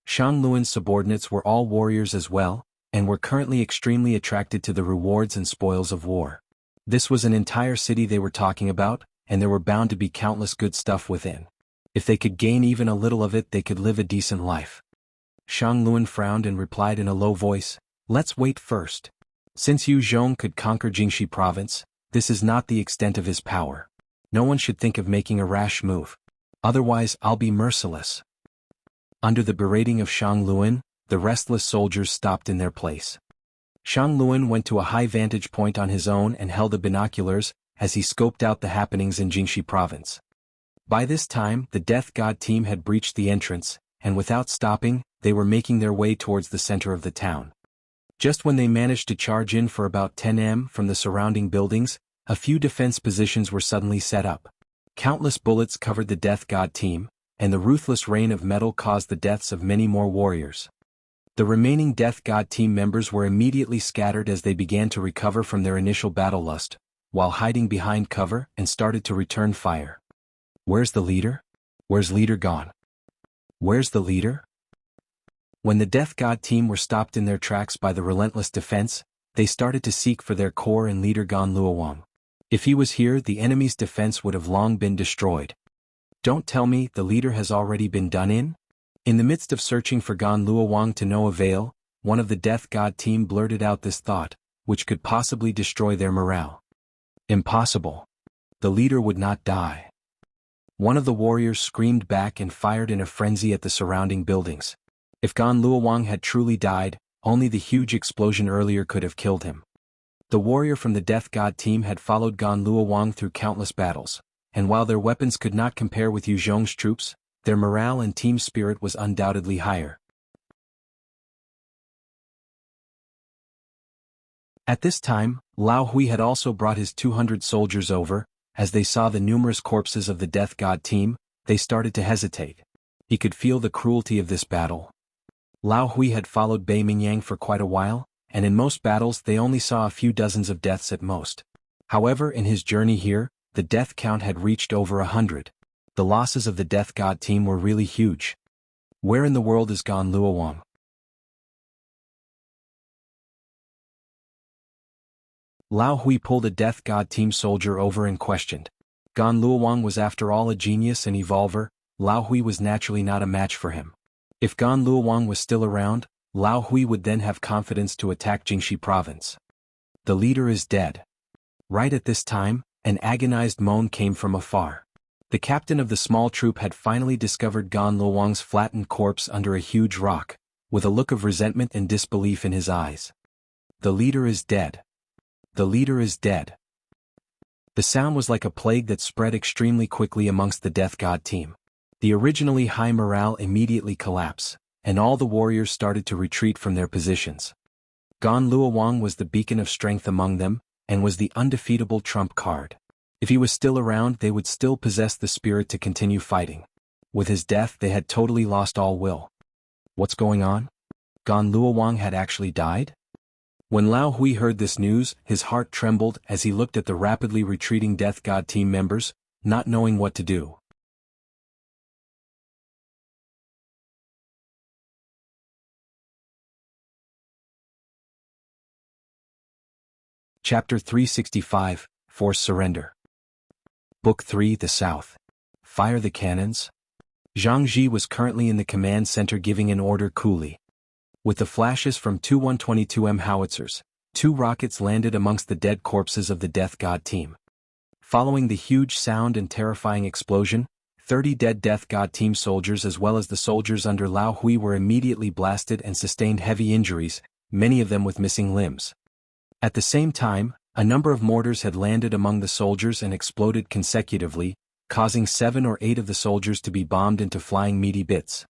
Shang Luan's subordinates were all warriors as well, and were currently extremely attracted to the rewards and spoils of war. This was an entire city they were talking about, and there were bound to be countless good stuff within. If they could gain even a little of it, they could live a decent life. Shang Luan frowned and replied in a low voice, "Let's wait first. Since Yu Zhong could conquer Jingxi province, this is not the extent of his power. No one should think of making a rash move. Otherwise I'll be merciless." Under the berating of Shang Luan, the restless soldiers stopped in their place. Shang Luan went to a high vantage point on his own and held the binoculars, as he scoped out the happenings in Jingxi province. By this time, the Death God team had breached the entrance, and without stopping, they were making their way towards the center of the town. Just when they managed to charge in for about 10 m from the surrounding buildings, a few defense positions were suddenly set up. Countless bullets covered the Death God team, and the ruthless rain of metal caused the deaths of many more warriors. The remaining Death God team members were immediately scattered as they began to recover from their initial battle lust, while hiding behind cover, and started to return fire. "Where's the leader? Where's leader gone? Where's the leader?" When the Death God team were stopped in their tracks by the relentless defense, they started to seek for their core and leader Gan Luowang. If he was here, the enemy's defense would have long been destroyed. "Don't tell me the leader has already been done in?" In the midst of searching for Gan Luowang to no avail, one of the Death God team blurted out this thought, which could possibly destroy their morale. "Impossible. The leader would not die." One of the warriors screamed back and fired in a frenzy at the surrounding buildings. If Gan Luowang had truly died, only the huge explosion earlier could have killed him. The warrior from the Death God team had followed Gan Luowang through countless battles, and while their weapons could not compare with Yu Zhong's troops, their morale and team spirit was undoubtedly higher. At this time, Lao Hui had also brought his 200 soldiers over. As they saw the numerous corpses of the Death God team, they started to hesitate. He could feel the cruelty of this battle. Lao Hui had followed Bei Mingyang for quite a while, and in most battles they only saw a few dozens of deaths at most. However, in his journey here, the death count had reached over 100. The losses of the Death God team were really huge. Where in the world is Gan Luowang? Lao Hui pulled a Death God team soldier over and questioned. Gan Luowang was after all a genius and evolver. Lao Hui was naturally not a match for him. If Gan Luowang was still around, Lao Hui would then have confidence to attack Jingxi province. "The leader is dead." Right at this time, an agonized moan came from afar. The captain of the small troop had finally discovered Gan Luowang's flattened corpse under a huge rock, with a look of resentment and disbelief in his eyes. "The leader is dead. The leader is dead." The sound was like a plague that spread extremely quickly amongst the Death God team. The originally high morale immediately collapsed, and all the warriors started to retreat from their positions. Gan Luowang was the beacon of strength among them, and was the undefeatable trump card. If he was still around, they would still possess the spirit to continue fighting. With his death, they had totally lost all will. What's going on? Gan Luowang had actually died? When Lao Hui heard this news, his heart trembled as he looked at the rapidly retreating Death God team members, not knowing what to do. Chapter 365, Forced Surrender. Book 3, The South. Fire the cannons? Zhang Ji was currently in the command center giving an order coolly. With the flashes from two 122mm howitzers, 2 rockets landed amongst the dead corpses of the Death God team. Following the huge sound and terrifying explosion, 30 dead Death God team soldiers as well as the soldiers under Lao Hui were immediately blasted and sustained heavy injuries, many of them with missing limbs. At the same time, A number of mortars had landed among the soldiers and exploded consecutively, causing 7 or 8 of the soldiers to be bombed into flying meaty bits.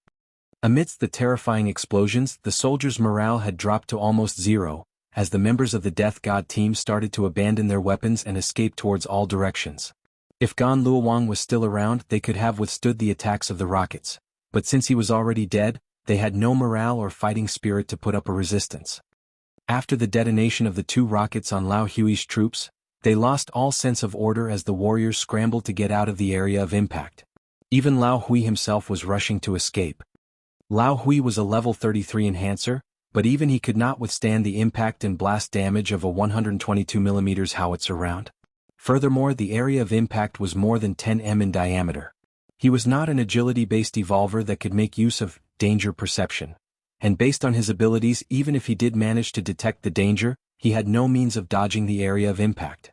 Amidst the terrifying explosions, the soldiers' morale had dropped to almost zero, as the members of the Death God team started to abandon their weapons and escape towards all directions. If Gan Luowang was still around, they could have withstood the attacks of the rockets, but since he was already dead, they had no morale or fighting spirit to put up a resistance. After the detonation of the 2 rockets on Lao Hui's troops, they lost all sense of order as the warriors scrambled to get out of the area of impact. Even Lao Hui himself was rushing to escape. Lao Hui was a level 33 enhancer, but even he could not withstand the impact and blast damage of a 122mm howitzer round. Furthermore, the area of impact was more than 10 m in diameter. He was not an agility-based evolver that could make use of danger perception. And based on his abilities, even if he did manage to detect the danger, he had no means of dodging the area of impact.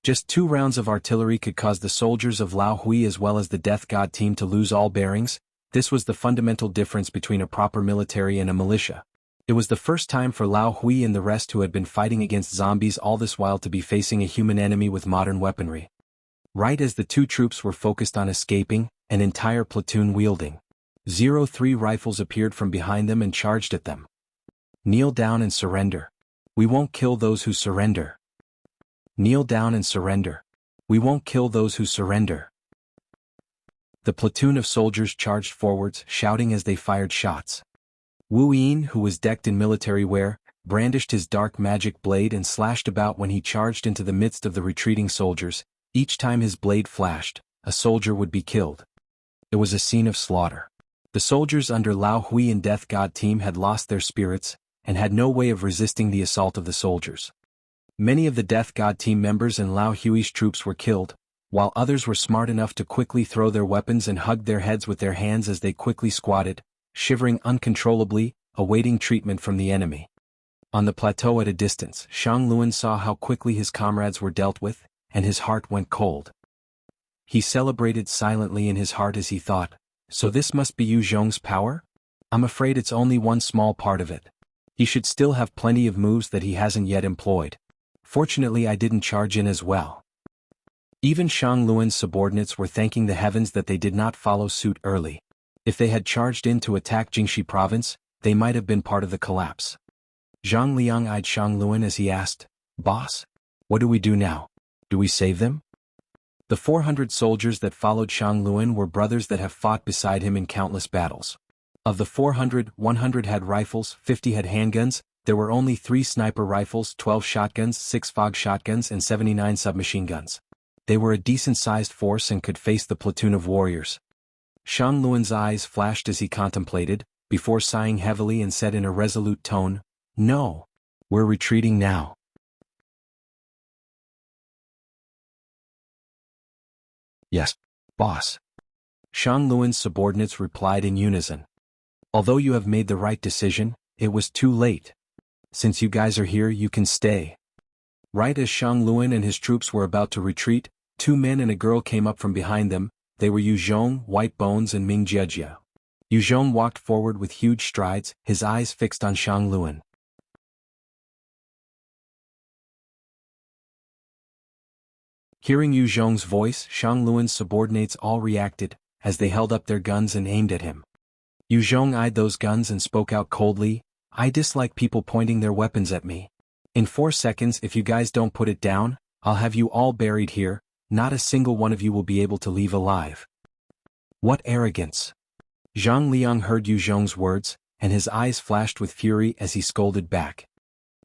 Just 2 rounds of artillery could cause the soldiers of Lao Hui as well as the Death God team to lose all bearings. This was the fundamental difference between a proper military and a militia. It was the first time for Lao Hui and the rest who had been fighting against zombies all this while to be facing a human enemy with modern weaponry. Right as the 2 troops were focused on escaping, an entire platoon wielding 03 rifles appeared from behind them and charged at them. Kneel down and surrender. We won't kill those who surrender. Kneel down and surrender. We won't kill those who surrender. The platoon of soldiers charged forwards, shouting as they fired shots. Wu Yin, who was decked in military wear, brandished his dark magic blade and slashed about when he charged into the midst of the retreating soldiers. Each time his blade flashed, a soldier would be killed. It was a scene of slaughter. The soldiers under Lao Hui and Death God team had lost their spirits, and had no way of resisting the assault of the soldiers. Many of the Death God team members and Lao Hui's troops were killed, while others were smart enough to quickly throw their weapons and hug their heads with their hands as they quickly squatted, shivering uncontrollably, awaiting treatment from the enemy. On the plateau at a distance, Shang Luan saw how quickly his comrades were dealt with, and his heart went cold. He celebrated silently in his heart as he thought, so this must be Yu Zhong's power? I'm afraid it's only one small part of it. He should still have plenty of moves that he hasn't yet employed. Fortunately, I didn't charge in as well. Even Shang Luan's subordinates were thanking the heavens that they did not follow suit early. If they had charged in to attack Jingxi province, they might have been part of the collapse. Zhang Liang eyed Shang Luan as he asked, "Boss, what do we do now? Do we save them?" The 400 soldiers that followed Shang Luan were brothers that have fought beside him in countless battles. Of the 400, 100 had rifles, 50 had handguns. There were only 3 sniper rifles, 12 shotguns, 6 fog shotguns and 79 submachine guns. They were a decent-sized force and could face the platoon of warriors. Shang Luan's eyes flashed as he contemplated, before sighing heavily and said in a resolute tone, "No. We're retreating now." "Yes, boss." Shang Luan's subordinates replied in unison. "Although you have made the right decision, it was too late. Since you guys are here, you can stay." Right as Shang Luan and his troops were about to retreat, 2 men and a girl came up from behind them. They were Yu Zhong, White Bones and Ming Jiejia. Yu Zhong walked forward with huge strides, his eyes fixed on Shang Luan. Hearing Yu Zhong's voice, Shang Luan's subordinates all reacted, as they held up their guns and aimed at him. Yu Zhong eyed those guns and spoke out coldly, "I dislike people pointing their weapons at me. In 4 seconds, if you guys don't put it down, I'll have you all buried here. Not a single one of you will be able to leave alive." "What arrogance!" Zhang Liang heard Yu Zhong's words, and his eyes flashed with fury as he scolded back.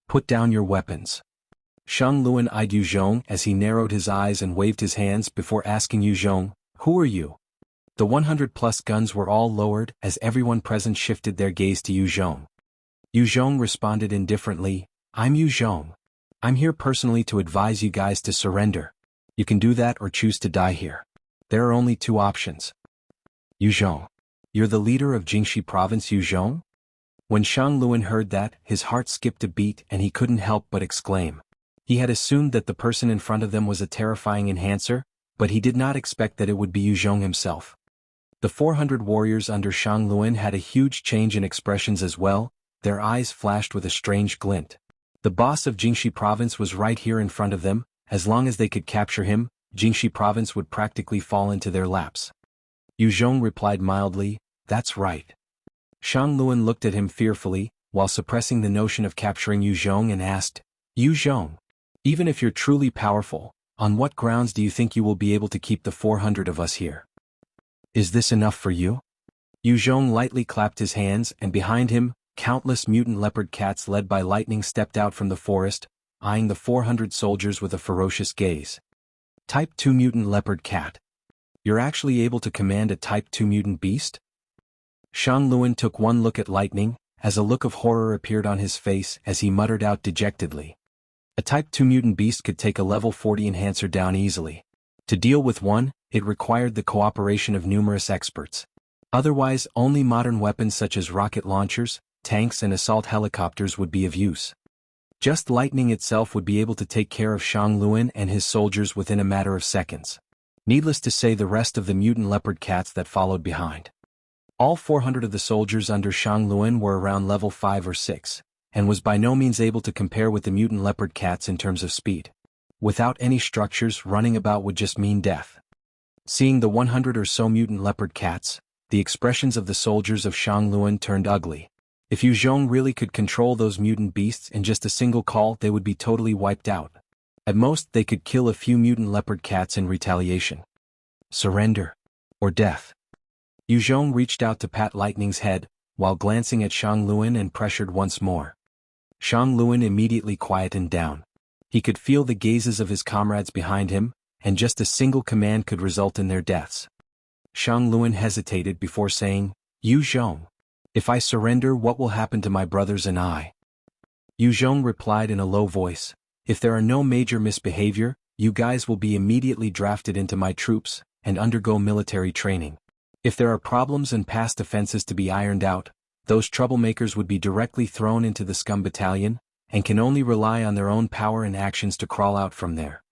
"Put down your weapons." Shang Luan eyed Yu Zhong as he narrowed his eyes and waved his hands before asking Yu Zhong, "Who are you?" The 100-plus guns were all lowered as everyone present shifted their gaze to Yu Zhong. Yu Zhong responded indifferently, "I'm Yu Zhong. I'm here personally to advise you guys to surrender. You can do that or choose to die here. There are only 2 options." "Yu Zhong. You're the leader of Jingxi province, Yu Zhong?" When Shang Luan heard that, his heart skipped a beat and he couldn't help but exclaim. He had assumed that the person in front of them was a terrifying enhancer, but he did not expect that it would be Yu Zhong himself. The 400 warriors under Shang Luan had a huge change in expressions as well. Their eyes flashed with a strange glint. The boss of Jingxi province was right here in front of them. As long as they could capture him, Jingxi province would practically fall into their laps. Yu Zhong replied mildly, "That's right." Shang Luan looked at him fearfully, while suppressing the notion of capturing Yu Zhong, and asked, "Yu Zhong, even if you're truly powerful, on what grounds do you think you will be able to keep the 400 of us here? Is this enough for you?" Yu Zhong lightly clapped his hands, and behind him, countless mutant leopard cats led by lightning stepped out from the forest, eyeing the 400 soldiers with a ferocious gaze. Type 2 mutant leopard cat. You're actually able to command a Type 2 mutant beast? Shang Luan took one look at lightning, as a look of horror appeared on his face as he muttered out dejectedly. A Type 2 mutant beast could take a level 40 enhancer down easily. To deal with one, it required the cooperation of numerous experts. Otherwise, only modern weapons such as rocket launchers, tanks and assault helicopters would be of use. Just lightning itself would be able to take care of Shang Luan and his soldiers within a matter of seconds. Needless to say, the rest of the mutant leopard cats that followed behind. All 400 of the soldiers under Shang Luan were around level 5 or 6, and was by no means able to compare with the mutant leopard cats in terms of speed. Without any structures, running about would just mean death. Seeing the 100 or so mutant leopard cats, the expressions of the soldiers of Shang Luan turned ugly. If Yu Zhong really could control those mutant beasts in just a single call, they would be totally wiped out. At most, they could kill a few mutant leopard cats in retaliation. Surrender. Or death. Yu Zhong reached out to pat Lightning's head, while glancing at Shang Luan, and pressured once more. Shang Luan immediately quietened down. He could feel the gazes of his comrades behind him, and just a single command could result in their deaths. Shang Luan hesitated before saying, "Yu Zhong, if I surrender, what will happen to my brothers and I?" Yu Zhong replied in a low voice, "If there are no major misbehavior, you guys will be immediately drafted into my troops, and undergo military training. If there are problems and past offenses to be ironed out, those troublemakers would be directly thrown into the scum battalion, and can only rely on their own power and actions to crawl out from there."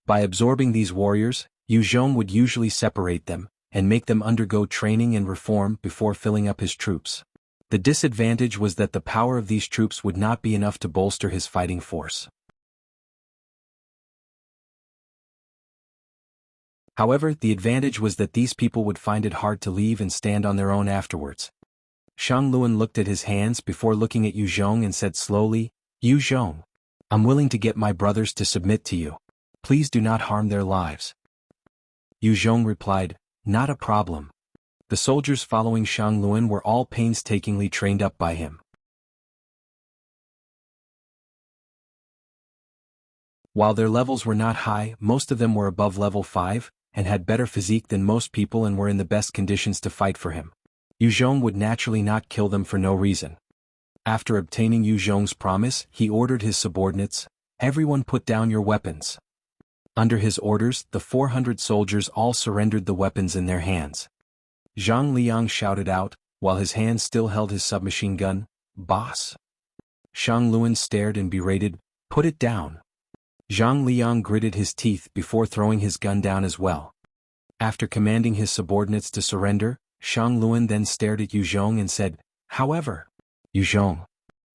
By absorbing these warriors, Yu Zhong would usually separate them, and make them undergo training and reform before filling up his troops. The disadvantage was that the power of these troops would not be enough to bolster his fighting force. However, the advantage was that these people would find it hard to leave and stand on their own afterwards. Shang Luan looked at his hands before looking at Yu Zhong and said slowly, "Yu Zhong, I'm willing to get my brothers to submit to you. Please do not harm their lives." Yu Zhong replied, "Not a problem." The soldiers following Shang Luan were all painstakingly trained up by him. While their levels were not high, most of them were above level 5, and had better physique than most people and were in the best conditions to fight for him. Yu Zhong would naturally not kill them for no reason. After obtaining Yu Zhong's promise, he ordered his subordinates, "Everyone put down your weapons." Under his orders, the 400 soldiers all surrendered the weapons in their hands. Zhang Liang shouted out, while his hand still held his submachine gun, "Boss." Shang Luan stared and berated, "Put it down." Zhang Liang gritted his teeth before throwing his gun down as well. After commanding his subordinates to surrender, Shang Luan then stared at Yu Zhong and said, "However, Yu Zhong,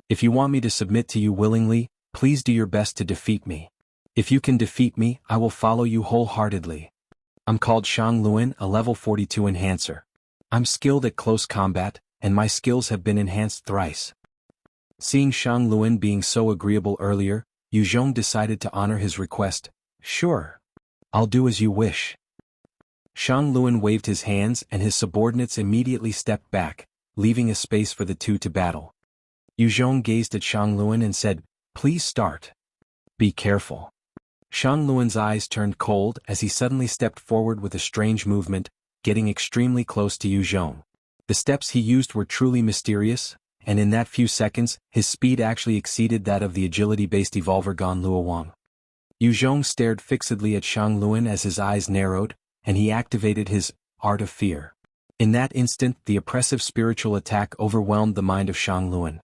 if you want me to submit to you willingly, please do your best to defeat me. If you can defeat me, I will follow you wholeheartedly. I'm called Shang Luan, a level 42 enhancer. I'm skilled at close combat, and my skills have been enhanced thrice." Seeing Shang Luan being so agreeable earlier, Yu Zhong decided to honor his request. "Sure. I'll do as you wish." Shang Luan waved his hands and his subordinates immediately stepped back, leaving a space for the two to battle. Yu Zhong gazed at Shang Luan and said, "Please start. Be careful." Shang Luan's eyes turned cold as he suddenly stepped forward with a strange movement, getting extremely close to Yu Zhong. The steps he used were truly mysterious, and in that few seconds, his speed actually exceeded that of the agility-based evolver Gan Luowang. Yu Zhong stared fixedly at Shang Luan as his eyes narrowed, and he activated his Art of Fear. In that instant, the oppressive spiritual attack overwhelmed the mind of Shang Luan.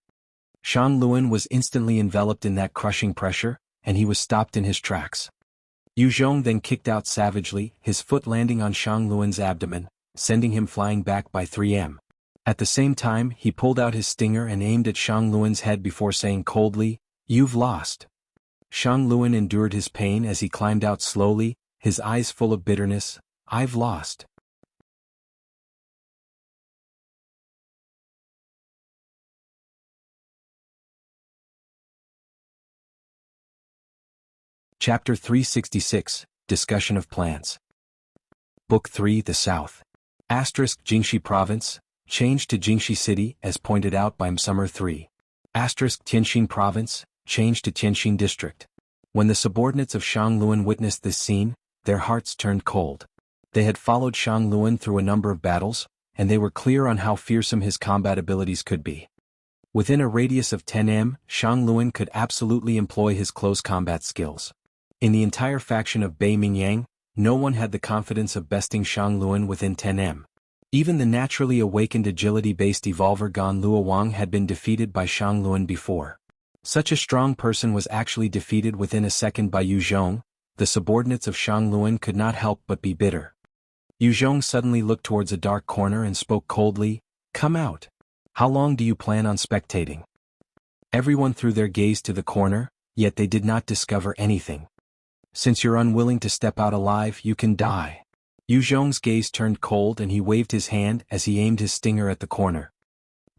Shang Luan was instantly enveloped in that crushing pressure, and he was stopped in his tracks. Yu Zhong then kicked out savagely, his foot landing on Shang Luan's abdomen, sending him flying back by 3 m. At the same time, he pulled out his stinger and aimed at Shang Luan's head before saying coldly, You've lost. Shang Luan endured his pain as he climbed out slowly, his eyes full of bitterness. I've lost. Chapter 366, Discussion of Plans. Book 3 The South. Jiangxi Province, changed to Jiangxi City as pointed out by Summer 3. Tianxin Province, changed to Tianxin District. When the subordinates of Shang Luan witnessed this scene, their hearts turned cold. They had followed Shang Luan through a number of battles, and they were clear on how fearsome his combat abilities could be. Within a radius of 10 m, Shang Luan could absolutely employ his close combat skills. In the entire faction of Bei Mingyang, no one had the confidence of besting Shang Luan within 10 m. Even the naturally awakened agility-based evolver Gan Luowang had been defeated by Shang Luan before. Such a strong person was actually defeated within a second by Yu Zhong. The subordinates of Shang Luan could not help but be bitter. Yu Zhong suddenly looked towards a dark corner and spoke coldly, "Come out. How long do you plan on spectating?" Everyone threw their gaze to the corner, yet they did not discover anything. "Since you're unwilling to step out alive, you can die." Yu Zhong's gaze turned cold and he waved his hand as he aimed his stinger at the corner.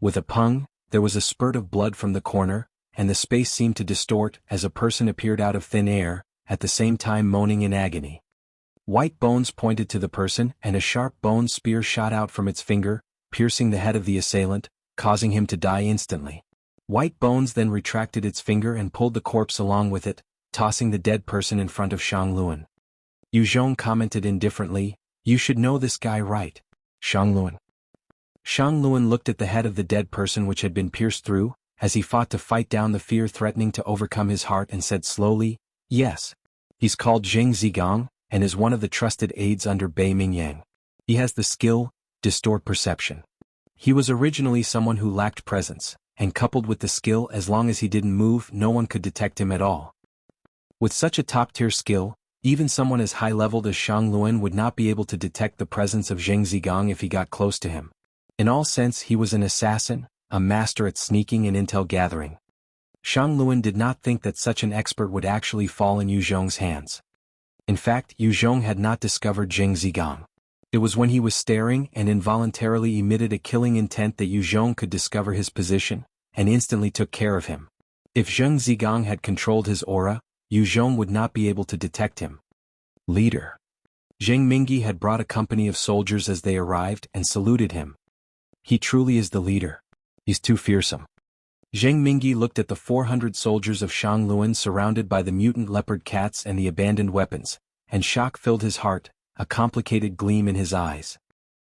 With a pung, there was a spurt of blood from the corner, and the space seemed to distort as a person appeared out of thin air, at the same time moaning in agony. White bones pointed to the person and a sharp bone spear shot out from its finger, piercing the head of the assailant, causing him to die instantly. White bones then retracted its finger and pulled the corpse along with it, tossing the dead person in front of Shang Luan. Yu Zhong commented indifferently, "You should know this guy, right? Shang Luan." Shang Luan looked at the head of the dead person which had been pierced through, as he fought to fight down the fear threatening to overcome his heart, and said slowly, "Yes. He's called Zheng Zhigang, and is one of the trusted aides under Bei Mingyang. He has the skill, distort perception. He was originally someone who lacked presence, and coupled with the skill, as long as he didn't move, no one could detect him at all. With such a top-tier skill, even someone as high-leveled as Shang Luan would not be able to detect the presence of Zheng Zhigang if he got close to him. In all sense, he was an assassin, a master at sneaking and intel gathering. Shang Luan did not think that such an expert would actually fall in Yu Zhong's hands. In fact, Yu Zhong had not discovered Zheng Zhigang. It was when he was staring and involuntarily emitted a killing intent that Yu Zhong could discover his position, and instantly took care of him. If Zheng Zhigang had controlled his aura, Yu Zhong would not be able to detect him. Leader. Zheng Mingyi had brought a company of soldiers as they arrived and saluted him. He truly is the leader. He's too fearsome. Zheng Mingyi looked at the 400 soldiers of Shang Luan surrounded by the mutant leopard cats and the abandoned weapons, and shock filled his heart, a complicated gleam in his eyes.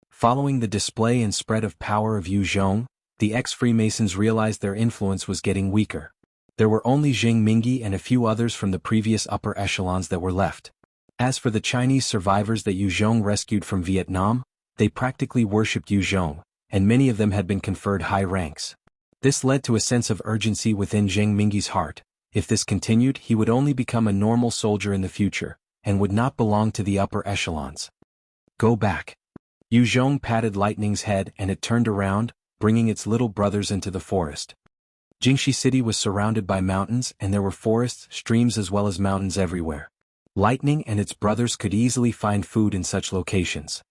Following the display and spread of power of Yu Zhong, the ex-Freemasons realized their influence was getting weaker. There were only Zheng Mingyi and a few others from the previous upper echelons that were left. As for the Chinese survivors that Yu Zhong rescued from Vietnam, they practically worshipped Yu Zhong, and many of them had been conferred high ranks. This led to a sense of urgency within Zheng Mingyi's heart. If this continued, he would only become a normal soldier in the future, and would not belong to the upper echelons. Go back. Yu Zhong patted Lightning's head and it turned around, bringing its little brothers into the forest. Jiangxi City was surrounded by mountains and there were forests, streams as well as mountains everywhere. Lightning and its brothers could easily find food in such locations.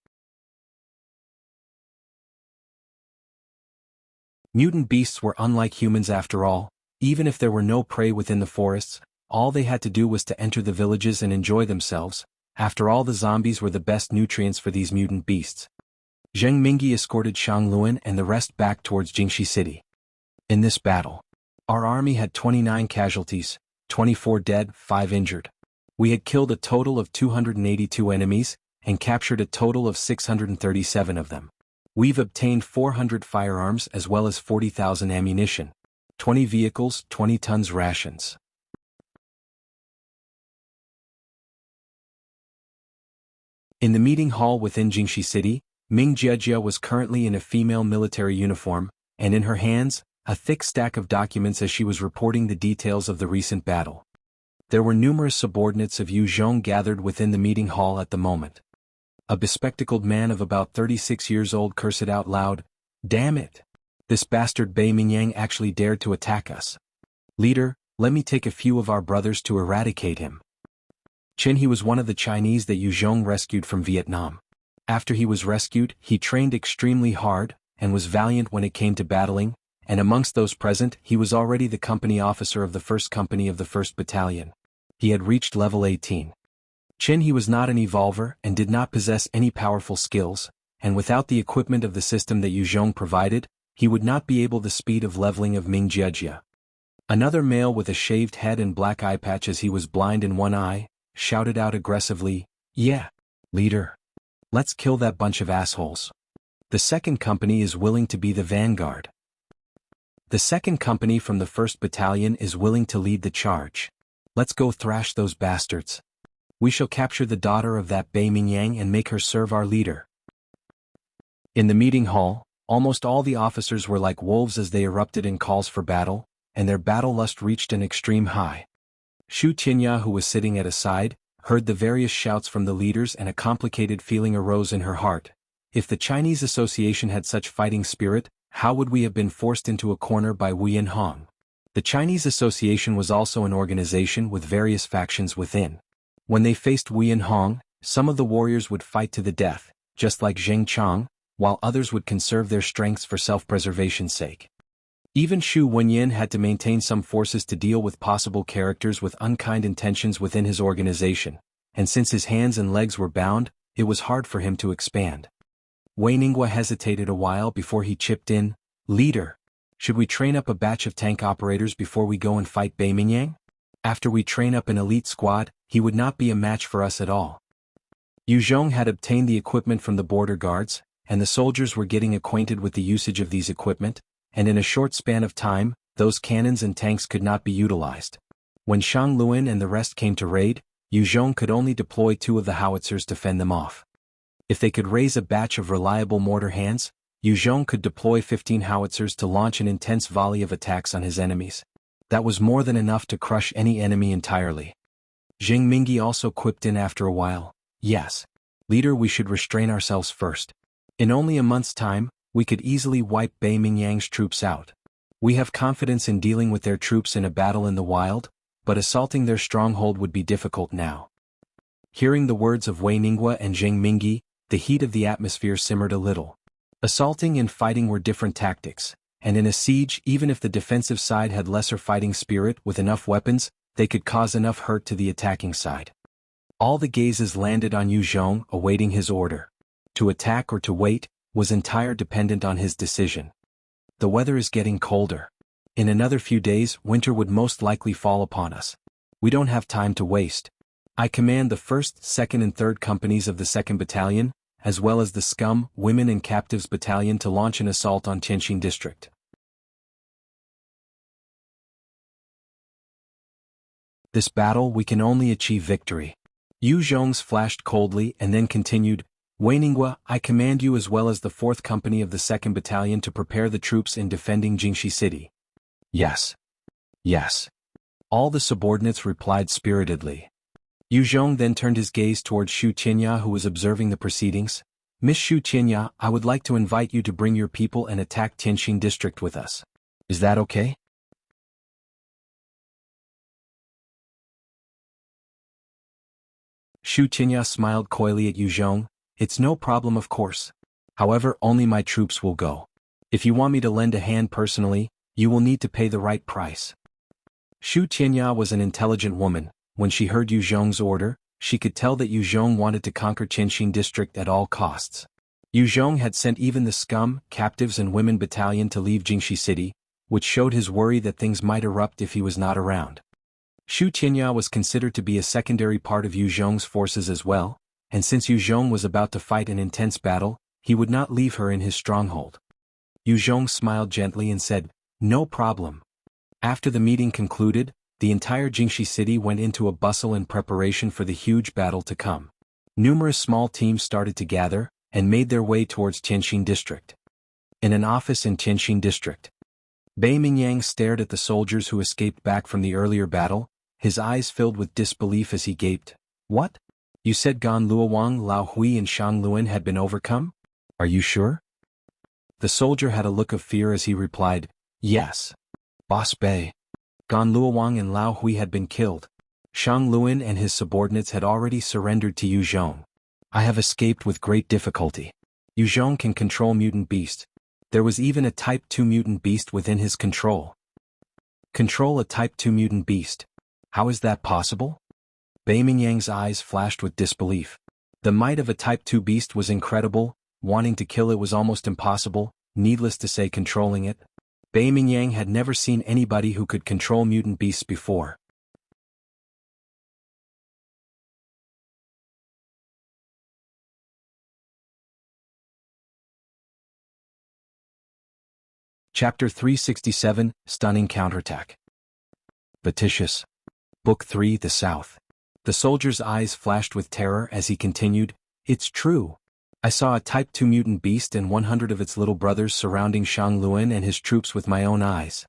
Mutant beasts were unlike humans after all. Even if there were no prey within the forests, all they had to do was to enter the villages and enjoy themselves. After all, the zombies were the best nutrients for these mutant beasts. Zheng Mingyi escorted Shang Luan and the rest back towards Jiangxi City. In this battle, our army had 29 casualties, 24 dead, 5 injured. We had killed a total of 282 enemies, and captured a total of 637 of them. We've obtained 400 firearms as well as 40,000 ammunition, 20 vehicles, 20 tons rations. In the meeting hall within Jiangxi City, Ming Jiejia was currently in a female military uniform, and in her hands, a thick stack of documents as she was reporting the details of the recent battle. There were numerous subordinates of Yu Zhong gathered within the meeting hall at the moment. A bespectacled man of about 36 years old cursed out loud, "Damn it! This bastard Bei Mingyang actually dared to attack us. Leader, Let me take a few of our brothers to eradicate him. Qin he was one of the Chinese that Yu Zhong rescued from Vietnam. After he was rescued, he trained extremely hard, and was valiant when it came to battling, and amongst those present he was already the company officer of the 1st Company of the 1st Battalion. He had reached level 18. Qin he was not an evolver and did not possess any powerful skills, and without the equipment of the system that Yu Zhong provided, he would not be able the speed of leveling of Ming Jiejia. Another male with a shaved head and black eye patch as he was blind in one eye, shouted out aggressively, "Yeah, leader. Let's kill that bunch of assholes. The 2nd Company is willing to be the vanguard. The 2nd Company from the 1st Battalion is willing to lead the charge. Let's go thrash those bastards. We shall capture the daughter of that Bei Mingyang and make her serve our leader." In the meeting hall, almost all the officers were like wolves as they erupted in calls for battle, and their battle lust reached an extreme high. Xu Qinya, who was sitting at a side, heard the various shouts from the leaders and a complicated feeling arose in her heart. If the Chinese Association had such fighting spirit, how would we have been forced into a corner by Wu Yinhong? The Chinese Association was also an organization with various factions within. When they faced Wu Yinhong, some of the warriors would fight to the death, just like Zheng Chang, while others would conserve their strengths for self-preservation's sake. Even Xu Wenyin had to maintain some forces to deal with possible characters with unkind intentions within his organization, and since his hands and legs were bound, it was hard for him to expand. Wei Ningguo hesitated a while before he chipped in, "Leader, should we train up a batch of tank operators before we go and fight Bei Mingyang? After we train up an elite squad, he would not be a match for us at all." Yu Zhong had obtained the equipment from the border guards, and the soldiers were getting acquainted with the usage of these equipment, and in a short span of time, those cannons and tanks could not be utilized. When Shang Luan and the rest came to raid, Yu Zhong could only deploy 2 of the howitzers to fend them off. If they could raise a batch of reliable mortar hands, Yu Zhong could deploy 15 howitzers to launch an intense volley of attacks on his enemies. That was more than enough to crush any enemy entirely. Zheng Mingyi also quipped in after a while, "Yes. Leader, we should restrain ourselves first. In only a month's time, we could easily wipe Bei Mingyang's troops out. We have confidence in dealing with their troops in a battle in the wild, but assaulting their stronghold would be difficult now." Hearing the words of Wei Ningguo and Zheng Mingyi, the heat of the atmosphere simmered a little. Assaulting and fighting were different tactics, and in a siege, even if the defensive side had lesser fighting spirit with enough weapons, they could cause enough hurt to the attacking side. All the gazes landed on Yu Zhong, awaiting his order. To attack or to wait was entirely dependent on his decision. The weather is getting colder. In another few days, winter would most likely fall upon us. We don't have time to waste. I command the 1st, 2nd and 3rd Companies of the 2nd Battalion, as well as the Scum, Women and Captives Battalion to launch an assault on Tianxing District. This battle we can only achieve victory. Yu Zhong's flashed coldly and then continued, "Wei Ningguo, I command you as well as the 4th Company of the 2nd Battalion to prepare the troops in defending Jingxi City." "Yes. Yes." All the subordinates replied spiritedly. Yu Zhong then turned his gaze towards Xu Qinya, who was observing the proceedings. "Miss Xu Qinya, I would like to invite you to bring your people and attack Tianxing District with us. Is that okay?" Xu Qinya smiled coyly at Yu Zhong. "It's no problem, of course. However, only my troops will go. If you want me to lend a hand personally, you will need to pay the right price." Xu Qinya was an intelligent woman. When she heard Yu Zhong's order, she could tell that Yu Zhong wanted to conquer Tianxing District at all costs. Yu Zhong had sent even the Scum, Captives and Women Battalion to leave Jingxi City, which showed his worry that things might erupt if he was not around. Xu Qinya was considered to be a secondary part of Yu Zhong's forces as well, and since Yu Zhong was about to fight an intense battle, he would not leave her in his stronghold. Yu Zhong smiled gently and said, "No problem." After the meeting concluded, the entire Jingxi City went into a bustle in preparation for the huge battle to come. Numerous small teams started to gather, and made their way towards Tianxing District. In an office in Tianxing District, Bei Mingyang stared at the soldiers who escaped back from the earlier battle, his eyes filled with disbelief as he gaped. "What? You said Gan Luowang, Lao Hui and Shang Luan had been overcome? Are you sure?" The soldier had a look of fear as he replied, "Yes. Boss Bei. Gan Luowang and Lao Hui had been killed. Shang Luan and his subordinates had already surrendered to Yu Zhong. I have escaped with great difficulty. Yu Zhong can control mutant beast. There was even a Type 2 mutant beast within his control. Control a Type 2 mutant beast. How is that possible? Bai Mingyang's eyes flashed with disbelief. The might of a Type 2 beast was incredible, wanting to kill it was almost impossible, needless to say controlling it. Bai Mingyang had never seen anybody who could control mutant beasts before. Chapter 367, Stunning Counterattack. Batitius. Book 3, The South. The soldier's eyes flashed with terror as he continued, "It's true. I saw a Type 2 mutant beast and 100 of its little brothers surrounding Shang Luan and his troops with my own eyes.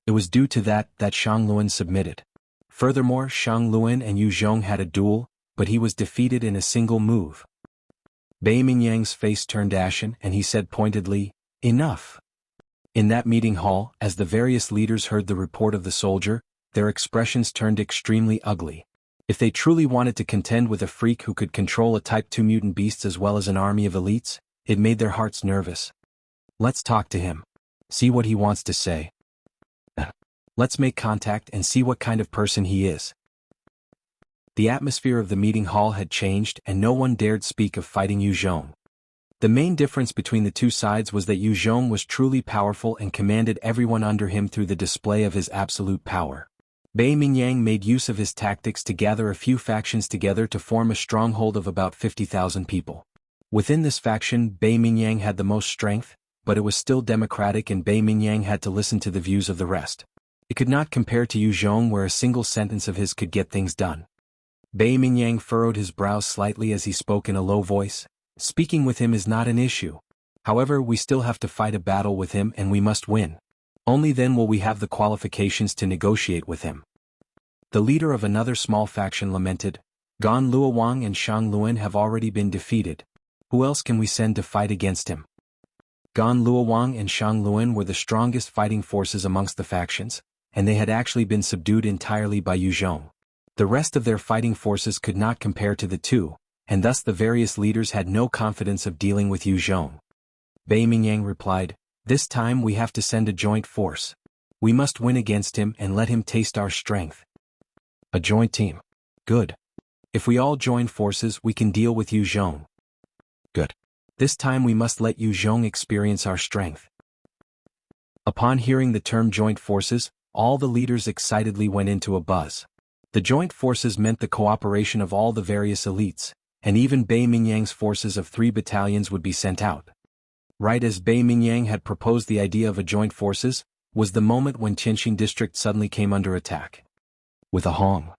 It was due to that Shang Luan submitted. Furthermore, Shang Luan and Yu Zhong had a duel, but he was defeated in a single move." Bai Mingyang's face turned ashen and he said pointedly, "Enough." In that meeting hall, as the various leaders heard the report of the soldier, their expressions turned extremely ugly. If they truly wanted to contend with a freak who could control a Type 2 mutant beast as well as an army of elites, it made their hearts nervous. "Let's talk to him. See what he wants to say. Let's make contact and see what kind of person he is." The atmosphere of the meeting hall had changed and no one dared speak of fighting Yu Zhong. The main difference between the two sides was that Yu Zhong was truly powerful and commanded everyone under him through the display of his absolute power. Bai Mingyang made use of his tactics to gather a few factions together to form a stronghold of about 50,000 people. Within this faction, Bai Mingyang had the most strength, but it was still democratic and Bai Mingyang had to listen to the views of the rest. It could not compare to Yu Zhong where a single sentence of his could get things done. Bai Mingyang furrowed his brows slightly as he spoke in a low voice. "Speaking with him is not an issue. However, we still have to fight a battle with him and we must win. Only then will we have the qualifications to negotiate with him." The leader of another small faction lamented, "Gan Luowang and Shang Luan have already been defeated. Who else can we send to fight against him?" Gan Luowang and Shang Luan were the strongest fighting forces amongst the factions, and they had actually been subdued entirely by Yu Zhong. The rest of their fighting forces could not compare to the two, and thus the various leaders had no confidence of dealing with Yu Zhong. Bai Mingyang replied, "This time we have to send a joint force. We must win against him and let him taste our strength." "A joint team. Good. If we all join forces we can deal with Yu Zhong." "Good. This time we must let Yu Zhong experience our strength." Upon hearing the term joint forces, all the leaders excitedly went into a buzz. The joint forces meant the cooperation of all the various elites, and even Bai Mingyang's forces of 3 battalions would be sent out. Right as Bai Mingyang had proposed the idea of a joint forces, was the moment when Qianxin district suddenly came under attack. With a hong.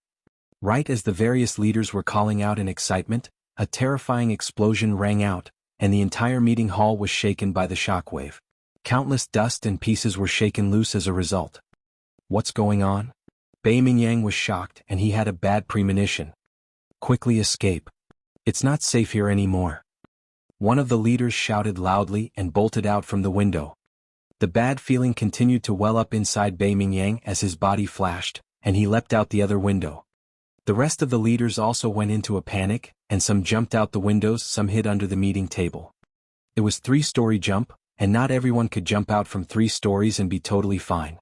Right as the various leaders were calling out in excitement, a terrifying explosion rang out, and the entire meeting hall was shaken by the shockwave. Countless dust and pieces were shaken loose as a result. What's going on? Bai Mingyang was shocked and he had a bad premonition. Quickly escape. It's not safe here anymore. One of the leaders shouted loudly and bolted out from the window. The bad feeling continued to well up inside Bai Mingyang as his body flashed, and he leapt out the other window. The rest of the leaders also went into a panic, and some jumped out the windows, some hid under the meeting table. It was 3-story jump, and not everyone could jump out from 3 stories and be totally fine.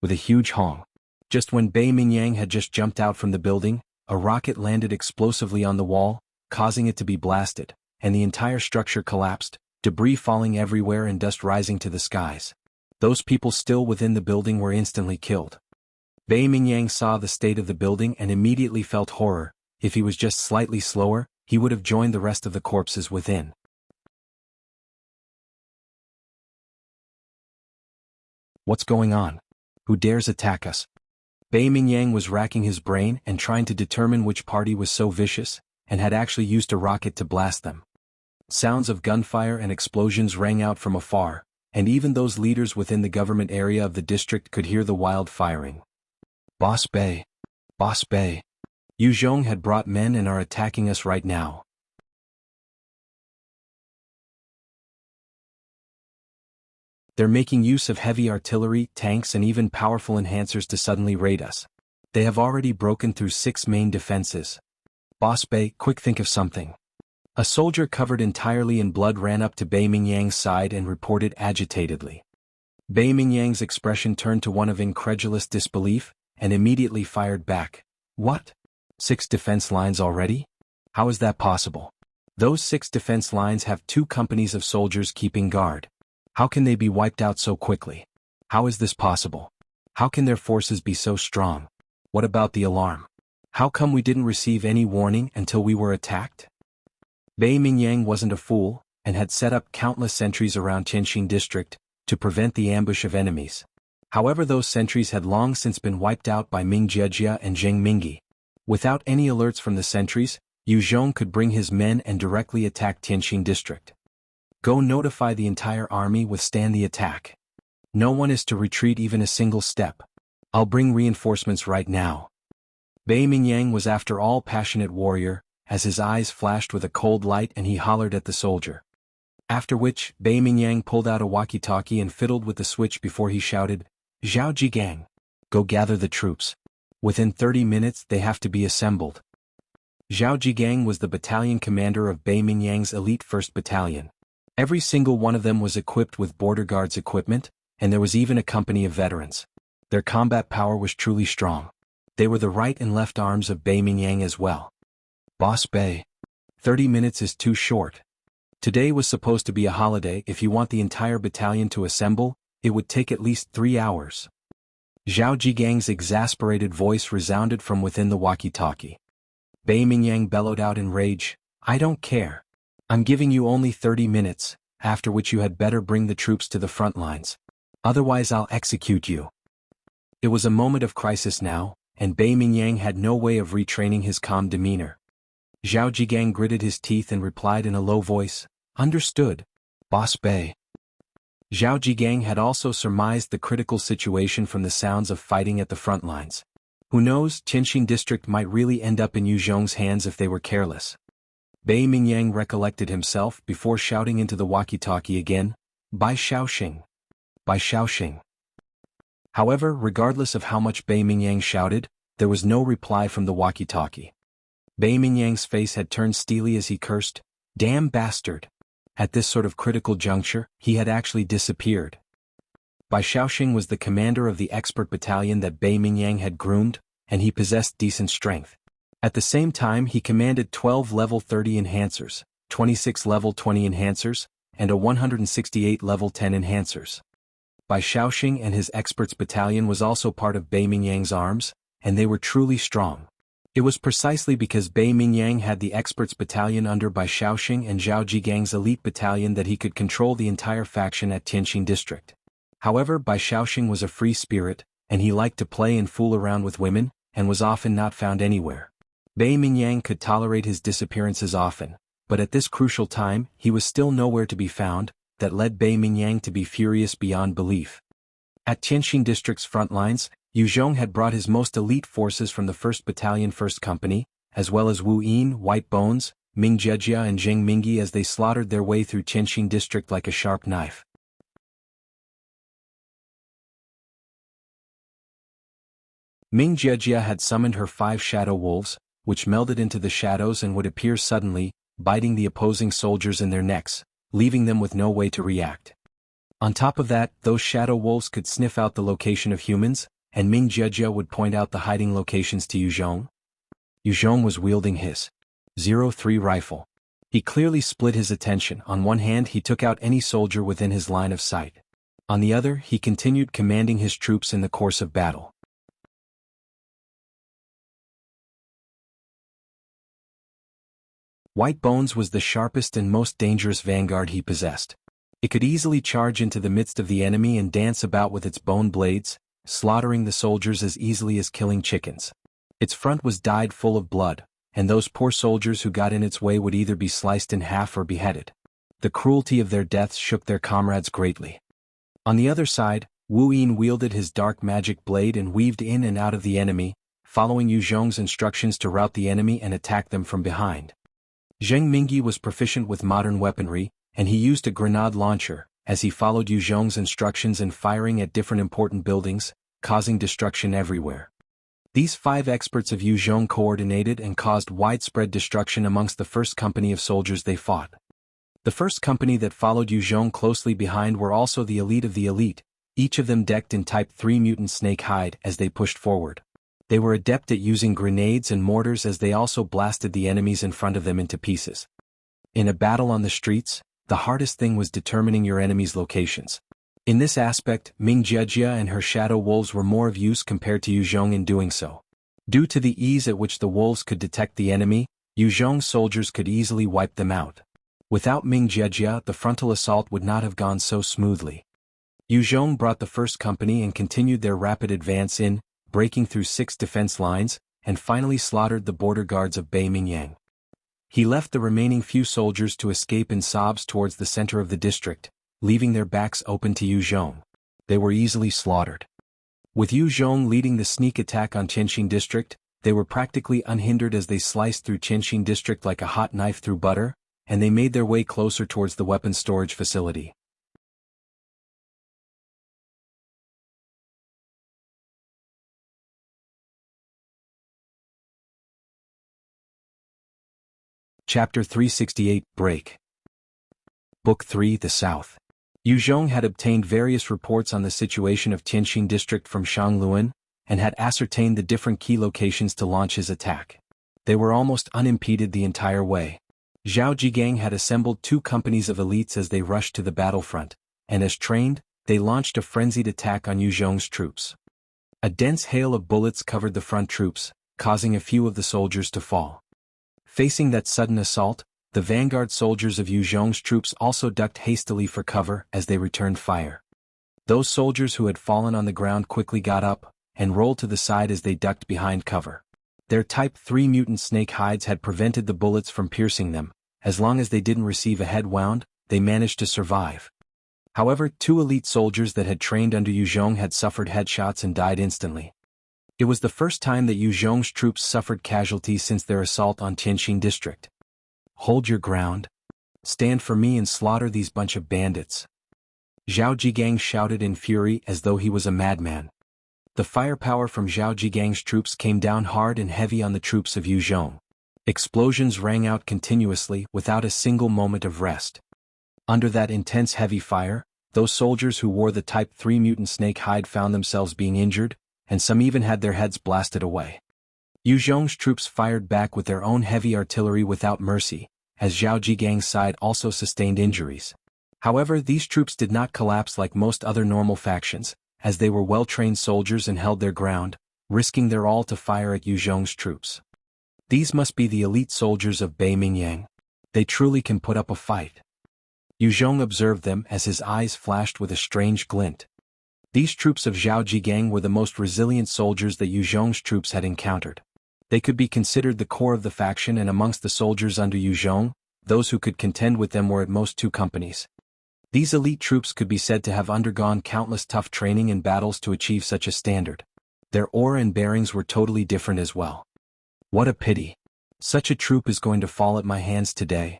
With a huge hong. Just when Bai Mingyang had just jumped out from the building, a rocket landed explosively on the wall, causing it to be blasted, and the entire structure collapsed, debris falling everywhere and dust rising to the skies. Those people still within the building were instantly killed. Bai Mingyang saw the state of the building and immediately felt horror. If he was just slightly slower, he would have joined the rest of the corpses within. What's going on? Who dares attack us? Bai Mingyang was racking his brain and trying to determine which party was so vicious, and had actually used a rocket to blast them. Sounds of gunfire and explosions rang out from afar, and even those leaders within the government area of the district could hear the wild firing. Boss Bai. Boss Bai. Yu Zhong had brought men and are attacking us right now. They're making use of heavy artillery, tanks and even powerful enhancers to suddenly raid us. They have already broken through 6 main defenses. Boss Bei, quick, think of something. A soldier covered entirely in blood ran up to Bei Mingyang's side and reported agitatedly. Bei Mingyang's expression turned to one of incredulous disbelief, and immediately fired back. What? 6 defense lines already? How is that possible? Those 6 defense lines have 2 companies of soldiers keeping guard. How can they be wiped out so quickly? How is this possible? How can their forces be so strong? What about the alarm? How come we didn't receive any warning until we were attacked? Bei Mingyang wasn't a fool, and had set up countless sentries around Tianxing district to prevent the ambush of enemies. However, those sentries had long since been wiped out by Ming Jejia and Zheng Mingyi. Without any alerts from the sentries, Yu Zhong could bring his men and directly attack Tianxing district. Go notify the entire army, withstand the attack. No one is to retreat even a single step. I'll bring reinforcements right now. Bei Mingyang was after all passionate warrior, as his eyes flashed with a cold light and he hollered at the soldier. After which, Bei Mingyang pulled out a walkie-talkie and fiddled with the switch before he shouted, Zhao Jigang, go gather the troops. Within 30 minutes they have to be assembled. Zhao Jigang was the battalion commander of Bei Mingyang's elite 1st Battalion. Every single one of them was equipped with border guards equipment, and there was even a company of veterans. Their combat power was truly strong. They were the right and left arms of Bei Mingyang as well. Boss Bei, 30 minutes is too short. Today was supposed to be a holiday. If you want the entire battalion to assemble, it would take at least 3 hours. Zhao Jigang's exasperated voice resounded from within the walkie-talkie. Bei Mingyang bellowed out in rage, I don't care. I'm giving you only 30 minutes, after which you had better bring the troops to the front lines. Otherwise I'll execute you. It was a moment of crisis now, and Bei Mingyang had no way of retraining his calm demeanor. Zhao Jigang gritted his teeth and replied in a low voice, Understood, Boss Bei. Zhao Jigang had also surmised the critical situation from the sounds of fighting at the front lines. Who knows, Tianxing district might really end up in Yu Zhong's hands if they were careless. Bei Mingyang recollected himself before shouting into the walkie-talkie again, Bai Shaoxing. Bai Shaoxing. However, regardless of how much Bei Mingyang shouted, there was no reply from the walkie-talkie. Bei Mingyang's face had turned steely as he cursed, Damn bastard. At this sort of critical juncture, he had actually disappeared. Bai Shaoxing was the commander of the expert battalion that Bei Mingyang had groomed, and he possessed decent strength. At the same time he commanded 12 level 30 enhancers, 26 level 20 enhancers, and a 168 level 10 enhancers. Bai Shaoxing and his experts battalion was also part of Bei Mingyang's arms, and they were truly strong. It was precisely because Bei Mingyang had the experts battalion under Bai Shaoxing and Zhao Jigang's elite battalion that he could control the entire faction at Tianxing district. However, Bai Shaoxing was a free spirit, and he liked to play and fool around with women, and was often not found anywhere. Bei Mingyang could tolerate his disappearances often, but at this crucial time he was still nowhere to be found, that led Bei Mingyang to be furious beyond belief. At Tianxing district's front lines, Yu Zhong had brought his most elite forces from the 1st Battalion 1st Company, as well as Wu Yin, White Bones, Ming Jejia and Zheng Mingyi as they slaughtered their way through Tianxing district like a sharp knife. Ming Jejia had summoned her 5 shadow wolves, which melded into the shadows and would appear suddenly, biting the opposing soldiers in their necks, leaving them with no way to react. On top of that, those shadow wolves could sniff out the location of humans, and Ming Jejia would point out the hiding locations to Yu Zhong. Yu Zhong was wielding his 03 rifle. He clearly split his attention. On one hand he took out any soldier within his line of sight. On the other he continued commanding his troops in the course of battle. White Bones was the sharpest and most dangerous vanguard he possessed. It could easily charge into the midst of the enemy and dance about with its bone blades, slaughtering the soldiers as easily as killing chickens. Its front was dyed full of blood, and those poor soldiers who got in its way would either be sliced in half or beheaded. The cruelty of their deaths shook their comrades greatly. On the other side, Wu Yin wielded his dark magic blade and weaved in and out of the enemy, following Yu Zhong's instructions to rout the enemy and attack them from behind. Zheng Mingyi was proficient with modern weaponry, and he used a grenade launcher, as he followed Yu Zhong's instructions and firing at different important buildings, causing destruction everywhere. These 5 experts of Yu Zhong coordinated and caused widespread destruction amongst the first company of soldiers they fought. The first company that followed Yu Zhong closely behind were also the elite of the elite, each of them decked in Type 3 mutant snake hide as they pushed forward. They were adept at using grenades and mortars as they also blasted the enemies in front of them into pieces. In a battle on the streets, the hardest thing was determining your enemy's locations. In this aspect, Ming Jiejia and her shadow wolves were more of use compared to Yu Zhong in doing so. Due to the ease at which the wolves could detect the enemy, Yu Zhong's soldiers could easily wipe them out. Without Ming Jiejia, the frontal assault would not have gone so smoothly. Yu Zhong brought the first company and continued their rapid advance in, breaking through 6 defense lines, and finally slaughtered the border guards of Bei Mingyang. He left the remaining few soldiers to escape in sobs towards the center of the district, leaving their backs open to Yu Zhong. They were easily slaughtered. With Yu Zhong leading the sneak attack on Qianxin district, they were practically unhindered as they sliced through Qianxin district like a hot knife through butter, and they made their way closer towards the weapons storage facility. Chapter 368, Break. Book 3, The South. Yu Zhong had obtained various reports on the situation of Tianxin district from Shang Luan, and had ascertained the different key locations to launch his attack. They were almost unimpeded the entire way. Zhao Jigang had assembled 2 companies of elites as they rushed to the battlefront, and as trained, they launched a frenzied attack on Yu Zhong's troops. A dense hail of bullets covered the front troops, causing a few of the soldiers to fall. Facing that sudden assault, the vanguard soldiers of Yu Zhong's troops also ducked hastily for cover as they returned fire. Those soldiers who had fallen on the ground quickly got up, and rolled to the side as they ducked behind cover. Their Type 3 mutant snake hides had prevented the bullets from piercing them. As long as they didn't receive a head wound, they managed to survive. However, 2 elite soldiers that had trained under Yu Zhong had suffered headshots and died instantly. It was the first time that Yu Zhong's troops suffered casualties since their assault on Tianxin district. Hold your ground. Stand for me and slaughter these bunch of bandits. Zhao Jigang shouted in fury as though he was a madman. The firepower from Zhao Jigang's troops came down hard and heavy on the troops of Yu Zhong. Explosions rang out continuously without a single moment of rest. Under that intense heavy fire, those soldiers who wore the Type 3 mutant snake hide found themselves being injured, and some even had their heads blasted away. Yu Zhong's troops fired back with their own heavy artillery without mercy, as Zhao Jigang's side also sustained injuries. However, these troops did not collapse like most other normal factions, as they were well-trained soldiers and held their ground, risking their all to fire at Yu Zhong's troops. These must be the elite soldiers of Bei Mingyang. They truly can put up a fight. Yu Zhong observed them as his eyes flashed with a strange glint. These troops of Zhao Jigang were the most resilient soldiers that Yu Zhong's troops had encountered. They could be considered the core of the faction, and amongst the soldiers under Yu Zhong, those who could contend with them were at most 2 companies. These elite troops could be said to have undergone countless tough training and battles to achieve such a standard. Their aura and bearings were totally different as well. What a pity. Such a troop is going to fall at my hands today.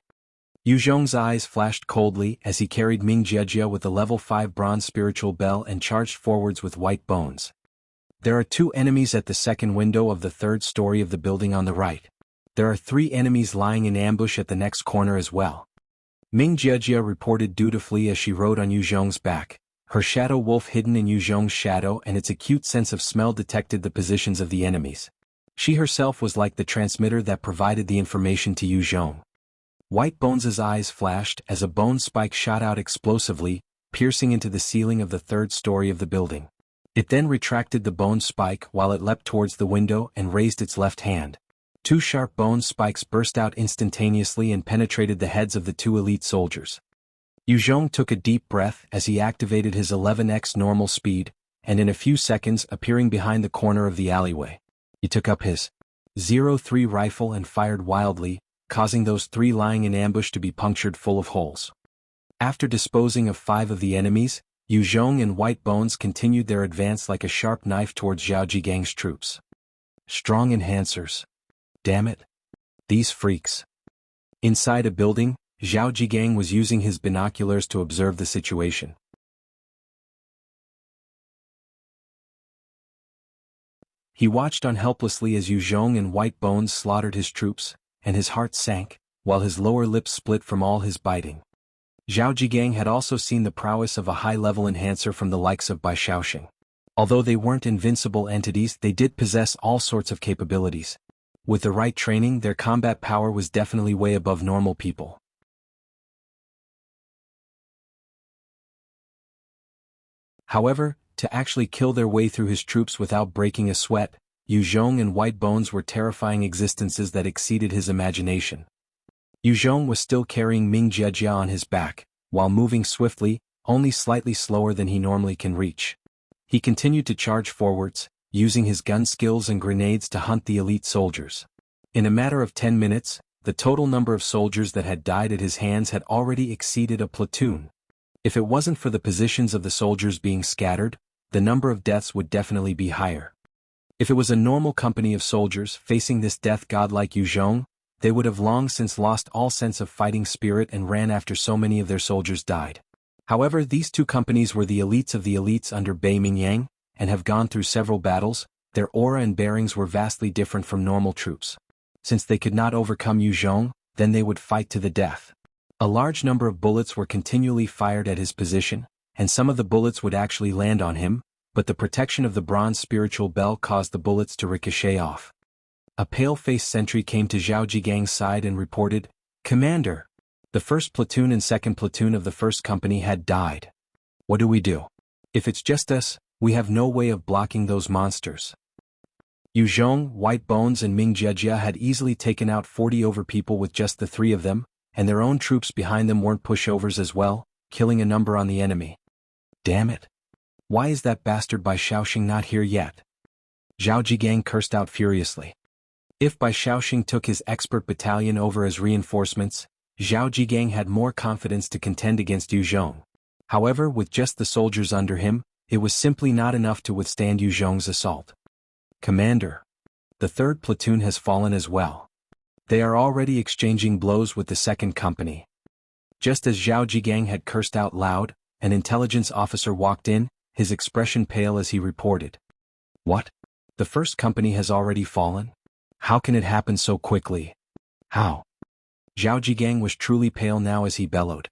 Yu Zhong's eyes flashed coldly as he carried Ming Jiejia with a level 5 bronze spiritual bell and charged forwards with white bones. There are 2 enemies at the second window of the 3rd story of the building on the right. There are 3 enemies lying in ambush at the next corner as well. Ming Jiejia reported dutifully as she rode on Yu Zhong's back, her shadow wolf hidden in Yu Zhong's shadow, and its acute sense of smell detected the positions of the enemies. She herself was like the transmitter that provided the information to Yu Zhong. White Bones' eyes flashed as a bone spike shot out explosively, piercing into the ceiling of the 3rd story of the building. It then retracted the bone spike while it leapt towards the window and raised its left hand. 2 sharp bone spikes burst out instantaneously and penetrated the heads of the 2 elite soldiers. Yu Zhong took a deep breath as he activated his 11x normal speed, and in a few seconds appearing behind the corner of the alleyway. He took up his 03 rifle and fired wildly, causing those 3 lying in ambush to be punctured full of holes. After disposing of 5 of the enemies, Yu Zhong and White Bones continued their advance like a sharp knife towards Zhao Jigang's troops. Strong enhancers. Damn it. These freaks. Inside a building, Zhao Jigang was using his binoculars to observe the situation. He watched on helplessly as Yu Zhong and White Bones slaughtered his troops, and his heart sank, while his lower lip split from all his biting. Zhao Jigang had also seen the prowess of a high-level enhancer from the likes of Bai Shaoxing. Although they weren't invincible entities, they did possess all sorts of capabilities. With the right training, their combat power was definitely way above normal people. However, to actually kill their way through his troops without breaking a sweat, Yu Zhong and White Bones were terrifying existences that exceeded his imagination. Yu Zhong was still carrying Ming Jiejia on his back, while moving swiftly, only slightly slower than he normally can reach. He continued to charge forwards, using his gun skills and grenades to hunt the elite soldiers. In a matter of 10 minutes, the total number of soldiers that had died at his hands had already exceeded a platoon. If it wasn't for the positions of the soldiers being scattered, the number of deaths would definitely be higher. If it was a normal company of soldiers facing this death god like Yu Zhong, they would have long since lost all sense of fighting spirit and ran after so many of their soldiers died. However, these two companies were the elites under Bei Mingyang, and have gone through several battles. Their aura and bearings were vastly different from normal troops. Since they could not overcome Yu Zhong, then they would fight to the death. A large number of bullets were continually fired at his position, and some of the bullets would actually land on him, but the protection of the bronze spiritual bell caused the bullets to ricochet off. A pale-faced sentry came to Zhao Jigang's side and reported, "Commander, the first platoon and second platoon of the first company had died. What do we do? If it's just us, we have no way of blocking those monsters." Yu Zhong, White Bones and Ming Jiejia had easily taken out 40 over people with just the three of them, and their own troops behind them weren't pushovers as well, killing a number on the enemy. Damn it! Why is that bastard Bai Shaoxing not here yet? Zhao Jigang cursed out furiously. If Bai Shaoxing took his expert battalion over as reinforcements, Zhao Jigang had more confidence to contend against Yu Zhong. However, with just the soldiers under him, it was simply not enough to withstand Yu Zhong's assault. "Commander, the third platoon has fallen as well. They are already exchanging blows with the second company." Just as Zhao Jigang had cursed out loud, an intelligence officer walked in, his expression pale as he reported. "What? The first company has already fallen? How can it happen so quickly? How?" Zhao Jigang was truly pale now as he bellowed.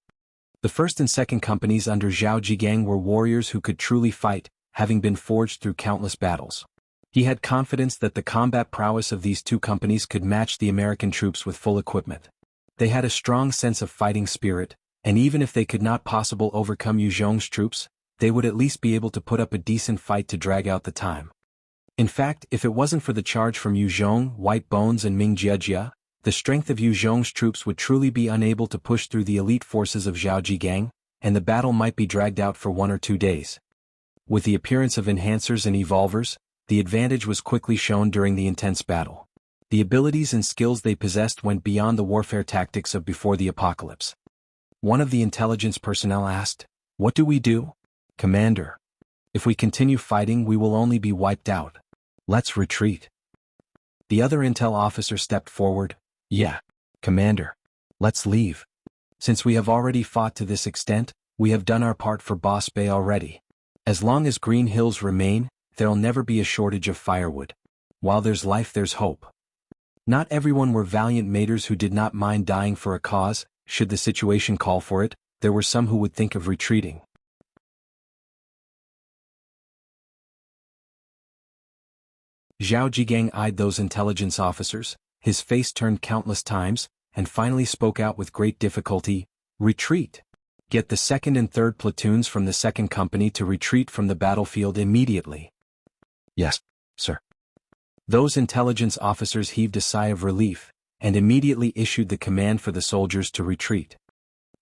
The first and second companies under Zhao Jigang were warriors who could truly fight, having been forged through countless battles. He had confidence that the combat prowess of these two companies could match the American troops with full equipment. They had a strong sense of fighting spirit, and even if they could not possibly overcome Yu Zhong's troops, they would at least be able to put up a decent fight to drag out the time. In fact, if it wasn't for the charge from Yu Zhong, White Bones and Ming Jiejia, the strength of Yu Zhong's troops would truly be unable to push through the elite forces of Zhao Jigang, and the battle might be dragged out for 1 or 2 days. With the appearance of enhancers and evolvers, the advantage was quickly shown during the intense battle. The abilities and skills they possessed went beyond the warfare tactics of before the apocalypse. One of the intelligence personnel asked, "What do we do?" "Commander, if we continue fighting we will only be wiped out. Let's retreat." The other intel officer stepped forward. "Yeah, Commander. Let's leave. Since we have already fought to this extent, we have done our part for Boss Bay already. As long as Green Hills remain, there'll never be a shortage of firewood. While there's life there's hope." Not everyone were valiant maters who did not mind dying for a cause. Should the situation call for it, there were some who would think of retreating. Zhao Jigang eyed those intelligence officers, his face turned countless times, and finally spoke out with great difficulty, "Retreat. Get the second and third platoons from the second company to retreat from the battlefield immediately." "Yes, sir." Those intelligence officers heaved a sigh of relief, and immediately issued the command for the soldiers to retreat.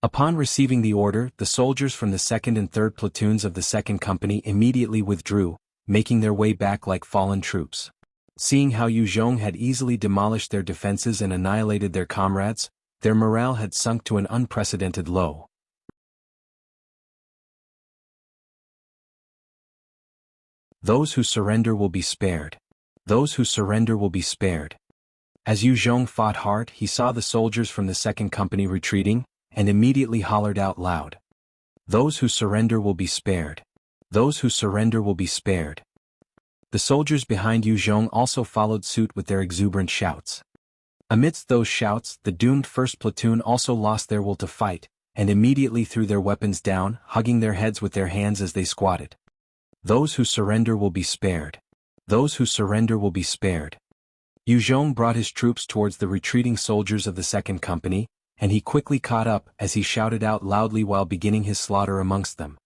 Upon receiving the order, the soldiers from the second and third platoons of the second company immediately withdrew, making their way back like fallen troops. Seeing how Yu Zhong had easily demolished their defenses and annihilated their comrades, their morale had sunk to an unprecedented low. "Those who surrender will be spared. Those who surrender will be spared." As Yu Zhong fought hard, he saw the soldiers from the second company retreating, and immediately hollered out loud. "Those who surrender will be spared. Those who surrender will be spared." The soldiers behind Yu Zhong also followed suit with their exuberant shouts. Amidst those shouts, the doomed first platoon also lost their will to fight, and immediately threw their weapons down, hugging their heads with their hands as they squatted. "Those who surrender will be spared. Those who surrender will be spared." Yu Zhong brought his troops towards the retreating soldiers of the second company, and he quickly caught up as he shouted out loudly while beginning his slaughter amongst them.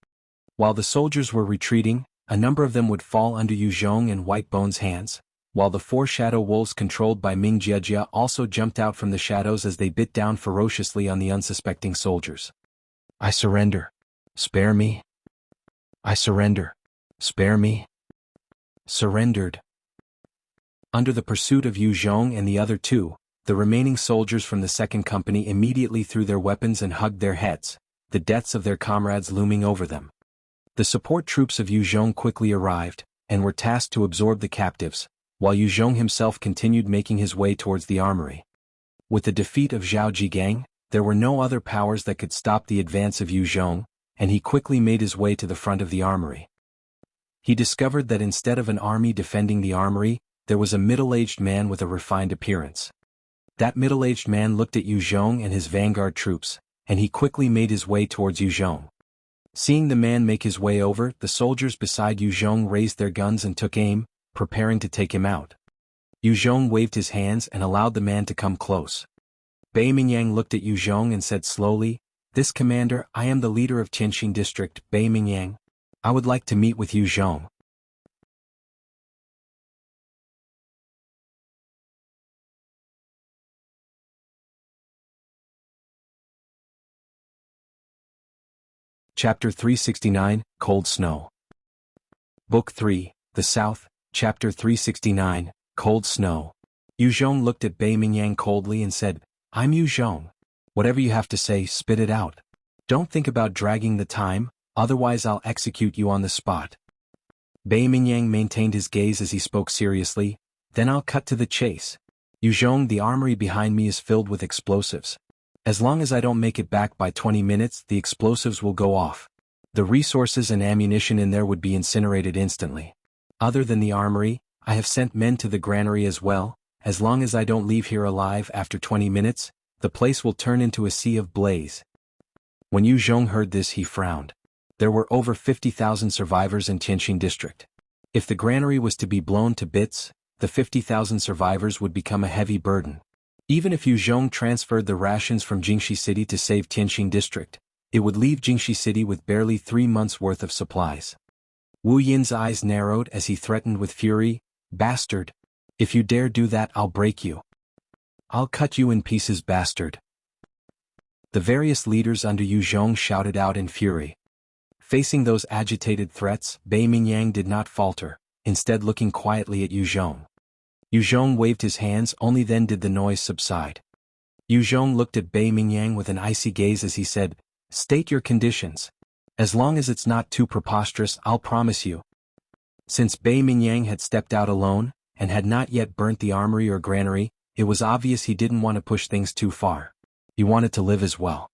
While the soldiers were retreating, a number of them would fall under Yu Zhong and White Bone's hands, while the 4 shadow wolves controlled by Ming Jiejia also jumped out from the shadows as they bit down ferociously on the unsuspecting soldiers. "I surrender. Spare me. I surrender. Spare me." Surrendered. Under the pursuit of Yu Zhong and the other 2, the remaining soldiers from the second company immediately threw their weapons and hugged their heads, the deaths of their comrades looming over them. The support troops of Yu Zhong quickly arrived, and were tasked to absorb the captives, while Yu Zhong himself continued making his way towards the armory. With the defeat of Zhao Jigang, there were no other powers that could stop the advance of Yu Zhong, and he quickly made his way to the front of the armory. He discovered that instead of an army defending the armory, there was a middle-aged man with a refined appearance. That middle-aged man looked at Yu Zhong and his vanguard troops, and he quickly made his way towards Yu Zhong. Seeing the man make his way over, the soldiers beside Yu Zhong raised their guns and took aim, preparing to take him out. Yu Zhong waved his hands and allowed the man to come close. Bei Mingyang looked at Yu Zhong and said slowly, "This commander, I am the leader of Tianxing district, Bei Mingyang. I would like to meet with Yu Zhong." Chapter 369, Cold Snow. Book 3, The South, Chapter 369, Cold Snow. Yu Zhong looked at Bei Mingyang coldly and said, "I'm Yu Zhong. Whatever you have to say, spit it out. Don't think about dragging the time, otherwise I'll execute you on the spot." Bei Mingyang maintained his gaze as he spoke seriously, "Then I'll cut to the chase. Yu Zhong, the armory behind me is filled with explosives. As long as I don't make it back by 20 minutes, the explosives will go off. The resources and ammunition in there would be incinerated instantly. Other than the armory, I have sent men to the granary as well. As long as I don't leave here alive after 20 minutes, the place will turn into a sea of blaze." When Yu Zhong heard this, he frowned. There were over 50,000 survivors in Tianxing district. If the granary was to be blown to bits, the 50,000 survivors would become a heavy burden. Even if Yu Zhong transferred the rations from Jingxi City to save Tianxing district, it would leave Jingxi City with barely 3 months' worth of supplies. Wu Yin's eyes narrowed as he threatened with fury, "Bastard! If you dare do that, I'll break you. I'll cut you in pieces, bastard." The various leaders under Yu Zhong shouted out in fury. Facing those agitated threats, Bei Mingyang did not falter, instead looking quietly at Yu Zhong. Yu Zhong waved his hands, only then did the noise subside. Yu Zhong looked at Bei Mingyang with an icy gaze as he said, "State your conditions. As long as it's not too preposterous, I'll promise you." Since Bei Mingyang had stepped out alone, and had not yet burnt the armory or granary, it was obvious he didn't want to push things too far. He wanted to live as well.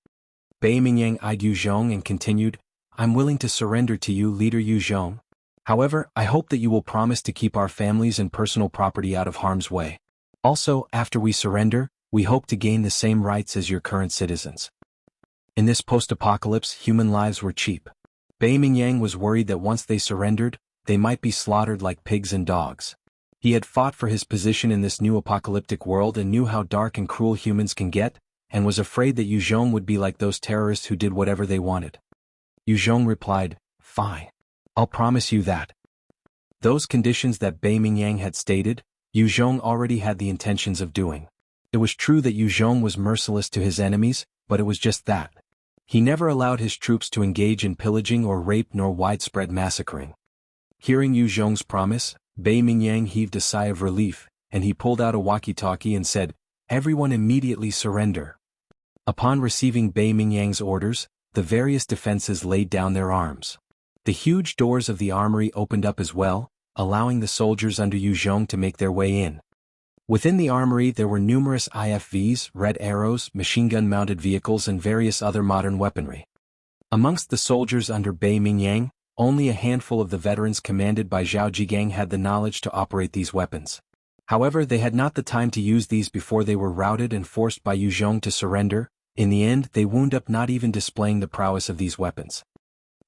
Bei Mingyang eyed Yu Zhong and continued, "I'm willing to surrender to you, leader Yu Zhong. However, I hope that you will promise to keep our families and personal property out of harm's way. Also, after we surrender, we hope to gain the same rights as your current citizens." In this post-apocalypse, human lives were cheap. Bei Mingyang was worried that once they surrendered, they might be slaughtered like pigs and dogs. He had fought for his position in this new apocalyptic world and knew how dark and cruel humans can get, and was afraid that Yu Zhong would be like those terrorists who did whatever they wanted. Yu Zhong replied, "Fine. I'll promise you that." Those conditions that Bei Mingyang had stated, Yu Zhong already had the intentions of doing. It was true that Yu Zhong was merciless to his enemies, but it was just that. He never allowed his troops to engage in pillaging or rape nor widespread massacring. Hearing Yu Zhong's promise, Bei Mingyang heaved a sigh of relief, and he pulled out a walkie-talkie and said, "Everyone immediately surrender." Upon receiving Bei Mingyang's orders, the various defenses laid down their arms. The huge doors of the armory opened up as well, allowing the soldiers under Yu Zhong to make their way in. Within the armory there were numerous IFVs, red arrows, machine gun-mounted vehicles and various other modern weaponry. Amongst the soldiers under Bei Mingyang, only a handful of the veterans commanded by Zhao Jigang had the knowledge to operate these weapons. However, they had not the time to use these before they were routed and forced by Yu Zhong to surrender. In the end, they wound up not even displaying the prowess of these weapons.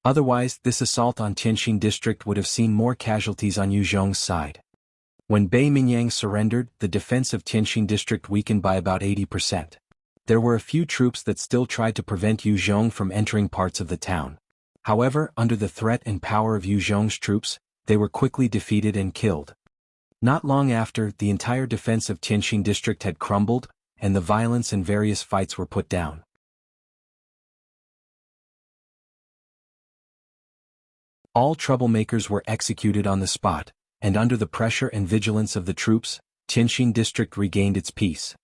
Otherwise, this assault on Tianxin district would have seen more casualties on Yu Zhong's side. When Bei Mingyang surrendered, the defense of Tianxin district weakened by about 80%. There were a few troops that still tried to prevent Yu Zhong from entering parts of the town. However, under the threat and power of Yu Zhong's troops, they were quickly defeated and killed. Not long after, the entire defense of Tianxin district had crumbled, and the violence and various fights were put down. All troublemakers were executed on the spot, and under the pressure and vigilance of the troops, Tianxin district regained its peace.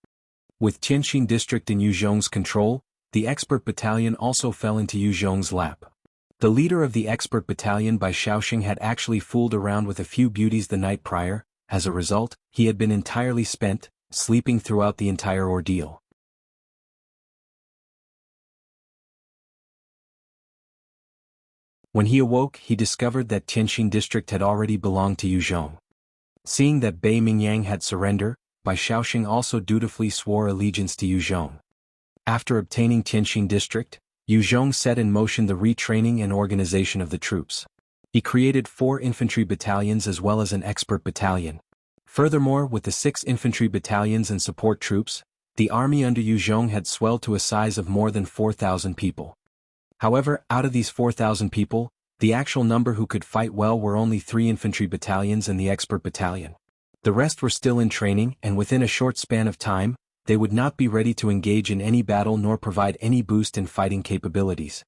With Tianxin district in Yu Zhong's control, the expert battalion also fell into Yu Zhong's lap. The leader of the expert battalion by Shaoxing had actually fooled around with a few beauties the night prior. As a result, he had been entirely spent, sleeping throughout the entire ordeal. When he awoke, he discovered that Tianxin district had already belonged to Yu Zhong. Seeing that Bei Mingyang had surrendered, Bai Shaoxing also dutifully swore allegiance to Yu Zhong. After obtaining Tianxin district, Yu Zhong set in motion the retraining and organization of the troops. He created 4 infantry battalions as well as an expert battalion. Furthermore, with the 6 infantry battalions and support troops, the army under Yu Zhong had swelled to a size of more than 4,000 people. However, out of these 4,000 people, the actual number who could fight well were only 3 infantry battalions and the expert battalion. The rest were still in training, and within a short span of time, they would not be ready to engage in any battle nor provide any boost in fighting capabilities.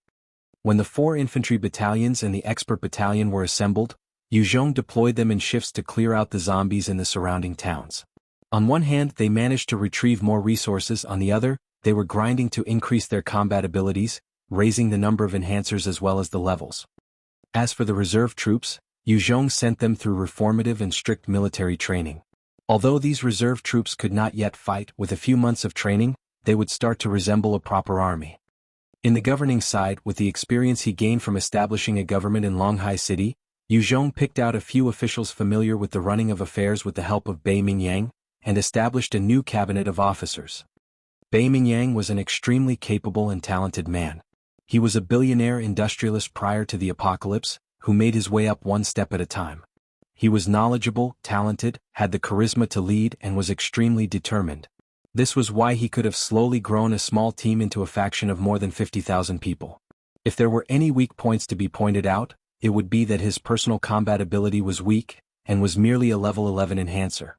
When the 4 infantry battalions and the expert battalion were assembled, Yu Zhong deployed them in shifts to clear out the zombies in the surrounding towns. On one hand, they managed to retrieve more resources, on the other, they were grinding to increase their combat abilities, raising the number of enhancers as well as the levels. As for the reserve troops, Yu Zhong sent them through reformative and strict military training. Although these reserve troops could not yet fight, with a few months of training, they would start to resemble a proper army. In the governing side, with the experience he gained from establishing a government in Longhai City, Yu Zhong picked out a few officials familiar with the running of affairs with the help of Bei Mingyang, and established a new cabinet of officers. Bei Mingyang was an extremely capable and talented man. He was a billionaire industrialist prior to the apocalypse, who made his way up one step at a time. He was knowledgeable, talented, had the charisma to lead and was extremely determined. This was why he could have slowly grown a small team into a faction of more than 50,000 people. If there were any weak points to be pointed out, it would be that his personal combat ability was weak, and was merely a level 11 enhancer.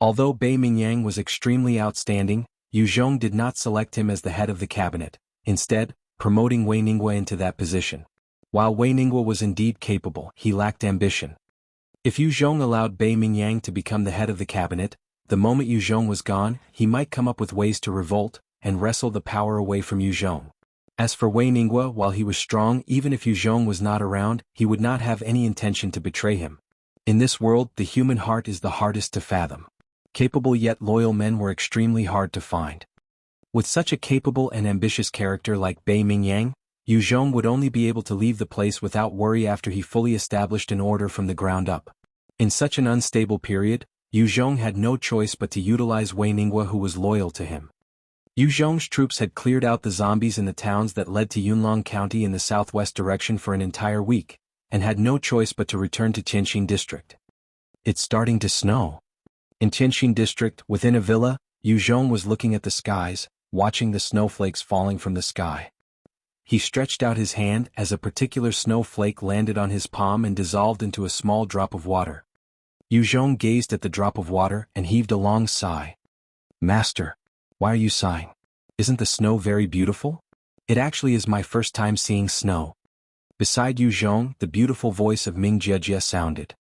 Although Bei Mingyang was extremely outstanding, Yu Zhong did not select him as the head of the cabinet, instead, promoting Wei Ningguo into that position. While Wei Ningguo was indeed capable, he lacked ambition. If Yu Zhong allowed Bei Mingyang to become the head of the cabinet, the moment Yu Zhong was gone, he might come up with ways to revolt, and wrestle the power away from Yu Zhong. As for Wei Ningguo, while he was strong, even if Yu Zhong was not around, he would not have any intention to betray him. In this world, the human heart is the hardest to fathom. Capable yet loyal men were extremely hard to find. With such a capable and ambitious character like Bei Mingyang, Yu Zhong would only be able to leave the place without worry after he fully established an order from the ground up. In such an unstable period, Yu Zhong had no choice but to utilize Wei Ningguo, who was loyal to him. Yu Zhong's troops had cleared out the zombies in the towns that led to Yunlong County in the southwest direction for an entire week, and had no choice but to return to Tianxin district. It's starting to snow. In Tianxin district, within a villa, Yu Zhong was looking at the skies, watching the snowflakes falling from the sky. He stretched out his hand as a particular snowflake landed on his palm and dissolved into a small drop of water. Yu Zhong gazed at the drop of water and heaved a long sigh. Master, why are you sighing? Isn't the snow very beautiful? It actually is my first time seeing snow. Beside Yu Zhong, the beautiful voice of Ming Jiejie sounded.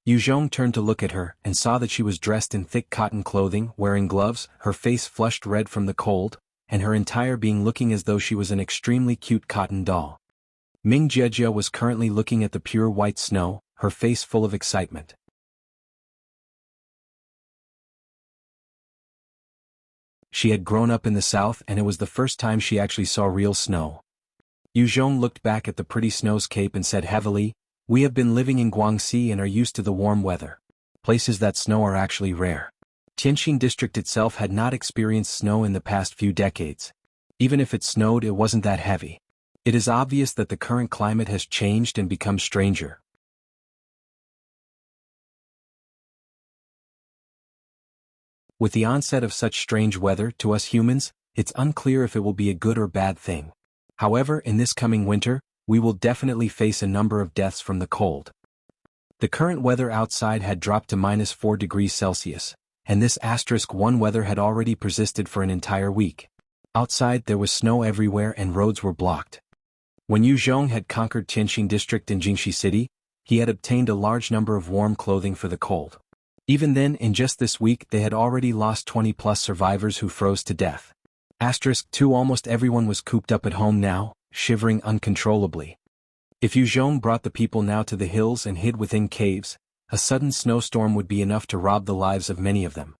Yu Zhong turned to look at her and saw that she was dressed in thick cotton clothing, wearing gloves, her face flushed red from the cold, and her entire being looking as though she was an extremely cute cotton doll. Ming Jiejie was currently looking at the pure white snow, her face full of excitement. She had grown up in the south and it was the first time she actually saw real snow. Yu Zhong looked back at the pretty snowscape and said heavily, "We have been living in Guangxi and are used to the warm weather. Places that snow are actually rare." Tianjin district itself had not experienced snow in the past few decades. Even if it snowed, it wasn't that heavy. It is obvious that the current climate has changed and become stranger. With the onset of such strange weather, to us humans, it's unclear if it will be a good or bad thing. However, in this coming winter, we will definitely face a number of deaths from the cold. The current weather outside had dropped to -4 degrees Celsius, and this *1 weather had already persisted for an entire week. Outside there was snow everywhere and roads were blocked. When Yu Zhong had conquered Tianjin district in Jianghu city, he had obtained a large number of warm clothing for the cold. Even then, in just this week they had already lost 20+ survivors who froze to death. *2 Almost everyone was cooped up at home now, shivering uncontrollably. If Yu Zhong brought the people now to the hills and hid within caves, a sudden snowstorm would be enough to rob the lives of many of them.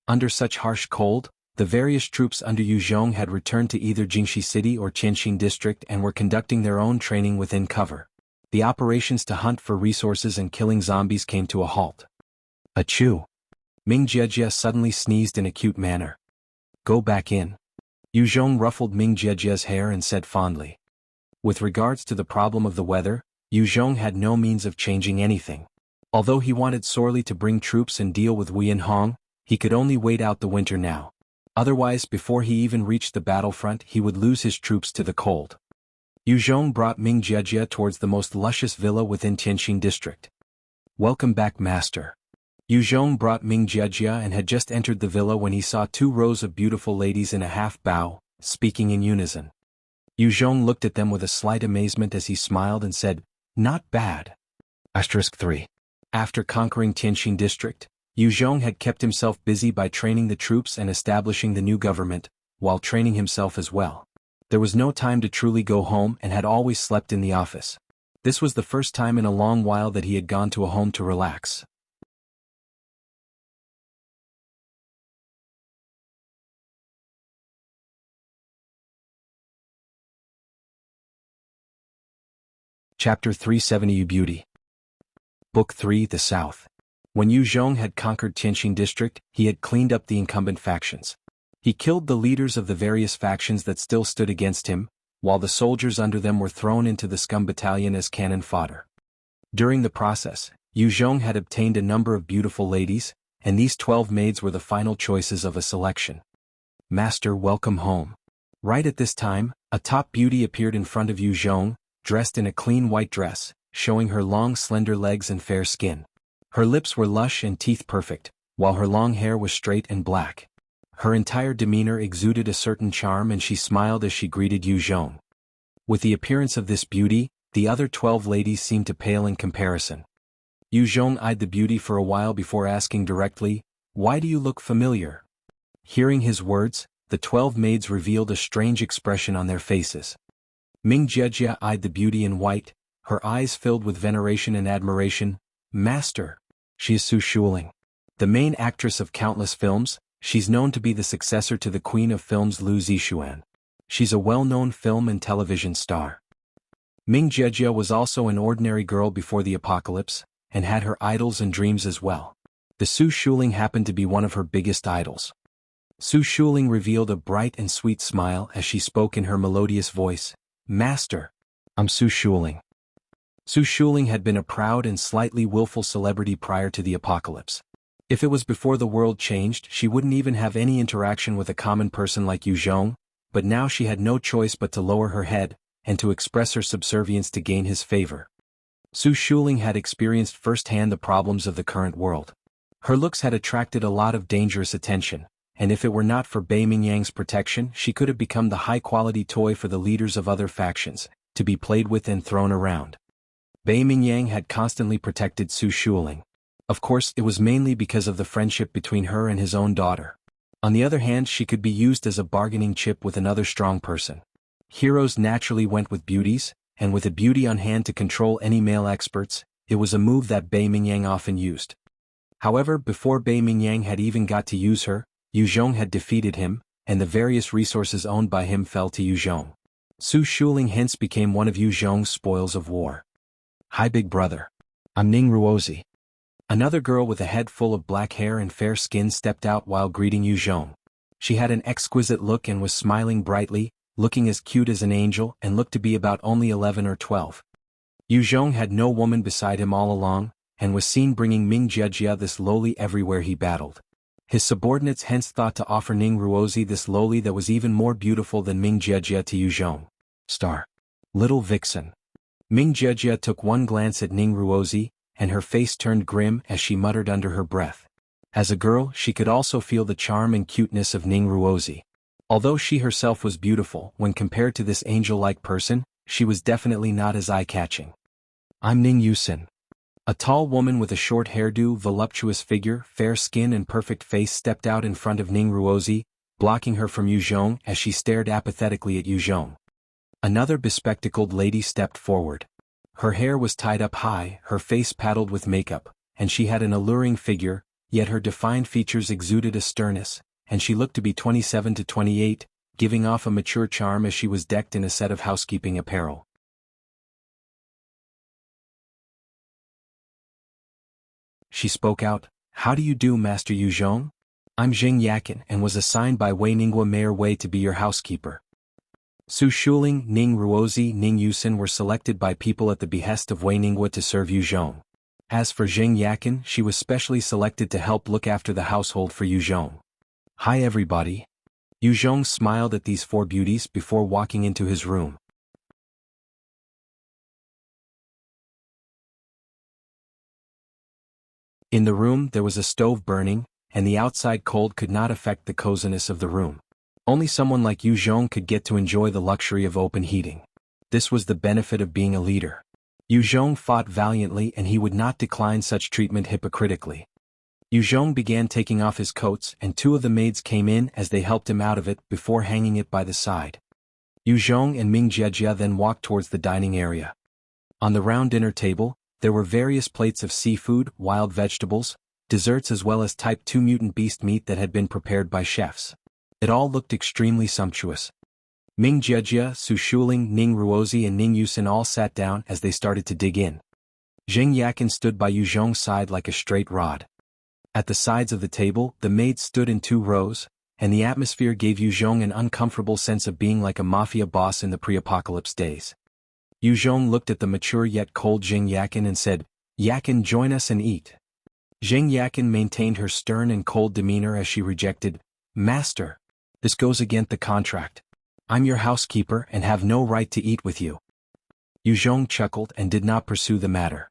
Under such harsh cold, the various troops under Yu Zhong had returned to either Jiangxi City or Tianjin District and were conducting their own training within cover. The operations to hunt for resources and killing zombies came to a halt. Achoo! Ming Jiejie suddenly sneezed in a cute manner. "Go back in." Yu Zhong ruffled Ming Jiejie's hair and said fondly. With regards to the problem of the weather, Yu Zhong had no means of changing anything. Although he wanted sorely to bring troops and deal with Wei and Hong, he could only wait out the winter now. Otherwise, before he even reached the battlefront, he would lose his troops to the cold. Yu Zhong brought Ming Jiejie towards the most luscious villa within Tianjin district. "Welcome back, master." Yu Zhong brought Ming Jiejie and had just entered the villa when he saw 2 rows of beautiful ladies in a half bow, speaking in unison. Yu Zhong looked at them with a slight amazement as he smiled and said, "Not bad." *3 After conquering Tianjin district, Yu Zhong had kept himself busy by training the troops and establishing the new government, while training himself as well. There was no time to truly go home and had always slept in the office. This was the first time in a long while that he had gone to a home to relax. Chapter 370 Beauty. Book 3 The South. When Yu Zhong had conquered Tianjin district, he had cleaned up the incumbent factions. He killed the leaders of the various factions that still stood against him, while the soldiers under them were thrown into the scum battalion as cannon fodder. During the process, Yu Zhong had obtained a number of beautiful ladies, and these 12 maids were the final choices of a selection. "Master, welcome home." Right at this time, a top beauty appeared in front of Yu Zhong, dressed in a clean white dress, showing her long slender legs and fair skin. Her lips were lush and teeth perfect, while her long hair was straight and black. Her entire demeanor exuded a certain charm and she smiled as she greeted Yu Zhong. With the appearance of this beauty, the other 12 ladies seemed to pale in comparison. Yu Zhong eyed the beauty for a while before asking directly, "Why do you look familiar?" Hearing his words, the 12 maids revealed a strange expression on their faces. Ming Jiejie eyed the beauty in white, her eyes filled with veneration and admiration. "Master, she is Su Shuling. The main actress of countless films, she's known to be the successor to the queen of films Lu Zixuan. She's a well-known film and television star." Ming Jiejie was also an ordinary girl before the apocalypse, and had her idols and dreams as well. The Su Shuling happened to be one of her biggest idols. Su Shuling revealed a bright and sweet smile as she spoke in her melodious voice. "Master, I'm Su Shuling." Su Shuling had been a proud and slightly willful celebrity prior to the apocalypse. If it was before the world changed, she wouldn't even have any interaction with a common person like Yu Zhong, but now she had no choice but to lower her head, and to express her subservience to gain his favor. Su Shuling had experienced firsthand the problems of the current world. Her looks had attracted a lot of dangerous attention, and if it were not for Bei Mingyang's protection, she could have become the high-quality toy for the leaders of other factions, to be played with and thrown around. Bei Mingyang had constantly protected Su Shuling. Of course, it was mainly because of the friendship between her and his own daughter. On the other hand, she could be used as a bargaining chip with another strong person. Heroes naturally went with beauties, and with a beauty on hand to control any male experts, it was a move that Bei Mingyang often used. However, before Bei Mingyang had even got to use her, Yu Zhong had defeated him, and the various resources owned by him fell to Yu Zhong. Su Shuling hence became one of Yu Zhong's spoils of war. "Hi big brother. I'm Ning Ruozi." Another girl with a head full of black hair and fair skin stepped out while greeting Yu Zhong. She had an exquisite look and was smiling brightly, looking as cute as an angel and looked to be about only 11 or 12. Yu Zhong had no woman beside him all along, and was seen bringing Ming Jiejia this lowly everywhere he battled. His subordinates hence thought to offer Ning Ruozi this lowly that was even more beautiful than Ming Jiejia to Yu Zhong. Star. Little vixen. Ming Jiejia took one glance at Ning Ruozi, and her face turned grim as she muttered under her breath. As a girl, she could also feel the charm and cuteness of Ning Ruozi. Although she herself was beautiful, when compared to this angel-like person, she was definitely not as eye-catching. "I'm Ning Yusin." A tall woman with a short hairdo, voluptuous figure, fair skin and perfect face stepped out in front of Ning Ruozi, blocking her from Yu Zhong as she stared apathetically at Yu Zhong. Another bespectacled lady stepped forward. Her hair was tied up high, her face paddled with makeup, and she had an alluring figure, yet her defined features exuded a sternness, and she looked to be 27 to 28, giving off a mature charm as she was decked in a set of housekeeping apparel. She spoke out, "How do you do, Master Yu Zhong? I'm Jing Yakin and was assigned by Wei Ningguo Mayor Wei to be your housekeeper." Su Shuling, Ning Ruozi, Ning Yusin were selected by people at the behest of Wei Ningguo to serve Yu Zhong. As for Jing Yakin, she was specially selected to help look after the household for Yu Zhong. "Hi everybody." Yu Zhong smiled at these four beauties before walking into his room. In the room there was a stove burning, and the outside cold could not affect the coziness of the room. Only someone like Yu Zhong could get to enjoy the luxury of open heating. This was the benefit of being a leader. Yu Zhong fought valiantly and he would not decline such treatment hypocritically. Yu Zhong began taking off his coats and two of the maids came in as they helped him out of it before hanging it by the side. Yu Zhong and Ming Jiejia then walked towards the dining area. On the round dinner table, there were various plates of seafood, wild vegetables, desserts as well as type 2 mutant beast meat that had been prepared by chefs. It all looked extremely sumptuous. Ming Jiejia, Su Shuling, Ning Ruozi and Ning Yusin all sat down as they started to dig in. Jing Yakin stood by Yu Zhong's side like a straight rod. At the sides of the table, the maids stood in 2 rows, and the atmosphere gave Yu Zhong an uncomfortable sense of being like a mafia boss in the pre-apocalypse days. Yu Zhong looked at the mature yet cold Jing Yakin and said, "Yakin, join us and eat." Jing Yakin maintained her stern and cold demeanor as she rejected, "Master, this goes against the contract. I'm your housekeeper and have no right to eat with you." Yu Zhong chuckled and did not pursue the matter.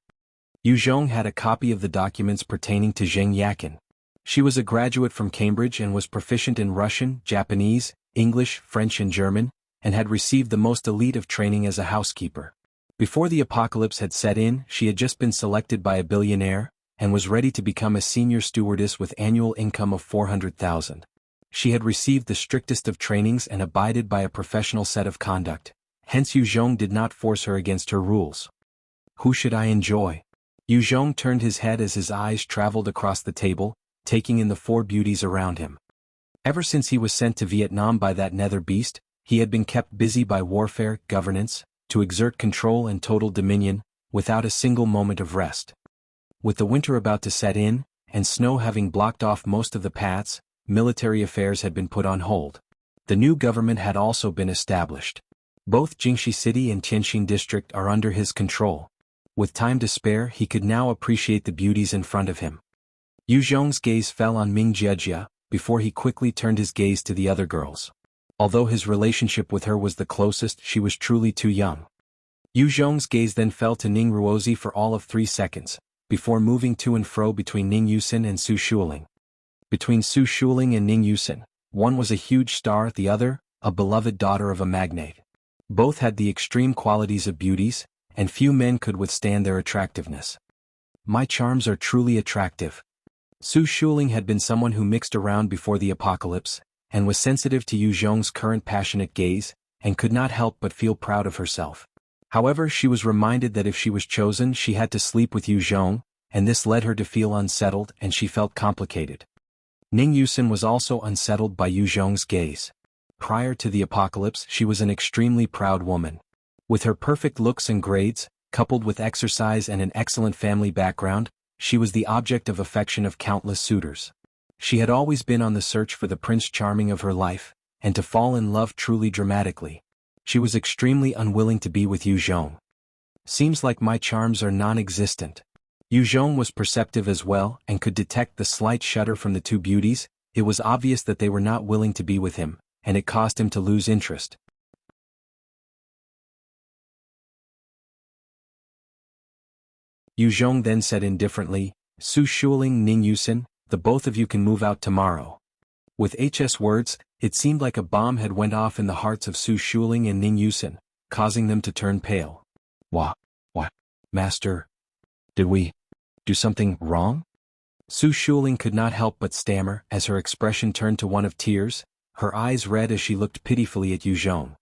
Yu Zhong had a copy of the documents pertaining to Jing Yakin. She was a graduate from Cambridge and was proficient in Russian, Japanese, English, French and German, and had received the most elite of training as a housekeeper. Before the apocalypse had set in, she had just been selected by a billionaire, and was ready to become a senior stewardess with annual income of 400,000. She had received the strictest of trainings and abided by a professional set of conduct, hence Yu Zhong did not force her against her rules. "Who should I enjoy?" Yu Zhong turned his head as his eyes traveled across the table, taking in the 4 beauties around him. Ever since he was sent to Vietnam by that nether beast, he had been kept busy by warfare, governance, to exert control and total dominion, without a single moment of rest. With the winter about to set in, and snow having blocked off most of the paths, military affairs had been put on hold. The new government had also been established. Both Jingxi City and Tianxin District are under his control. With time to spare, he could now appreciate the beauties in front of him. Yu Zhong's gaze fell on Ming Jiejia, before he quickly turned his gaze to the other girls. Although his relationship with her was the closest, she was truly too young. Yu Zhong's gaze then fell to Ning Ruozi for all of 3 seconds, before moving to and fro between Ning Yusin and Su Shuling. Between Su Shuling and Ning Yusin, one was a huge star, the other, a beloved daughter of a magnate. Both had the extreme qualities of beauties, and few men could withstand their attractiveness. "My charms are truly attractive." Su Shuling had been someone who mixed around before the apocalypse, and was sensitive to Yu Zhong's current passionate gaze, and could not help but feel proud of herself. However, she was reminded that if she was chosen she had to sleep with Yu Zhong, and this led her to feel unsettled and she felt complicated. Ning Yusin was also unsettled by Yu Zhong's gaze. Prior to the apocalypse, she was an extremely proud woman. With her perfect looks and grades, coupled with exercise and an excellent family background, she was the object of affection of countless suitors. She had always been on the search for the Prince Charming of her life, and to fall in love truly dramatically. She was extremely unwilling to be with Yu Zhong. Seems like my charms are non-existent. Yu Zhong was perceptive as well and could detect the slight shudder from the two beauties. It was obvious that they were not willing to be with him, and it caused him to lose interest. Yu Zhong then said indifferently, Su Shuling, Ning Yusin, the both of you can move out tomorrow. With HS words, it seemed like a bomb had went off in the hearts of Su Shuling and Ning Yusin, causing them to turn pale. What, Master? Did we do something wrong? Su Shuling could not help but stammer as her expression turned to one of tears, her eyes red as she looked pitifully at Yu Zhong.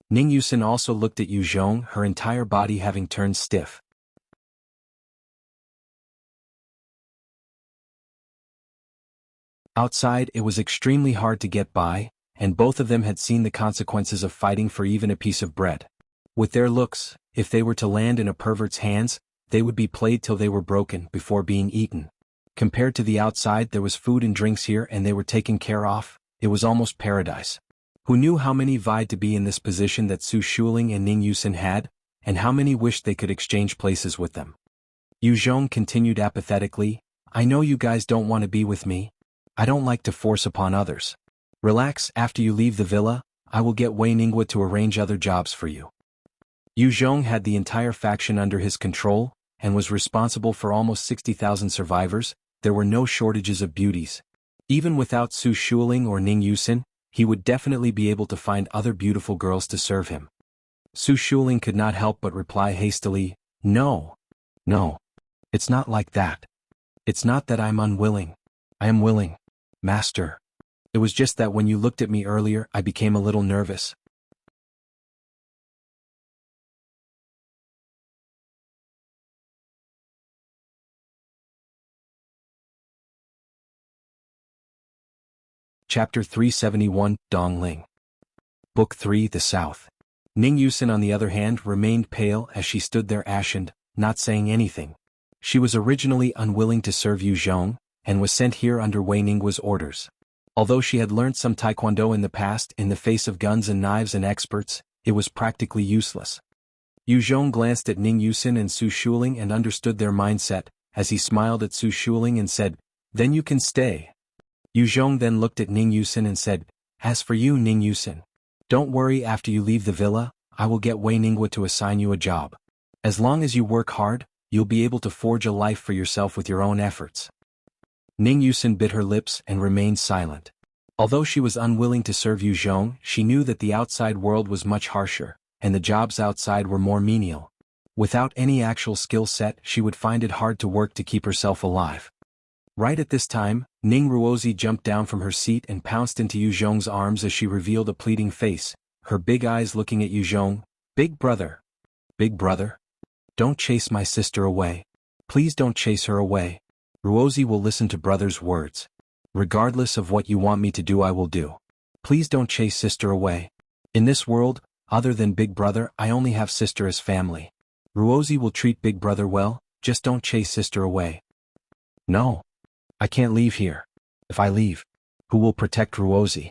Ning Yusin also looked at Yu Zhong, her entire body having turned stiff. Outside it was extremely hard to get by, and both of them had seen the consequences of fighting for even a piece of bread. With their looks, if they were to land in a pervert's hands, they would be played till they were broken before being eaten. Compared to the outside, there was food and drinks here and they were taken care of. It was almost paradise. Who knew how many vied to be in this position that Su Shuling and Ning Yusin had, and how many wished they could exchange places with them? Yu Zhong continued apathetically, I know you guys don't want to be with me. I don't like to force upon others. Relax, after you leave the villa, I will get Wei Ningguo to arrange other jobs for you. Yu Zhong had the entire faction under his control, and was responsible for almost 60,000 survivors. There were no shortages of beauties. Even without Su Shuling or Ning Yusin, he would definitely be able to find other beautiful girls to serve him. Su Shuling could not help but reply hastily, No. It's not like that. It's not that I'm unwilling. I am willing, Master. It was just that when you looked at me earlier, I became a little nervous. Chapter 371, Dongling. Book 3, The South. Ning Yusin on the other hand remained pale as she stood there ashened, not saying anything. She was originally unwilling to serve Yu Zhong, and was sent here under Wei Ningguo's orders. Although she had learnt some taekwondo in the past, in the face of guns and knives and experts, it was practically useless. Yu Zhong glanced at Ning Yusin and Su Shuling and understood their mindset, as he smiled at Su Shuling and said, Then you can stay. Yu Zhong then looked at Ning Yusin and said, As for you, Ning Yusin, don't worry, after you leave the villa, I will get Wei Ningguo to assign you a job. As long as you work hard, you'll be able to forge a life for yourself with your own efforts. Ning Yusin bit her lips and remained silent. Although she was unwilling to serve Yu Zhong, she knew that the outside world was much harsher, and the jobs outside were more menial. Without any actual skill set, she would find it hard to work to keep herself alive. Right at this time, Ning Ruozi jumped down from her seat and pounced into Yu Zhong's arms as she revealed a pleading face, her big eyes looking at Yu Zhong. Big brother. Big brother? Don't chase my sister away. Please don't chase her away. Ruozi will listen to brother's words. Regardless of what you want me to do, I will do. Please don't chase sister away. In this world, other than big brother, I only have sister as family. Ruozi will treat big brother well, just don't chase sister away. No. I can't leave here. If I leave, who will protect Ruozi?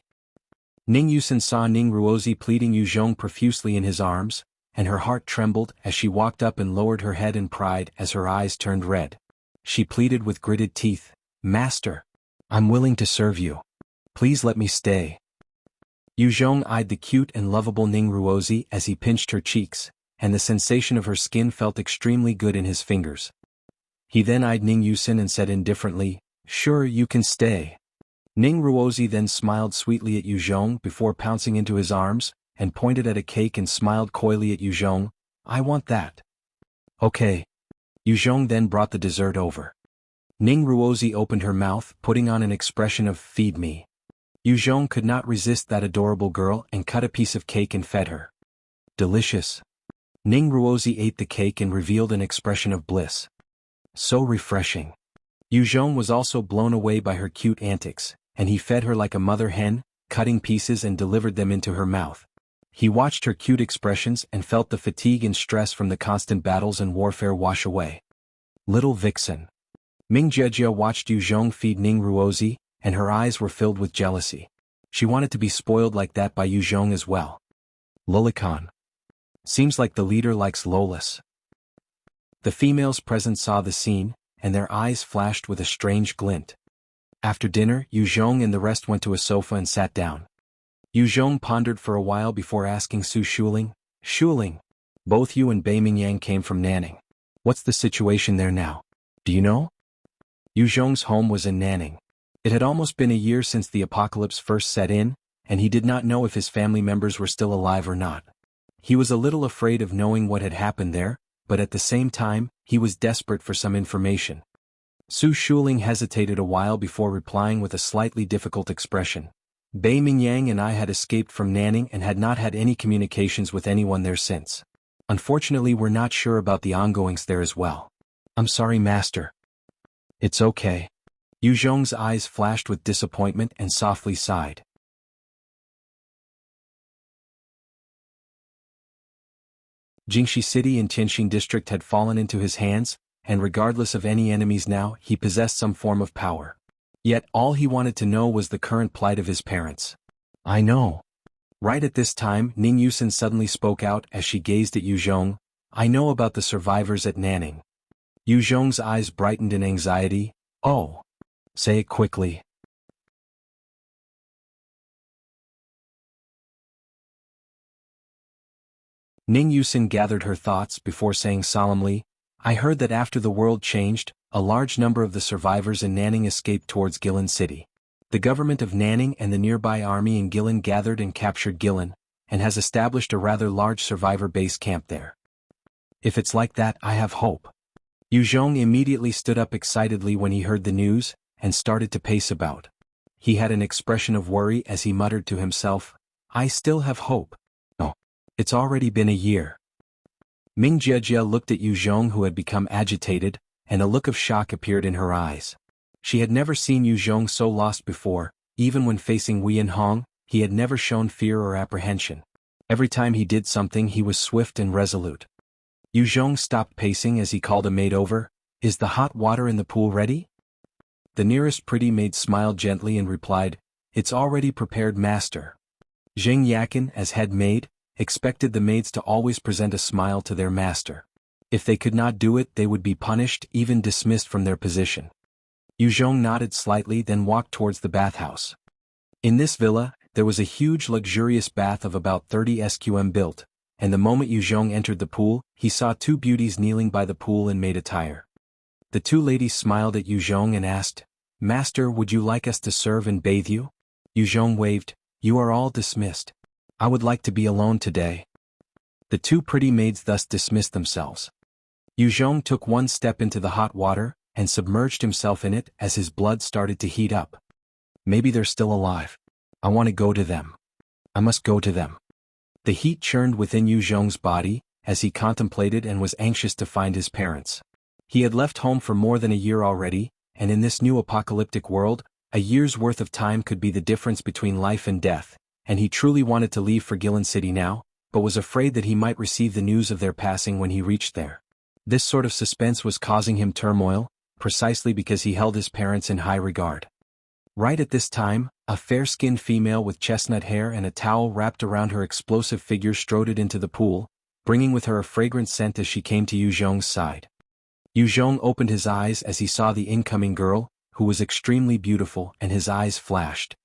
Ning Yusin saw Ning Ruozi pleading Yu Zhong profusely in his arms, and her heart trembled as she walked up and lowered her head in pride as her eyes turned red. She pleaded with gritted teeth, Master, I'm willing to serve you. Please let me stay. Yu Zhong eyed the cute and lovable Ning Ruozi as he pinched her cheeks, and the sensation of her skin felt extremely good in his fingers. He then eyed Ning Yusin and said indifferently, Sure, you can stay. Ning Ruozi then smiled sweetly at Yu Zhong before pouncing into his arms, and pointed at a cake and smiled coyly at Yu Zhong, I want that. Okay. Yu Zhong then brought the dessert over. Ning Ruozi opened her mouth, putting on an expression of, Feed me. Yu Zhong could not resist that adorable girl and cut a piece of cake and fed her. Delicious. Ning Ruozi ate the cake and revealed an expression of bliss. So refreshing. Yu Zhong was also blown away by her cute antics, and he fed her like a mother hen, cutting pieces and delivered them into her mouth. He watched her cute expressions and felt the fatigue and stress from the constant battles and warfare wash away. Little vixen. Ming Jejia watched Yu Zhong feed Ning Ruozi, and her eyes were filled with jealousy. She wanted to be spoiled like that by Yu Zhong as well. Lolikan. Seems like the leader likes Lolas. The females present saw the scene, and their eyes flashed with a strange glint. After dinner, Yu Zhong and the rest went to a sofa and sat down. Yu Zhong pondered for a while before asking Su Shuling, "Shuling, both you and Bei Mingyang came from Nanning. What's the situation there now? Do you know?" Yu Zhong's home was in Nanning. It had almost been a year since the apocalypse first set in, and he did not know if his family members were still alive or not. He was a little afraid of knowing what had happened there, but at the same time, he was desperate for some information. Su Shuling hesitated a while before replying with a slightly difficult expression. "Bei Mingyang and I had escaped from Nanning and had not had any communications with anyone there since. Unfortunately, we're not sure about the ongoings there as well." "I'm sorry, Master." "It's okay." Yu Zhong's eyes flashed with disappointment and softly sighed. Jingxi City in Tianxing District had fallen into his hands, and regardless of any enemies now, he possessed some form of power. Yet all he wanted to know was the current plight of his parents. "I know." Right at this time, Ning Yusin suddenly spoke out as she gazed at Yu Zhong. "I know about the survivors at Nanning." Yu Zhong's eyes brightened in anxiety. "Oh. Say it quickly." Ning Yusin gathered her thoughts before saying solemnly, "I heard that after the world changed, a large number of the survivors in Nanning escaped towards Guilin City. The government of Nanning and the nearby army in Guilin gathered and captured Guilin, and has established a rather large survivor base camp there. If it's like that, I have hope." Yu Zhong immediately stood up excitedly when he heard the news, and started to pace about. He had an expression of worry as he muttered to himself, "I still have hope. Oh, it's already been a year." Ming Jejia looked at Yu Zhong, who had become agitated, and a look of shock appeared in her eyes. She had never seen Yu Zhong so lost before. Even when facing Wei Hong, he had never shown fear or apprehension. Every time he did something, he was swift and resolute. Yu Zhong stopped pacing as he called a maid over. "Is the hot water in the pool ready?" The nearest pretty maid smiled gently and replied, "It's already prepared, Master." Zheng Yakin, as head maid, expected the maids to always present a smile to their master. If they could not do it, they would be punished, even dismissed from their position. Yu Zhong nodded slightly, then walked towards the bathhouse. In this villa, there was a huge luxurious bath of about 30 sqm built, and the moment Yu Zhong entered the pool, he saw two beauties kneeling by the pool in maid attire. The two ladies smiled at Yu Zhong and asked, "Master, would you like us to serve and bathe you?" Yu Zhong waved, "You are all dismissed. I would like to be alone today." The two pretty maids thus dismissed themselves. Yu Zhong took one step into the hot water, and submerged himself in it as his blood started to heat up. Maybe they're still alive. I want to go to them. I must go to them. The heat churned within Yu Zhong's body, as he contemplated and was anxious to find his parents. He had left home for more than a year already, and in this new apocalyptic world, a year's worth of time could be the difference between life and death, and he truly wanted to leave for Guilin City now, but was afraid that he might receive the news of their passing when he reached there. This sort of suspense was causing him turmoil, precisely because he held his parents in high regard. Right at this time, a fair-skinned female with chestnut hair and a towel wrapped around her explosive figure strode into the pool, bringing with her a fragrant scent as she came to Yu Zhong's side. Yu Zhong opened his eyes as he saw the incoming girl, who was extremely beautiful, and his eyes flashed.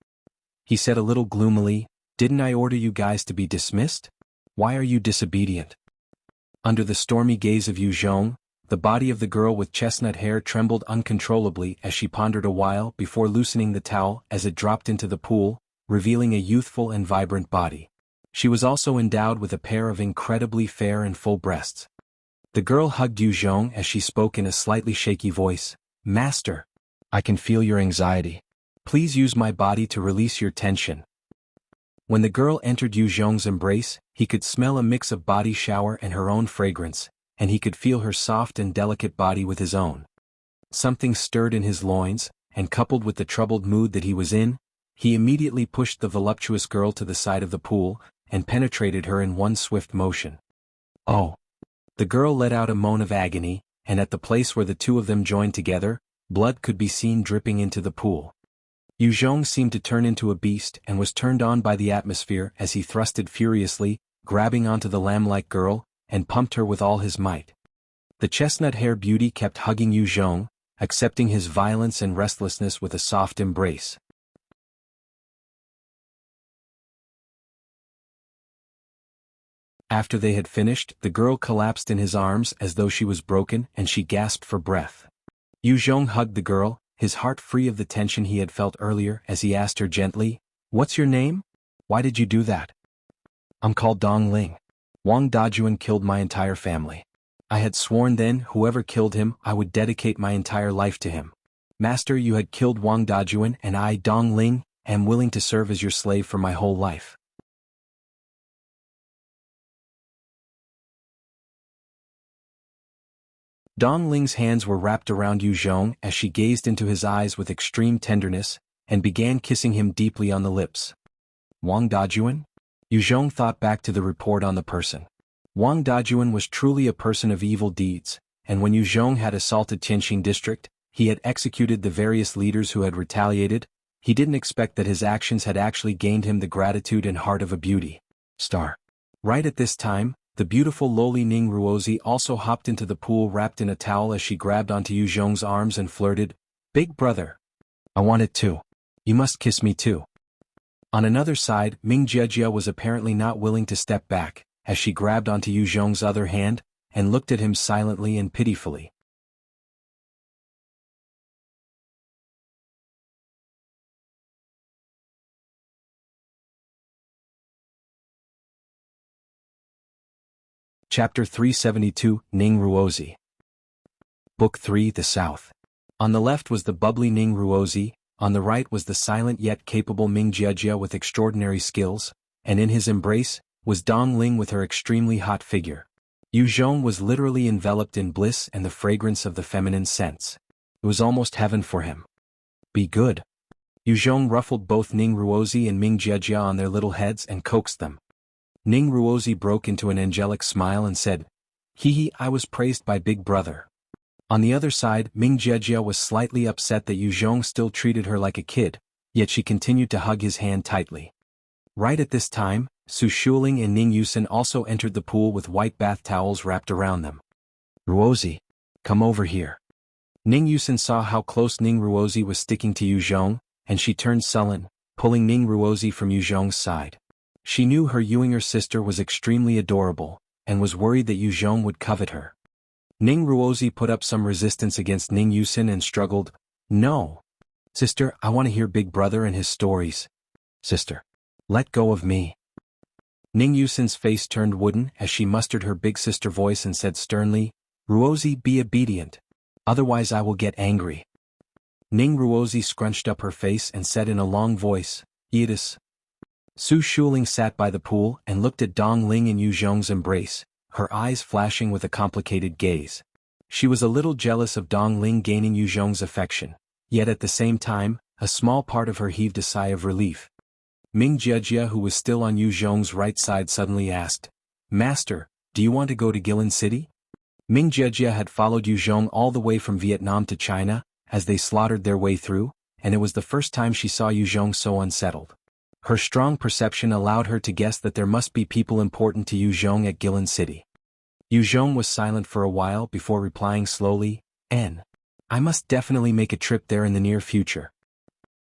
He said a little gloomily, "Didn't I order you guys to be dismissed? Why are you disobedient?" Under the stormy gaze of Yu Zhong, the body of the girl with chestnut hair trembled uncontrollably as she pondered a while before loosening the towel as it dropped into the pool, revealing a youthful and vibrant body. She was also endowed with a pair of incredibly fair and full breasts. The girl hugged Yu Zhong as she spoke in a slightly shaky voice, "Master, I can feel your anxiety. Please use my body to release your tension." When the girl entered Yu Zhong's embrace, he could smell a mix of body shower and her own fragrance, and he could feel her soft and delicate body with his own. Something stirred in his loins, and coupled with the troubled mood that he was in, he immediately pushed the voluptuous girl to the side of the pool, and penetrated her in one swift motion. Oh! The girl let out a moan of agony, and at the place where the two of them joined together, blood could be seen dripping into the pool. Yu Zhong seemed to turn into a beast and was turned on by the atmosphere as he thrusted furiously, grabbing onto the lamb-like girl, and pumped her with all his might. The chestnut-haired beauty kept hugging Yu Zhong, accepting his violence and restlessness with a soft embrace. After they had finished, the girl collapsed in his arms as though she was broken and she gasped for breath. Yu Zhong hugged the girl, his heart free of the tension he had felt earlier as he asked her gently, "What's your name? Why did you do that?" "I'm called Dong Ling. Wang Dajuan killed my entire family. I had sworn then whoever killed him I would dedicate my entire life to him. Master, you had killed Wang Dajuan and I, Dong Ling, am willing to serve as your slave for my whole life." Dong Ling's hands were wrapped around Yu Zhong as she gazed into his eyes with extreme tenderness, and began kissing him deeply on the lips. Wang Dajuan? Yu Zhong thought back to the report on the person. Wang Dajuan was truly a person of evil deeds, and when Yu Zhong had assaulted Tianxing district, he had executed the various leaders who had retaliated. He didn't expect that his actions had actually gained him the gratitude and heart of a beauty star. Right at this time, the beautiful lowly Ning Ruozi also hopped into the pool wrapped in a towel as she grabbed onto Yu Zhong's arms and flirted, "Big brother. I want it too. You must kiss me too." On another side, Ming Jiejia was apparently not willing to step back, as she grabbed onto Yu Zhong's other hand, and looked at him silently and pitifully. Chapter 372, Ning Ruozi. Book 3, The South. On the left was the bubbly Ning Ruozi, on the right was the silent yet capable Ming Jiejia with extraordinary skills, and in his embrace was Dong Ling with her extremely hot figure. Yu Zhong was literally enveloped in bliss and the fragrance of the feminine scents. It was almost heaven for him. "Be good." Yu Zhong ruffled both Ning Ruozi and Ming Jiejia on their little heads and coaxed them. Ning Ruozi broke into an angelic smile and said, "Hee, I was praised by Big Brother." On the other side, Ming Jiejia was slightly upset that Yu Zhong still treated her like a kid, yet she continued to hug his hand tightly. Right at this time, Su Shuling and Ning Yusen also entered the pool with white bath towels wrapped around them. "Ruozi, come over here." Ning Yusen saw how close Ning Ruozi was sticking to Yu Zhong, and she turned sullen, pulling Ning Ruozi from Yu Zhong's side. She knew her Yuinger sister was extremely adorable, and was worried that Yu Zhong would covet her. Ning Ruozi put up some resistance against Ning Yusen and struggled, "No. Sister, I want to hear Big Brother and his stories. Sister, let go of me." Ning Yusen's face turned wooden as she mustered her big sister voice and said sternly, "Ruozi, be obedient. Otherwise I will get angry." Ning Ruozi scrunched up her face and said in a long voice, "Edis." Su Shuling sat by the pool and looked at Dong Ling in Yu Zhong's embrace, her eyes flashing with a complicated gaze. She was a little jealous of Dong Ling gaining Yu Zhong's affection, yet at the same time, a small part of her heaved a sigh of relief. Ming Jiejia, who was still on Yu Zhong's right side, suddenly asked, "Master, do you want to go to Guilin City?" Ming Jiejia had followed Yu Zhong all the way from Vietnam to China, as they slaughtered their way through, and it was the first time she saw Yu Zhong so unsettled. Her strong perception allowed her to guess that there must be people important to Yu Zhong at Guilin City. Yu Zhong was silent for a while before replying slowly, "I must definitely make a trip there in the near future."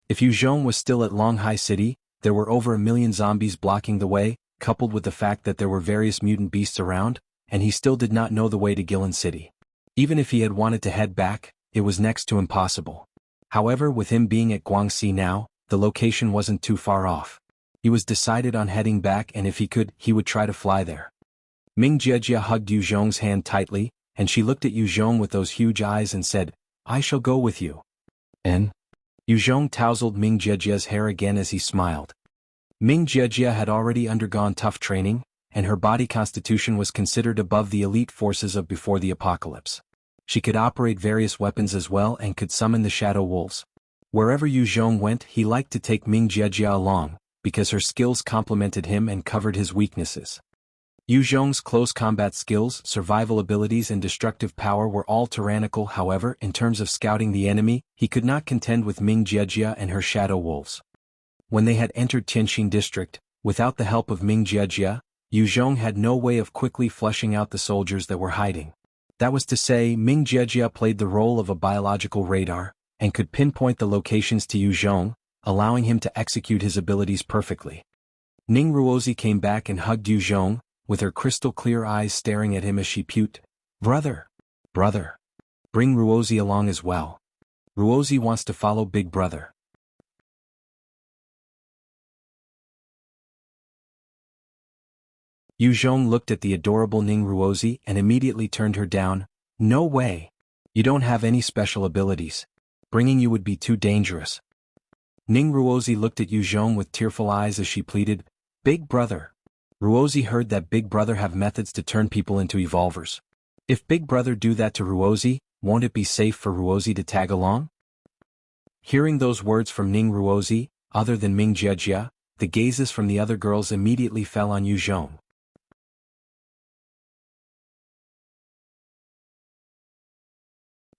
If Yu Zhong was still at Longhai City, there were over 1,000,000 zombies blocking the way, coupled with the fact that there were various mutant beasts around, and he still did not know the way to Guilin City. Even if he had wanted to head back, it was next to impossible. However, with him being at Guangxi now, the location wasn't too far off. He was decided on heading back, and if he could, he would try to fly there. Ming Jiejia hugged Yu Zhong's hand tightly, and she looked at Yu Zhong with those huge eyes and said, "I shall go with you." "And?" Yu Zhong tousled Ming Jiejia's hair again as he smiled. Ming Jiejia had already undergone tough training, and her body constitution was considered above the elite forces of before the apocalypse. She could operate various weapons as well and could summon the shadow wolves. Wherever Yu Zhong went, he liked to take Ming Jiejia along, because her skills complemented him and covered his weaknesses. Yu Zhong's close combat skills, survival abilities and destructive power were all tyrannical. However, in terms of scouting the enemy, he could not contend with Ming Jiejia and her shadow wolves. When they had entered Tianxin district, without the help of Ming Jiejia, Yu Zhong had no way of quickly flushing out the soldiers that were hiding. That was to say, Ming Jiejia played the role of a biological radar, and could pinpoint the locations to Yu Zhong, allowing him to execute his abilities perfectly. Ning Ruozi came back and hugged Yu Zhong, with her crystal-clear eyes staring at him as she puked. Brother! Brother! Bring Ruozi along as well. Ruozi wants to follow Big Brother. Yu Zhong looked at the adorable Ning Ruozi and immediately turned her down. No way! You don't have any special abilities. Bringing you would be too dangerous. Ning Ruozi looked at Yu Zhong with tearful eyes as she pleaded, Big Brother. Ruozi heard that Big Brother have methods to turn people into evolvers. If Big Brother do that to Ruozi, won't it be safe for Ruozi to tag along? Hearing those words from Ning Ruozi, other than Ming Jiejia, the gazes from the other girls immediately fell on Yu Zhong.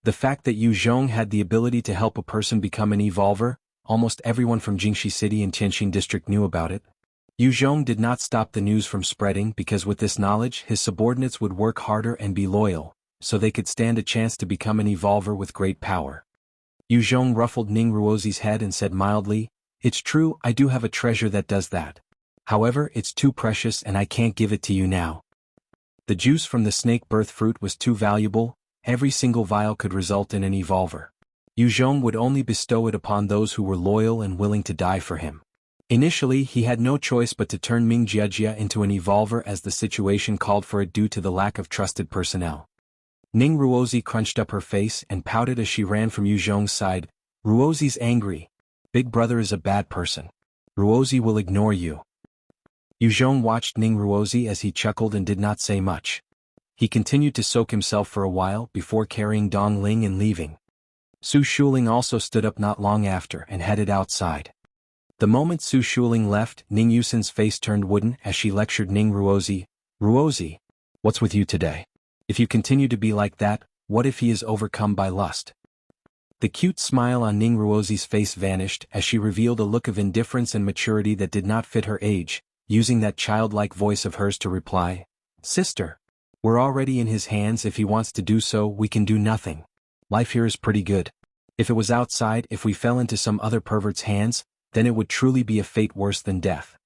The fact that Yu Zhong had the ability to help a person become an evolver, almost everyone from Jingxi City and Tianxin District knew about it. Yu Zhong did not stop the news from spreading because with this knowledge his subordinates would work harder and be loyal, so they could stand a chance to become an evolver with great power. Yu Zhong ruffled Ning Ruozi's head and said mildly, It's true, I do have a treasure that does that. However, it's too precious and I can't give it to you now. The juice from the snake birth fruit was too valuable. Every single vial could result in an evolver. Yu Zhong would only bestow it upon those who were loyal and willing to die for him. Initially, he had no choice but to turn Ming Jiejia into an evolver as the situation called for it due to the lack of trusted personnel. Ning Ruozi crunched up her face and pouted as she ran from Yu Zhong's side. Ruozi's angry. Big Brother is a bad person. Ruozi will ignore you. Yu Zhong watched Ning Ruozi as he chuckled and did not say much. He continued to soak himself for a while before carrying Dong Ling and leaving. Su Shuling also stood up not long after and headed outside. The moment Su Shuling left, Ning Yusin's face turned wooden as she lectured Ning Ruozi. Ruozi, what's with you today? If you continue to be like that, what if he is overcome by lust? The cute smile on Ning Ruozi's face vanished as she revealed a look of indifference and maturity that did not fit her age, using that childlike voice of hers to reply, Sister. We're already in his hands. If he wants to do so, we can do nothing. Life here is pretty good. If it was outside, if we fell into some other pervert's hands, then it would truly be a fate worse than death.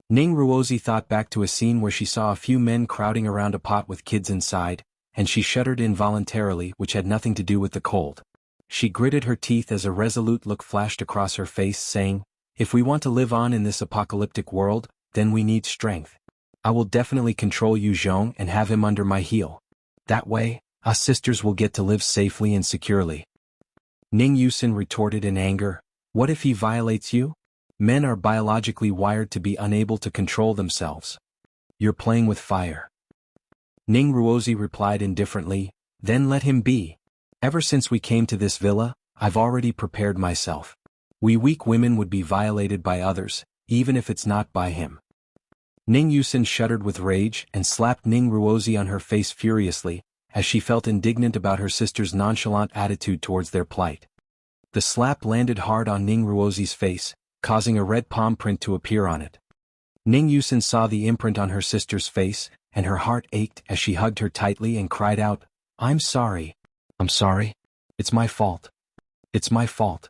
Ning Ruozi thought back to a scene where she saw a few men crowding around a pot with kids inside, and she shuddered involuntarily, which had nothing to do with the cold. She gritted her teeth as a resolute look flashed across her face, saying, If we want to live on in this apocalyptic world, then we need strength. I will definitely control Yu Zhong and have him under my heel. That way, us sisters will get to live safely and securely. Ning Yusin retorted in anger, What if he violates you? Men are biologically wired to be unable to control themselves. You're playing with fire. Ning Ruozi replied indifferently, Then let him be. Ever since we came to this villa, I've already prepared myself. We weak women would be violated by others, even if it's not by him. Ning Yusin shuddered with rage and slapped Ning Ruozi on her face furiously, as she felt indignant about her sister's nonchalant attitude towards their plight. The slap landed hard on Ning Ruozi's face, causing a red palm print to appear on it. Ning Yusin saw the imprint on her sister's face, and her heart ached as she hugged her tightly and cried out, I'm sorry. I'm sorry. It's my fault. It's my fault.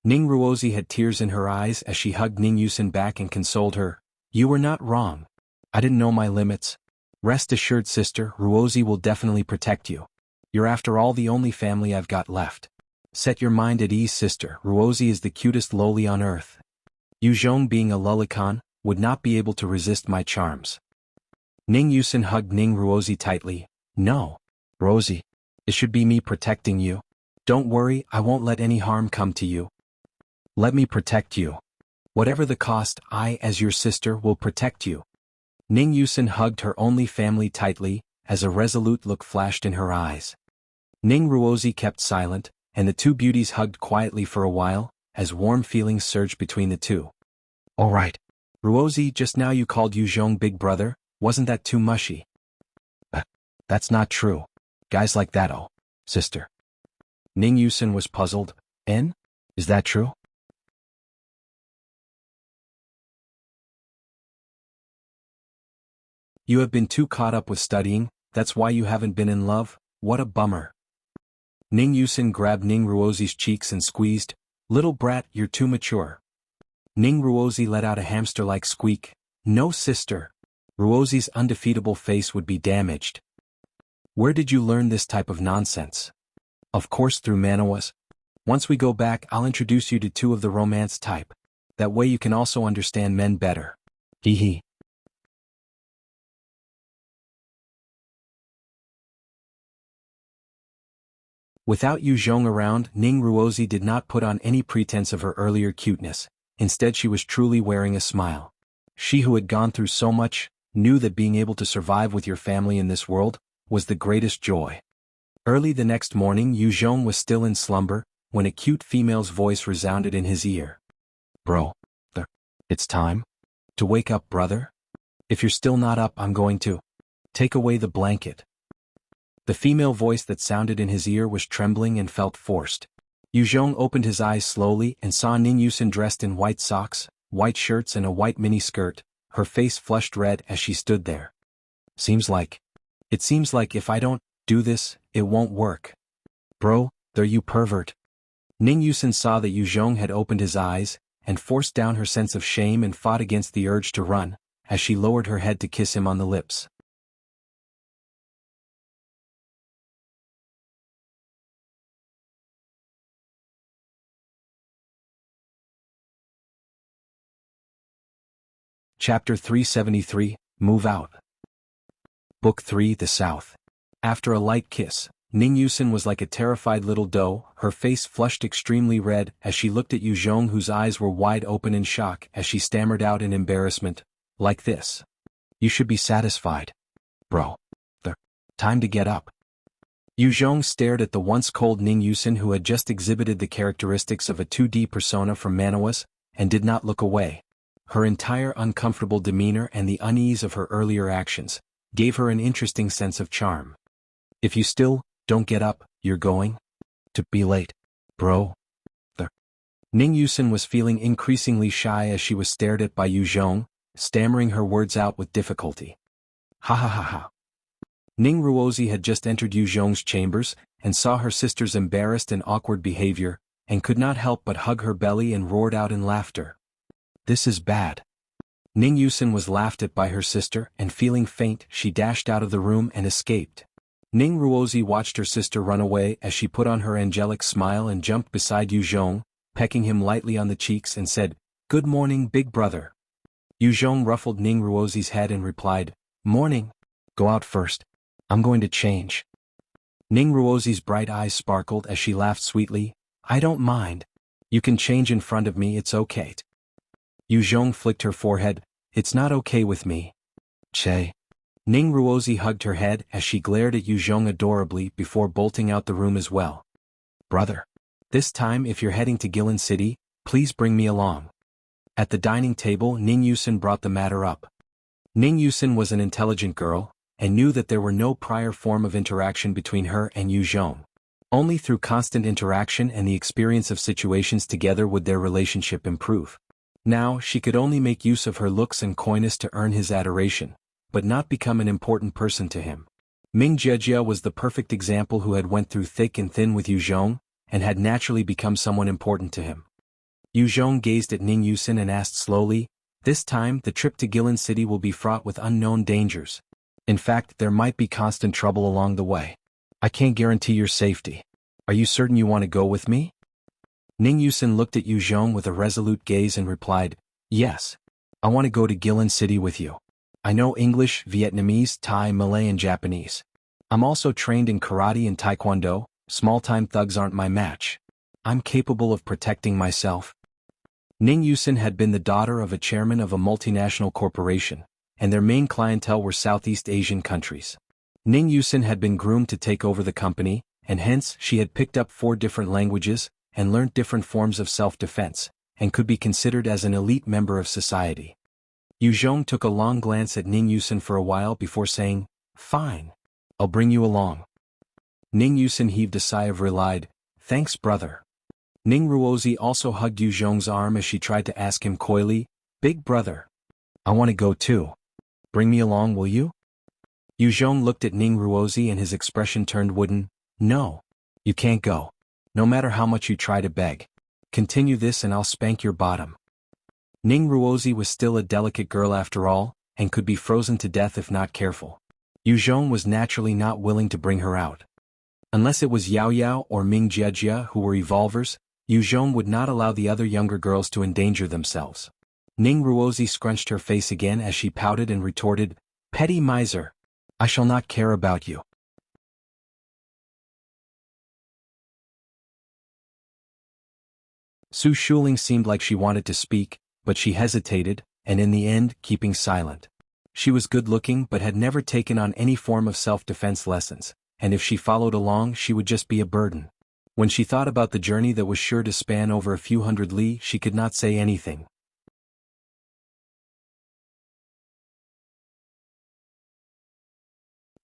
Ning Ruozi had tears in her eyes as she hugged Ning Yusin back and consoled her. You were not wrong. I didn't know my limits. Rest assured, sister, Ruozi will definitely protect you. You're after all the only family I've got left. Set your mind at ease, sister, Ruozi is the cutest loli on earth. Yu Zhong, being a lolican, would not be able to resist my charms. Ning Yusin hugged Ning Ruozi tightly. No. Ruozi. It should be me protecting you. Don't worry, I won't let any harm come to you. Let me protect you. Whatever the cost, I, as your sister, will protect you. Ning Yusin hugged her only family tightly, as a resolute look flashed in her eyes. Ning Ruozi kept silent, and the two beauties hugged quietly for a while, as warm feelings surged between the two. All right. Ruozi, just now you called Yu Zhong big brother, wasn't that too mushy? That's not true. Guys like that, oh, sister. Ning Yusin was puzzled. N? Is that true? You have been too caught up with studying, that's why you haven't been in love? What a bummer. Ning Yusin grabbed Ning Ruozi's cheeks and squeezed. Little brat, you're too mature. Ning Ruozi let out a hamster-like squeak. No, sister. Ruozi's undefeatable face would be damaged. Where did you learn this type of nonsense? Of course through manhwas. Once we go back, I'll introduce you to two of the romance type. That way you can also understand men better. Hee hee. Without Yu Zhong around, Ning Ruozi did not put on any pretense of her earlier cuteness. Instead she was truly wearing a smile. She who had gone through so much, knew that being able to survive with your family in this world, was the greatest joy. Early the next morning Yu Zhong was still in slumber, when a cute female's voice resounded in his ear. Bro. It's time? To wake up, brother? If you're still not up, I'm going to take away the blanket. The female voice that sounded in his ear was trembling and felt forced. Yu Zhong opened his eyes slowly and saw Ning Yusin dressed in white socks, white shirts and a white miniskirt, her face flushed red as she stood there. It seems like if I don't do this, it won't work. Bro, there you pervert. Ning Yusin saw that Yu Zhong had opened his eyes, and forced down her sense of shame and fought against the urge to run, as she lowered her head to kiss him on the lips. Chapter 373, Move Out. Book 3, The South. After a light kiss, Ning Yusin was like a terrified little doe, her face flushed extremely red as she looked at Yu Zhong whose eyes were wide open in shock as she stammered out in embarrassment. Like this. You should be satisfied. Bro. Time to get up. Yu Zhong stared at the once cold Ning Yusin who had just exhibited the characteristics of a 2D persona from manhwas, and did not look away. Her entire uncomfortable demeanor and the unease of her earlier actions gave her an interesting sense of charm. If you still don't get up, you're going to be late, bro. Ning Yusin was feeling increasingly shy as she was stared at by Yu Zhong, stammering her words out with difficulty. Ha ha ha ha. Ning Ruozi had just entered Yu Zhong's chambers and saw her sister's embarrassed and awkward behavior, and could not help but hug her belly and roared out in laughter. This is bad. Ning Yusin was laughed at by her sister, and feeling faint, she dashed out of the room and escaped. Ning Ruozi watched her sister run away as she put on her angelic smile and jumped beside Yu Zhong, pecking him lightly on the cheeks and said, Good morning, big brother. Yu Zhong ruffled Ning Ruozi's head and replied, Morning. Go out first. I'm going to change. Ning Ruozi's bright eyes sparkled as she laughed sweetly. I don't mind. You can change in front of me, it's okay. Yu Zhong flicked her forehead. It's not okay with me. Che. Ning Ruozi hugged her head as she glared at Yu Zhong adorably before bolting out the room as well. Brother. This time if you're heading to Guilin City, please bring me along. At the dining table Ning Yusin brought the matter up. Ning Yusin was an intelligent girl, and knew that there were no prior form of interaction between her and Yu Zhong. Only through constant interaction and the experience of situations together would their relationship improve. Now she could only make use of her looks and coyness to earn his adoration, but not become an important person to him. Ming Jejia was the perfect example who had went through thick and thin with Yu Zhong, and had naturally become someone important to him. Yu Zhong gazed at Ning Yusin and asked slowly, This time the trip to Guilin City will be fraught with unknown dangers. In fact, there might be constant trouble along the way. I can't guarantee your safety. Are you certain you want to go with me? Ning Yusin looked at Yu Zhong with a resolute gaze and replied, Yes. I want to go to Guilin City with you. I know English, Vietnamese, Thai, Malay and Japanese. I'm also trained in karate and taekwondo. Small-time thugs aren't my match. I'm capable of protecting myself. Ning Yusin had been the daughter of a chairman of a multinational corporation, and their main clientele were Southeast Asian countries. Ning Yusin had been groomed to take over the company, and hence she had picked up 4 different languages, and learnt different forms of self-defense, and could be considered as an elite member of society. Yu Zhong took a long glance at Ning Yusen for a while before saying, "Fine. I'll bring you along." Ning Yusen heaved a sigh of relief. "Thanks, brother." Ning Ruozi also hugged Yu Zhong's arm as she tried to ask him coyly, "Big brother. I want to go too. Bring me along, will you?" Yu Zhong looked at Ning Ruozi and his expression turned wooden. "No. You can't go. No matter how much you try to beg. Continue this and I'll spank your bottom." Ning Ruozi was still a delicate girl after all, and could be frozen to death if not careful. Yu Zhong was naturally not willing to bring her out. Unless it was Yao Yao or Ming Jiejia who were evolvers, Yu Zhong would not allow the other younger girls to endanger themselves. Ning Ruozi scrunched her face again as she pouted and retorted, "Petty miser. I shall not care about you." Su Shuling seemed like she wanted to speak, but she hesitated, and in the end, keeping silent. She was good-looking but had never taken on any form of self-defense lessons, and if she followed along she would just be a burden. When she thought about the journey that was sure to span over a few hundred li, she could not say anything.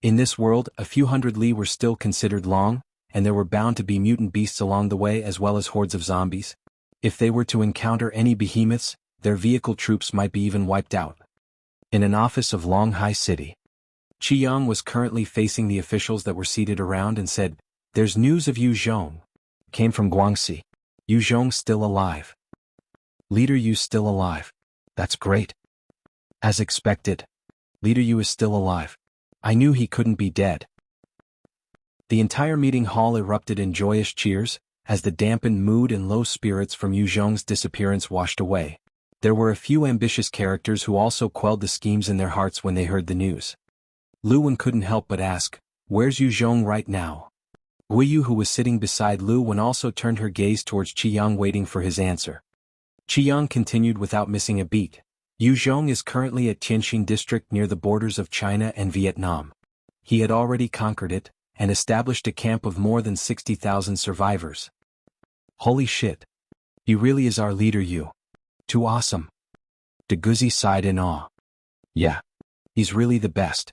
In this world, a few hundred li were still considered long, and there were bound to be mutant beasts along the way as well as hordes of zombies. If they were to encounter any behemoths, their vehicle troops might be even wiped out. In an office of Longhai City, Qiyang was currently facing the officials that were seated around and said, "There's news of Yu Zhong. Came from Guangxi. Yu Zhong still alive. Leader Yu still alive. That's great. As expected. Leader Yu is still alive. I knew he couldn't be dead." The entire meeting hall erupted in joyous cheers, as the dampened mood and low spirits from Yu Zhong's disappearance washed away. There were a few ambitious characters who also quelled the schemes in their hearts when they heard the news. Lu Wen couldn't help but ask, "Where's Yu Zhong right now?" Guiyu, who was sitting beside Lu Wen, also turned her gaze towards Qiyang, waiting for his answer. Qiyang continued without missing a beat. "Yu Zhong is currently at Tianxin district near the borders of China and Vietnam. He had already conquered it, and established a camp of more than 60,000 survivors." "Holy shit. He really is our leader, Yu. Too awesome." De Guzi sighed in awe. "Yeah. He's really the best."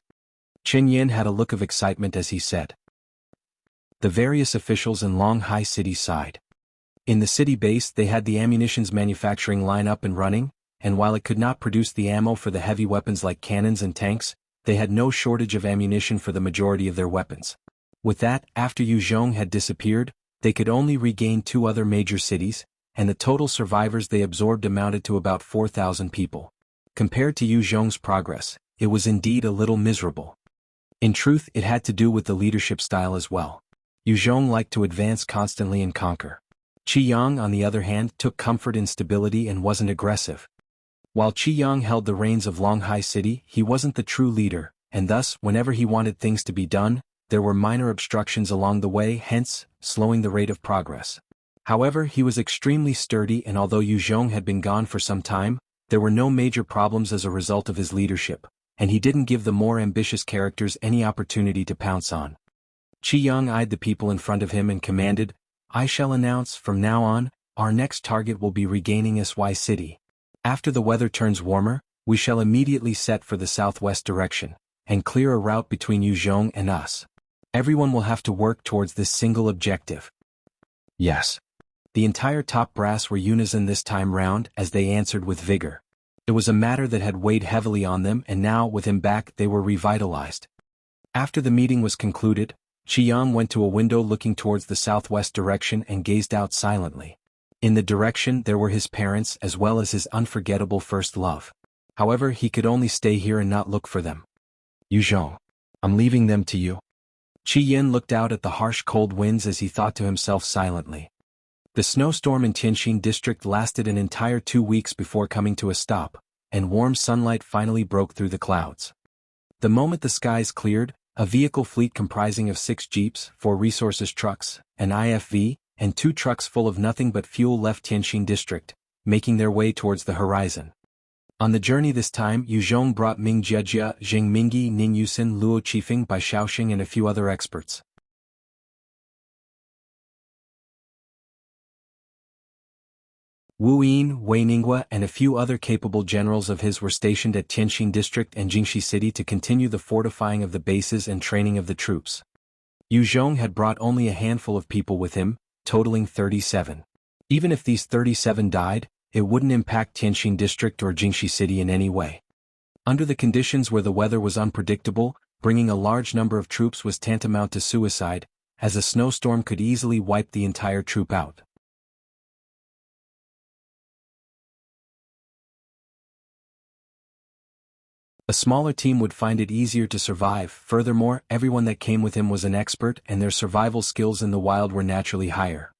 Chen Yin had a look of excitement as he said. The various officials in Longhai City sighed. In the city base they had the ammunitions manufacturing line up and running, and while it could not produce the ammo for the heavy weapons like cannons and tanks, they had no shortage of ammunition for the majority of their weapons. With that, after Yu Zhong had disappeared, they could only regain 2 other major cities, and the total survivors they absorbed amounted to about 4,000 people. Compared to Yu Zhong's progress, it was indeed a little miserable. In truth, it had to do with the leadership style as well. Yu Zhong liked to advance constantly and conquer. Qiyang, on the other hand, took comfort in stability and wasn't aggressive. While Qiyang held the reins of Longhai City, he wasn't the true leader, and thus, whenever he wanted things to be done, there were minor obstructions along the way, hence, slowing the rate of progress. However, he was extremely sturdy, and although Yu Zhong had been gone for some time, there were no major problems as a result of his leadership, and he didn't give the more ambitious characters any opportunity to pounce on. Qiyang eyed the people in front of him and commanded, "I shall announce, from now on, our next target will be regaining SY City. After the weather turns warmer, we shall immediately set for the southwest direction, and clear a route between Yu Zhong and us. Everyone will have to work towards this single objective." "Yes." The entire top brass were unison this time round as they answered with vigor. It was a matter that had weighed heavily on them, and now, with him back, they were revitalized. After the meeting was concluded, Qiyang went to a window looking towards the southwest direction and gazed out silently. In the direction there were his parents as well as his unforgettable first love. However, he could only stay here and not look for them. "Yu Zhong, I'm leaving them to you." Qiyin looked out at the harsh cold winds as he thought to himself silently. The snowstorm in Tianxin district lasted an entire 2 weeks before coming to a stop, and warm sunlight finally broke through the clouds. The moment the skies cleared, a vehicle fleet comprising of 6 jeeps, 4 resources trucks, an IFV, and 2 trucks full of nothing but fuel left Tianxin district, making their way towards the horizon. On the journey this time, Yu Zhong brought Ming Jiejia, Jing Mingyi, Ning Yusen, Luo Qifeng, Bai Shaoxing and a few other experts. Wu Yin, Wei Ninghua and a few other capable generals of his were stationed at Tianxin District and Jingxi City to continue the fortifying of the bases and training of the troops. Yu Zhong had brought only a handful of people with him, totaling 37. Even if these 37 died, it wouldn't impact Tianxin District or Jingxi City in any way. Under the conditions where the weather was unpredictable, bringing a large number of troops was tantamount to suicide, as a snowstorm could easily wipe the entire troop out. A smaller team would find it easier to survive. Furthermore, everyone that came with him was an expert and their survival skills in the wild were naturally higher.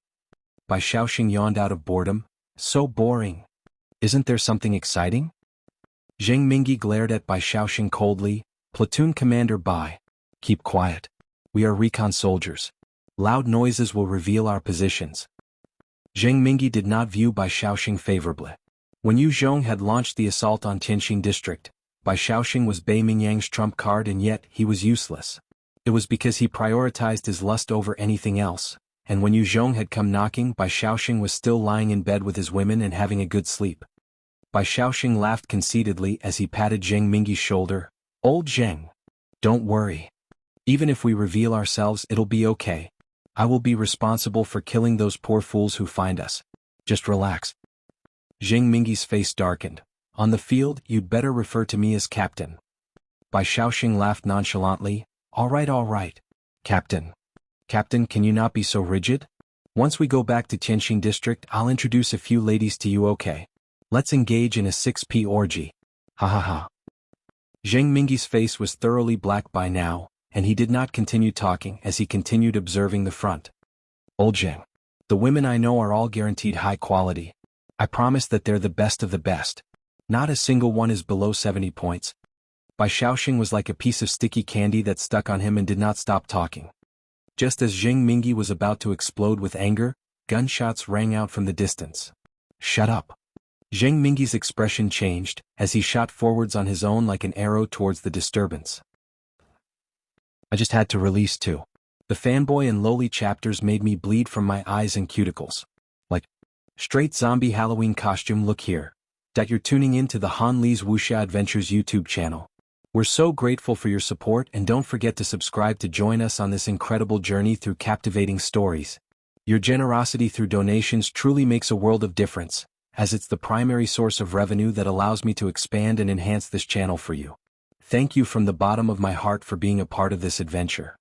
Bai Shaoxing yawned out of boredom. So boring. Isn't there something exciting? Zheng Mingyi glared at Bai Shaoxing coldly. Platoon Commander Bai. Keep quiet. We are recon soldiers. Loud noises will reveal our positions. Zheng Mingyi did not view Bai Shaoxing favorably. When Yu Zhong had launched the assault on Tianxin District, Bai Shaoxing was Bai Mingyang's trump card and yet he was useless. It was because he prioritized his lust over anything else, and when Yu Zhong had come knocking, Bai Shaoxing was still lying in bed with his women and having a good sleep. Bai Shaoxing laughed conceitedly as he patted Zheng Mingyi's shoulder. Old Zheng. Don't worry. Even if we reveal ourselves, it'll be okay. I will be responsible for killing those poor fools who find us. Just relax. Zheng Mingyi's face darkened. On the field, you'd better refer to me as Captain. Bai Shaoxing laughed nonchalantly. All right. Captain. Captain, can you not be so rigid? Once we go back to Tianxin District, I'll introduce a few ladies to you, okay? Let's engage in a 6p orgy. Ha ha ha. Zheng Mingyi's face was thoroughly black by now, and he did not continue talking as he continued observing the front. Old Zheng. The women I know are all guaranteed high quality. I promise that they're the best of the best. Not a single one is below 70 points. Bai Shaoxing was like a piece of sticky candy that stuck on him and did not stop talking. Just as Zheng Mingyi was about to explode with anger, gunshots rang out from the distance. Shut up. Zheng Mingyi's expression changed, as he shot forwards on his own like an arrow towards the disturbance. I just had to release two. The fanboy and lowly chapters made me bleed from my eyes and cuticles. Like, straight zombie Halloween costume look here. That you're tuning in to the Han Li's Wuxia Adventures YouTube channel. We're so grateful for your support and don't forget to subscribe to join us on this incredible journey through captivating stories. Your generosity through donations truly makes a world of difference, as it's the primary source of revenue that allows me to expand and enhance this channel for you. Thank you from the bottom of my heart for being a part of this adventure.